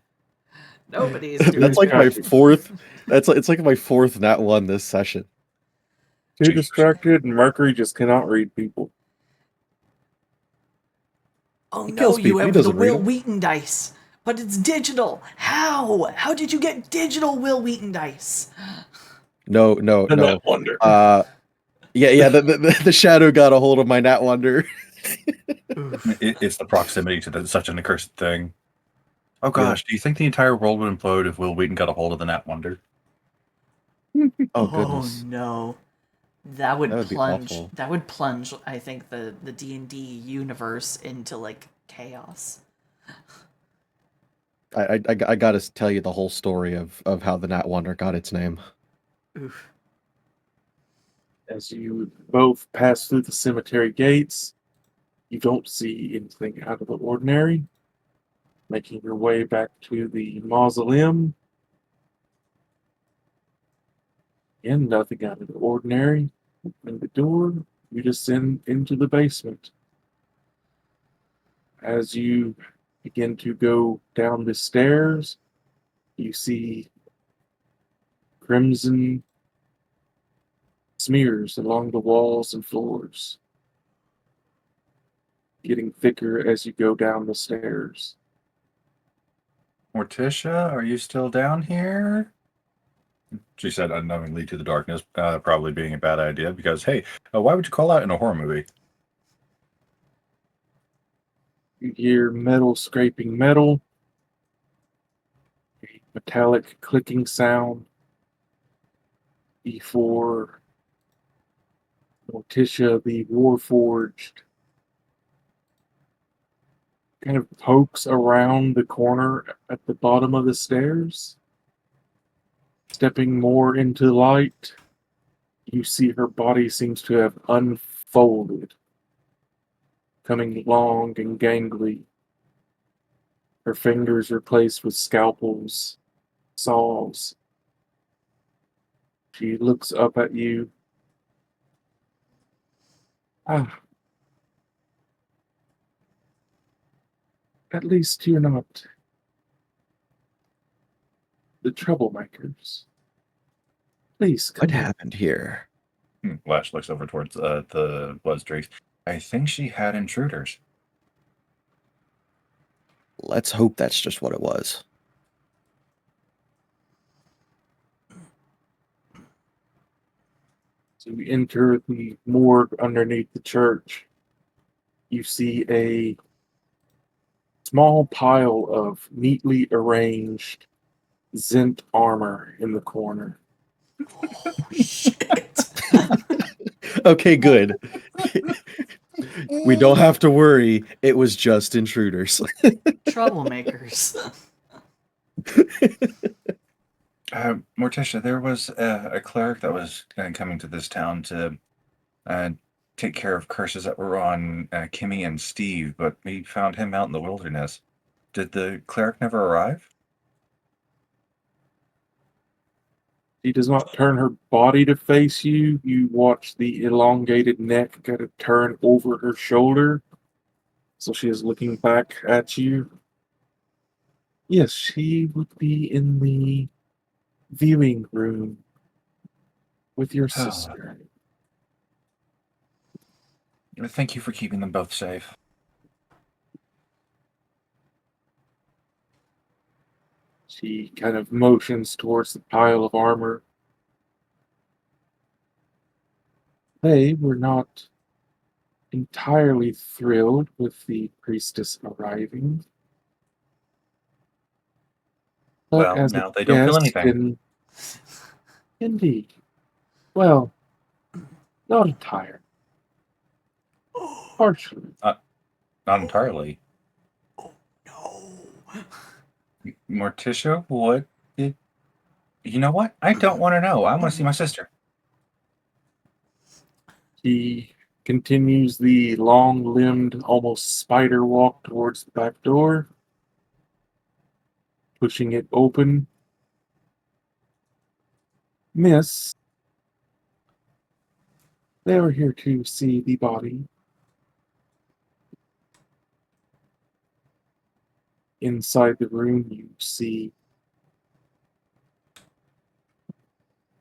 Nobody's doing That's like my distracted. fourth. It's like my fourth nat one this session. Too Jesus. distracted, and Mercury just cannot read people. Oh He no, kills you people. He have the doesn't read Will them. Wheaton dice. But it's digital. How? How did you get digital Will Wheaton dice? No. That wonder. Yeah. The shadow got a hold of my nat wonder. It's the proximity to such an accursed thing. Oh gosh, do you think the entire world would implode if Will Wheaton got a hold of the Nat Wonder? Oh goodness. No. That would That would be plunge. awful. That would plunge, I think, the D&D universe into like chaos. I gotta tell you the whole story of how the nat wonder got its name. Oof. As you both pass through the cemetery gates, you don't see anything out of the ordinary. Making your way back to the mausoleum. Again, nothing out of the ordinary. Opening the door, you descend into the basement. As you begin to go down the stairs, you see crimson smears along the walls and floors, getting thicker as you go down the stairs. Morticia, are you still down here? She said unknowingly to the darkness, probably being a bad idea because, hey, why would you call out in a horror movie? You hear metal scraping metal, a metallic clicking sound before Morticia, the Warforged, kind of pokes around the corner at the bottom of the stairs. Stepping more into light, you see her body seems to have unfolded, becoming long and gangly. Her fingers replaced with scalpels, saws. She looks up at you. Ah, at least you're not the troublemakers. Please What come in. happened here? Lash looks over towards the blood streaks. I think she had intruders. Let's hope that's just what it was. So you enter the morgue underneath the church. You see a small pile of neatly arranged Zint armor in the corner. Shit. Okay, good. We don't have to worry. It was just intruders. Troublemakers. Morticia, there was a cleric that was coming to this town to uh, take care of curses that were on Kimmy and Steve, but we found him out in the wilderness. Did the cleric never arrive? She does not turn her body to face you. You watch the elongated neck kind of turn over her shoulder. So she is looking back at you. Yes, she would be in the viewing room with your sister. Thank you for keeping them both safe. She kind of motions towards the pile of armor. They were not entirely thrilled with the priestess arriving. But Well, as a now they don't feel guest, anything. indeed. Well, not entirely. Partially. Not entirely. No. Morticia, what did... You know what? I don't want to know. I want to see my sister. He continues the long-limbed, almost spider walk towards the back door, pushing it open. Miss, they are here to see the body. Inside the room, you see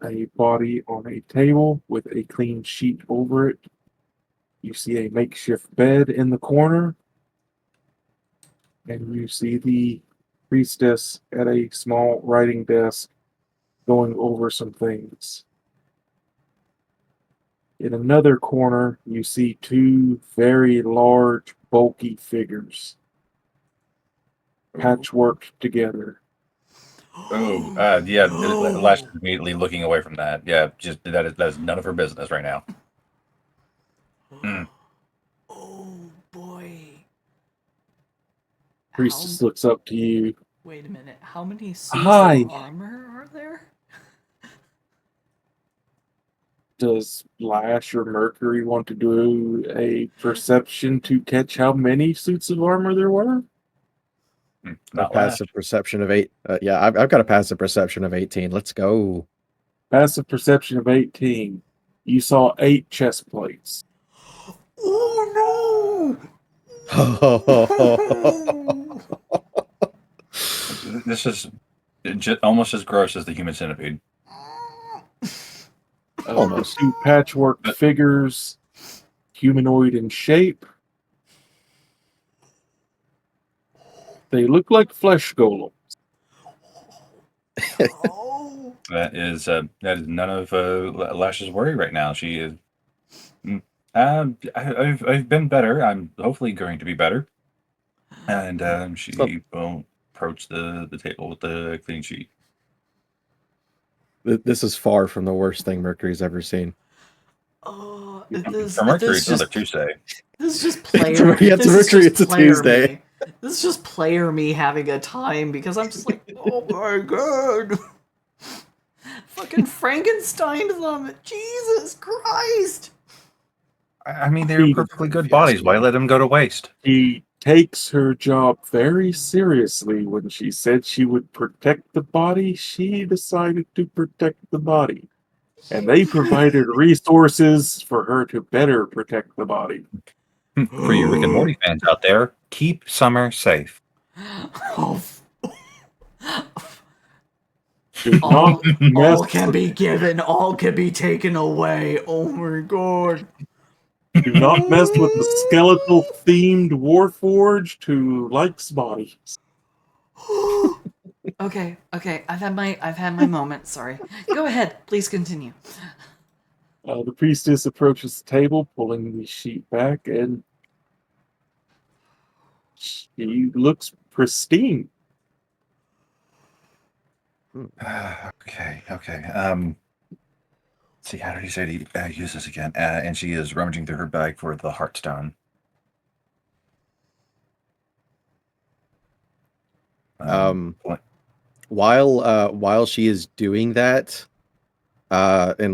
a body on a table with a clean sheet over it. You see a makeshift bed in the corner. And you see the priestess at a small writing desk going over some things. In another corner, you see two very large, bulky figures patchworked together. Oh, yeah. Lash is immediately looking away from that. Yeah, just that is none of her business right now. Mm. Oh boy. Priestess looks up to you. Wait a minute. How many suits Hi. of armor are there? Does Lash or Mercury want to do a perception to catch how many suits of armor there were? A Not Lash. passive perception of 8. Yeah, I've got a passive perception of 18. Let's go. Passive perception of 18. You saw 8 chest plates. Oh no! This is almost as gross as the human centipede. Almost. 2 patchwork figures, humanoid in shape. They look like flesh golems. Oh. That is none of Lash's worry right now. She is. I've been better. I'm hopefully going to be better. And she will approach the table with the clean sheet. This is far from the worst thing Mercury's ever seen. Oh, For Mercury, it's another Tuesday. This is just player. Yeah, to Mercury, it's a Tuesday. Me. This is just player me having a time because I'm just like, oh my god, fucking Frankenstein them, Jesus Christ! I mean, they're perfectly good bodies. Why let them go to waste? She takes her job very seriously. When she said she would protect the body, she decided to protect the body. And they provided resources for her to better protect the body. For you Rick and Morty fans out there, keep Summer safe. Oh, Do not mess all can be given, all can be taken away. Oh my god. do not mess with the skeletal themed Warforged who likes bodies. Okay, I've had my moment. Sorry. Go ahead, please continue. The priestess approaches the table, pulling the sheet back, and she looks pristine. Okay. Let's see, how did he say to use this again? And she is rummaging through her bag for the Heartstone. What- While she is doing that, and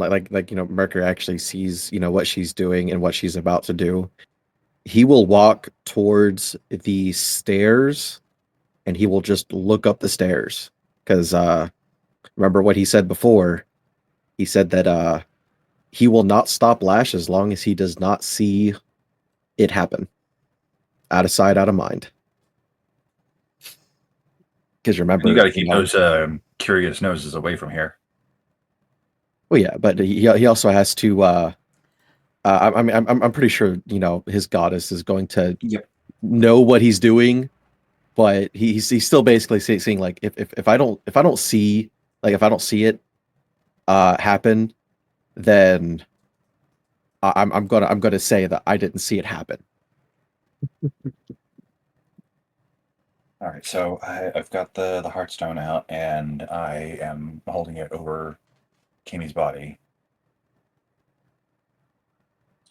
Mercury actually sees what she's doing and what she's about to do. He will walk towards the stairs, and he will just look up the stairs because remember what he said before. He said that he will not stop Lash as long as he does not see it happen. Out of sight, out of mind. Because remember, You got to keep those curious noses away from here. Well, yeah, but he also has to. I mean, I'm pretty sure his goddess is going to know what he's doing, but he's still basically seeing like if I don't see it happen, then I'm gonna say that I didn't see it happen. All right, so I've got the Heartstone out, and I am holding it over Kimmy's body.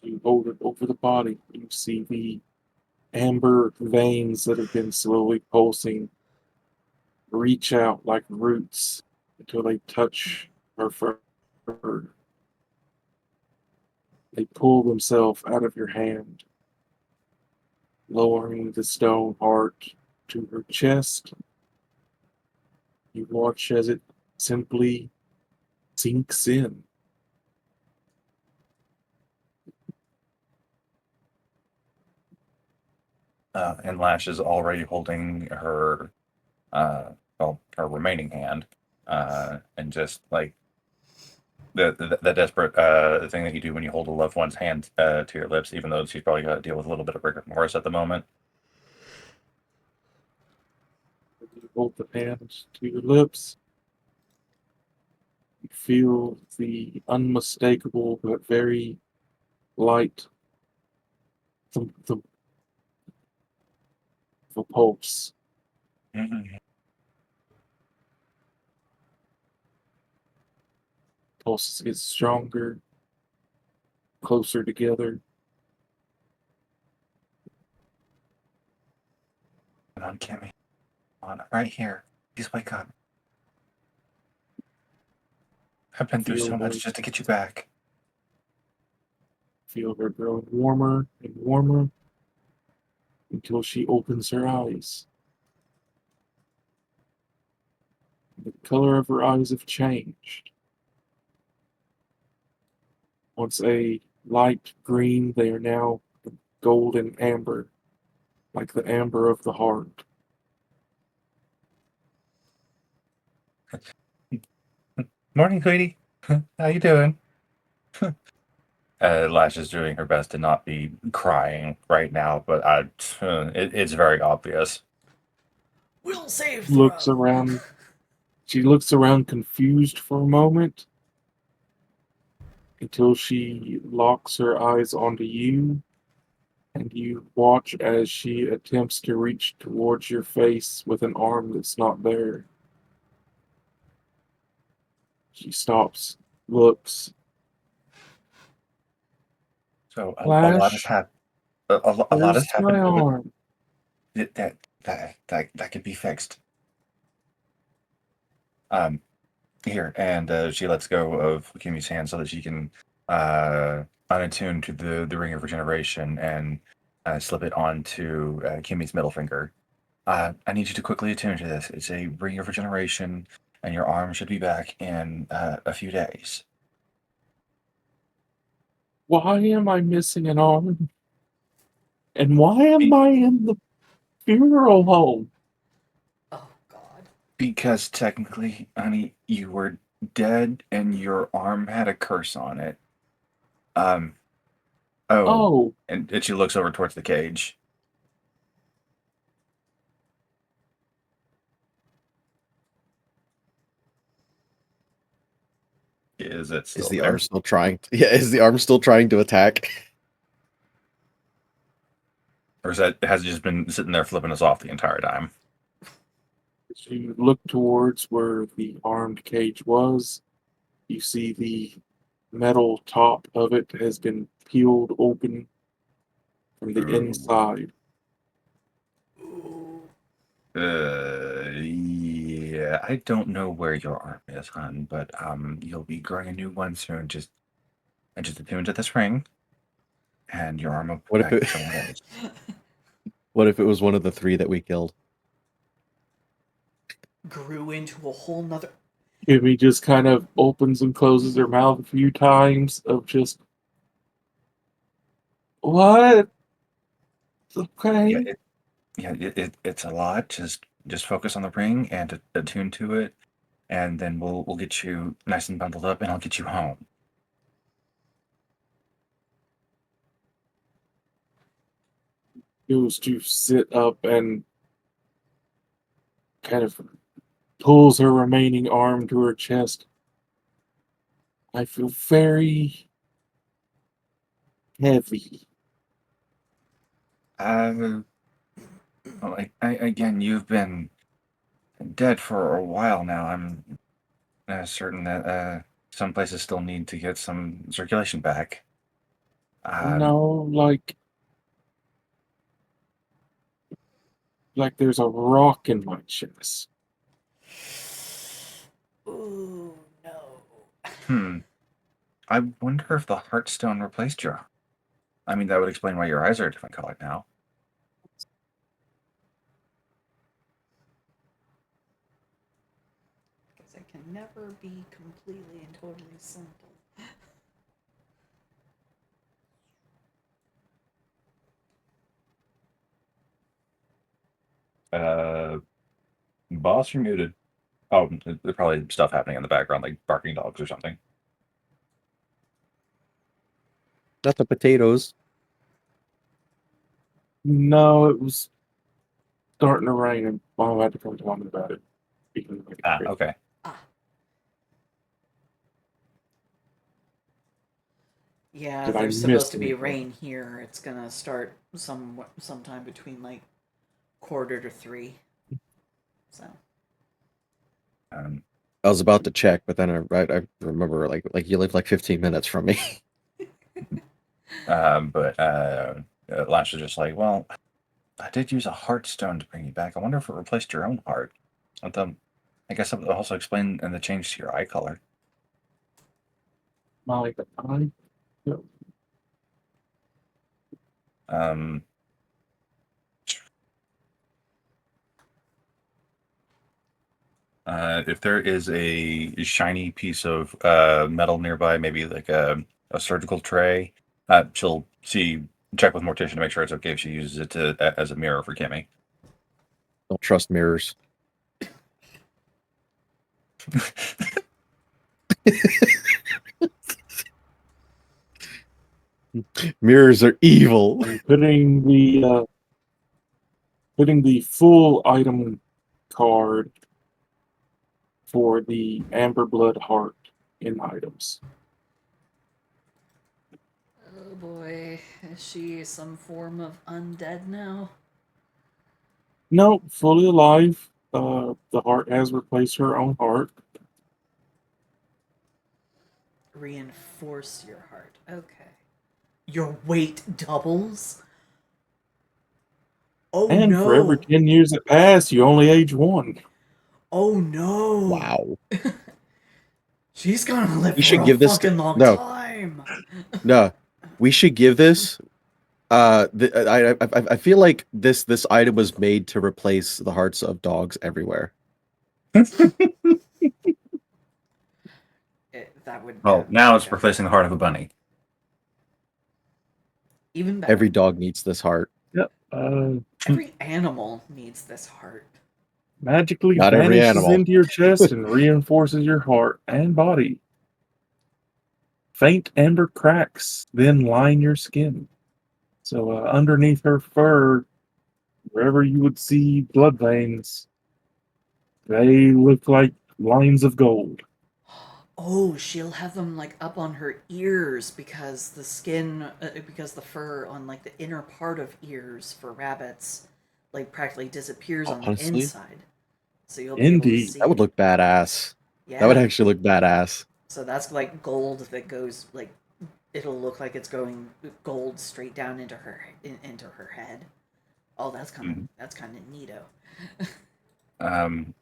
So you hold it over the body. You see the amber veins that have been slowly pulsing reach out like roots until they touch her fur. They pull themselves out of your hand, lowering the stone heart to her chest. You watch as it simply sinks in. And Lash is already holding her, her remaining hand, and just like the desperate thing that you do when you hold a loved one's hand to your lips, even though she's probably got to deal with a little bit of rigor mortis at the moment. You hold the hand to your lips. You feel the unmistakable but very light thump thump of a pulse. Mm-hmm. Pulses get stronger, closer together. Come on, Kimmy. Come on, right here. Please wake up. I've been through so much just to get you back. Feel her growing warmer and warmer until she opens her eyes. The color of her eyes have changed. Once a light green, they are now golden amber, like the amber of the heart. Morning, Queenie. How you doing? Lash is doing her best to not be crying right now, but it's very obvious. We'll save Looks around. She looks around confused for a moment until she locks her eyes onto you, and you watch as she attempts to reach towards your face with an arm that's not there. She stops, looks. So a lot has Flash, happened. A lot has where's my happened over arm? that could be fixed. Here, and she lets go of Kimmy's hand so that she can unattune to the ring of regeneration and slip it onto Kimmy's middle finger. I need you to quickly attune to this. It's a ring of regeneration, and your arm should be back in a few days. Why am I missing an arm? And why am I in the funeral home? Oh God. Because technically, honey, you were dead and your arm had a curse on it. Um, oh, Oh, and she looks over towards the cage. Is it Is still the arm there? still trying? Yeah, is the arm still trying to attack? Or has it just been sitting there flipping us off the entire time? as you look towards where the armed cage was, you see the metal top of it has been peeled open from the Ooh. inside. Yeah, I don't know where your arm is, hon, but you'll be growing a new one soon. Just attune to this ring, and your arm will be What if back it? to what it is. What if it was one of the 3 that we killed? Grew into a whole nother. Kimmy just kind of opens and closes her mouth a few times of just, what? Yeah, Okay. it's a lot. Just focus on the ring and attune to it, and then we'll get you nice and bundled up, and I'll get you home. Goes to sit up and kind of pulls her remaining arm to her chest. I feel very heavy. Uh, again, you've been dead for a while now. I'm certain that some places still need to get some circulation back. Um, No, like there's a rock in my chest. Ooh, no. hmm. I wonder if the Heartstone replaced your. I mean, that would explain why your eyes are a different color now. Because I can never be completely and totally simple. Uh, Boss, you're muted. Oh, there's probably stuff happening in the background, like barking dogs or something. Not the potatoes. No, it was starting to rain and Mom had to come tell me about it. Speaking of Ah, rain. okay. Ah. Yeah, Did if I there's miss supposed to be anything? rain here, it's gonna start sometime between like 2:45. So. Um, I was about to check, but then I remember like you live like 15 minutes from me. but Lash was just like, well, I did use a Heartstone to bring you back. I wonder if it replaced your own heart. And, I guess that would also explain the change to your eye color. My eye. Um, if there is a shiny piece of metal nearby, maybe like a surgical tray, she'll check with Morticia to make sure it's okay if she uses it as a mirror for Kimmy. Don't trust mirrors. Mirrors are evil. I'm putting the full item card for the amber blood heart in items. Oh boy, is she some form of undead now? No, fully alive. The heart has replaced her own heart. Reinforce your heart. Okay. Your weight doubles? Oh And for every no! 10 years that pass, you only age one. Oh no! Wow. She's gonna live We for should a give this to fucking long no, time! no. We should give this. I feel like this item was made to replace the hearts of dogs everywhere. That would Well, that now would it's replacing the definitely. heart of a bunny. Even better. Every dog needs this heart. Yep. Every animal needs this heart. Magically Not every vanishes animal. into your chest and reinforces your heart and body. Faint amber cracks then line your skin. So underneath her fur, wherever you would see blood veins, they look like lines of gold. Oh, she'll have them like up on her ears because because the fur on like the inner part of ears for rabbits, like practically disappears on the Honestly, inside. So you'll be able to Indeed. see. that would look badass. That would Yeah. actually look badass. So that's like gold that goes like it'll look like it's going gold straight down into into her head. Oh, that's kind of neato.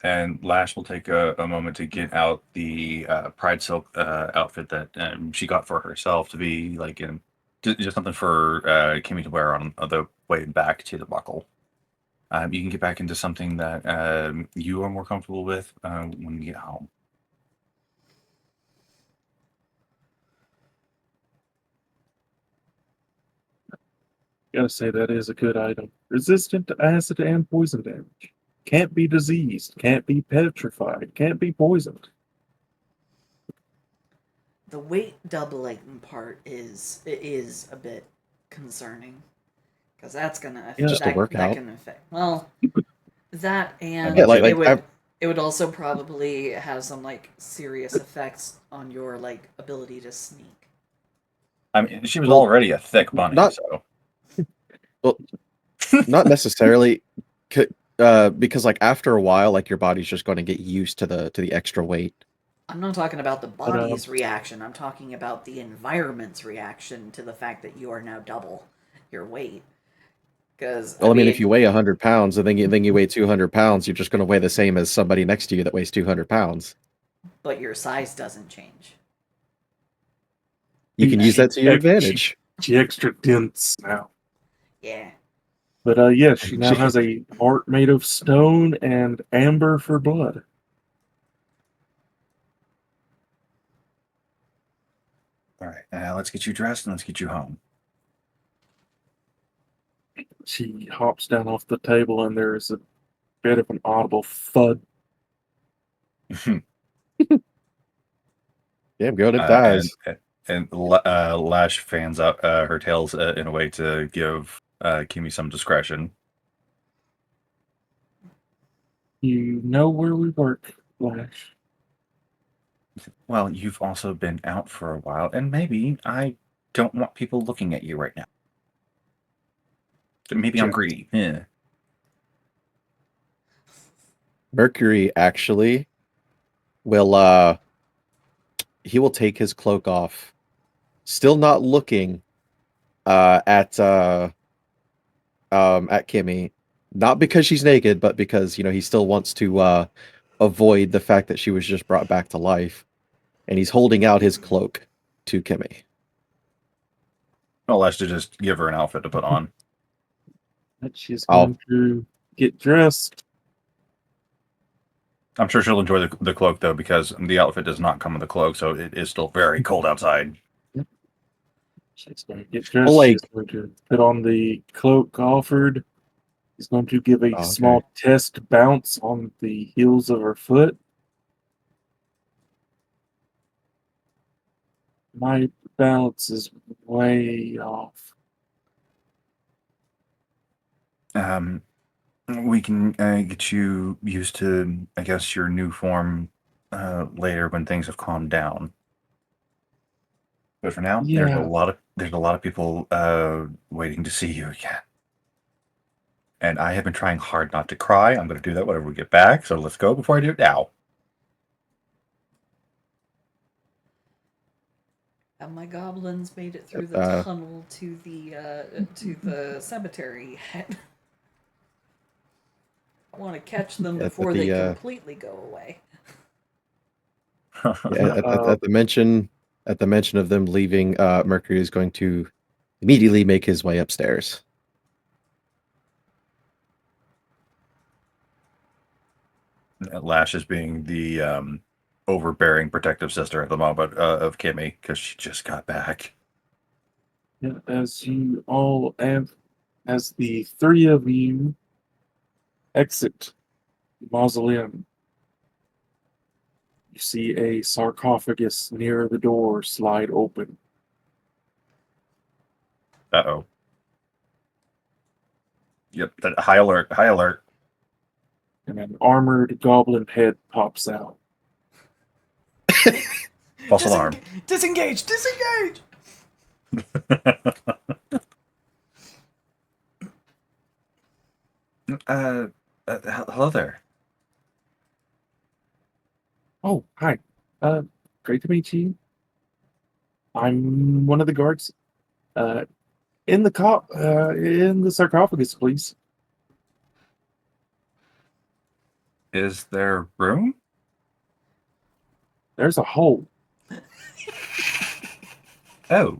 And Lash will take a moment to get out the Pride Silk outfit that she got for herself to be like in just something for Kimmy to wear on the way back to the buckle. You can get back into something that you are more comfortable with when you get home. Gotta say that is a good item. Resistant to acid and poison damage. Can't be diseased. Can't be petrified. Can't be poisoned. The weight doubling part is a bit concerning because that's gonna Yeah. Just to work that out. can affect that and Yeah, it would I it would also probably have some like serious effects on your like ability to sneak. I mean, she was well, already a thick bunny, not so well, not necessarily, because like after a while, like your body's just going to get used to the extra weight. I'm not talking about the But, body's reaction. I'm talking about the environment's reaction to the fact that you are now double your weight. Because Well, I mean, if you weigh 100 pounds and then you weigh 200 pounds, you're just going to weigh the same as somebody next to you that weighs 200 pounds. but your size doesn't change. You can use that to your advantage. She extra dense now. Yeah. But yes, she now has a heart made of stone and amber for blood. all right. Let's get you dressed and let's get you home. She hops down off the table and there is a bit of an audible thud. Damn good, it Uh, dies. and Lash fans out her tails in a way to give Kimmy some discretion. You know where we work, Flash. Well, you've also been out for a while, and maybe I don't want people looking at you right now. Maybe I'm Sure. greedy. Yeah. Mercury actually will he will take his cloak off, still not looking at Kimmy, not because she's naked, but because he still wants to avoid the fact that she was just brought back to life, and he's holding out his cloak to Kimmy. Well, Lash to just give her an outfit to put on. And she's I'll going to get dressed. I'm sure she'll enjoy the cloak though, because the outfit does not come with a cloak, so it is still very cold outside. She's going to get dressed. Well, like- She's going to put on the cloak offered. He's going to give a Oh, okay. small test bounce on the heels of her foot. My balance is way off. We can get you used to, I guess, your new form later when things have calmed down. But for now, there's Yeah. a lot of people waiting to see you again. And I have been trying hard not to cry. I'm going to do that whenever we get back. So let's go before I do it now. And my goblins made it through the tunnel to the cemetery. I want to catch them before they completely go away. At the mention of them leaving, Mercury is going to immediately make his way upstairs. Lash is being the overbearing protective sister at the moment of Kimmy because she just got back. Yeah, as the three of you exit the mausoleum, you see a sarcophagus near the door slide open. Uh-oh. Yep, high alert, high alert. And an armored goblin head pops out. False alarm. Disengage! Disengage! uh, Hello there. Oh, hi. Uh, Great to meet you. I'm one of the guards. Uh, in the sarcophagus, please. Is there room? There's a hole. Oh,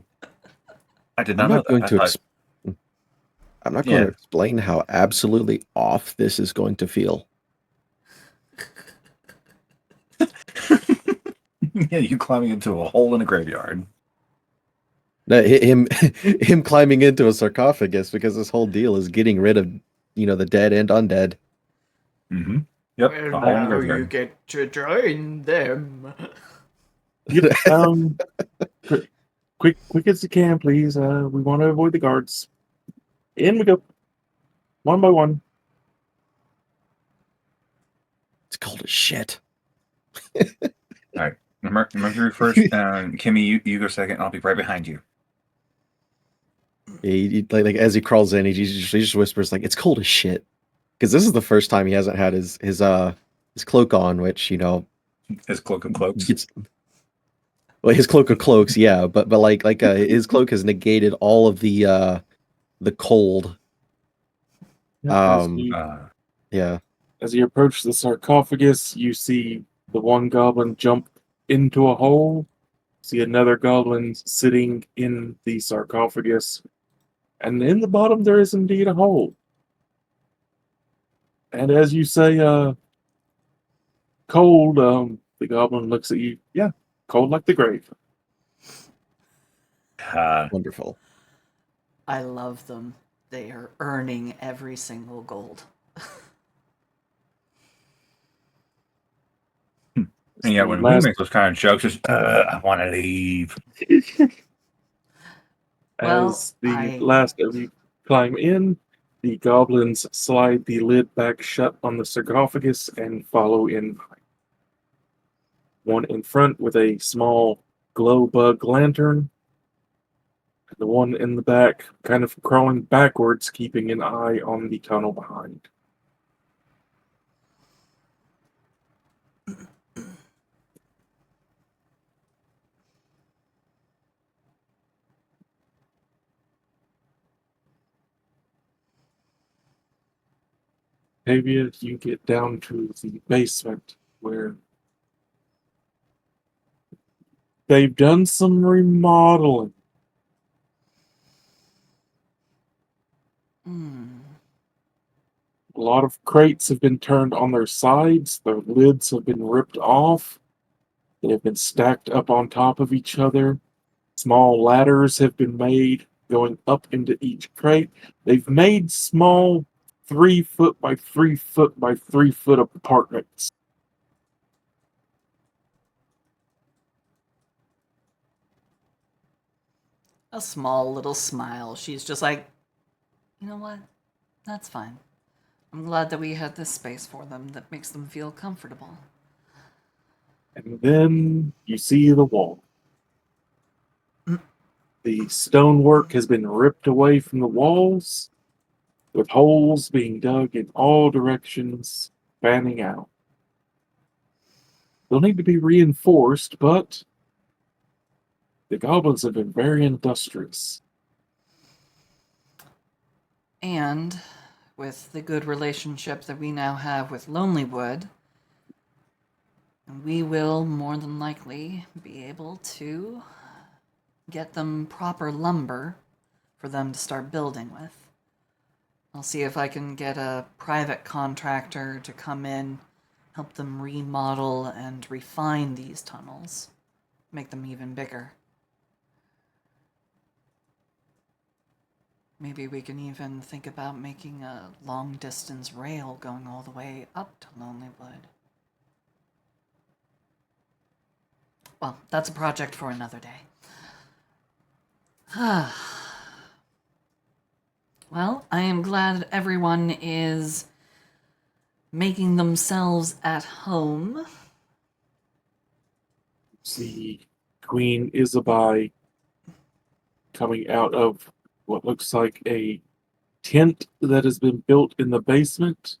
I did I'm not know not that. going to I'm not going to Yeah. explain how absolutely off this is going to feel. Yeah, you climbing into a hole in a graveyard. No, him climbing into a sarcophagus because this whole deal is getting rid of, the dead and undead. Mm-hmm. Yep, a hole in a graveyard. get to join them. Yep. Quick as you can, please. We want to avoid the guards. In we go. One by one. It's cold as shit. All right, Mercury first. Kimmy, you go second. I'll be right behind you. Like as he crawls in, he just whispers like, "It's cold as shit," because this is the first time he hasn't had his cloak on, which His cloak of cloaks. gets well, his cloak of cloaks, yeah, but his cloak has negated all of the cold. Um, Uh, yeah, As you approach the sarcophagus, you see the one goblin jump into a hole. See another goblin sitting in the sarcophagus. And in the bottom, there is indeed a hole. And as you say, cold, the goblin looks at you. Yeah, cold like the grave. wonderful. I love them. They are earning every single gold. and yeah, when we Last, make those kind of jokes, it's I want to leave. Well, as the last of you climb in, the goblins slide the lid back shut on the sarcophagus and follow in. One in front with a small glow bug lantern, and the one in the back kind of crawling backwards, keeping an eye on the tunnel behind. Tavia, you get down to the basement where they've done some remodeling. Hmm. A lot of crates have been turned on their sides, their lids have been ripped off, they have been stacked up on top of each other. Small ladders have been made going up into each crate. They've made small 3 foot by 3 foot by 3 foot apartments. A small little smile. She's just like, you know what? That's fine. I'm glad that we had this space for them that makes them feel comfortable. And then you see the wall. The stonework has been ripped away from the walls, with holes being dug in all directions, fanning out. They'll need to be reinforced, but the goblins have been very industrious. And with the good relationship that we now have with Lonelywood, we will more than likely be able to get them proper lumber for them to start building with. I'll see if I can get a private contractor to come in, help them remodel and refine these tunnels, make them even bigger. Maybe we can even think about making a long-distance rail going all the way up to Lonelywood. Well, that's a project for another day. Well, I am glad everyone is making themselves at home. See Queen Isabai coming out of what looks like a tent that has been built in the basement.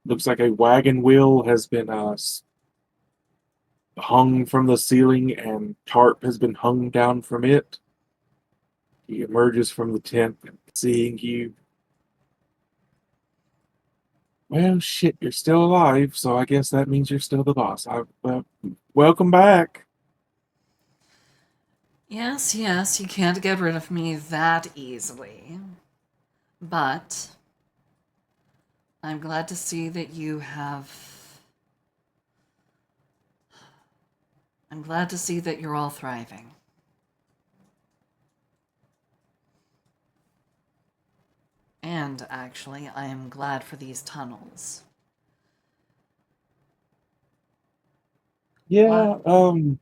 Looks like a wagon wheel has been hung from the ceiling and tarp has been hung down from it. He emerges from the tent, seeing you. Well, shit, you're still alive, so I guess that means you're still the boss. Welcome back. Yes, yes, you can't get rid of me that easily. But I'm glad to see that you have. I'm glad to see that you're all thriving. And actually, I am glad for these tunnels. Yeah, What?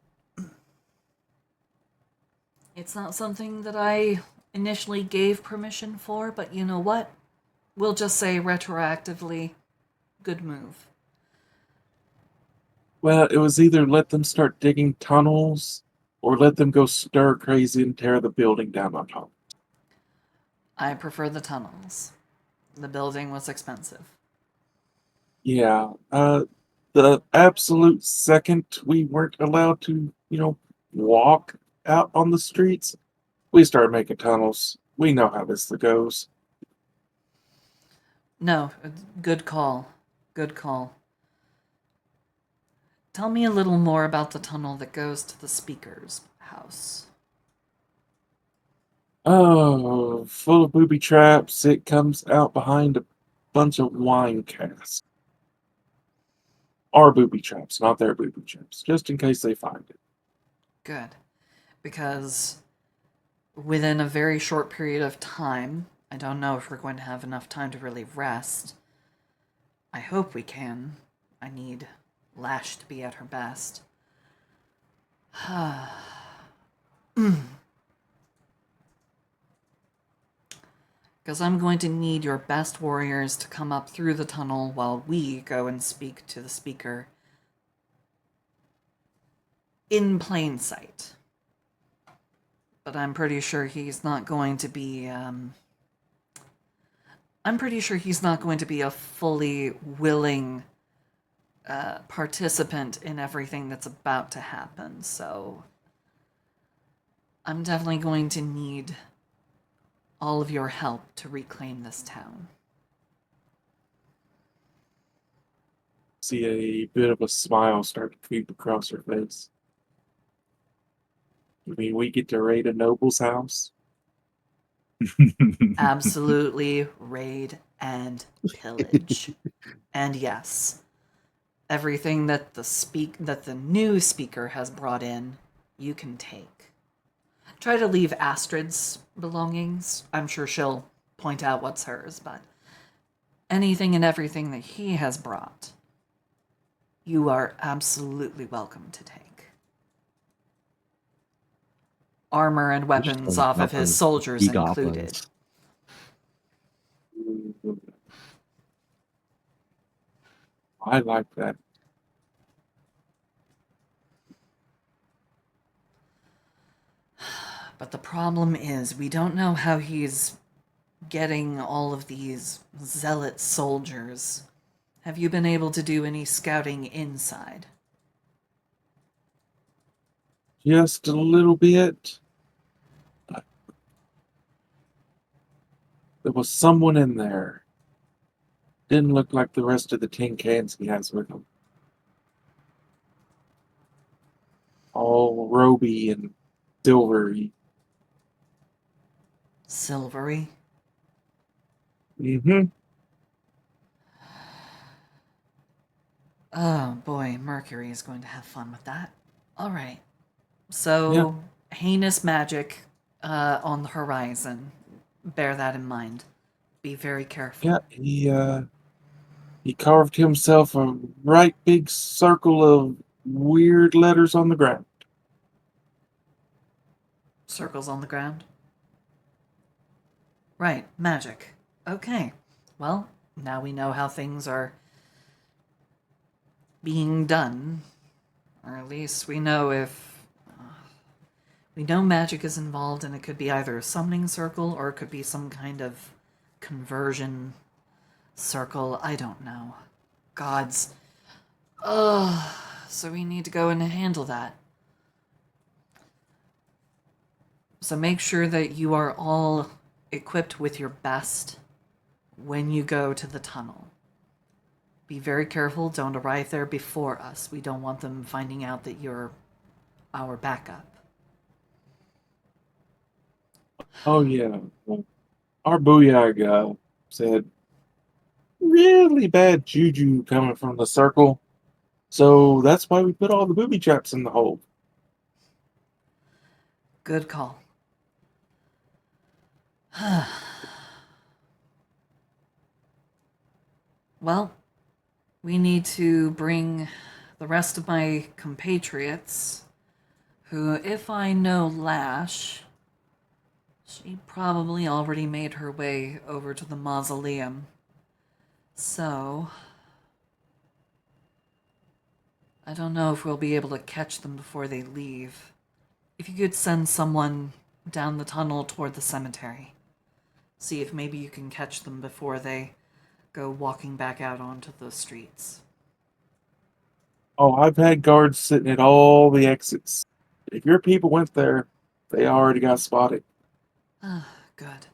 It's not something that I initially gave permission for, but you know what? We'll just say retroactively, good move. well, it was either let them start digging tunnels or let them go stir crazy and tear the building down on top. I prefer the tunnels. The building was expensive. Yeah, the absolute second we weren't allowed to, walk out on the streets, we started making tunnels. We know how this goes. No, good call. Good call. Tell me a little more about the tunnel that goes to the speaker's house. Oh, full of booby traps. It comes out behind a bunch of wine casks. Our booby traps, not their booby traps, just in case they find it. Good. Because within a very short period of time, I don't know if we're going to have enough time to really rest. I hope we can. I need Lash to be at her best. Because I'm going to need your best warriors to come up through the tunnel while we go and speak to the speaker in plain sight. But I'm pretty sure he's not going to be, I'm pretty sure he's not going to be a fully willing participant in everything that's about to happen, so I'm definitely going to need all of your help to reclaim this town. See a bit of a smile start to creep across her face. You mean we get to raid a noble's house? Absolutely raid and pillage. And yes, everything that the new speaker has brought in, you can take. Try to leave Astrid's belongings. I'm sure she'll point out what's hers, but anything and everything that he has brought, you are absolutely welcome to take. Armor and Just weapons don't off of drop his those soldiers included. goblins. I like that. But the problem is, we don't know how he's getting all of these zealot soldiers. Have you been able to do any scouting inside? Just a little bit. There was someone in there. Didn't look like the rest of the tin cans he has with him. All roby and silvery. Silvery? Mm-hmm. Oh boy, Mercury is going to have fun with that. Alright. So, Yeah. heinous magic on the horizon. bear that in mind. Be very careful. Yeah, he carved himself a right big circle of weird letters on the ground. Circles on the ground. Right, magic. Okay. Well, now we know how things are being done. Or at least we know if. We know magic is involved, and it could be either a summoning circle or it could be some kind of conversion circle. I don't know. Gods. Ugh. So we need to go and handle that. So make sure that you are all equipped with your best when you go to the tunnel. Be very careful. Don't arrive there before us. We don't want them finding out that you're our backup. Oh yeah, our booyah guy said really bad juju coming from the circle, so that's why we put all the booby traps in the hole. Good call. Well, we need to bring the rest of my compatriots, who, if I know Lash, she probably already made her way over to the mausoleum. So, I don't know if we'll be able to catch them before they leave. If you could send someone down the tunnel toward the cemetery, see if maybe you can catch them before they go walking back out onto the streets. Oh, I've had guards sitting at all the exits. If your people went there, they already got spotted. Ah, good.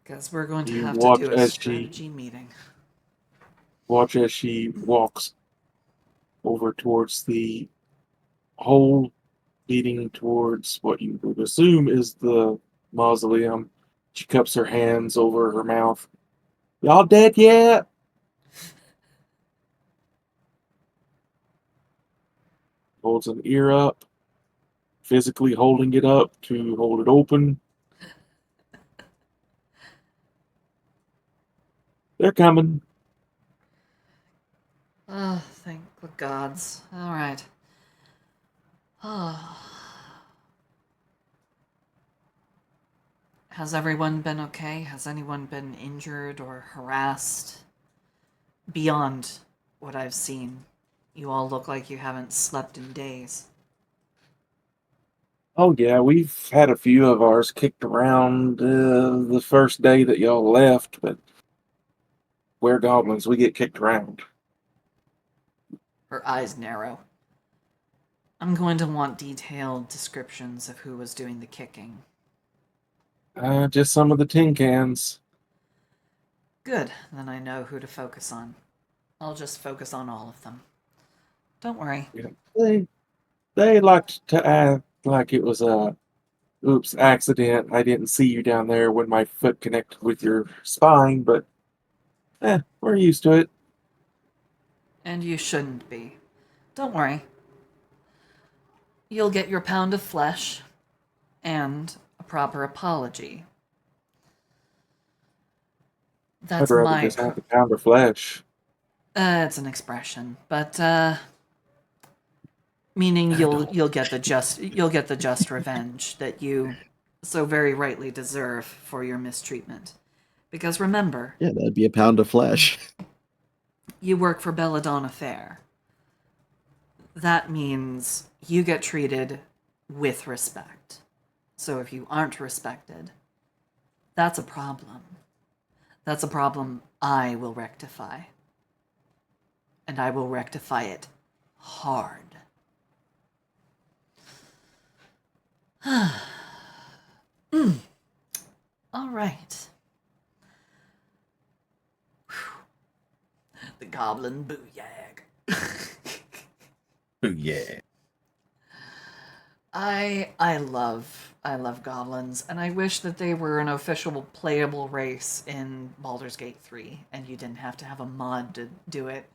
Because we're going to You have to watch do a as she strategy meeting. walks over towards the hole leading towards what you would assume is the mausoleum. She cups her hands over her mouth. Y'all dead yet? Holds an ear up, physically holding it up to hold it open. They're coming. Oh, thank the gods. All right. Oh. Has everyone been okay? Has anyone been injured or harassed? Beyond what I've seen, you all look like you haven't slept in days. Oh yeah, we've had a few of ours kicked around the first day that y'all left, but we're goblins. We get kicked around. Her eyes narrow. I'm going to want detailed descriptions of who was doing the kicking. Just some of the tin cans. Good, then I know who to focus on. I'll just focus on all of them. Don't worry. Yeah. They liked to act like it was a oops accident. I didn't see you down there when my foot connected with your spine, but we're used to it. And you shouldn't be. Don't worry. You'll get your pound of flesh and a proper apology. I'd That's rather my. just have the pound of flesh. It's an expression, but meaning I you'll get the just revenge that you so very rightly deserve for your mistreatment. Because remember, Yeah, that'd be a pound of flesh. you work for Belladonna Fair. That means you get treated with respect. So if you aren't respected, that's a problem. That's a problem I will rectify. And I will rectify it hard. All right. The goblin booyag. Ooh, yeah. I love goblins, and I wish that they were an official playable race in Baldur's Gate 3, and you didn't have to have a mod to do it.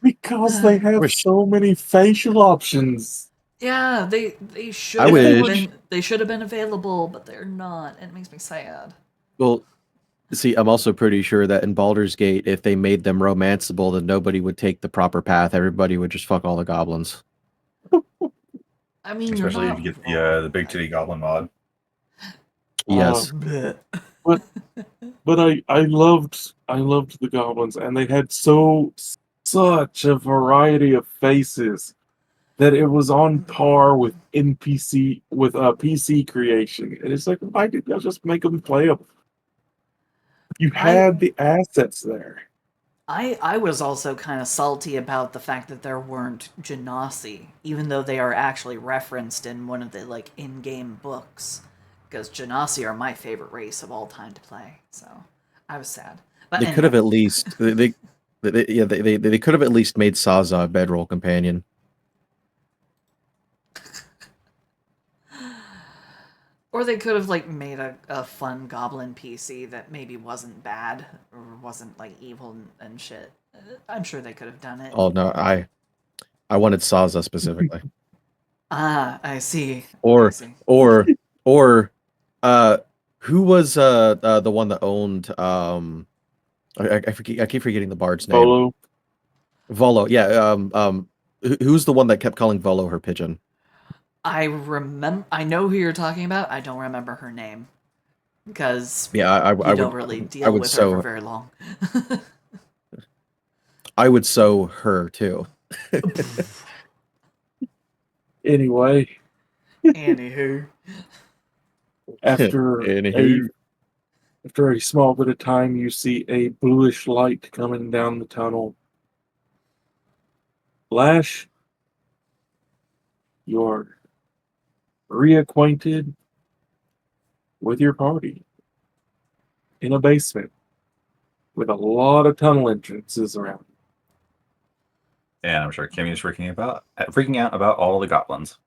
Because they have Wish so many facial options. Yeah, they should I have wish. been they should have been available, but they're not. It makes me sad. Well, see, I'm also pretty sure that in Baldur's Gate, if they made them romanceable, then nobody would take the proper path. Everybody would just fuck all the goblins. I mean, you're Especially if not you get wrong. the big titty goblin mod. Uh, Yes. Bleh. but I loved the goblins, and they had such a variety of faces that it was on par with PC creation. And it's like, why did y'all just make them playable? You I had the assets there. I was also kind of salty about the fact that there weren't Genasi, even though they are actually referenced in one of the like in-game books. Because Genasi are my favorite race of all time to play, so I was sad. But They could have anyway, at least they could have at least made Saza a bedroll companion. or they could have like made a fun goblin PC that maybe wasn't bad or wasn't like evil and shit. I'm sure they could have done it. Oh no, I wanted Saza specifically. Ah, I see. I Or see. or or uh who was the one that owned I keep forgetting the bard's name. Polo. Volo. Yeah, who's the one that kept calling Volo her pigeon? I know who you're talking about. I don't remember her name because Yeah, you don't really I deal would with her for sew very long. I would sew her too. Anyway, Anywho, after a Anywho. after a small bit of time, you see a bluish light coming down the tunnel. Lash, you're reacquainted with your party in a basement with a lot of tunnel entrances around. And I'm sure Kimmy is freaking out about all the goblins.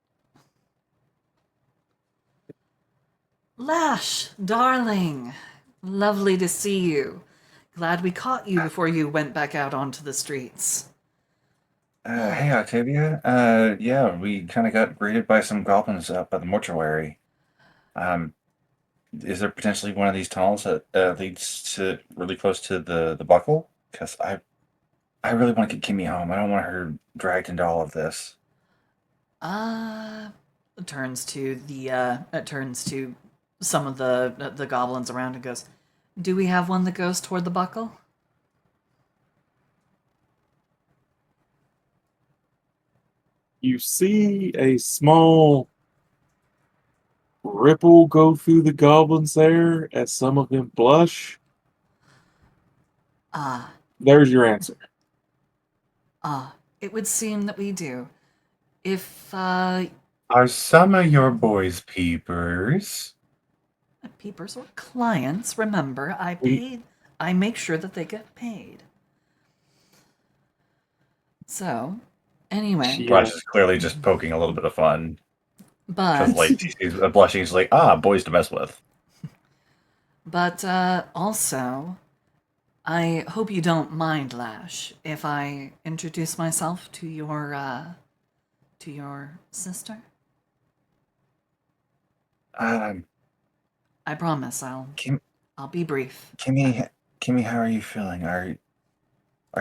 Lash, darling, lovely to see you. Glad we caught you before you went back out onto the streets. Hey Octavia. Yeah, we kind of got greeted by some goblins up by the mortuary. Um, is there potentially one of these tunnels that leads to really close to the buckle? Because I really want to get Kimmy home. I don't want her dragged into all of this. Uh, it turns to some of the goblins around and goes, "Do we have one that goes toward the buckle?" You see a small ripple go through the goblins there as some of them blush. Ah, There's your answer. it would seem that we do. If Are some of your boys peepers? peepers or clients, remember, We I make sure that they get paid. So, anyway, she Flash is clearly just poking a little bit of fun. Because, but like, she's blushing. She's like, ah, boys to mess with. also, I hope you don't mind, Lash, if I introduce myself to your sister. Um, I promise Kim, I'll be brief. Kimmy, how are you feeling? Are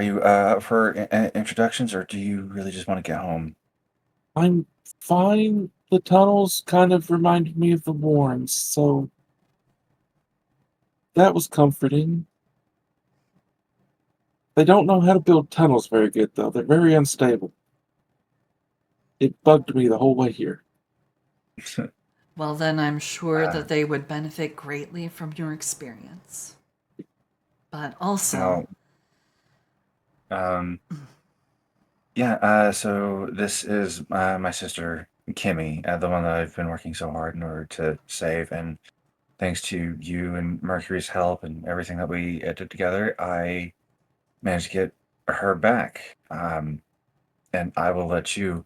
you up for introductions, or do you really just want to get home? I'm fine. The tunnels kind of reminded me of the Warrens, so that was comforting. They don't know how to build tunnels very good, though. They're very unstable. It bugged me the whole way here. Well, then I'm sure Uh, that they would benefit greatly from your experience. But also, well, um, yeah. So this is my sister Kimmy, the one that I've been working so hard in order to save, and thanks to you and Mercury's help and everything that we did together, I managed to get her back. And I will let you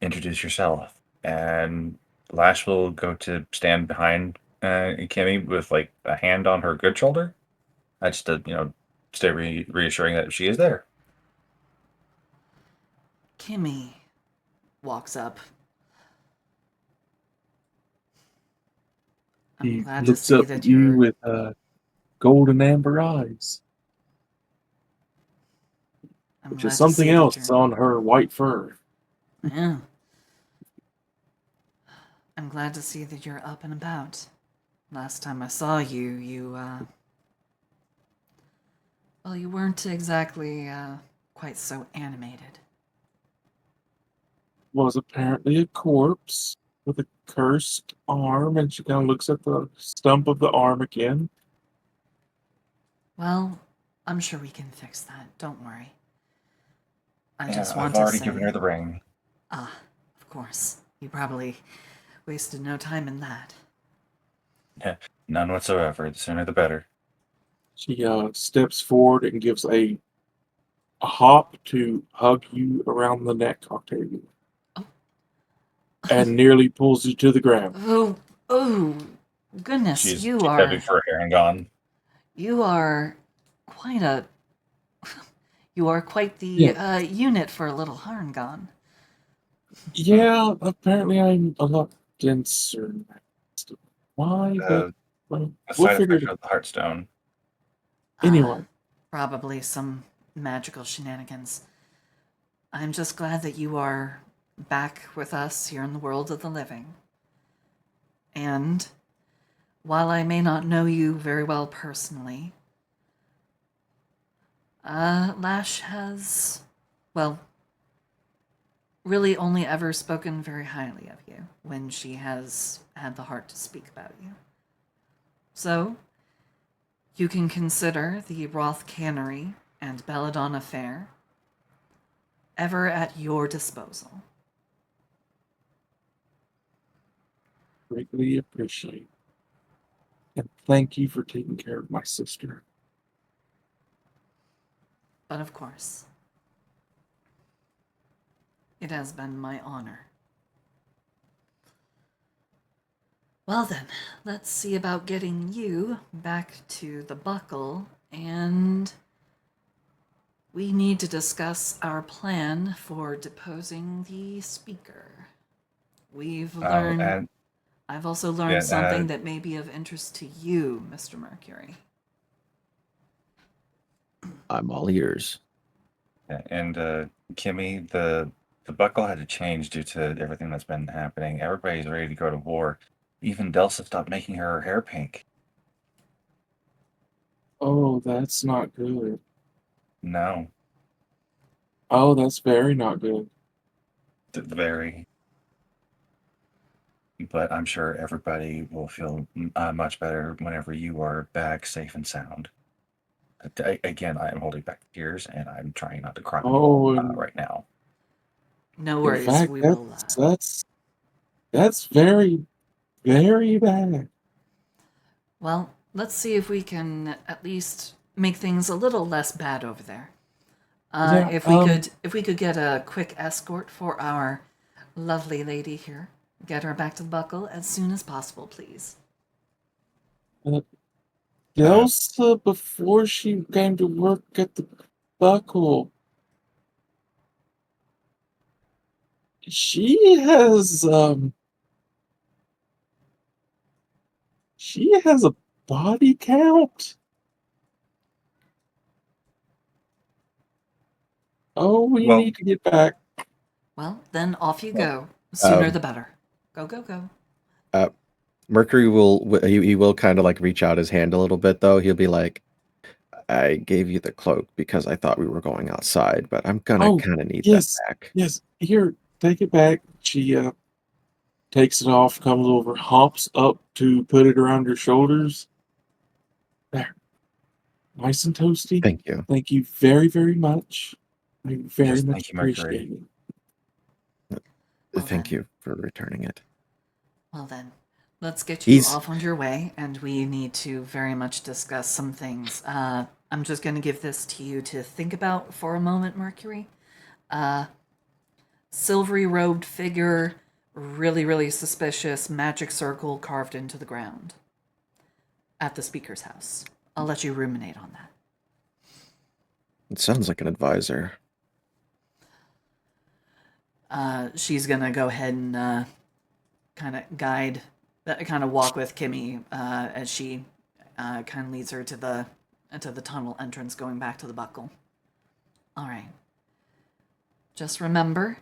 introduce yourself. And Lash will go to stand behind Kimmy with like a hand on her good shoulder. That's to, stay reassuring that she is there. Kimmy walks up. I'm He glad to looks see up that at you you're. with golden amber eyes, I'm which is glad to something see that else you're. on her white fur. Yeah. I'm glad to see that you're up and about. Last time I saw you, well, you weren't exactly, quite so animated. Was apparently a corpse with a cursed arm, and she kind of looks at the stump of the arm again. Well, I'm sure we can fix that. Don't worry. I Yeah, just I've want to already given her say, the ring. of course, you probably wasted no time in that. Yeah, none whatsoever. The sooner the better. She steps forward and gives a hop to hug you around the neck, Octavia, Oh, and nearly pulls you to the ground. oh, oh, goodness, She's heavy for her and gone. you are quite a, you are quite Yeah, the unit for a little Harangon. yeah. Apparently, I'm a lot denser. Why? But Uh, well, a we'll side figure effect it out. of the Heartstone. Anyway, Probably some magical shenanigans. I'm just glad that you are back with us here in the world of the living. And while I may not know you very well personally, Lash has, well, really only ever spoken very highly of you when she has had the heart to speak about you. So, you can consider the Roth Cannery and Belladonna Fair ever at your disposal. greatly appreciate. And thank you for taking care of my sister. But of course, it has been my honor. Well then, let's see about getting you back to the buckle, and we need to discuss our plan for deposing the speaker. We've learned. And I've also learned yeah, something that may be of interest to you, Mr. Mercury. I'm all ears. and Kimmy, the buckle had to change due to everything that's been happening. Everybody's ready to go to war. Even Delsa stopped making her hair pink. Oh, that's not good. No, Oh, that's very not good. very. But I'm sure everybody will feel much better whenever you are back safe and sound. Again, I am holding back tears and I'm trying not to cry Oh, and right now. No in worries, fact, we will. that's very, very bad. Well, let's see if we can at least make things a little less bad over there. Yeah. If we could get a quick escort for our lovely lady here, get her back to the buckle as soon as possible, please. Uh, Uh, Elsa, before she came to work at the buckle, she has she has a body count. Oh, we well, need to get back. Well, then off you well, go. Sooner Um, the better. Go, go, go. uh, Mercury he will kind of like reach out his hand a little bit though. He'll be like, "I gave you the cloak because I thought we were going outside, but I'm gonna Oh, kind of need that yes, back." yes. Here, take it back. She takes it off, comes over, hops up to put it around her shoulders. There, nice and toasty. Thank you. Thank you very, very much. I very yes, much thank you, Mercury. appreciate it. Well Thank then, you for returning it. well then, let's get you He's off on your way, and we need to very much discuss some things. I'm just going to give this to you to think about for a moment, Mercury. Silvery robed figure, really, really suspicious, magic circle carved into the ground at the speaker's house. I'll let you ruminate on that. It sounds like an advisor. She's gonna go ahead and kind of guide that kind of walk with Kimmy as she kind of leads her to the tunnel entrance going back to the buckle. All right. Just remember,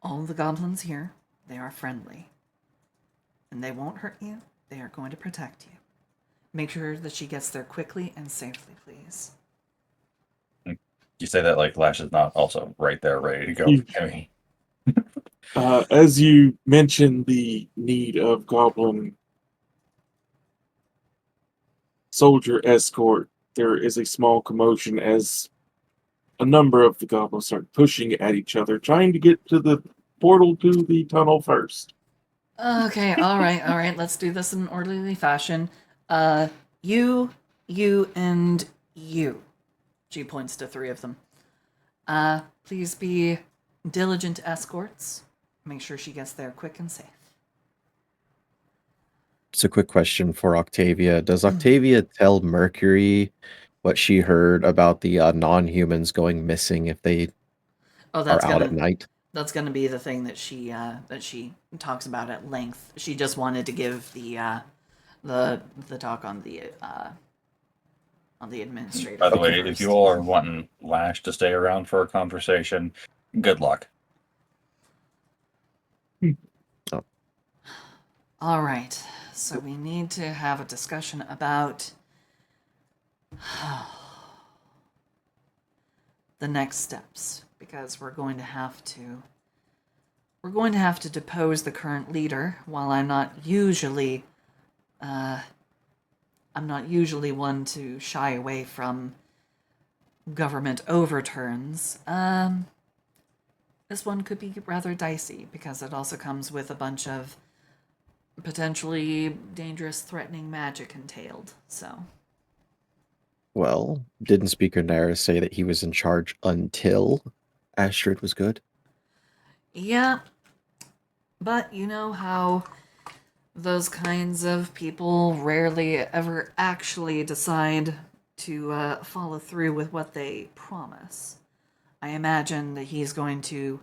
all the goblins here, they are friendly. And they won't hurt you. They are going to protect you. Make sure that she gets there quickly and safely, please. You say that like Lash is not also right there, ready to go. You- I mean, As you mentioned the need of goblin soldier escort, there is a small commotion as a number of the goblins start pushing at each other, trying to get to the portal to the tunnel first. Okay, all right. Let's do this in an orderly fashion. You, and you. She points to 3 of them. Please be diligent escorts. Make sure she gets there quick and safe. It's a quick question for Octavia. Does Octavia tell Mercury what she heard about the non-humans going missing if they Oh, are out at night? that's gonna be the thing that she talks about at length. She just wanted to give the talk on the administrator. by the way, first. if you all are wanting Lash to stay around for a conversation, good luck. All right. So we need to have a discussion about the next steps because we're going to have to depose the current leader. While I'm not usually one to shy away from government overturns. This one could be rather dicey because it also comes with a bunch of potentially dangerous, threatening magic entailed. So, Well, didn't Speaker Naris say that he was in charge until Astrid was good? yeah. But you know how those kinds of people rarely ever actually decide to follow through with what they promise. I imagine that he's going to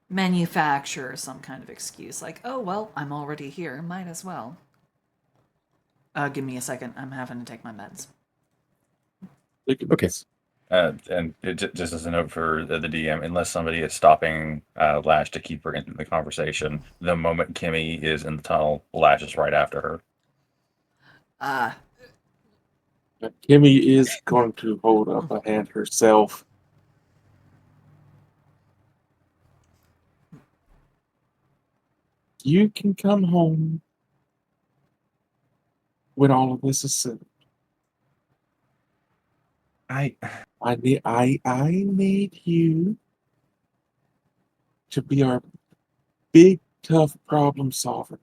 manufacture some kind of excuse like, oh, well, I'm already here, might as well. Give me a second, I'm having to take my meds. Okay. And just as a note for the DM, unless somebody is stopping Lash to keep her in the conversation, the moment Kimmy is in the tunnel, Lash is right after her. Kimmy is going to hold up a hand herself. You can come home when all of this is settled. I I need you to be our big tough problem solver.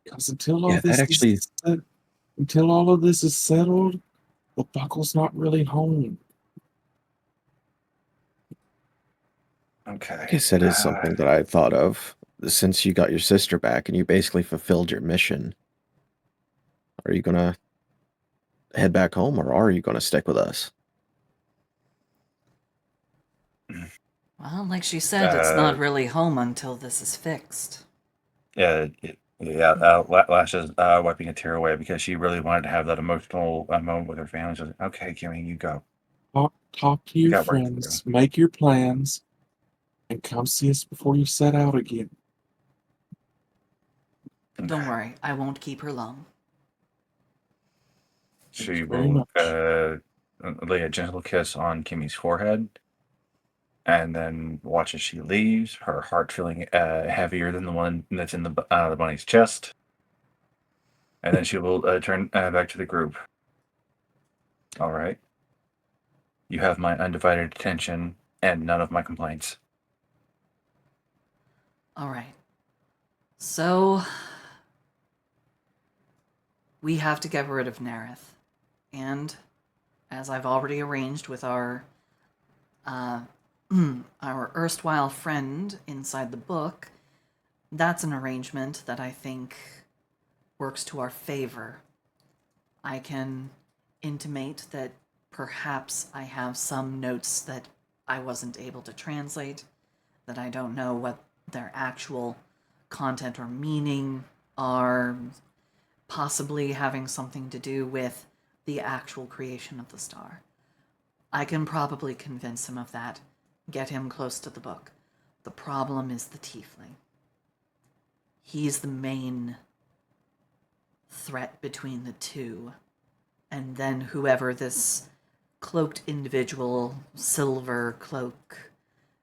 Because until all Yeah, that actually until all of this is settled, the buckle's not really home. okay. I guess that is something that I thought of. Since you got your sister back and you basically fulfilled your mission, are you gonna head back home or are you gonna stick with us? Well, like she said, it's not really home until this is fixed. Yeah, Lash is wiping a tear away because she really wanted to have that emotional moment with her family. She's like, okay, Kimmy, you go. Talk to We your got work to do. friends, make your plans, and come see us before you set out again. Don't worry, I won't keep her long. She very will much. lay a gentle kiss on Kimmy's forehead, and then watch as she leaves, her heart feeling heavier than the one that's in the bunny's chest. And then she will turn back to the group. All right. You have my undivided attention and none of my complaints. All right. So, we have to get rid of Nareth. And, as I've already arranged with our erstwhile friend inside the book, that's an arrangement that I think works to our favor. I can intimate that perhaps I have some notes that I wasn't able to translate, that I don't know what their actual content or meaning are, possibly having something to do with the actual creation of the star. I can probably convince him of that, get him close to the book. The problem is the tiefling. He's the main threat between the two. And then whoever this cloaked individual, silver cloak,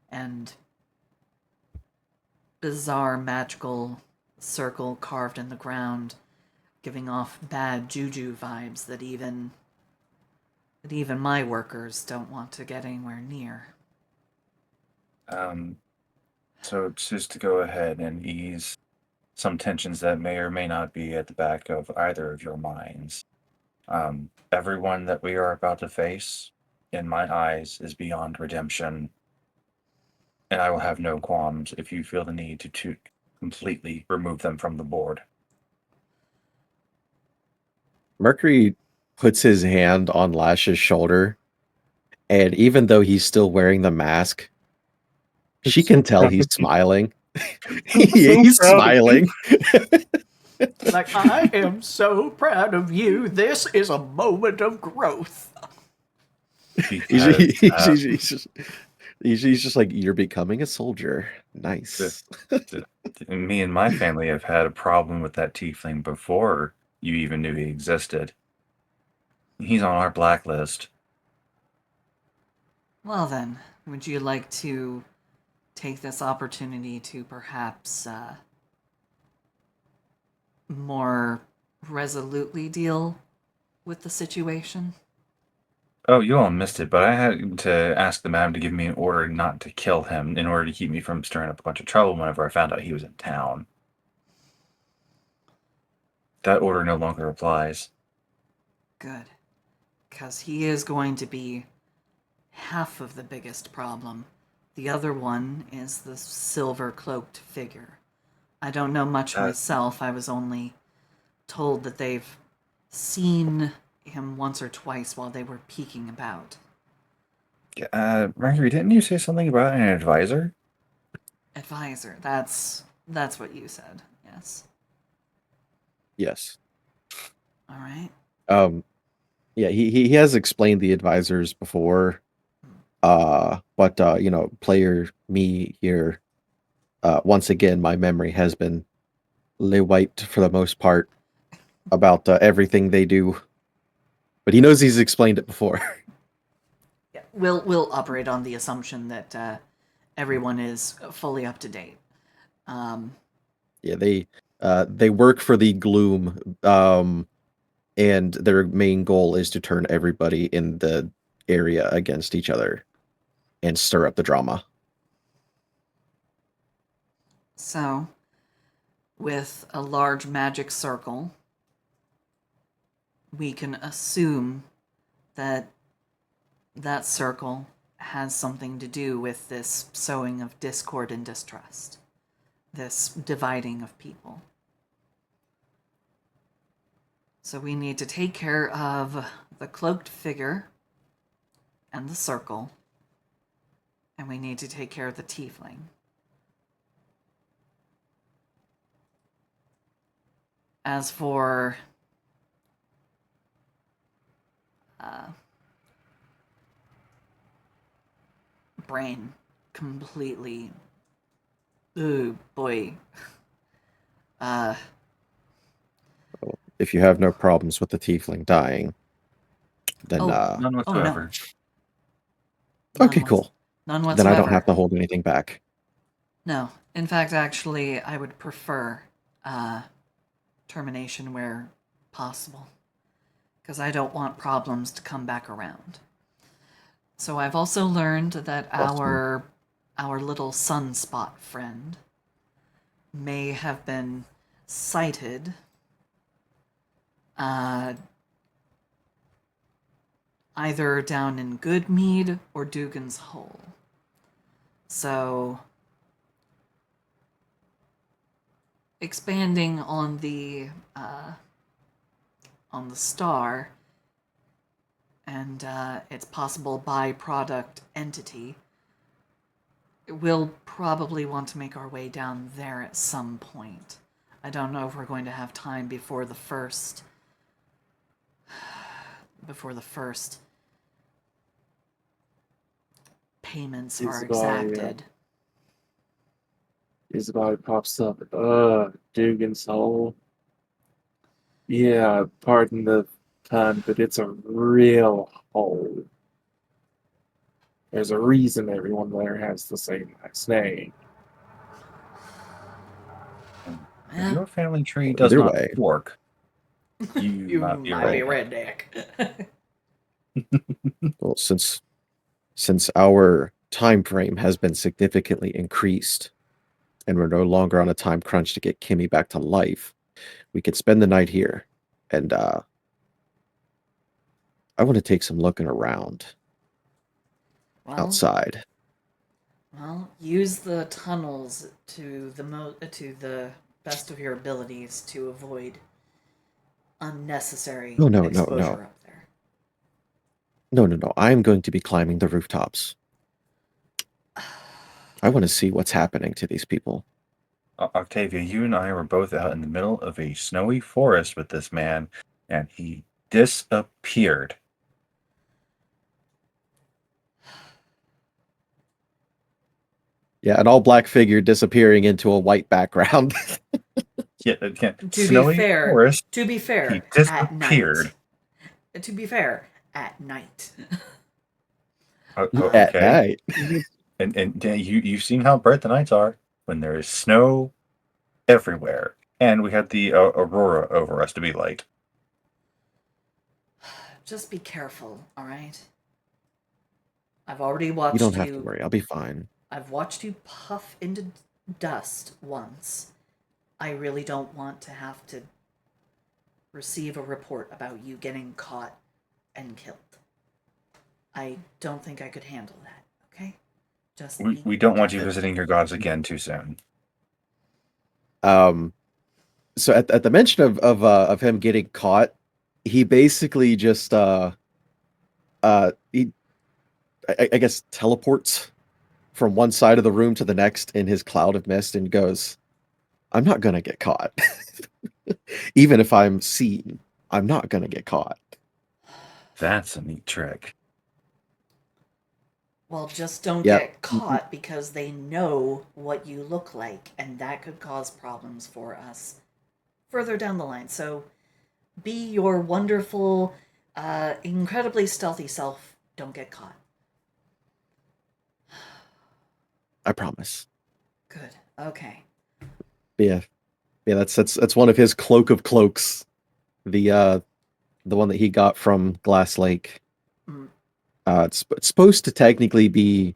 and bizarre magical circle carved in the ground, giving off bad juju vibes that even my workers don't want to get anywhere near. So just to go ahead and ease some tensions that may or may not be at the back of either of your minds. Everyone that we are about to face, in my eyes, is beyond redemption, and I will have no qualms if you feel the need to completely remove them from the board. Mercury puts his hand on Lash's shoulder, and even though he's still wearing the mask, she can tell he's smiling. Yeah, So he's proud of you. smiling. Like, I am so proud of you. This is a moment of growth. Because He's just like, you're becoming a soldier. Nice. me and my family have had a problem with that tiefling before you even knew he existed. He's on our blacklist. Well then, would you like to take this opportunity to perhaps more resolutely deal with the situation? Oh, you all missed it, but I had to ask the madam to give me an order not to kill him in order to keep me from stirring up a bunch of trouble whenever I found out he was in town. That order no longer applies. Good. Because he is going to be half of the biggest problem. The other one is the silver cloaked figure. I don't know much myself. I was only told that they've seen him once or twice while they were peeking about. Mercury, didn't you say something about an advisor? Advisor, that's what you said, yes. Yes. All right. Yeah, he has explained the advisors before. But player me here, once again, my memory has been wiped for the most part about everything they do. But he knows he's explained it before. Yeah, we'll operate on the assumption that everyone is fully up to date. Yeah, they work for the Gloom, and their main goal is to turn everybody in the area against each other and stir up the drama. So, with a large magic circle, we can assume that that circle has something to do with this sowing of discord and distrust, this dividing of people. So we need to take care of the cloaked figure and the circle, and we need to take care of the tiefling. As for brain, completely, oh boy. If you have no problems with the tiefling dying, then None Oh no. whatsoever. okay, cool. None Then whatsoever. I don't have to hold anything back. No. In fact, actually, I would prefer termination where possible. Because I don't want problems to come back around. So I've also learned that Awesome. our little sunspot friend may have been sighted either down in Goodmead or Dugan's Hole. So, expanding on the star and its possible byproduct entity, We'll probably want to make our way down there at some point. I don't know if we're going to have time before the first payments are exacted. Isabel pops up. Dugan's hole. Yeah, pardon the pun, but it's a real hole. There's a reason everyone there has the same last name. If your family tree Well, does either not way. fork, you You might be might be redneck. redneck. Well, since our time frame has been significantly increased, and we're no longer on a time crunch to get Kimmy back to life, we could spend the night here, and I want to take some looking around outside. Well, use the tunnels to the best of your abilities to avoid unnecessary No. exposure up there. No. I'm going to be climbing the rooftops. I want to see what's happening to these people. Octavia, you and I were both out in the middle of a snowy forest with this man, and he disappeared. Yeah, an all-black figure disappearing into a white background. Yeah, To forest. be fair, He at night. disappeared. To be fair, at night. At Okay. night. And you've seen how bright the nights are when there is snow everywhere, and we had the aurora over us to be light. Just be careful, all right? I've already watched You don't have to worry. I'll be fine. I've watched you puff into dust once. I really don't want to have to receive a report about you getting caught and killed. I don't think I could handle that, okay? Just We don't want you visiting your gods again too soon. So at the mention of him getting caught, he basically just he I guess teleports from one side of the room to the next in his cloud of mist and goes, I'm not gonna get caught. Even if I'm seen, I'm not gonna get caught. That's a neat trick. Well, just don't Yep. get caught because they know what you look like, and that could cause problems for us further down the line. So be your wonderful, incredibly stealthy self. Don't get caught. I promise. Good. Okay. Yeah. That's one of his cloak of cloaks. The one that he got from Glass Lake. Mm. It's supposed to technically be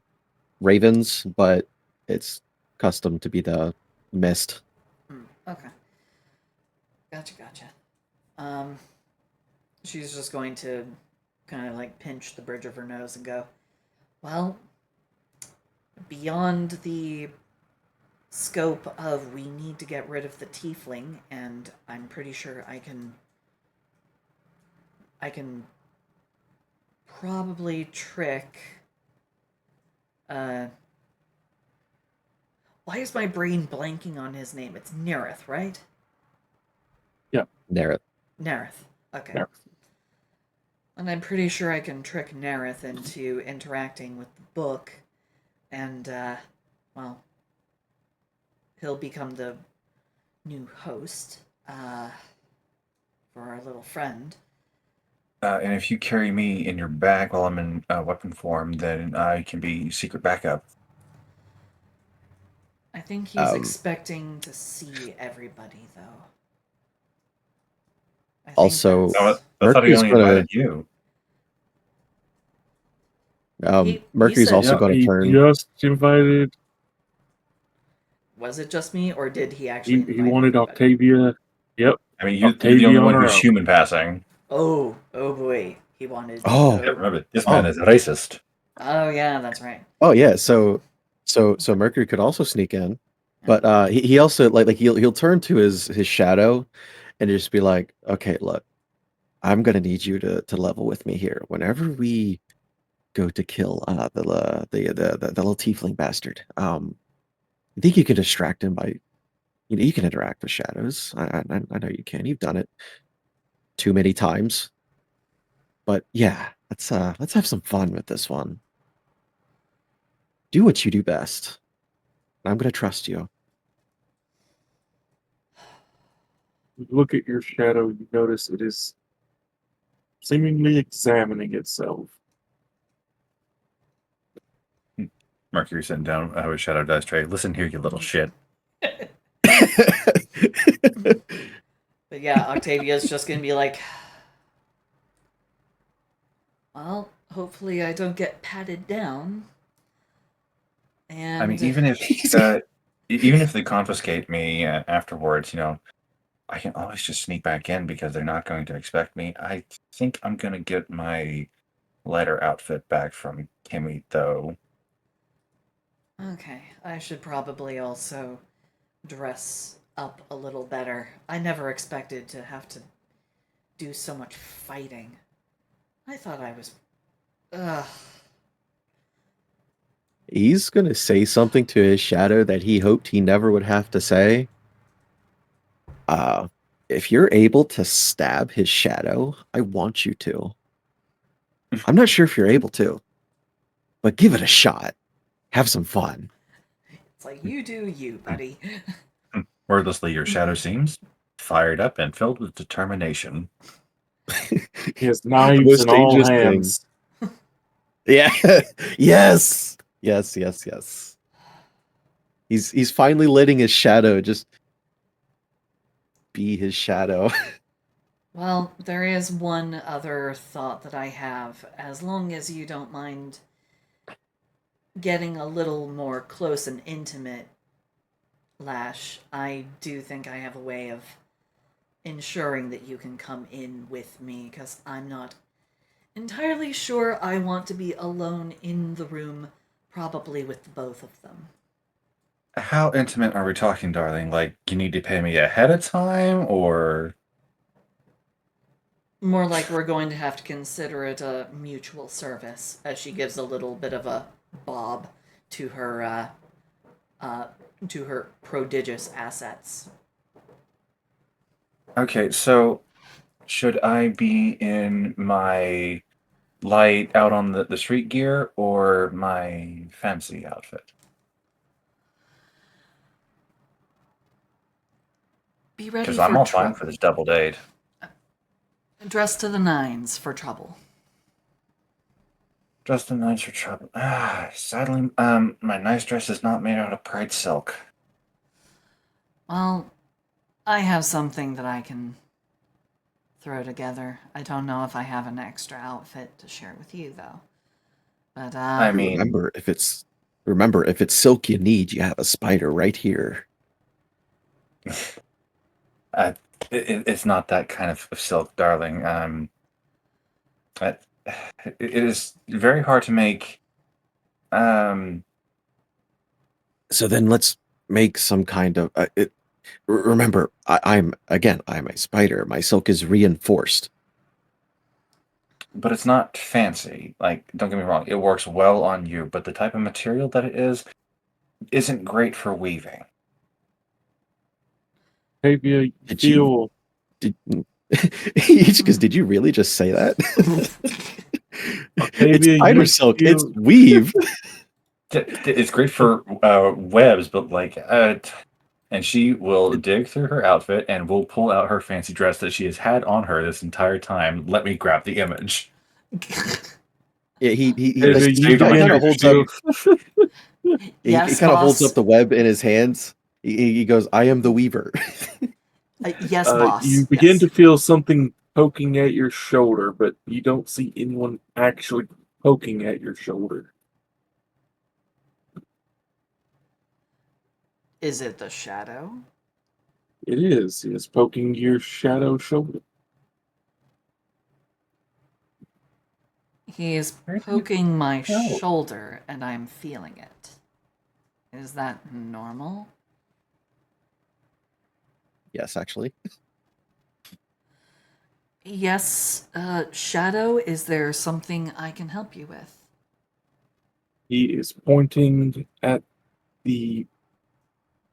Ravens, but it's custom to be the mist. Okay. Gotcha. She's just going to kind of like pinch the bridge of her nose and go, well, beyond the scope of we need to get rid of the tiefling, and I'm pretty sure I can probably trick why is my brain blanking on his name? It's Nerith, right? Yeah. Nerith. Okay. Nerith. And I'm pretty sure I can trick Nerith into interacting with the book, and, well, he'll become the new host, for our little friend. And if you carry me in your bag while I'm in weapon form, then I can be secret backup. I think he's expecting to see everybody, though. Also, I thought he only invited you. Mercury's said- also going to he turn. just invited. Was it just me, or did he actually He invite wanted everybody? Octavia. Yep. I mean, you're the Octavia only on one her who's own. human passing. Oh boy. He wanted... Oh. Yeah, remember, this man is racist. Oh, yeah, that's right. Oh yeah, so Mercury could also sneak in, but he also like he'll turn to his shadow, and just be like, okay, look, I'm gonna need you to level with me here. Whenever we go to kill the little tiefling bastard, I think you can distract him by, you can interact with shadows. I know you can. You've done it too many times. But yeah, let's have some fun with this one. Do what you do best. I'm gonna trust you. You look at your shadow, you notice it is seemingly examining itself. Mercury sitting down with Shadow Dice Tray. Listen here, you little shit. But yeah, Octavia's just gonna be like, well, hopefully I don't get patted down. And I mean, even if they confiscate me afterwards, I can always just sneak back in because they're not going to expect me. I think I'm gonna get my lighter outfit back from Kimmy, though. okay, I should probably also dress up a little better. I never expected to have to do so much fighting. I thought I was. Ugh. He's gonna say something to his shadow that he hoped he never would have to say. If you're able to stab his shadow, I want you to. I'm not sure if you're able to, but give it a shot. Have some fun. It's like, you do you, buddy. Wordlessly, your shadow seems fired up and filled with determination. He has The knives most in all dangerous thing. hands. Yeah. Yes. Yes. He's finally letting his shadow just be his shadow. Well, there is one other thought that I have. As long as you don't mind getting a little more close and intimate, Lash, I do think I have a way of ensuring that you can come in with me, because I'm not entirely sure I want to be alone in the room, probably with the both of them. How intimate are we talking, darling? Like, you need to pay me ahead of time, or More like we're going to have to consider it a mutual service, as she gives a little bit of a bob to her prodigious assets. okay? So, should I be in my light out on the street gear or my fancy outfit? Be ready Because I'm for all fine for trouble. this double date. Dress to the nines for trouble. Just in nice for trouble. Sadly, my nice dress is not made out of pride silk. Well, I have something that I can throw together. I don't know if I have an extra outfit to share with you, though. But, I mean, Remember, if it's silk you need, you have a spider right here. uh, it's not that kind of silk, darling. It, it is very hard to make. So then let's make some kind of. Remember, I'm a spider. My silk is reinforced. But it's not fancy. Like, don't get me wrong, it works well on you, but the type of material that it is isn't great for weaving. Octavia, you Did feel Did because did you really just say that? It's Octavia, spider you silk. feel It's weave. It's great for webs, but and she will dig through her outfit and will pull out her fancy dress that she has had on her this entire time. Let me grab the image. Yeah, he Octavia, It's you saved on my begin kind of to holds up. feel yes, He kind of holds boss. up the web in his hands. He goes, "I am the weaver." Yes, boss. you begin Yes. to feel something poking at your shoulder, but you don't see anyone actually poking at your shoulder. Is it the shadow? It is. It's poking your shadow shoulder. He is Where do you poking my go? shoulder, and I'm feeling it. Is that normal? Yes, actually. Yes, Shadow, is there something I can help you with? He is pointing at the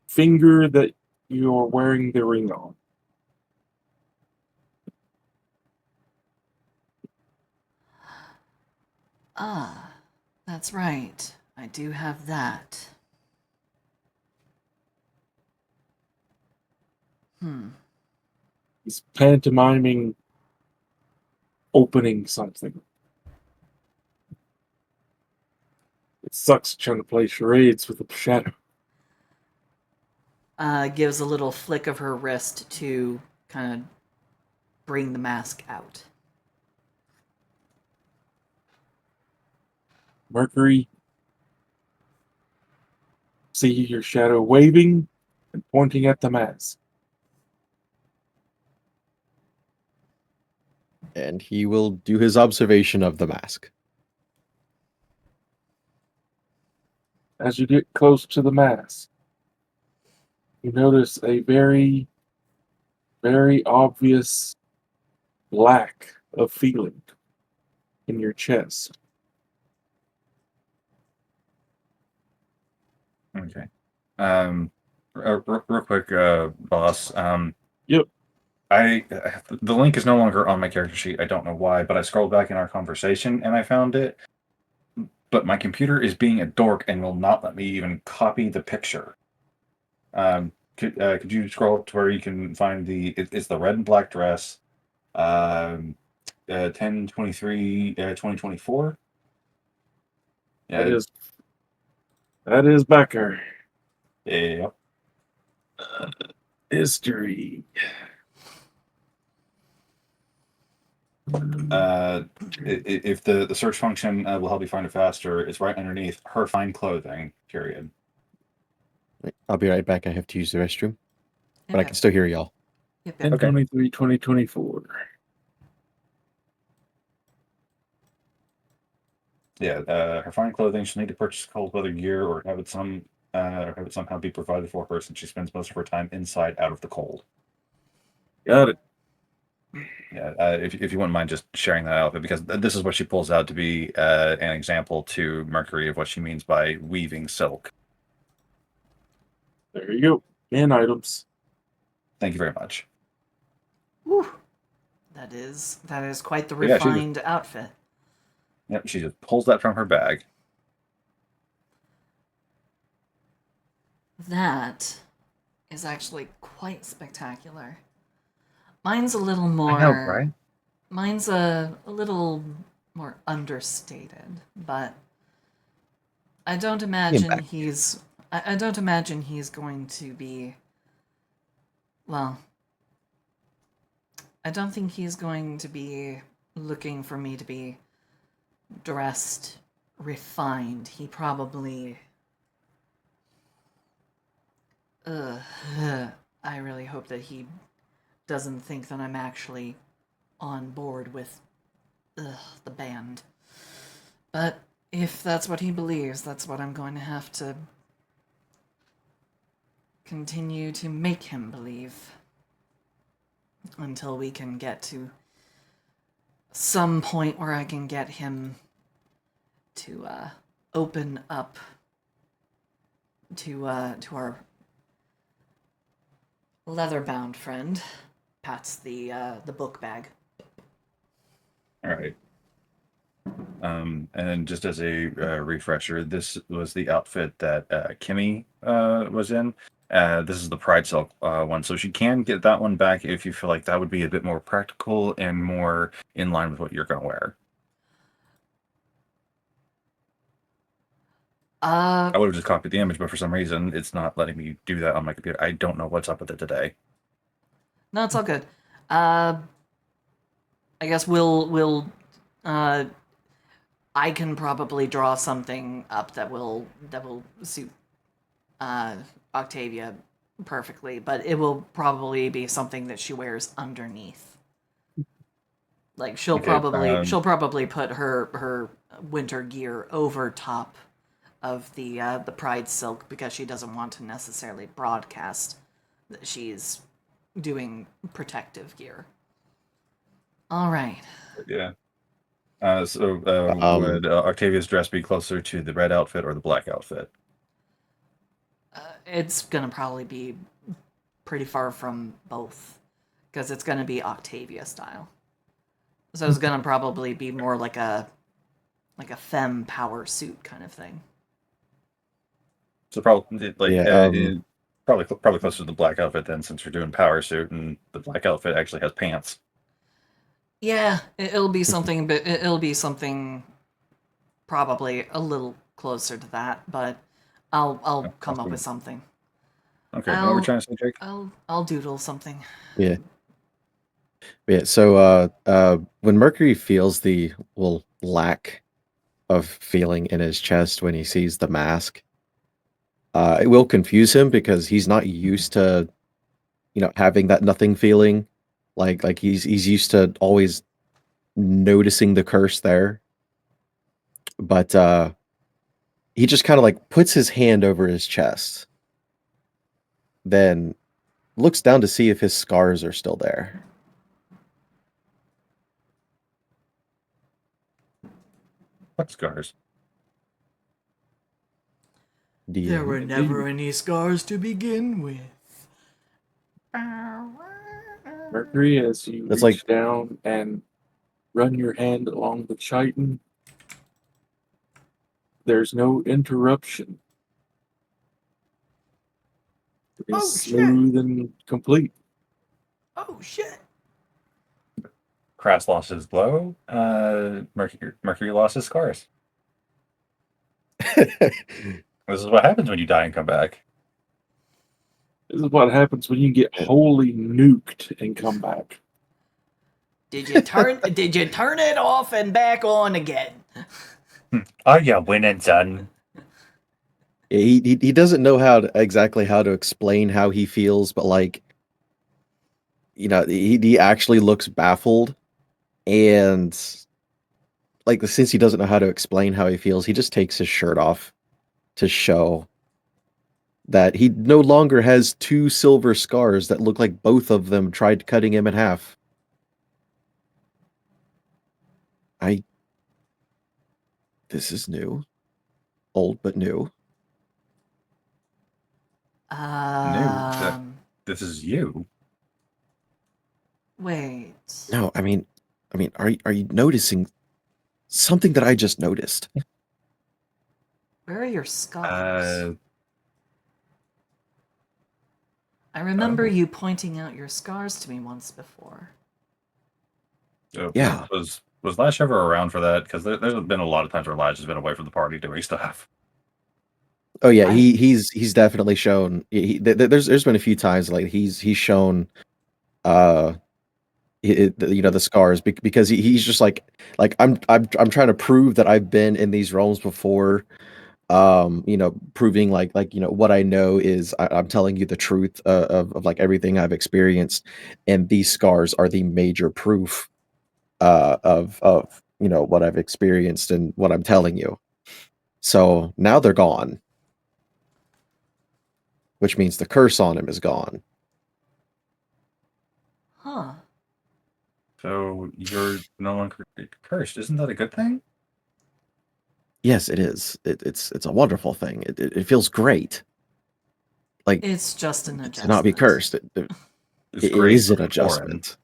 finger that you're wearing the ring on. Ah, that's right. I do have that. He's pantomiming opening something. It sucks trying to play charades with a shadow. Gives a little flick of her wrist to kind of bring the mask out. Mercury, see your shadow waving and pointing at the mask. And he will do his observation of the mask. As you get close to the mask, you notice a very, very obvious lack of feeling in your chest. Okay. Real quick, boss. Yep. The link is no longer on my character sheet. I don't know why, but I scrolled back in our conversation and I found it. But my computer is being a dork and will not let me even copy the picture. Could you scroll up to where you can find it's the red and black dress, 10/23, 2024. That Yeah, is Becker. yeah. History. If the search function will help you find it faster, it's right underneath her fine clothing. Period. I'll be right back. I have to use the restroom, but I Yep, can still hear y'all. yep, yep. 10/23, 2024. Yeah, her fine clothing. She'll need to purchase cold weather gear or have it somehow be provided for her since she spends most of her time inside out of the cold. Got it. Yeah, if you wouldn't mind just sharing that out, because this is what she pulls out to be an example to Mercury of what she means by weaving silk. There you go. And items. Thank you very much. Whew. That is quite the Yeah, refined outfit. Yep, she just pulls that from her bag. That is actually quite spectacular. Mine's a little more. I know, right? Mine's a little more understated, but I don't imagine back. he's. I don't imagine he's going to be. Well, I don't think he's going to be looking for me to be dressed refined. He probably. I really hope that he doesn't think that I'm actually on board with the band. But if that's what he believes, that's what I'm going to have to continue to make him believe until we can get to some point where I can get him to open up to our leather-bound friend. Pats the book bag. All right. And just as a refresher, this was the outfit that Kimmy was in. This is the Pride Silk one, so she can get that one back if you feel like that would be a bit more practical and more in line with what you're going to wear. I would have just copied the image, but for some reason, it's not letting me do that on my computer. I don't know what's up with it today. No, it's all good. I guess we'll I can probably draw something up that will suit Octavia perfectly, but it will probably be something that she wears underneath. Like she'll Okay, probably put her winter gear over top of the Pride silk because she doesn't want to necessarily broadcast that she's doing protective gear. All right. yeah. Would Octavia's dress be closer to the red outfit or the black outfit? It's gonna probably be pretty far from both, because it's gonna be Octavia style. So it's gonna probably be more like a femme power suit kind of thing. So probably Yeah. probably closer to the black outfit then, since you're doing power suit and the black outfit actually has pants. Yeah, it'll be something, but it'll be something probably a little closer to that. But I'll come up with something. Okay, what were we trying to say, Jake? I'll doodle something. Yeah. Yeah. So when Mercury feels the lack of feeling in his chest when he sees the mask, it will confuse him because he's not used to, having that nothing feeling. Like he's used to always noticing the curse there. But he just kind of like puts his hand over his chest, then looks down to see if his scars are still there. What scars? There were never any scars to begin with. Mercury, as you That's reach like- down and run your hand along the chitin, there's no interruption. It is smooth and complete. Oh shit! Crass lost his glow. Mercury lost his scars. This is what happens when you die and come back. This is what happens when you get wholly nuked and come back. Did you turn it off and back on again? Oh yeah, winning, son. He doesn't know exactly how to explain how he feels, but like, he actually looks baffled, and like since he doesn't know how to explain how he feels, he just takes his shirt off to show that he no longer has two silver scars that look like both of them tried cutting him in half. This is new. Old but new. This is you. Wait. No, I mean, are you noticing something that I just noticed? Where are your scars? Uh, I remember you pointing out your scars to me once before. Yeah. Was Lash ever around for that? Because there's been a lot of times where Lash has been away from the party doing stuff. Oh yeah, he's definitely shown. There's been a few times like he's shown, the scars because he's just like I'm trying to prove that I've been in these realms before. Proving like what I know is I'm telling you the truth of like everything I've experienced, and these scars are the major proof of what I've experienced and what I'm telling you. So now they're gone, which means the curse on him is gone. Huh. So you're no longer cursed. Isn't that a good thing? Yes, it is. It's a wonderful thing. It feels great. Like It's just an adjustment. to not be cursed. It is an adjustment.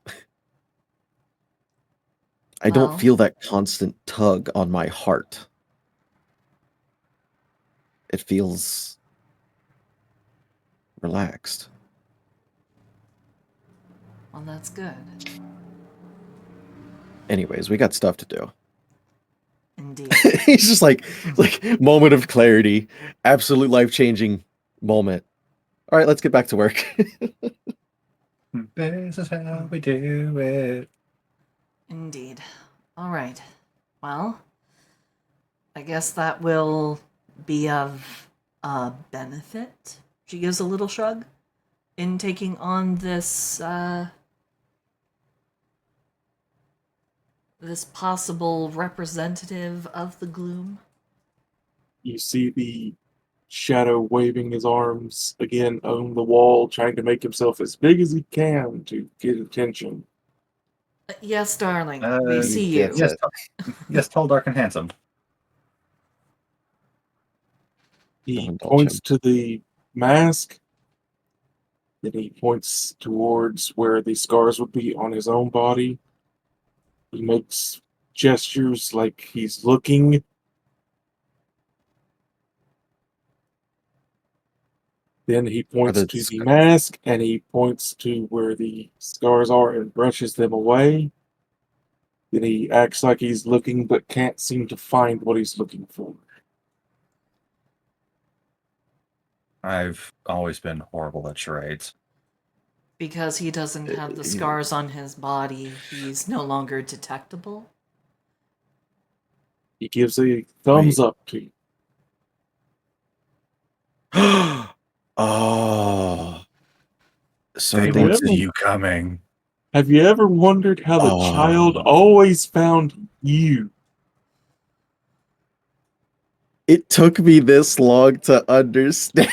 I don't feel that constant tug on my heart. It feels relaxed. Well, that's good. Anyways, we got stuff to do. Indeed. He's just like moment of clarity, absolute life-changing moment. All right, let's get back to work. This is how we do it. Indeed. All right. Well, I guess that will be of benefit. She gives a little shrug in taking on this this possible representative of the gloom. You see the shadow waving his arms again on the wall, trying to make himself as big as he can to get attention. Yes, darling. We He see gets you. Yes, it. yes, tall, dark, and handsome. He Don't indulge points him. to the mask. Then he points towards where the scars would be on his own body. He makes gestures like he's looking. Then he Are points the to the sc- mask and he points to where the scars are and brushes them away. Then he acts like he's looking but can't seem to find what he's looking for. I've always been horrible at charades. Because he doesn't have the you know, scars on his body, he's no longer detectable. He gives a thumbs wait. up to you. Oh, so They Have they you won't ever see you coming. have you ever wondered how the child oh, always found you? it took me this long to understand.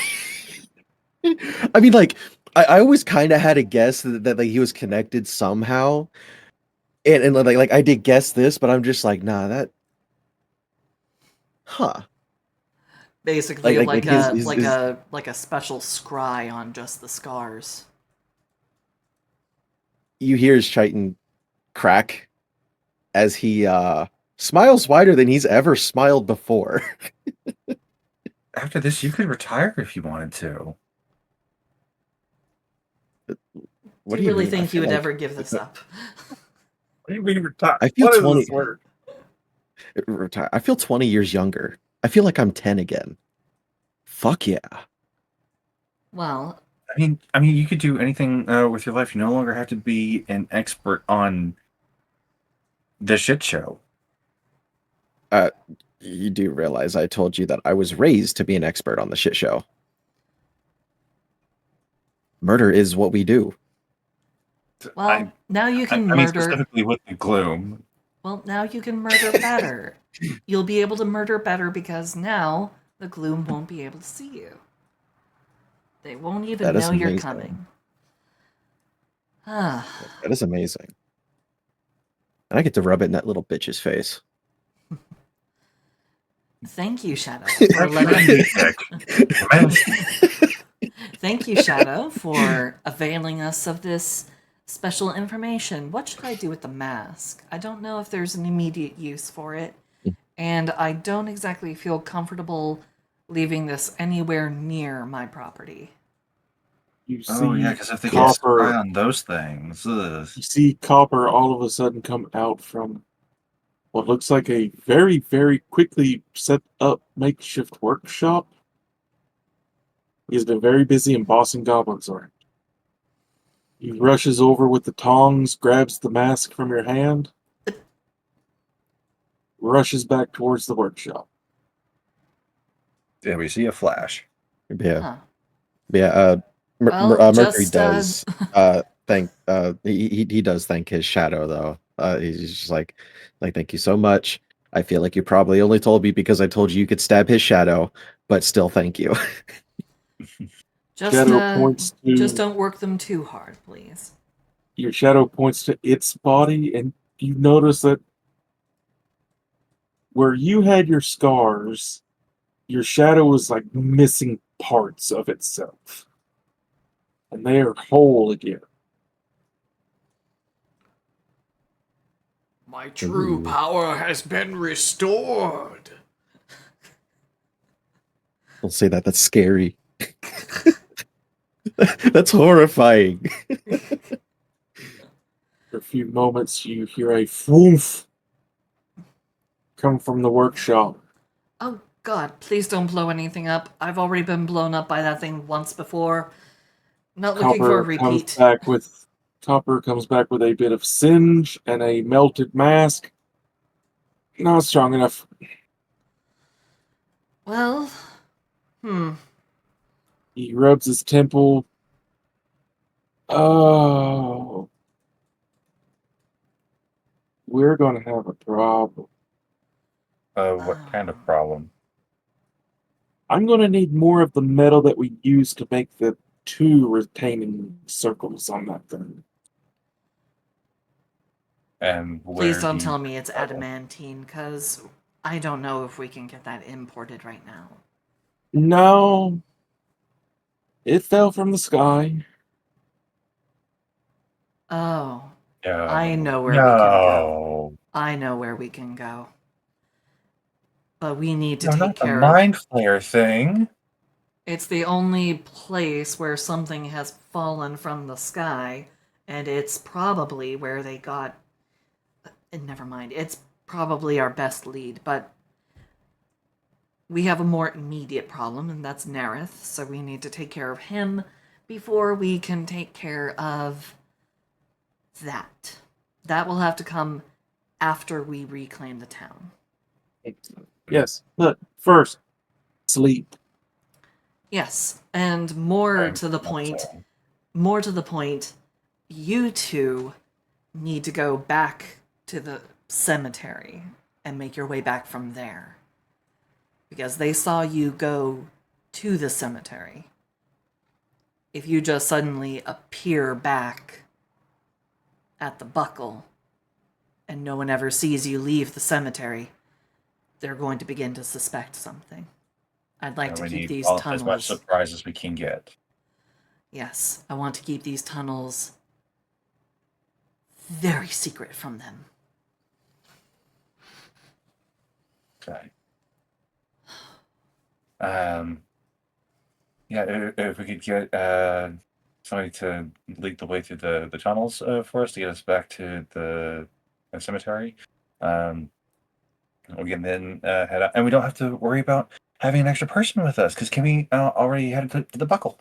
I mean, like, I always kind of had a guess that like he was connected somehow, and like I did guess this, but I'm just like, nah, that, huh? Basically, Like like a his like a special scry on just the scars. you hear his chitin crack as he smiles wider than he's ever smiled before. After this, you could retire if you wanted to. Do What you do you really mean? I think you feel would like ever give this up? What do you mean retire? I feel What is 20 this word? retire. I feel 20 years younger. I feel like I'm 10 again. Fuck yeah. Well, I mean, you could do anything with your life. You no longer have to be an expert on the shit show. Uh, you do realize I told you that I was raised to be an expert on the shit show. Murder is what we do. well, now you can I mean murder. specifically with the gloom. Well, now you can murder better. You'll be able to murder better because now the gloom won't be able to see you. They won't even That is know you're amazing. coming. Ah, That is amazing. And I get to rub it in that little bitch's face. thank you, Shadow, for letting. Thank you, Shadow, for availing us of this special information. What should I do with the mask? I don't know if there's an immediate use for it, and I don't exactly feel comfortable leaving this anywhere near my property. You Oh yeah, see because if they get spy Copper on those things, ugh. you see Copper all of a sudden come out from what looks like a very, very quickly set up makeshift workshop. He's been very busy embossing goblins around. He rushes over with the tongs, grabs the mask from your hand, rushes back towards the workshop. Yeah, we see a flash. Yeah. Huh. Yeah, Well, Mercury just does thank he does thank his shadow though. He's just like thank you so much. I feel like you probably only told me because I told you you could stab his shadow, but still thank you. just Shadow uh, points just to don't work them too hard, please. your shadow points to its body, and you notice that where you had your scars, your shadow was like missing parts of itself. And they are whole again. My true Ooh. power has been restored. Don't say that. That's scary. That's horrifying. For a few moments, you hear a whoomph come from the workshop. Oh God, please don't blow anything up. I've already been blown up by that thing once before. Not looking for a repeat. Copper comes back with a bit of singe and a melted mask. Not strong enough. Well, He rubs his temple. Oh, we're gonna have a problem. What kind of problem? I'm gonna need more of the metal that we use to make the two retaining circles on that thing. And Please where do don't you tell me it's adamantine, because I don't know if we can get that imported right now. No, it fell from the sky. Oh, I No. know where we can go. No. I know where we can go. But we need to No, take not the care of... mind flayer thing. It's the only place where something has fallen from the sky, and it's probably where they got... Never mind, it's probably our best lead, but we have a more immediate problem, and that's Nerith, so we need to take care of him before we can take care of that. That will have to come after we reclaim the town. Yes, but first, sleep. Yes, and more Very to the much point, so. you two need to go back to the cemetery and make your way back from there. Because they saw you go to the cemetery. If you just suddenly appear back at the buckle and no one ever sees you leave the cemetery, they're going to begin to suspect something. I'd like And to we keep need these as much tunnels... surprise as we can get. Yes, I want to keep these tunnels very secret from them. Okay. Yeah, if we could get somebody to lead the way through the tunnels for us to get us back to the cemetery, we can then head out, and we don't have to worry about having an extra person with us because Kimmy already headed to the buckle.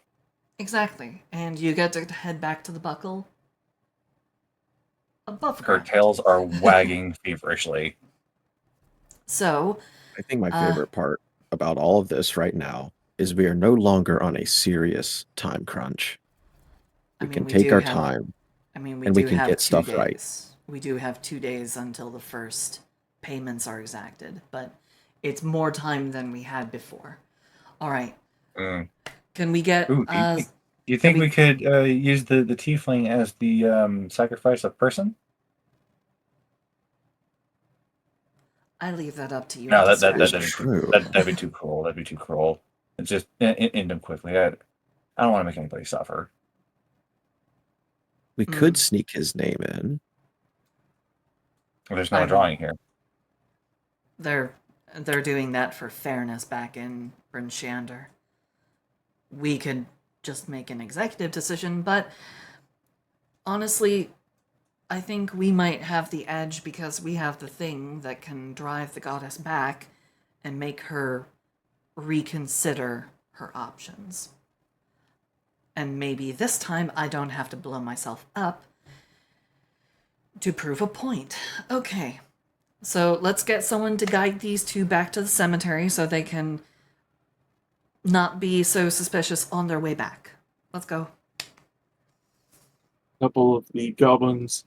Exactly. And you get to head back to the buckle above Her ground. tails are wagging feverishly. So, I think my favorite part about all of this right now is we are no longer on a serious time crunch. I We mean, can we take do our have... time I mean, we and we do can have get 2 stuff days. right. We do have 2 days until the first payments are exacted, but it's more time than we had before. All right. Mm. Can we get... Ooh, do you can think we could use the tiefling as the sacrifice of person? I leave that up to your No, discretion. that'd be too cruel. That'd be too cruel. It's just end them quickly. I don't want to make anybody suffer. We could sneak his name in. Well, there's I no mean- drawing here. They're doing that for fairness back in Bryn Shander. We could just make an executive decision, but honestly, I think we might have the edge because we have the thing that can drive the goddess back and make her reconsider her options. And maybe this time I don't have to blow myself up to prove a point. Okay, so let's get someone to guide these two back to the cemetery so they can not be so suspicious on their way back. Let's go. A couple of the goblins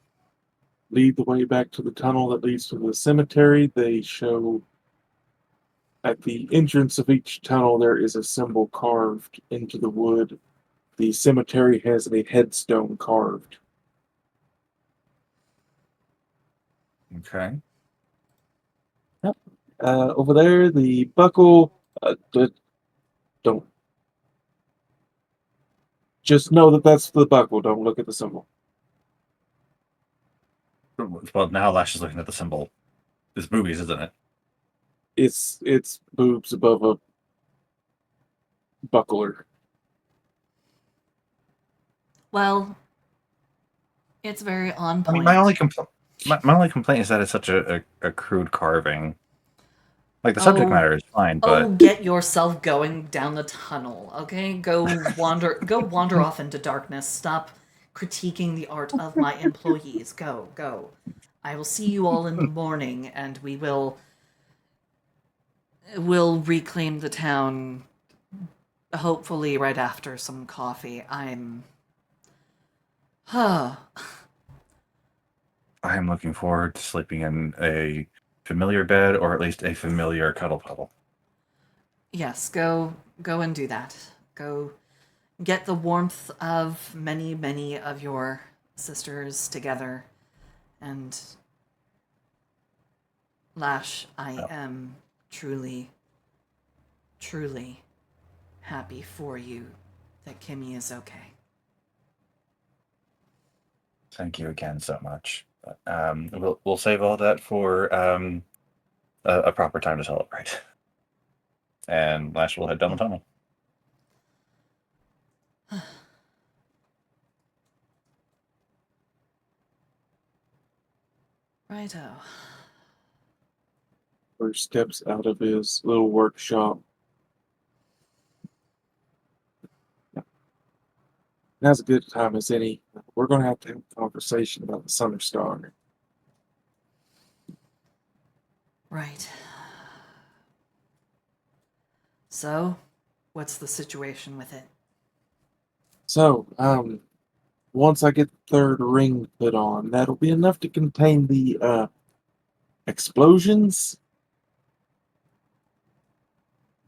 lead the way back to the tunnel that leads to the cemetery. They show at the entrance of each tunnel there is a symbol carved into the wood. The cemetery has a headstone carved. Okay. Over there, the buckle. Don't. Just know that that's the buckle. Don't look at the symbol. Well, now Lash is looking at the symbol. It's boobies, isn't it? It's boobs above a buckler. Well, it's very on I mean, point. my only complaint is that it's such a crude carving. Like the subject matter is fine, but get yourself going down the tunnel, okay? Go wander off into darkness. Stop critiquing the art of my employees. Go. I will see you all in the morning, and we'll reclaim the town. Hopefully, right after some coffee. I am looking forward to sleeping in a familiar bed, or at least a familiar cuddle puddle. Yes, go and do that. Go get the warmth of many of your sisters together, and Lash, I Oh, am truly, truly happy for you that Kimmy is okay. thank you again so much. But, we'll save all that for a proper time to celebrate. And Lash will head down the tunnel. Righto. Or steps out of his little workshop. Has a good time as any. We're going to have a conversation about the Summer Star. Right. So, what's the situation with it? So, once I get the third ring put on, that'll be enough to contain the explosions.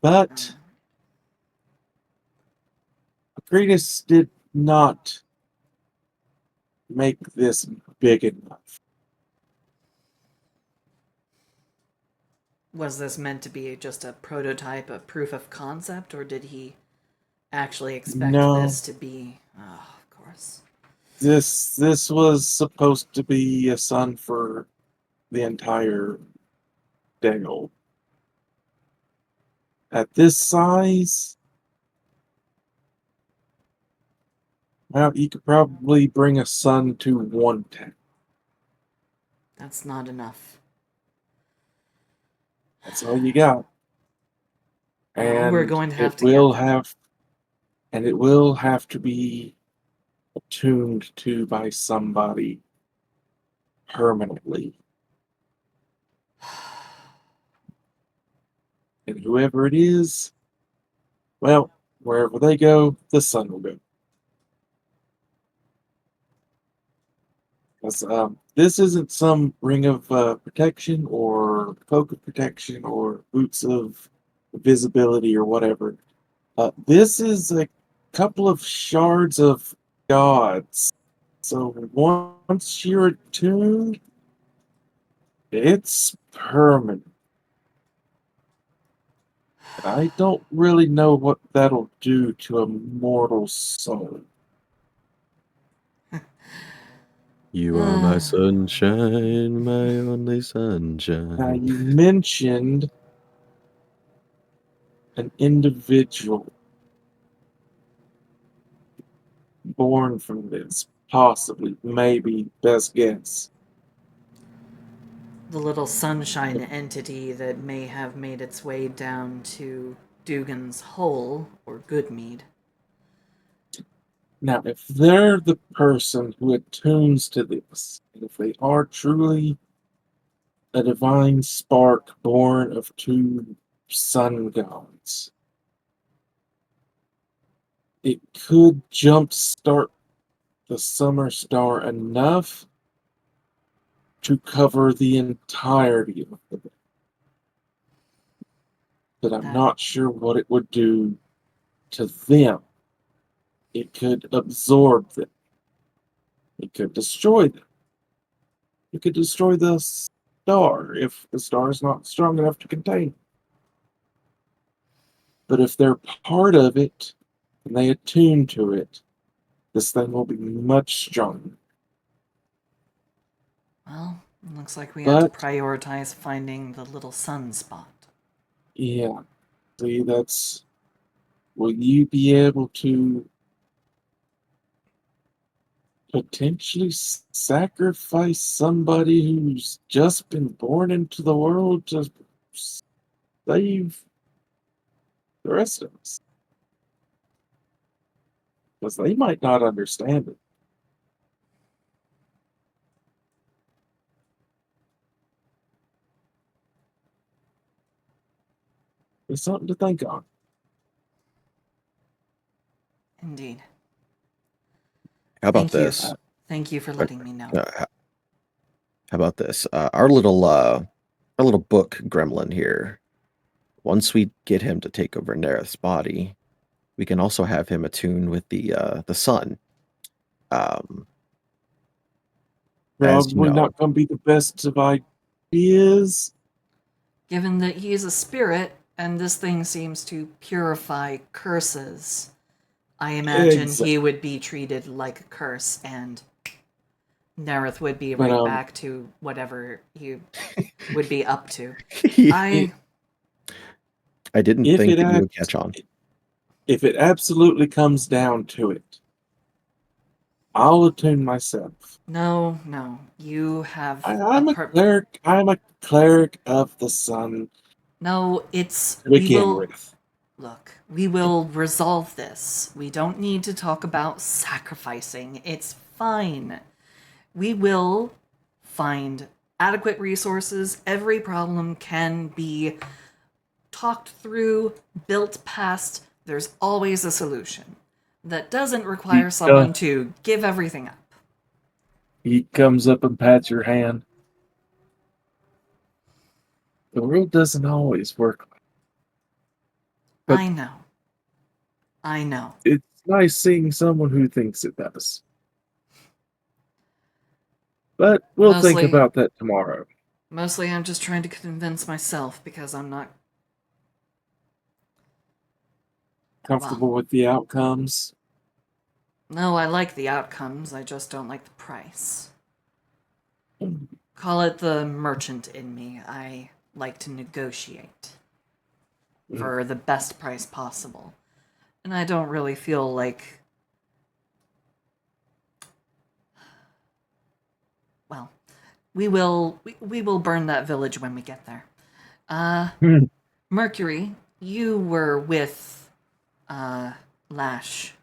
But Agretus did not make this big enough. Was this meant to be just a prototype, a proof of concept, or did he actually expect No, this to be? Oh, of course. this was supposed to be a sun for the entire Dale. At this size, well, you could probably bring a sun to 1/10. That's not enough. That's all you got. Well, we're And going to have it to get will them. have to be attuned to by somebody permanently. And whoever it is, well, wherever they go, the sun will go. 'Cause, this isn't some ring of protection or cloak of protection or boots of visibility or whatever. This is a couple of shards of gods. So once you're attuned, it's permanent. I don't really know what that'll do to a mortal soul. You are my sunshine, my only sunshine. Now, you mentioned an individual born from this, possibly, maybe, best guess. The little sunshine entity that may have made its way down to Dugan's Hole or Goodmead. Now, if they're the person who attunes to this, and if they are truly a divine spark born of two sun gods, it could jumpstart the summer star enough to cover the entirety of the day. But I'm That not sure what it would do to them. It could absorb them. It could destroy them. It could destroy the star if the star is not strong enough to contain. But if they're part of it and they attune to it, this thing will be much stronger. Well, looks like we have to But prioritize finding the little sunspot. yeah, see, that's. Will you be able to potentially sacrifice somebody who's just been born into the world to save the rest of us? Because they might not understand it. It's something to think on. Indeed. How about Thank you. this? Thank you for letting me know. How about this? Our little book gremlin here. Once we get him to take over Nereth's body, we can also have him attuned with the sun. As you Probably know, not going to be the best of ideas, Given that he is a spirit, and this thing seems to purify curses, I imagine he would be treated like a curse, and Nerith would be But right back to whatever he would be up to. I didn't if think it that you ab- would catch on. if it absolutely comes down to it, I'll attune myself. No, you have I'm a cleric. I'm a cleric of the sun No, it's to begin with. Look, we will resolve this. We don't need to talk about sacrificing. It's fine. We will find adequate resources. Every problem can be talked through, built past. There's always a solution. That doesn't require someone to give everything up. He comes up and pats your hand. The world doesn't always work. But I know. it's nice seeing someone who thinks it does. But we'll think about that tomorrow. Mostly I'm just trying to convince myself because I'm not Comfortable with the outcomes? No, I like the outcomes, I just don't like the price. Call it the merchant in me. I like to negotiate for the best price possible. And I don't really feel like... Well, we will burn that village when we get there. Mercury, you were with Lash.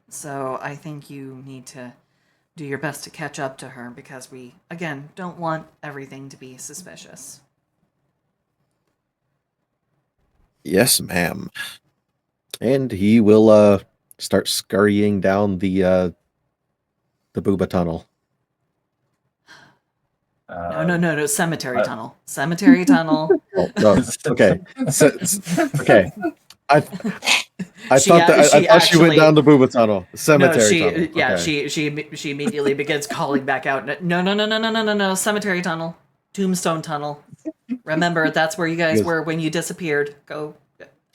So I think you need to do your best to catch up to her because we, again, don't want everything to be suspicious. Yes, ma'am. And he will start scurrying down the booba tunnel. No, cemetery tunnel. Cemetery tunnel. Oh, no. Okay. Okay. I thought she went down the booba tunnel. Cemetery tunnel. Yeah, Okay. she immediately begins calling back out. No. Cemetery tunnel. Tombstone tunnel. Remember, that's where you guys were when you disappeared. Go.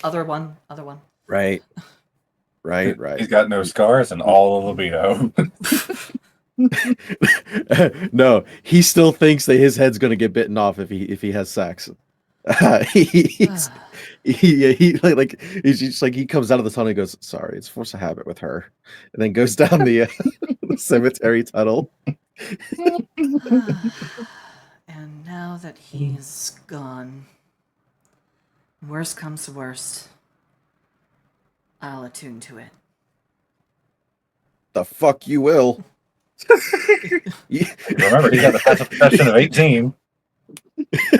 Other one. Right. He's got no scars and all of libido. No, he still thinks that his head's gonna get bitten off if he has sex. He's just like he comes out of the tunnel and goes, sorry, it's force of habit with her, and then goes down the cemetery tunnel. And now that he's gone, worst comes to worst, I'll attune to it. The fuck you will. Remember, he got a passive perception of 18.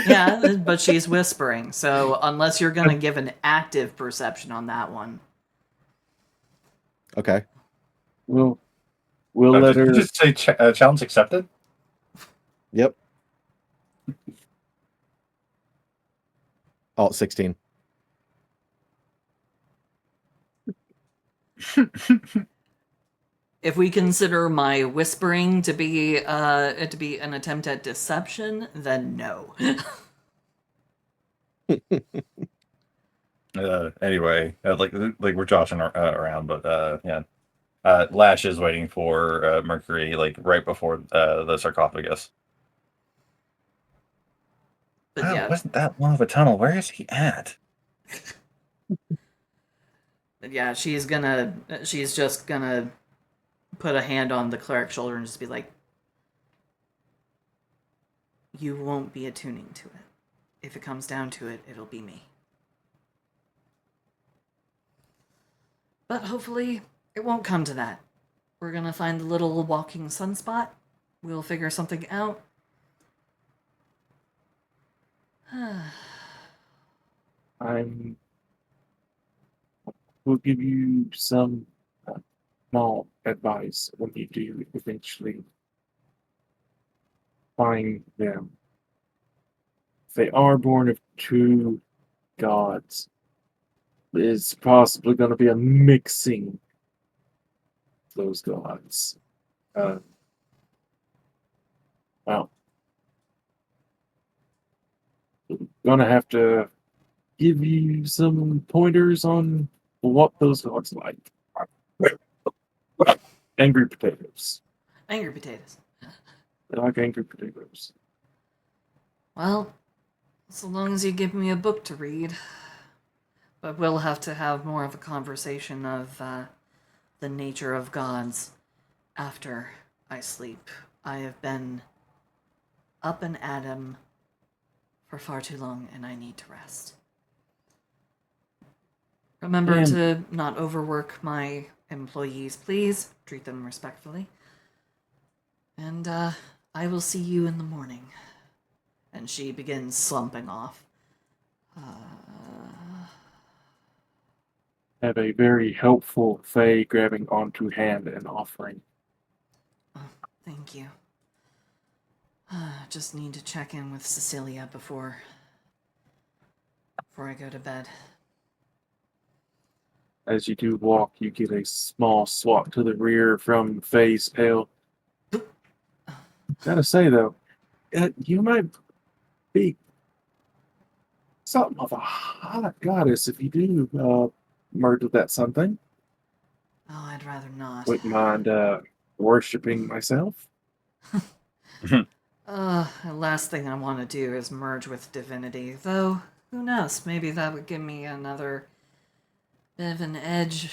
Yeah, but she's whispering, so unless you're gonna give an active perception on that one. Okay. We'll let her. Just say challenge accepted. Yep. Oh, 16. If we consider my whispering to be an attempt at deception, then no. Anyway, like we're joshing around, but yeah. Lash is waiting for Mercury, like right before the sarcophagus. But Oh, yeah, it wasn't that long of a tunnel. Where is he at? yeah, she's just gonna put a hand on the cleric's shoulder and just be like, you won't be attuning to it. If it comes down to it, it'll be me. But hopefully, it won't come to that. We're gonna find the little walking sunspot. We'll figure something out. We'll give you some small advice when you do eventually find them. If they are born of two gods, there's possibly going to be a mixing of those gods. Well, Gonna have to give you some pointers on what those looks like. Angry potatoes. Angry potatoes. I like angry potatoes. Well, so long as you give me a book to read. But we'll have to have more of a conversation of the nature of gods after I sleep. I have been up and at 'em for far too long, and I need to rest. Remember And to not overwork my employees, please. Treat them respectfully. And I will see you in the morning. And she begins slumping off. have a very helpful Faye grabbing onto hand and offering. Thank you. Just need to check in with Cecilia before I go to bed. As you do walk, you get a small swat to the rear from Faye's tail. Gotta say though, you might be something of a hot goddess if you do murder that something. Oh, I'd rather not. Wouldn't mind worshipping myself. The last thing I want to do is merge with divinity, though who knows, maybe that would give me another bit of an edge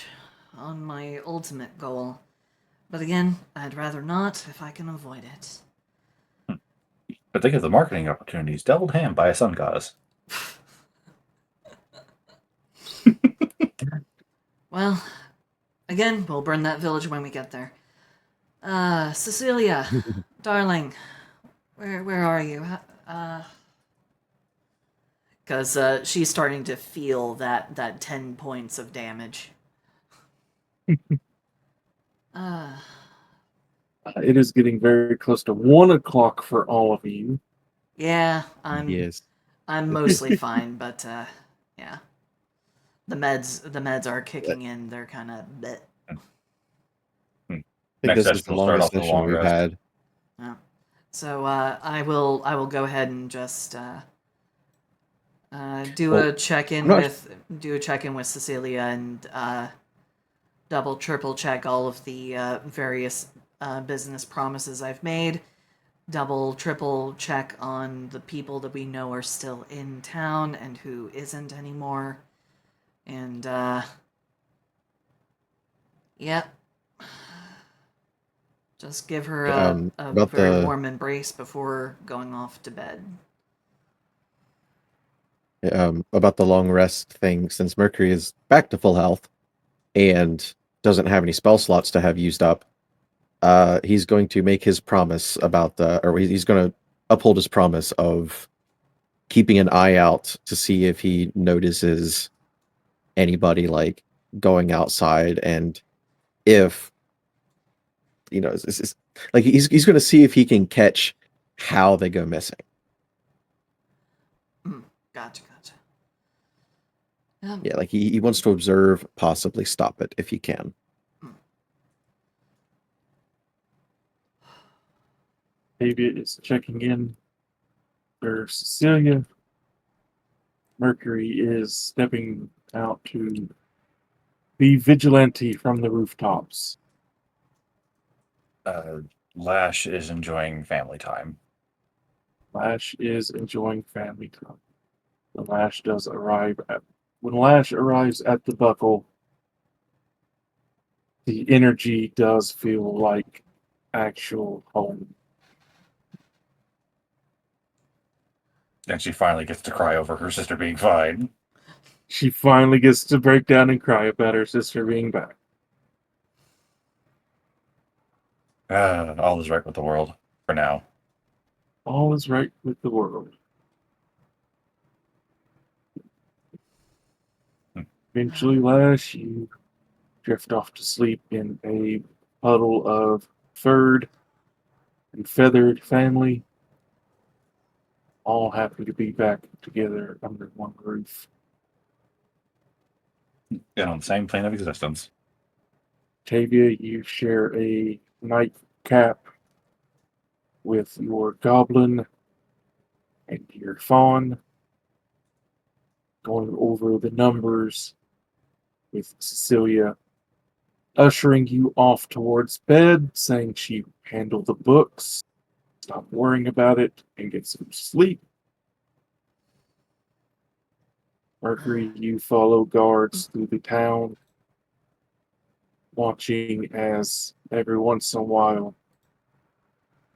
on my ultimate goal. But again, I'd rather not if I can avoid it. But think of the marketing opportunities. Doubled hand by a sun goddess. Well, again, we'll burn that village when we get there. Cecilia, darling, where are you? Because she's starting to feel that 10 points of damage. It is getting very close to 1 o'clock for all of you. Yeah, Yes. I'm mostly fine, but yeah, the meds are kicking in. They're kind of bit. I think Next this is session the we'll start longest off with a session long we've rest. had. Yeah. So I will go ahead and just do Well, a check in I'm not- with Cecilia and double triple check all of the various business promises I've made. Double triple check on the people that we know are still in town and who isn't anymore. And yep. Just give her a about very the warm embrace before going off to bed. about the long rest thing, since Mercury is back to full health and doesn't have any spell slots to have used up, he's going to make his promise about he's going to uphold his promise of keeping an eye out to see if he notices anybody like going outside, and if like he's going to see if he can catch how they go missing. Gotcha. Yeah, like he wants to observe, possibly stop it if he can. David is checking in for Cecilia. Mercury is stepping out to be vigilante from the rooftops. Lash is enjoying family time. Lash is enjoying family time. When Lash arrives at the buckle, the energy does feel like actual home. And she finally gets to cry over her sister being fine. She finally gets to break down and cry about her sister being back. All is right with the world for now. All is right with the world. Eventually, Lash, you drift off to sleep in a puddle of furred and feathered family, all happy to be back together under one roof. And on the same plane of existence. Tavia, you share a nightcap with your goblin and your fawn. going over the numbers with Cecilia, ushering you off towards bed, saying she handled the books, stop worrying about it, and get some sleep. Mercury, you follow guards through the town, watching as every once in a while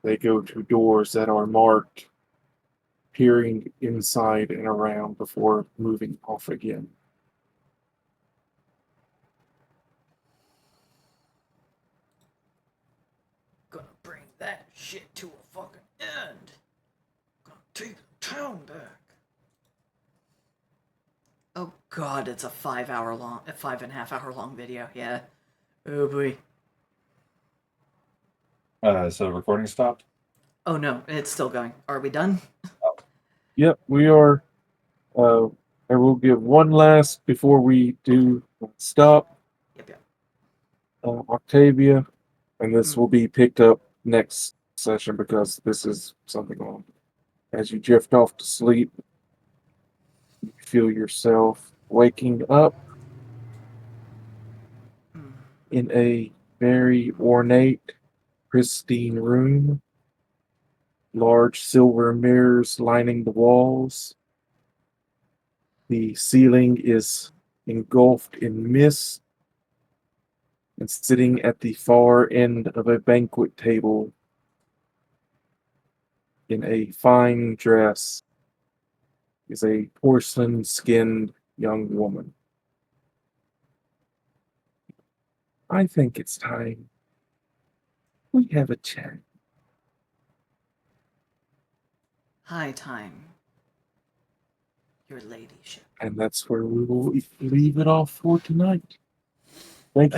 they go to doors that are marked, peering inside and around before moving off again. Gonna bring that shit to a fucking end. Gonna take the town back. Oh god, it's a 5.5 hour long video. Yeah. Oh boy. So the recording stopped? Oh no, it's still going. Are we done? Yep, we are. I will give one last before we do stop. Yep. Octavia, and this will be picked up next session because this is something on. As you drift off to sleep, you feel yourself waking up in a very ornate, pristine room. Large silver mirrors lining the walls. The ceiling is engulfed in mist, and sitting at the far end of a banquet table in a fine dress is a porcelain skinned young woman. I think it's time we have a chat. High time. Your ladyship. And that's where we will leave it off for tonight. Thank you.